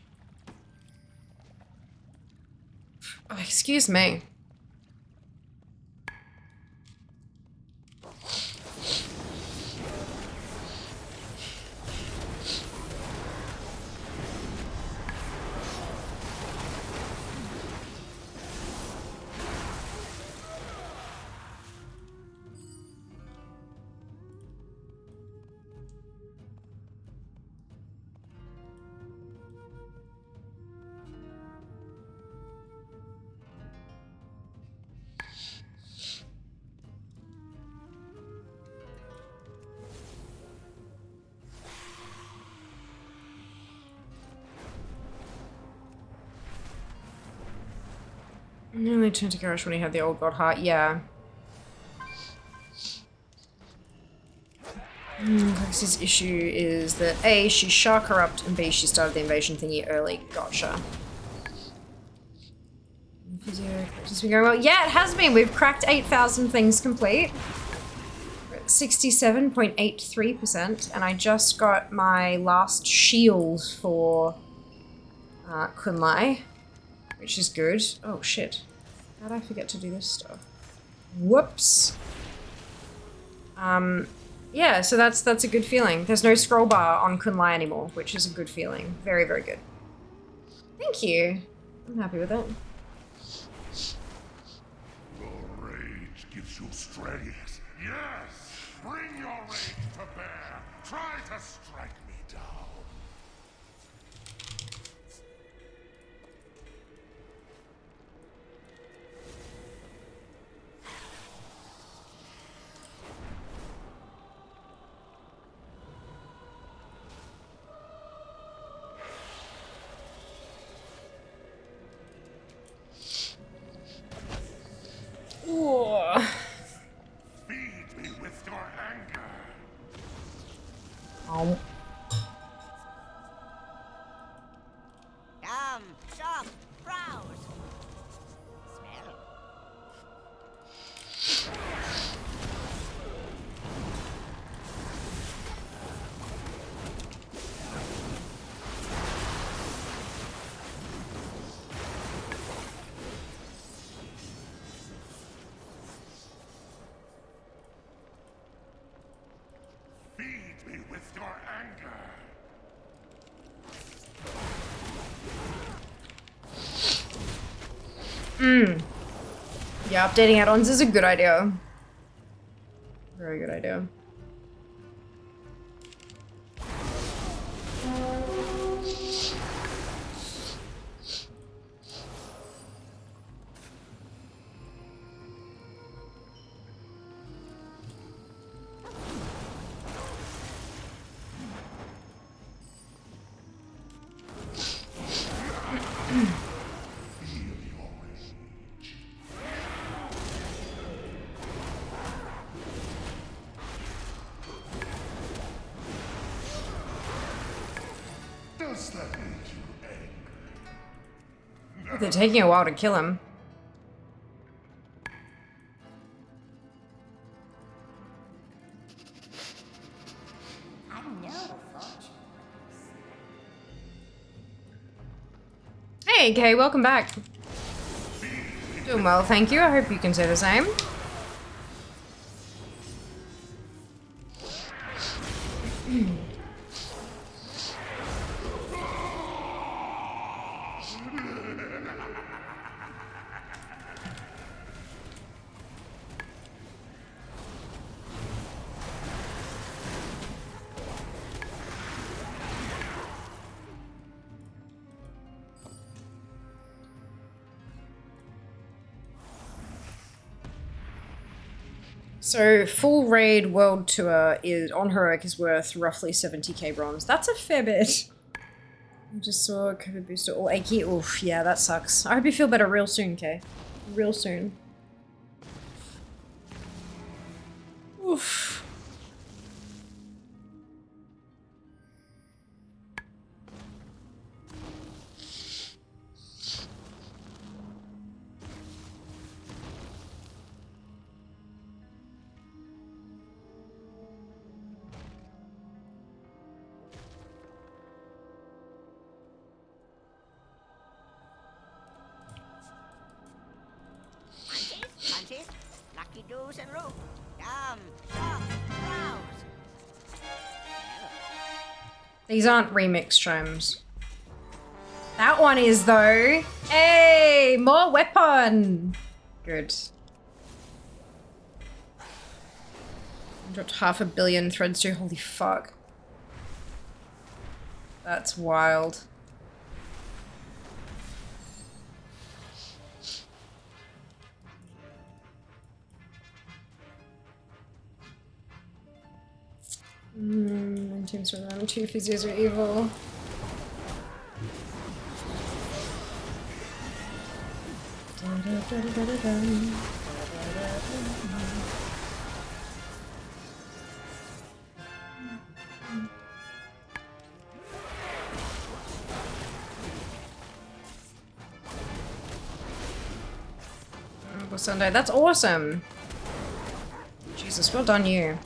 Oh, excuse me. Only turned to Garrosh when he had the old god heart, yeah. His issue is that A, she's Shah corrupt, and B, she started the invasion thingy early. Gotcha. Physio has been going well. Yeah, it has been. We've cracked 8,000 things complete. 67.83%, and I just got my last shield for Kunlai, which is good. Oh shit. How'd I forget to do this stuff? Whoops. Yeah, so that's a good feeling. There's no scroll bar on Kunlai anymore, which is a good feeling. Very, very good. Thank you. I'm happy with it. Your rage gives you strength. Yes! Bring your rage to bear. Try to strike me down. Ooh. Feed me with your anger. Oh. Come, shop, browse. Smell. Feed me with your anger. Yeah, updating add-ons is a good idea. Very good idea. Does that make you angry? They're taking a while to kill him. I know fortune. Hey, Kay, welcome back. Doing well, thank you. I hope you can say the same. So full raid world tour is on Heroic is worth roughly 70k bronze. That's a fair bit. I just saw a COVID booster all achy. Oof, yeah, that sucks. I hope you feel better real soon, Kay. Real soon. Oof. Punches, lucky doos and root. Come, shop, browse. These aren't remix chimes. That one is though. Hey, more weapon. Good. I dropped 500 million threads too. Holy fuck. That's wild. Teams for them. 2 physios are evil. Sunday, that's awesome. Jesus, well done you.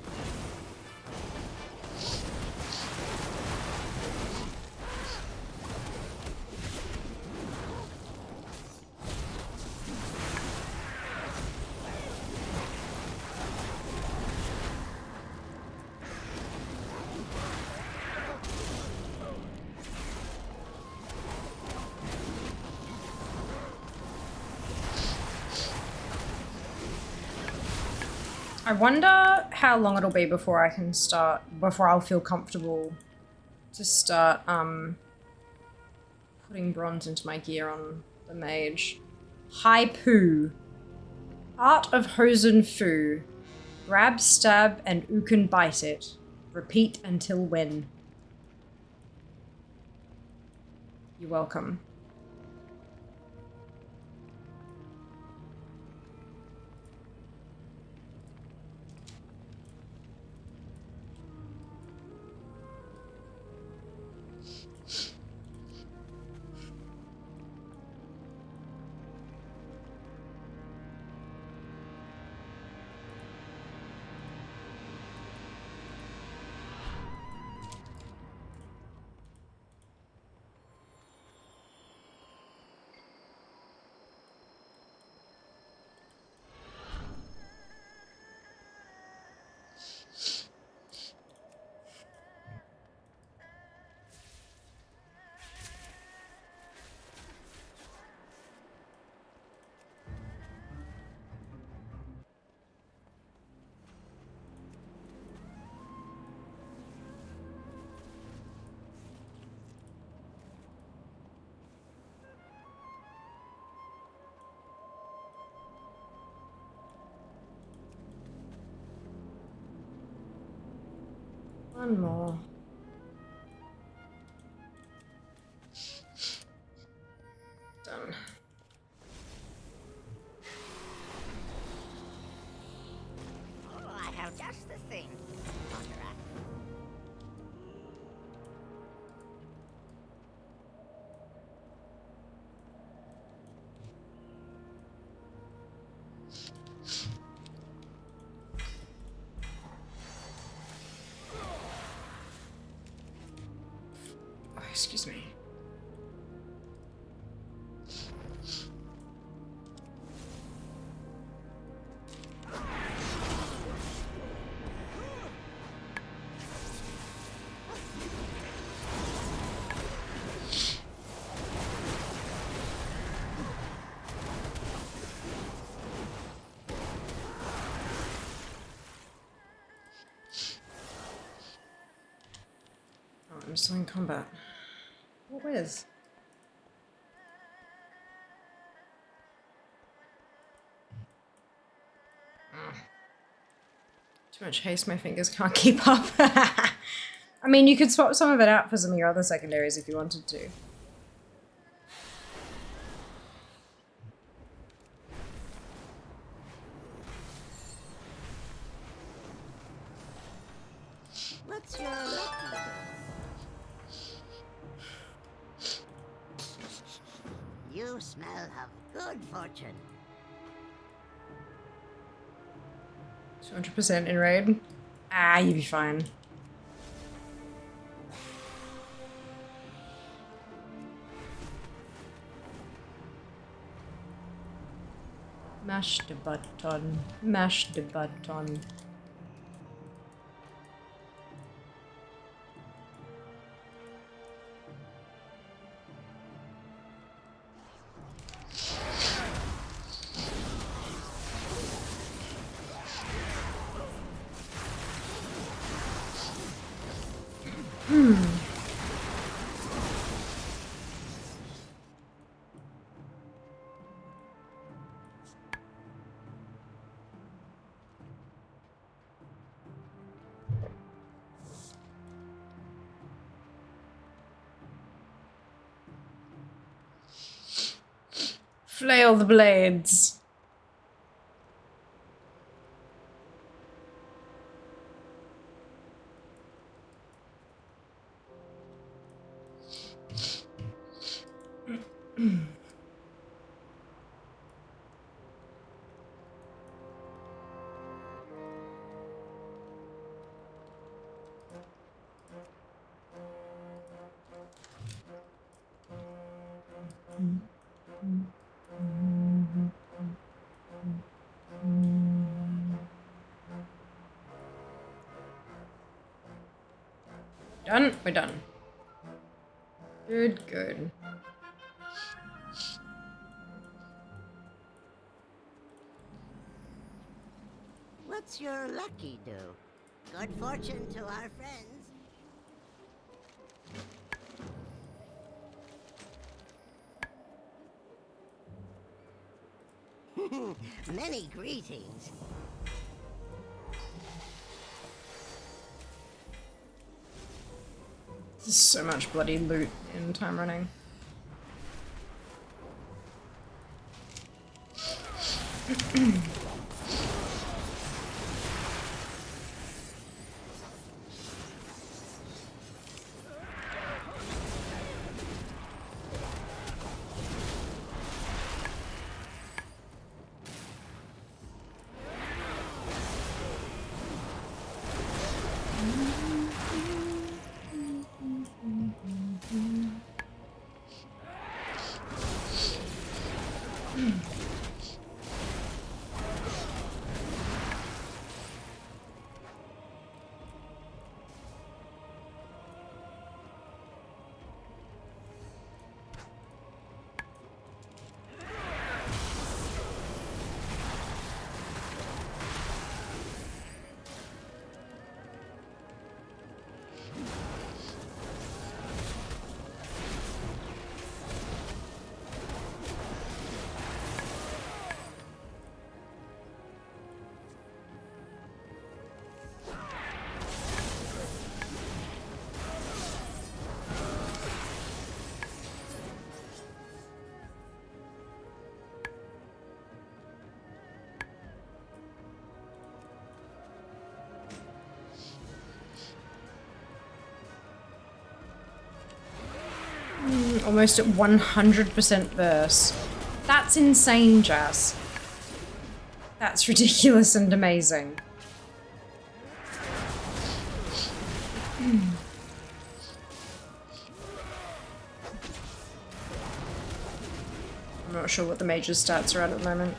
I wonder how long it'll be before I can start, before I'll feel comfortable to start putting bronze into my gear on the mage. Hai Poo. Art of Hosen Fu. Grab, stab, and you can bite it. Repeat until when. You're welcome. One more. Done. Oh, I have just the thing. Conrad. Oh, excuse me. Oh, I'm still in combat. What whiz? Too much haste, my fingers can't keep up. I mean, you could swap some of it out for some of your other secondaries if you wanted to. What's your lucky? You smell of good fortune. 200% in raid. Ah, you'd be fine. Mash the button. Mash the button. Flail the blades. Done? We're done. Good, good. What's your lucky do? Good fortune to our friends. Many greetings. There's so much bloody loot in Time Running. Almost at 100% verse. That's insane, Jazz. That's ridiculous and amazing. I'm not sure what the major stats are at the moment.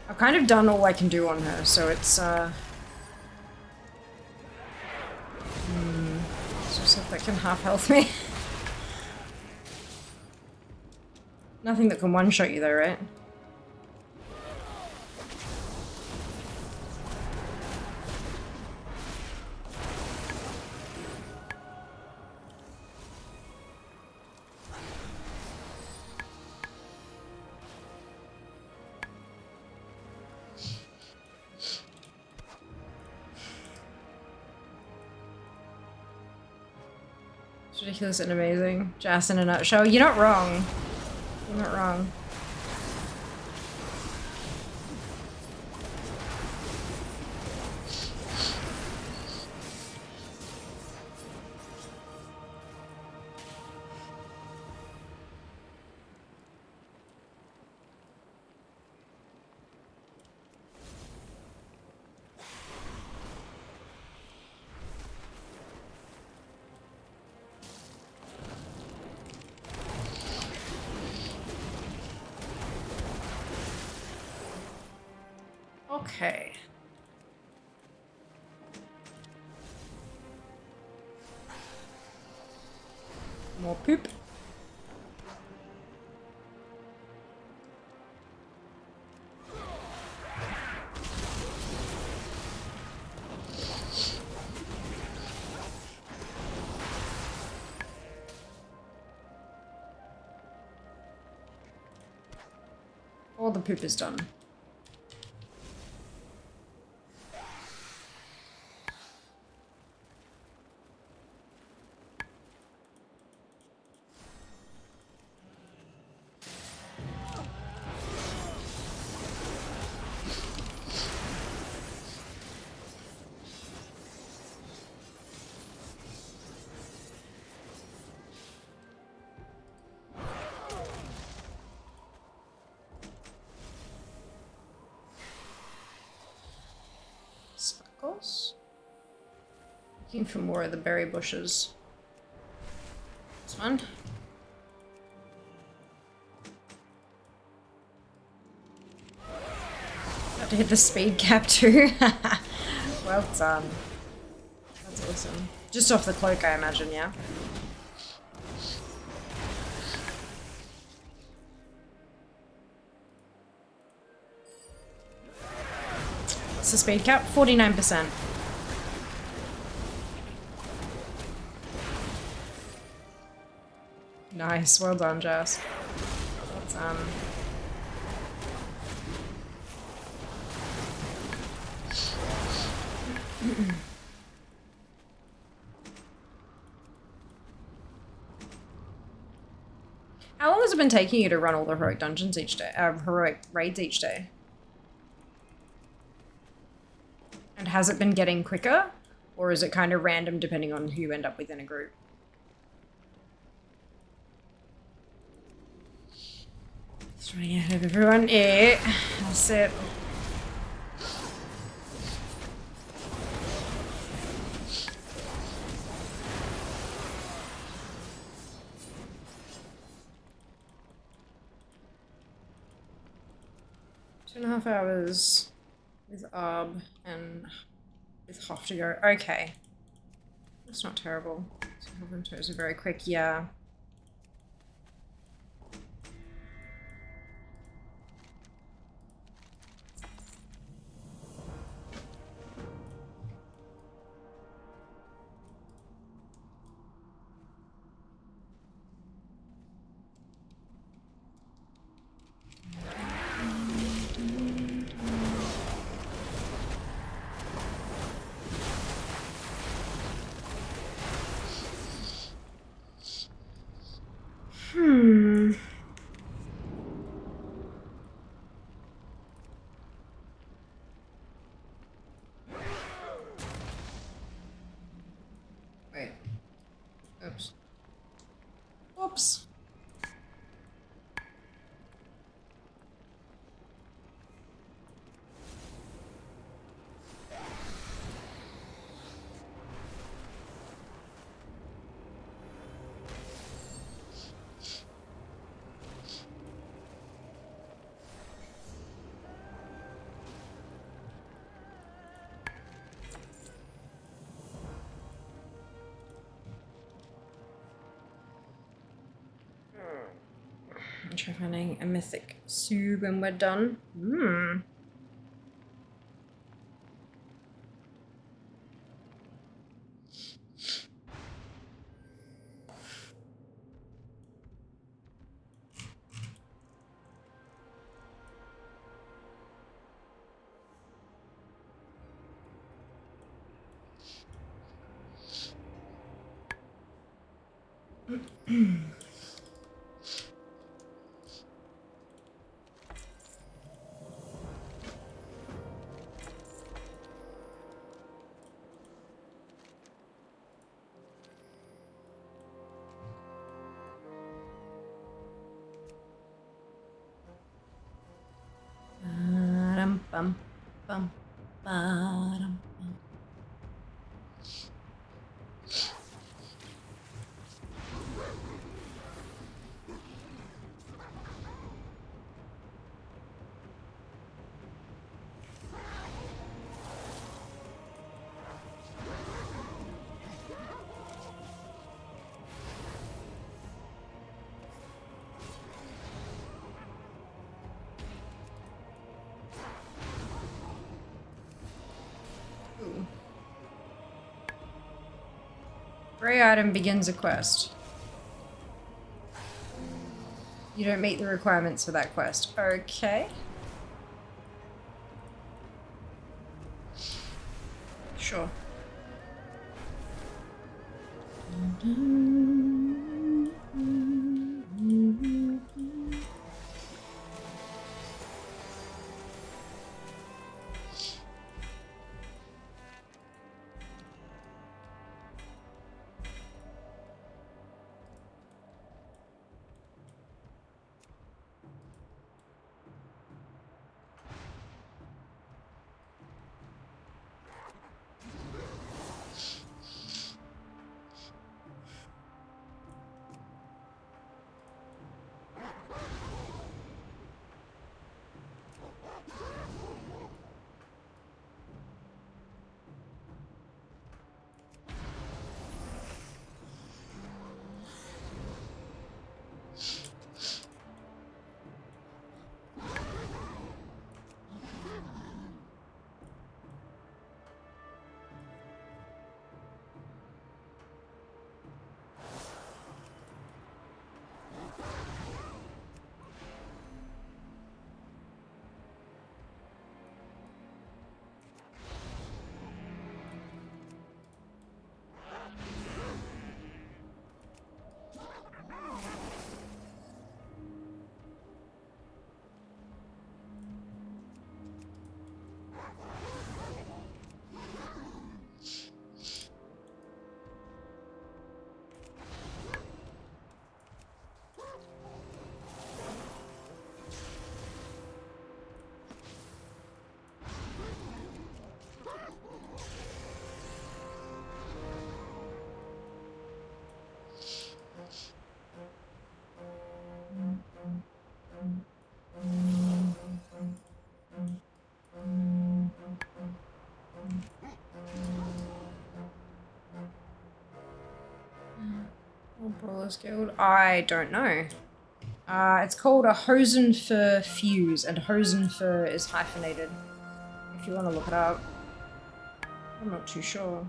I've kind of done all I can do on her, so it's let's just hope that can half health me. Nothing that can one-shot you though, right? It's ridiculous and amazing. Jazz in a nutshell. You're not wrong. You're not wrong. Okay. More poop. All the poop is done. else? Looking for more of the berry bushes. This one. Have to hit the speed cap too. Well done. That's awesome. Just off the cloak, I imagine, yeah? What's the speed cap? 49%. Nice, well done, Jess. Well done. How long has it been taking you to run all the heroic dungeons each day? Heroic raids each day? And has it been getting quicker? Or is it kind of random depending on who you end up with in a group? Just running ahead of everyone. Yeah, that's it. Two and a half hours with Arb and with Hoff to go. Okay. That's not terrible. So Toes are very quick, yeah. Wait. Oops. Whoops. I'll try finding a mythic Sue when we're done. Bum, bum, ba-dum, bum. Gray item begins a quest. You don't meet the requirements for that quest. Okay. Sure. Brawler's Guild? I don't know. It's called a Hosen for Fuse, and Hosen for is hyphenated. If you want to look it up. I'm not too sure.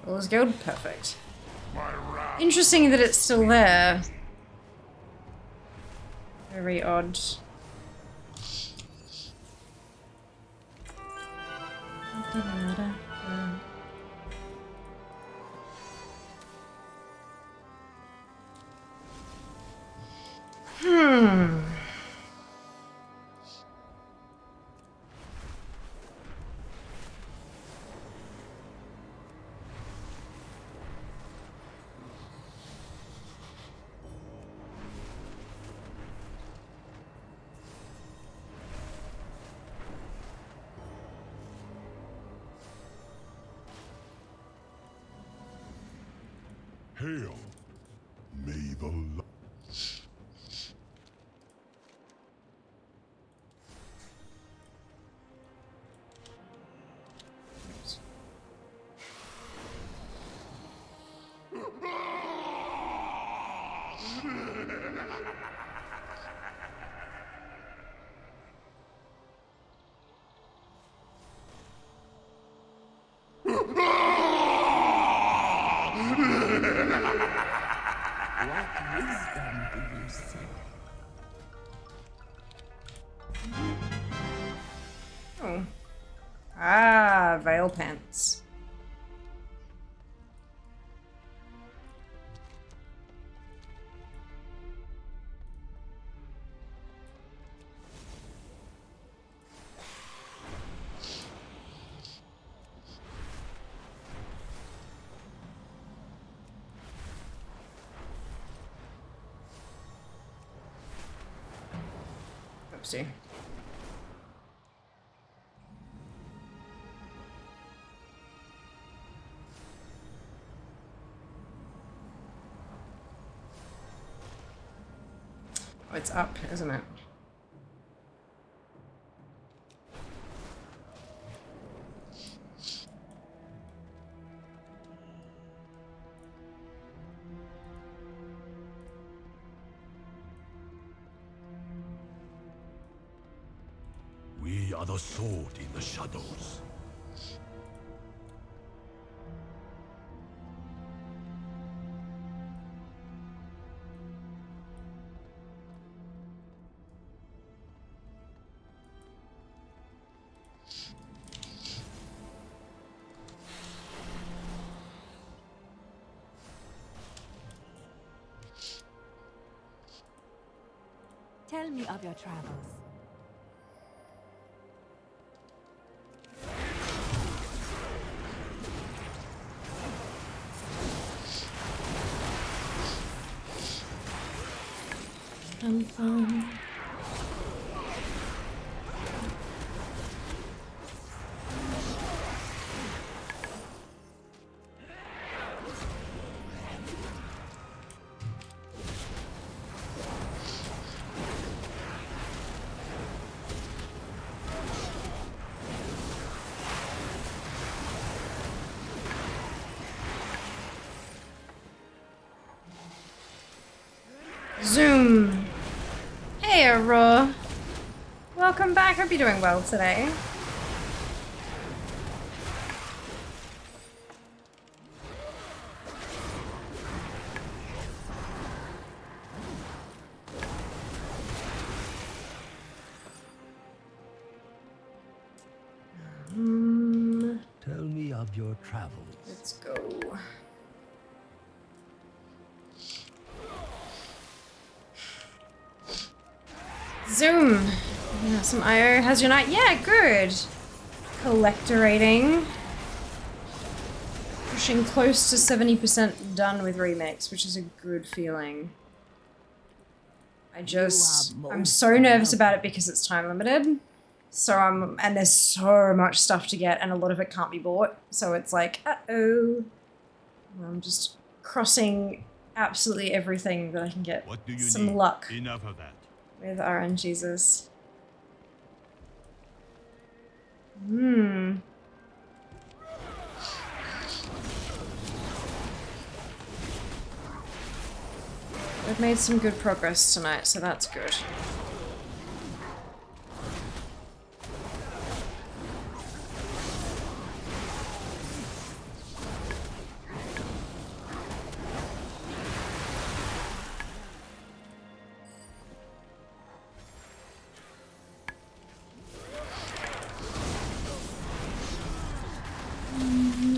Brawler's Guild? Perfect. Interesting that it's still there. Very odd. Hail, may the Oh. Ah, veil pants. Oopsie. Oh, it's up, isn't it? We are the sword in the shadows. Tell me of your travels. Zoom. Hey, Aurora. Welcome back. Hope you're doing well today. Tell me of your travels. Let's go. Zoom. Yeah, some IO. How's your night? Yeah, good. Collectorating. Pushing close to 70% done with remix, which is a good feeling. I'm so nervous about it because it's time limited. So and there's so much stuff to get and a lot of it can't be bought. So it's like, uh-oh. I'm just crossing absolutely everything that I can get. What do you some need? luck Enough of that. with RNGesus. We've made some good progress tonight, so that's good.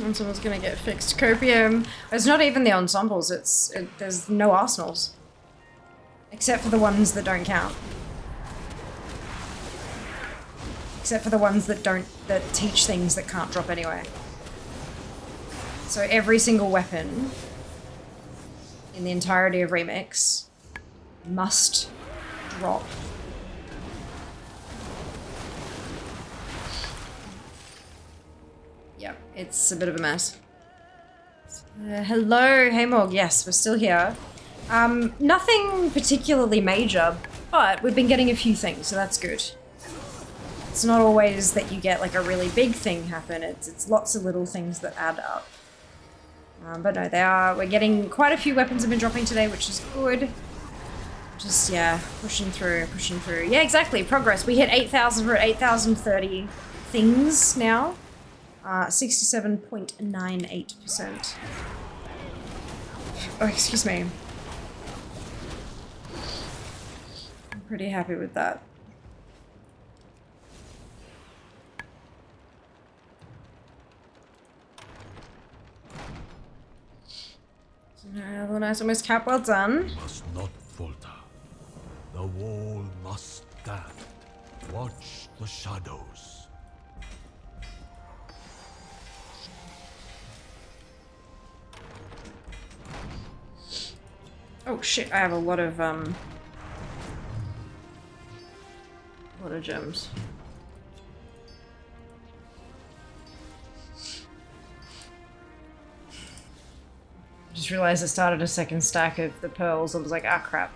And someone's gonna get fixed. Copium. It's not even the ensembles, there's no arsenals. Except for the ones that don't count. Except for the ones that teach things that can't drop anyway. So every single weapon in the entirety of Remix must drop. Yep, it's a bit of a mess. Hello, hey Morg. Yes, we're still here. Nothing particularly major, but we've been getting a few things, so that's good. It's not always that you get like a really big thing happen. It's lots of little things that add up. But no, we're getting quite a few weapons have been dropping today, which is good. Just, yeah, pushing through. Yeah, exactly, progress. We hit 8,000, we're at 8,030 things now. 67.98%. Oh, excuse me. I'm pretty happy with that. So now, have a nice almost cap, well done. Must not falter. The wall must stand. Watch the shadows. Oh shit, I have a lot of gems. Just realized I started a second stack of the pearls. I was like, ah, crap.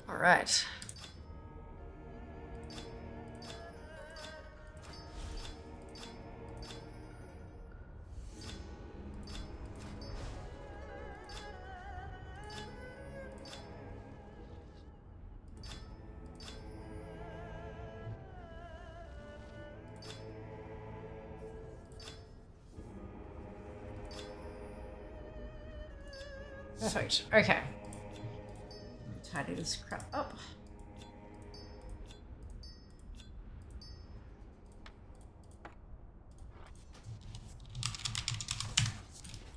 All right. Perfect. Okay. Tidy this crap up.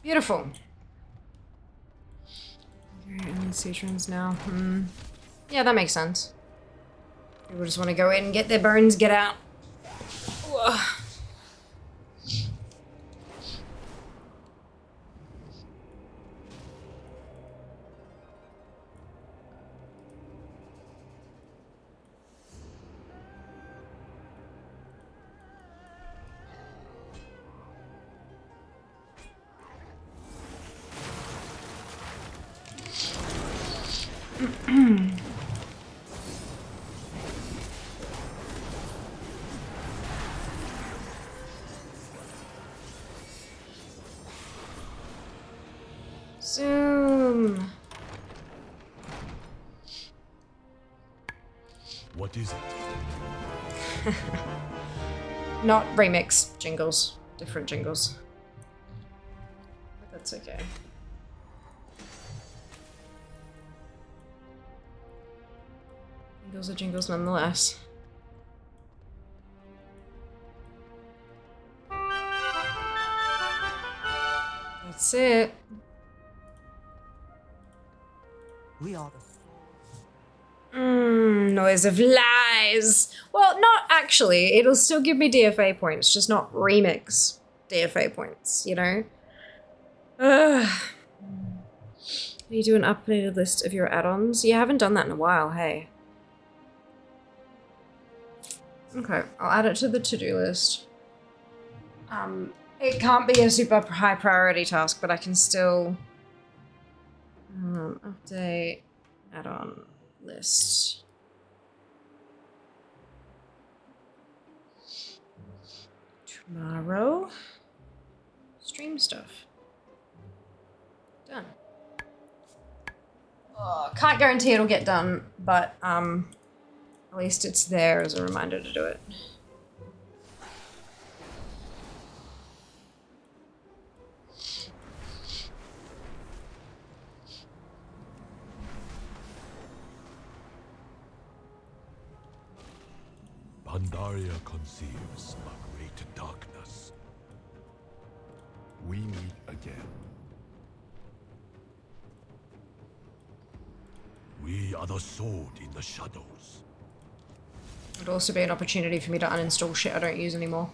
Beautiful. Okay, and Citrons now. Yeah, that makes sense. People just want to go in, get their bones, get out. Ugh. Zoom. What is it? Not remix jingles, different jingles. But that's okay. Jingles are jingles nonetheless. That's it. We are the Noise of lies. Well, not actually. It'll still give me DFA points, just not remix DFA points, you know? Ugh. You do an updated list of your add-ons? You haven't done that in a while, hey. Okay, I'll add it to the to-do list. It can't be a super high priority task, but I can still update add-on list. Tomorrow, stream stuff. Done. Oh, can't guarantee it'll get done, but at least it's there as a reminder to do it. Pandaria conceives a great darkness. We meet again. We are the sword in the shadows. It would also be an opportunity for me to uninstall shit I don't use anymore.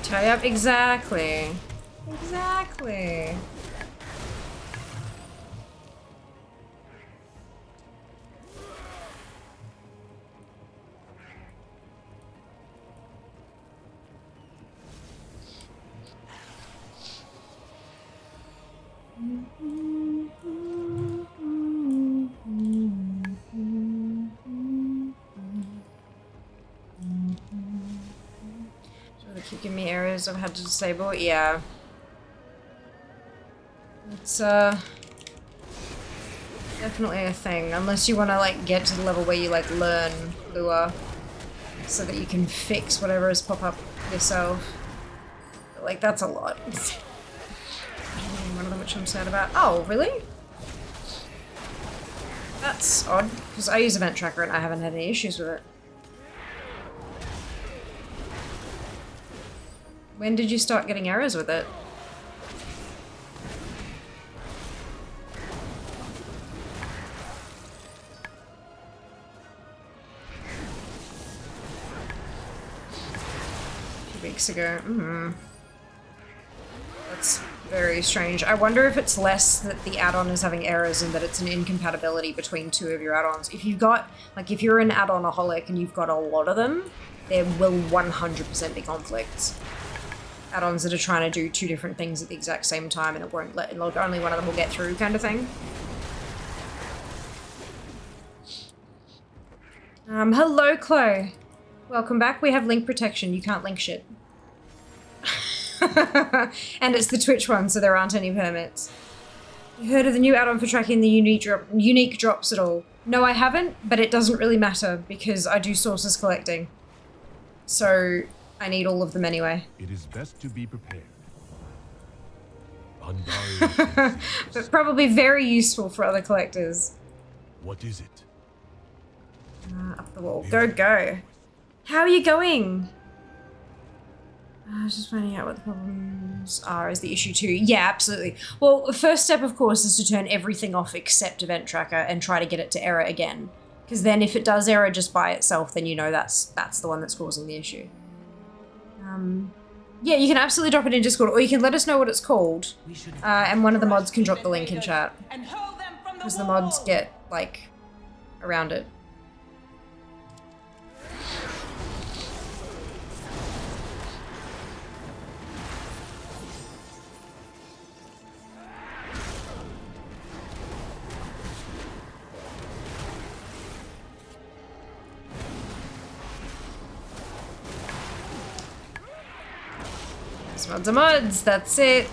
Tie up, exactly. Exactly. Keep giving me areas I've had to disable. Yeah. It's definitely a thing. Unless you want to like get to the level where you like learn Lure so that you can fix whatever has pop up yourself. But, like that's a lot. One of them which I'm sad about. Oh, really? That's odd because I use Event Tracker and I haven't had any issues with it. When did you start getting errors with it? A few weeks ago. That's very strange. I wonder if it's less that the add-on is having errors and that it's an incompatibility between two of your add-ons. If you've got, like if you're an add-on-aholic and you've got a lot of them, there will 100% be conflicts. Add-ons that are trying to do two different things at the exact same time and it won't let, like, only one of them will get through kind of thing. Hello, Chloe. Welcome back. We have link protection. You can't link shit. And it's the Twitch one, so there aren't any permits. You heard of the new add-on for tracking the unique drops at all? No, I haven't, but it doesn't really matter because I do sources collecting. So I need all of them anyway. It is best to be prepared. But probably very useful for other collectors. What is it? Up the wall. Go, go. How are you going? I was just finding out what the problems are is the issue too. Yeah, absolutely. Well, the first step, of course, is to turn everything off except Event Tracker and try to get it to error again. Because then if it does error just by itself, then you know that's the one that's causing the issue. Yeah, you can absolutely drop it in Discord, or you can let us know what it's called. And one of the mods can drop the link in chat. Because the mods get, like, around it. Mods are mods, that's it.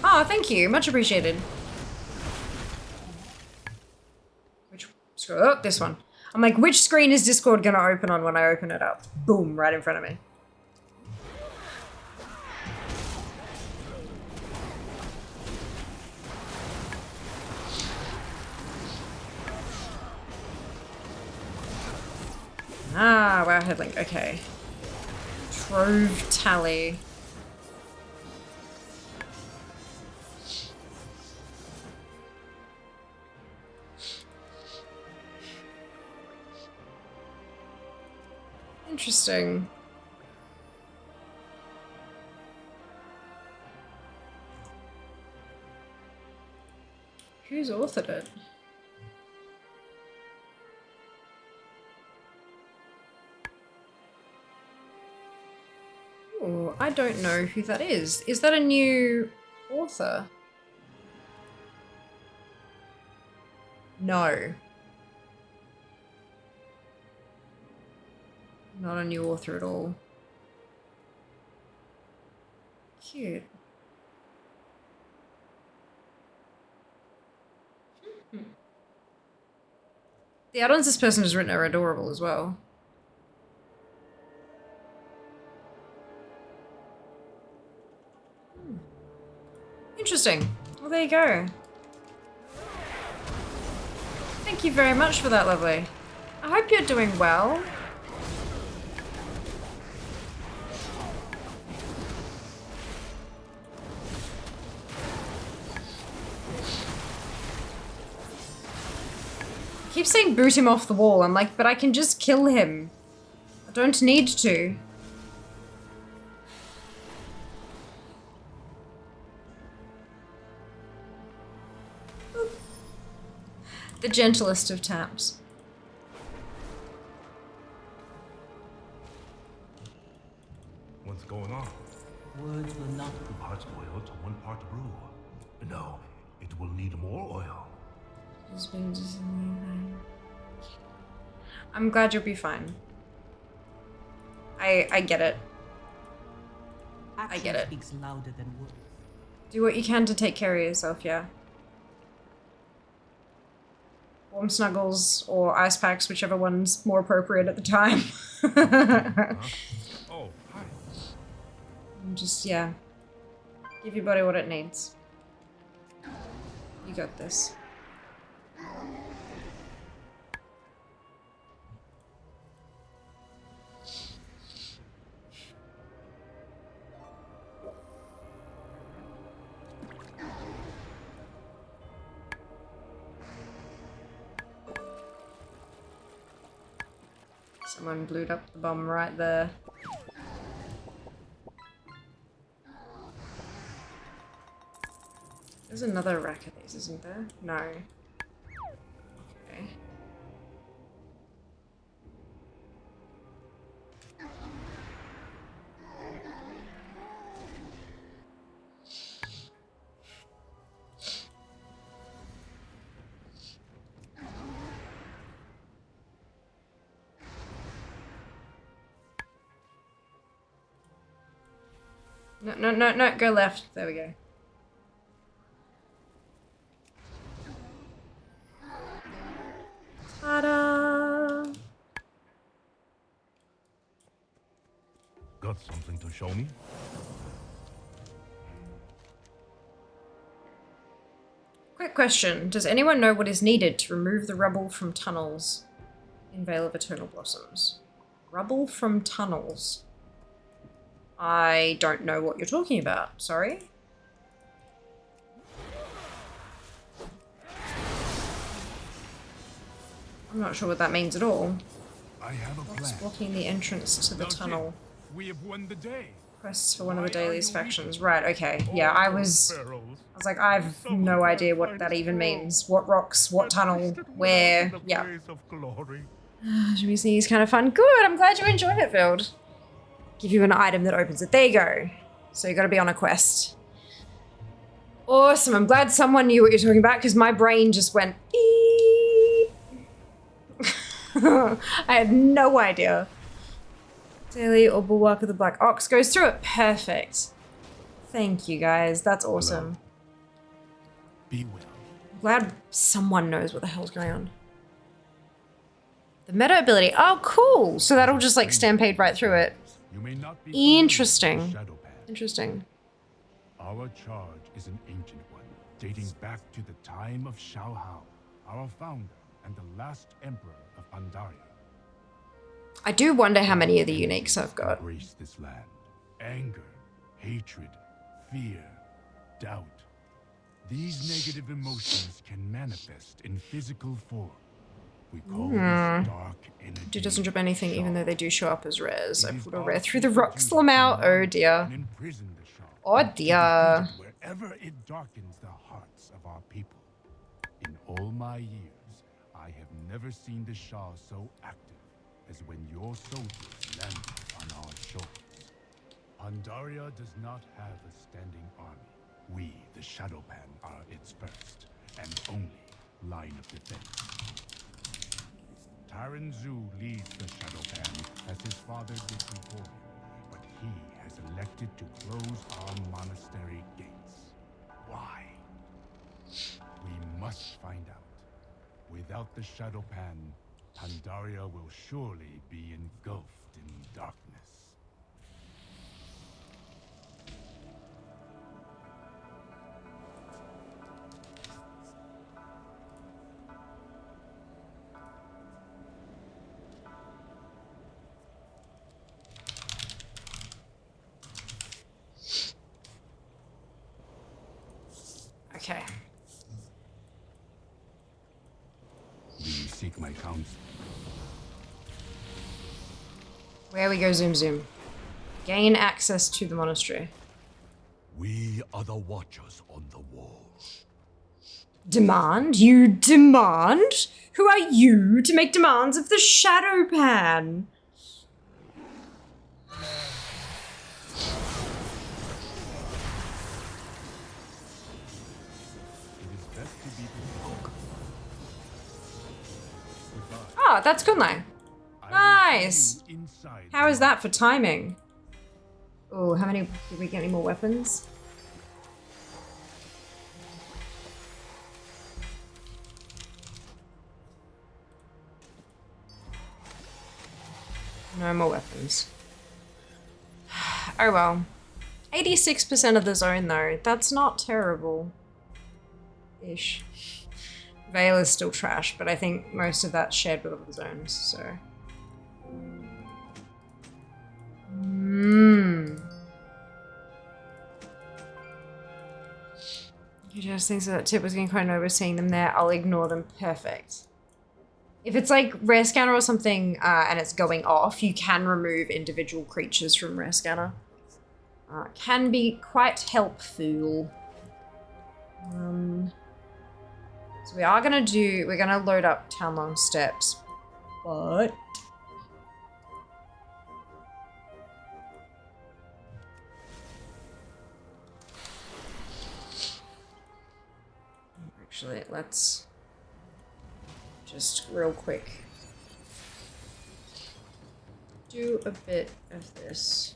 Oh, thank you, much appreciated. Which scroll? Oh, this one. I'm like, which screen is Discord gonna open on when I open it up? Boom, right in front of me. Ah, wow, headlink, okay. Trove tally. Interesting. Who's authored it? Oh, I don't know who that is. Is that a new author? No. Not a new author at all. Cute. The add-ons this person has written are adorable as well. Interesting. Well, there you go. Thank you very much for that, lovely. I hope you're doing well. I keep saying boot him off the wall. I'm like, but I can just kill him. I don't need to. The gentlest of taps. What's going on? Words will not. 2 parts oil to 1 part brew. No, it will need more oil. I'm glad you'll be fine. I get it. I get it. Speaks louder than words. Do what you can to take care of yourself, yeah. Warm snuggles or ice packs, whichever one's more appropriate at the time. Oh, hi. And just, yeah. Give your body what it needs. You got this. Someone blew up the bomb right there. There's another rack of these, isn't there? No. Okay. No, go left. There we go. Ta-da! Got something to show me? Quick question. Does anyone know what is needed to remove the rubble from tunnels in Vale of Eternal Blossoms? Rubble from tunnels. I don't know what you're talking about. Sorry. I'm not sure what that means at all. I have a What's plan. blocking the entrance to the tunnel? We have won the day. Quests for one of the dailies factions. Right, okay. Yeah, I was like, I have no idea what that even means. What rocks, what tunnel, where, yeah. Jimmy Sneeze kind of fun. Good, I'm glad you enjoyed it, Field. Give you an item that opens it. There you go. So you gotta be on a quest. Awesome, I'm glad someone knew what you're talking about because my brain just went beep. I had no idea. Daily or Bulwark of the Black Ox goes through it. Perfect. Thank you guys. That's awesome. Be well. I'm glad someone knows what the hell's going on. The meta ability. Oh, cool. So that'll just like stampede right through it. You may not be Interesting. Shadowpan. Interesting. Our charge is an ancient one, dating back to the time of Shao Hao, our founder and the last emperor of Pandaria. I do wonder how many of the uniques I've got. Embrace this land. Anger, hatred, fear, doubt. These negative emotions can manifest in physical form. We call this dark energy. Dude doesn't drop anything even though they do show up as rares. I pulled a rare through the rock slum out. Oh dear. Oh dear. Wherever it darkens the hearts of our people. In all my years, I have never seen the Shah so active as when your soldiers landed on our shores. Pandaria does not have a standing army. We, the Shadowpan, are its first and only line of defense. Tyron Zu leads the Shadowpan as his father did before him, but he has elected to close our monastery gates. Why? We must find out. Without the Shadowpan, Pandaria will surely be engulfed in darkness. Okay. Do you seek my counsel? Where we go, zoom zoom. Gain access to the monastery. We are the watchers on the walls. Demand? You demand? Who are you to make demands of the Shadowpan? Oh, that's good now. Nice! How is that for timing? Oh, how many, did we get any more weapons? No more weapons. Oh well. 86% of the zone though, that's not terrible. Ish. Vale is still trash, but I think most of that's shared with other zones, so. You just think so that tip was getting quite over seeing them there. I'll ignore them. Perfect. If it's like rare scanner or something and it's going off, you can remove individual creatures from rare scanner. Can be quite helpful. So we are gonna we're gonna load up Town Long Steps, but actually let's just real quick do a bit of this.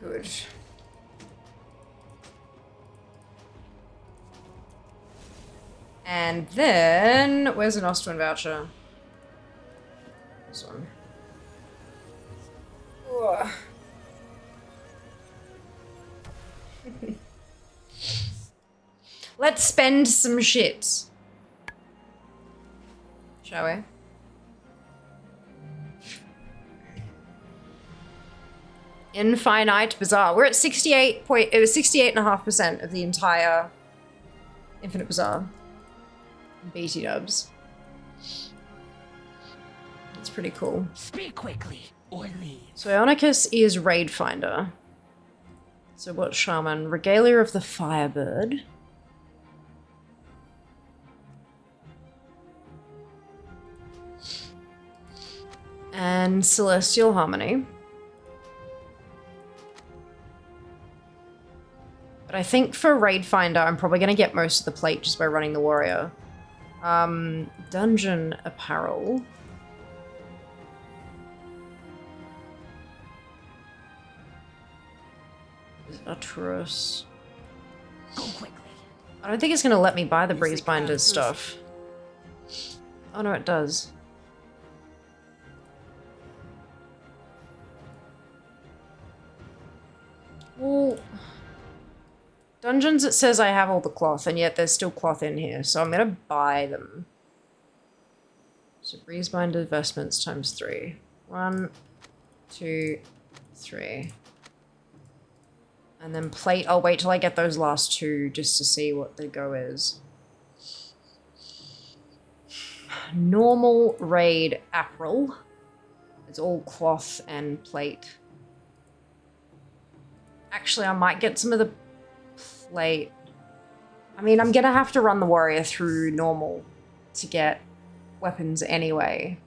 Good. And then, where's an Ostwin voucher? This one. Ugh. Let's spend some shit. Shall we? Infinite Bazaar. We're at 68.5% of the entire Infinite Bazaar. BT dubs. That's pretty cool. Speak quickly or leave. So Ionicus is Raid Finder. So what Shaman? Regalia of the Firebird. And Celestial Harmony. But I think for Raid Finder, I'm probably going to get most of the plate just by running the Warrior. Dungeon Apparel. Arturus. Go quickly. I don't think it's going to let me buy the Breezebinder's stuff. Oh no, it does. Well, Dungeons, it says I have all the cloth, and yet there's still cloth in here, so I'm gonna buy them. So Breezebinder vestments times 3. 1, 2, 3. And then plate, I'll wait till I get those last two just to see what the go is. Normal raid apparel. It's all cloth and plate. Actually, I might get some of the plate. I mean, I'm gonna have to run the warrior through normal to get weapons anyway.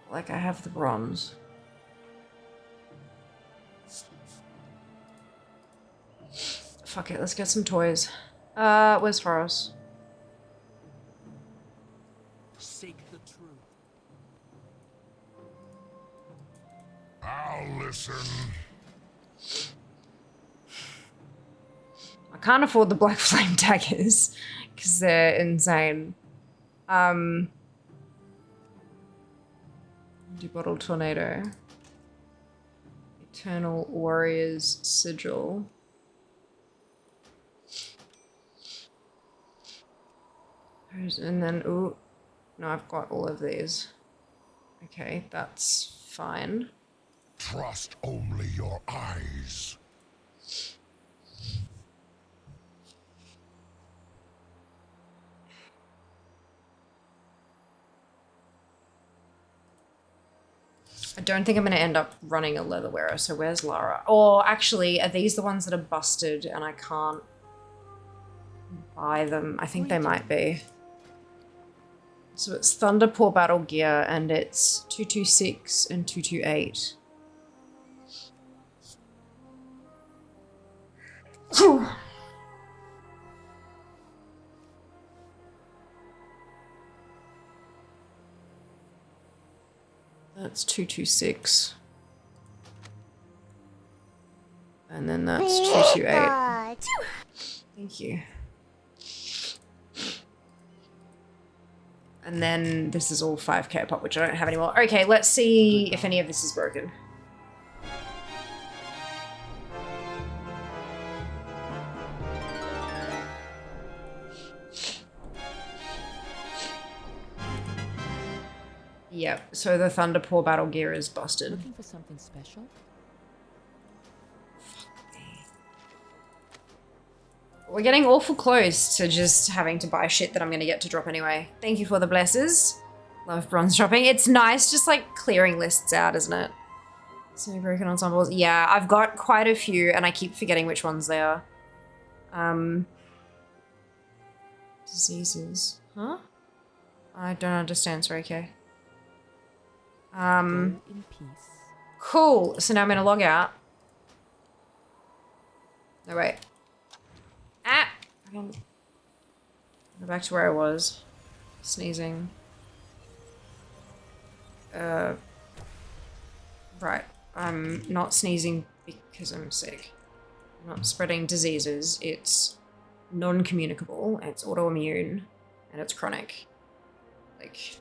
Like, I have the bronze. Fuck it, let's get some toys. Where's Horace? Seek the truth. I'll listen. I can't afford the Black Flame daggers because they're insane. Debottle Tornado. Eternal Warrior's Sigil. And then, ooh, no, I've got all of these. Okay, that's fine. Trust only your eyes. I don't think I'm going to end up running a leather wearer, so where's Lara? Or actually, are these the ones that are busted and I can't buy them? I think they might be. So it's Thunderpaw Battle Gear, and it's 226 and 228. That's 226. And then that's 228. Thank you. And then this is all 5k pop, which I don't have anymore. Okay, let's see if any of this is broken. Yep, so the Thunderpaw Battle Gear is busted. Looking for something special? We're getting awful close to just having to buy shit that I'm going to get to drop anyway. Thank you for the blesses. Love bronze dropping. It's nice just like clearing lists out, isn't it? So broken ensembles. Yeah, I've got quite a few and I keep forgetting which ones they are. Diseases. Huh? I don't understand, sorry, okay. In peace. Cool. So now I'm going to log out. No, wait. Ah! Go back to where I was. Sneezing. Right. I'm not sneezing because I'm sick. I'm not spreading diseases. It's non-communicable, it's autoimmune, and it's chronic. Like...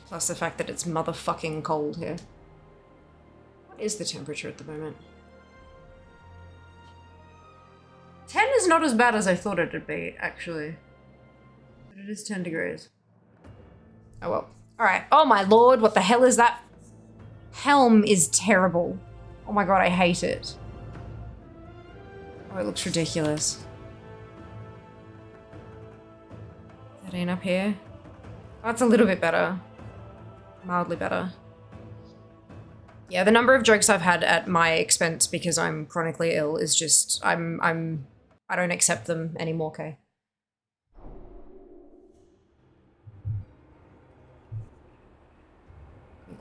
Plus the fact that it's motherfucking cold here. What is the temperature at the moment? 10 is not as bad as I thought it'd be, actually. But it is 10 degrees. Oh well. Alright. Oh my lord, what the hell is that? Helm is terrible. Oh my god, I hate it. Oh, it looks ridiculous. 13 up here. That's a little bit better. Mildly better. Yeah, the number of jokes I've had at my expense because I'm chronically ill is just, I don't accept them anymore, okay?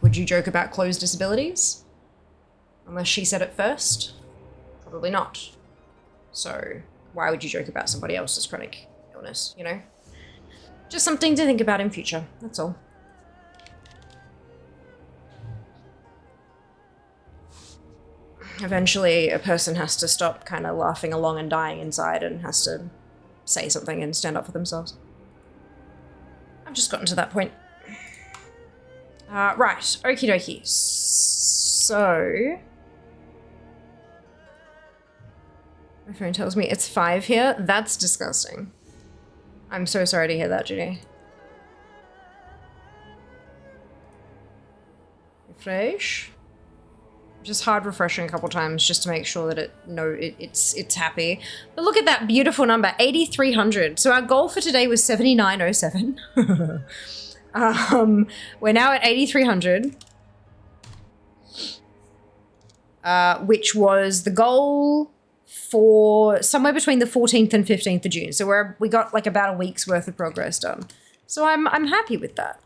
Would you joke about Chloe's disabilities? Unless she said it first? Probably not. So, why would you joke about somebody else's chronic illness, you know? Just something to think about in future, that's all. Eventually, a person has to stop kind of laughing along and dying inside and has to say something and stand up for themselves. I've just gotten to that point. Right, okie dokie. So... my phone tells me it's 5 here. That's disgusting. I'm so sorry to hear that, Judy. Refresh. Just hard refreshing a couple times just to make sure that it's happy. But look at that beautiful number, 8,300. So our goal for today was 7,907. We're now at 8,300. Which was the goal for somewhere between the 14th and 15th of June. So we got like about a week's worth of progress done. So I'm happy with that.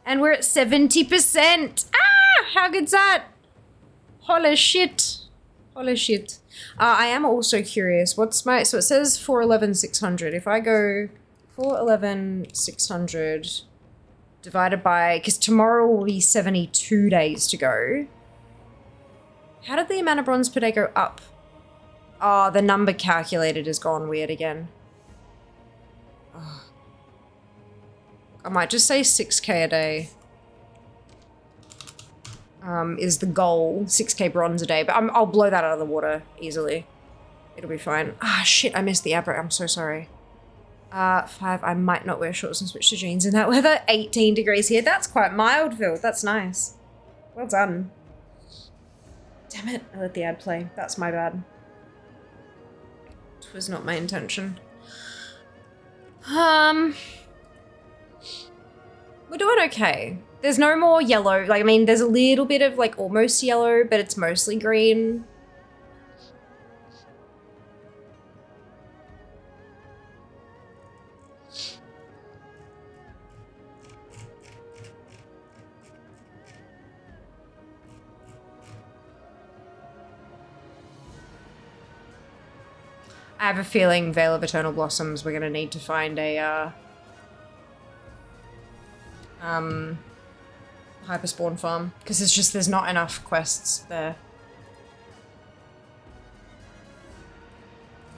And we're at 70%. Ah, how good's that? Holy shit. Holy shit. I am also curious. What's my... so it says 411,600. If I go 411,600 divided by... because tomorrow will be 72 days to go. How did the amount of bronze per day go up? Oh, the number calculated has gone weird again. Oh. I might just say 6k a day. Is the goal. 6k bronze a day, but I'll blow that out of the water easily. It'll be fine. Ah, shit, I missed the ab break. I'm so sorry. 5, I might not wear shorts and switch to jeans in that weather. 18 degrees here. That's quite mild, Phil. That's nice. Well done. Damn it, I let the ad play. That's my bad. It was not my intention. We're doing okay. There's no more yellow. Like, I mean, there's a little bit of, like, almost yellow, but it's mostly green. I have a feeling Veil of Eternal Blossoms, we're gonna need to find a, Hyperspawn farm, because there's not enough quests there.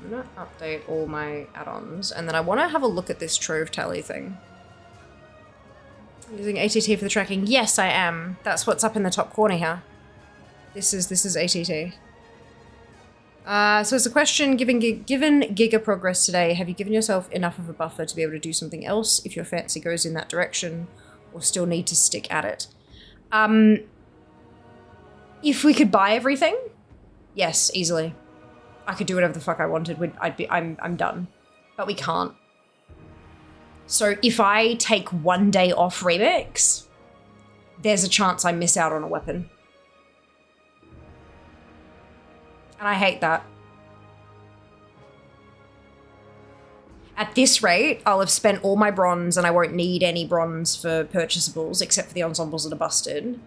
I'm gonna update all my add-ons, and then I want to have a look at this trove tally thing. Using ATT for the tracking. Yes, I am. That's what's up in the top corner here. This is ATT. So it's a question, given Giga progress today, have you given yourself enough of a buffer to be able to do something else if your fancy goes in that direction, or still need to stick at it? If we could buy everything, yes, easily. I could do whatever the fuck I wanted. I'm done. But we can't. So if I take 1 day off remix, there's a chance I miss out on a weapon. And I hate that. At this rate, I'll have spent all my bronze and I won't need any bronze for purchasables except for the ensembles that are busted.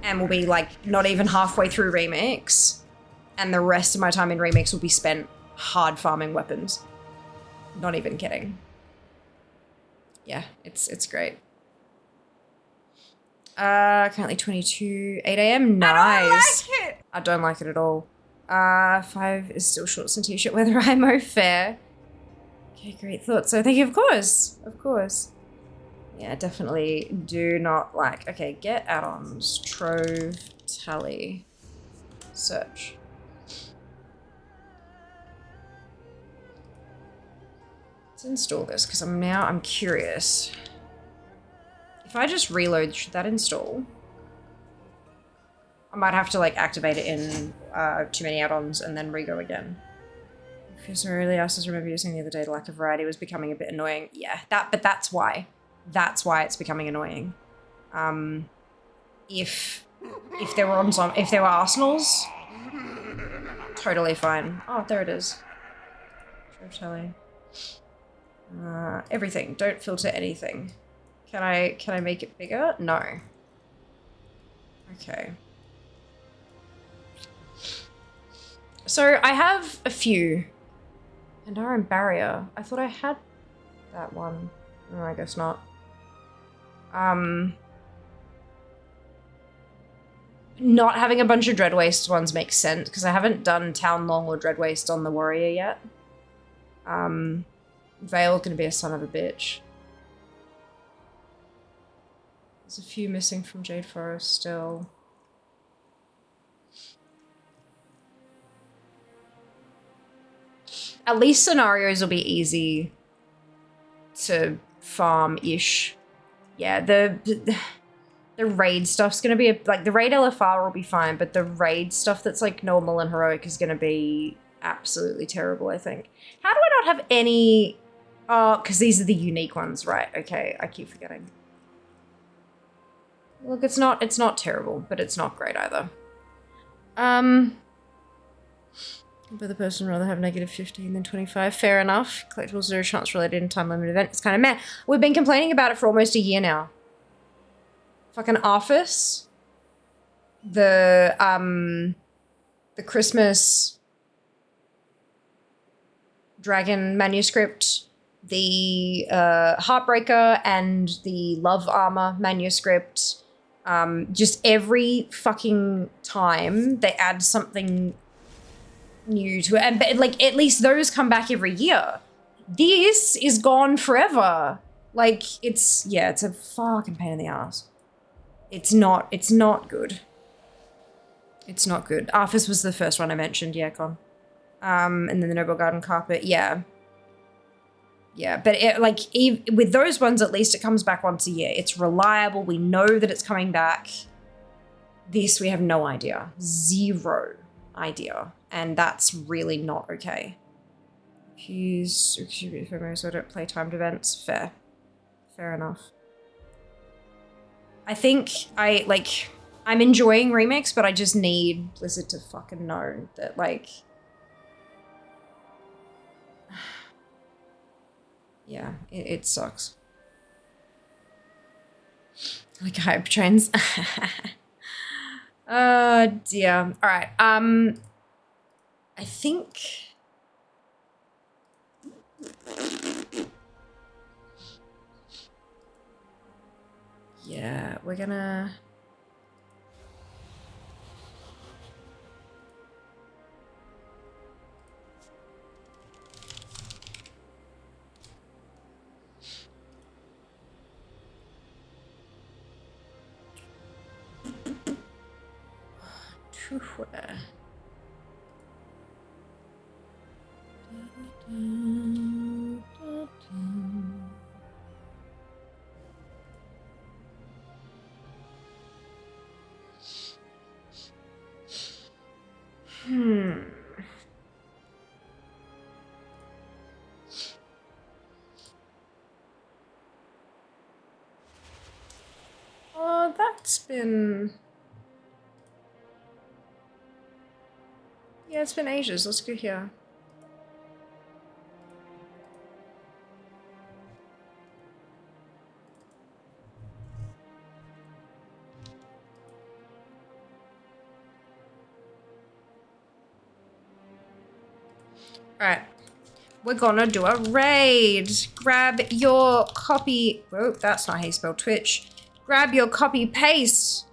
and will be like not even halfway through Remix, and the rest of my time in Remix will be spent hard farming weapons. Not even kidding. Yeah, it's great. Currently 22, 8 a.m. Nice. I don't like it. I don't like it at all. 5 is still shorts and t-shirt weather. IMO fair. Okay, great thoughts. So thank you, of course. Of course. Yeah, definitely do not like. Okay, get add-ons. Trove, tally, search. Let's install this because I'm curious. If I just reload, should that install? I might have to like activate it in too many add-ons and then re-go again. If you're so early, I just remember you saying the other day the lack of variety was becoming a bit annoying. Yeah, but that's why. That's why it's becoming annoying. If there were Arsenals, totally fine. Oh, there it is. Totally. Everything. Don't filter anything. Can I make it bigger? No. Okay. So I have a few. Pandaren barrier. I thought I had that one. No, I guess not. Not having a bunch of Dread Waste ones makes sense because I haven't done Town Long or Dread Waste on the Warrior yet. Veil's gonna be a son of a bitch. There's a few missing from Jade Forest still. At least scenarios will be easy to farm-ish. Yeah, the raid stuff's gonna be, like, the raid LFR will be fine, but the raid stuff that's, like, normal and heroic is gonna be absolutely terrible, I think. How do I not have any... Oh, because these are the unique ones, right? Okay, I keep forgetting. Look, it's not terrible, but it's not great either. But the person would rather have negative 15 than 25. Fair enough. Collectibles 0 chance related in time limit event. It's kind of meh. We've been complaining about it for almost a year now. Fucking Arthas. The Christmas Dragon manuscript. The Heartbreaker and the Love Armor manuscript. Just every fucking time they add something new to it, and but like at least those come back every year. This is gone forever. Like it's a fucking pain in the ass. It's not good. It's not good. Arthas was the first one I mentioned, yeah, Con. And then the Noble Garden Carpet, yeah. Yeah, but with those ones, at least it comes back once a year. It's reliable. We know that it's coming back. This, we have no idea. Zero idea. And that's really not okay. So I don't play timed events. Fair. Fair enough. I think I'm enjoying Remix, but I just need Blizzard to fucking know that, like... Yeah, it sucks. Like hype trains. Oh dear. All right. I think. Yeah, we're gonna. Oh, that's been... Yeah, it's been ages. Let's go here. Alright. We're gonna do a raid. Grab your copy. Oh, that's not how you spell Twitch. Grab your copy paste.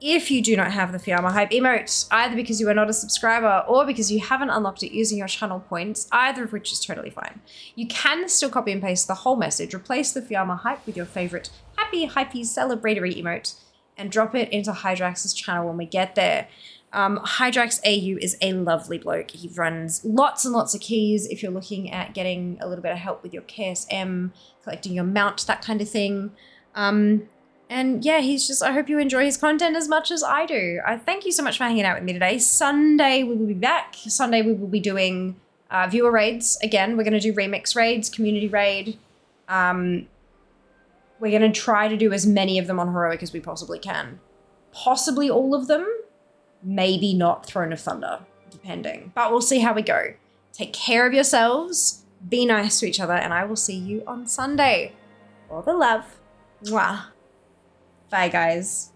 If you do not have the Fiamma Hype emote, either because you are not a subscriber or because you haven't unlocked it using your channel points, either of which is totally fine. You can still copy and paste the whole message, replace the Fiamma Hype with your favorite happy, hypey, celebratory emote, and drop it into Hydrax's channel when we get there. Hydrax AU is a lovely bloke. He runs lots and lots of keys if you're looking at getting a little bit of help with your KSM, collecting your mount, that kind of thing. And yeah, I hope you enjoy his content as much as I do. I thank you so much for hanging out with me today. Sunday, we will be back. Sunday, we will be doing viewer raids. Again, we're going to do remix raids, community raid. We're going to try to do as many of them on Heroic as we possibly can. Possibly all of them. Maybe not Throne of Thunder, depending. But we'll see how we go. Take care of yourselves. Be nice to each other. And I will see you on Sunday. All the love. Mwah. Bye, guys.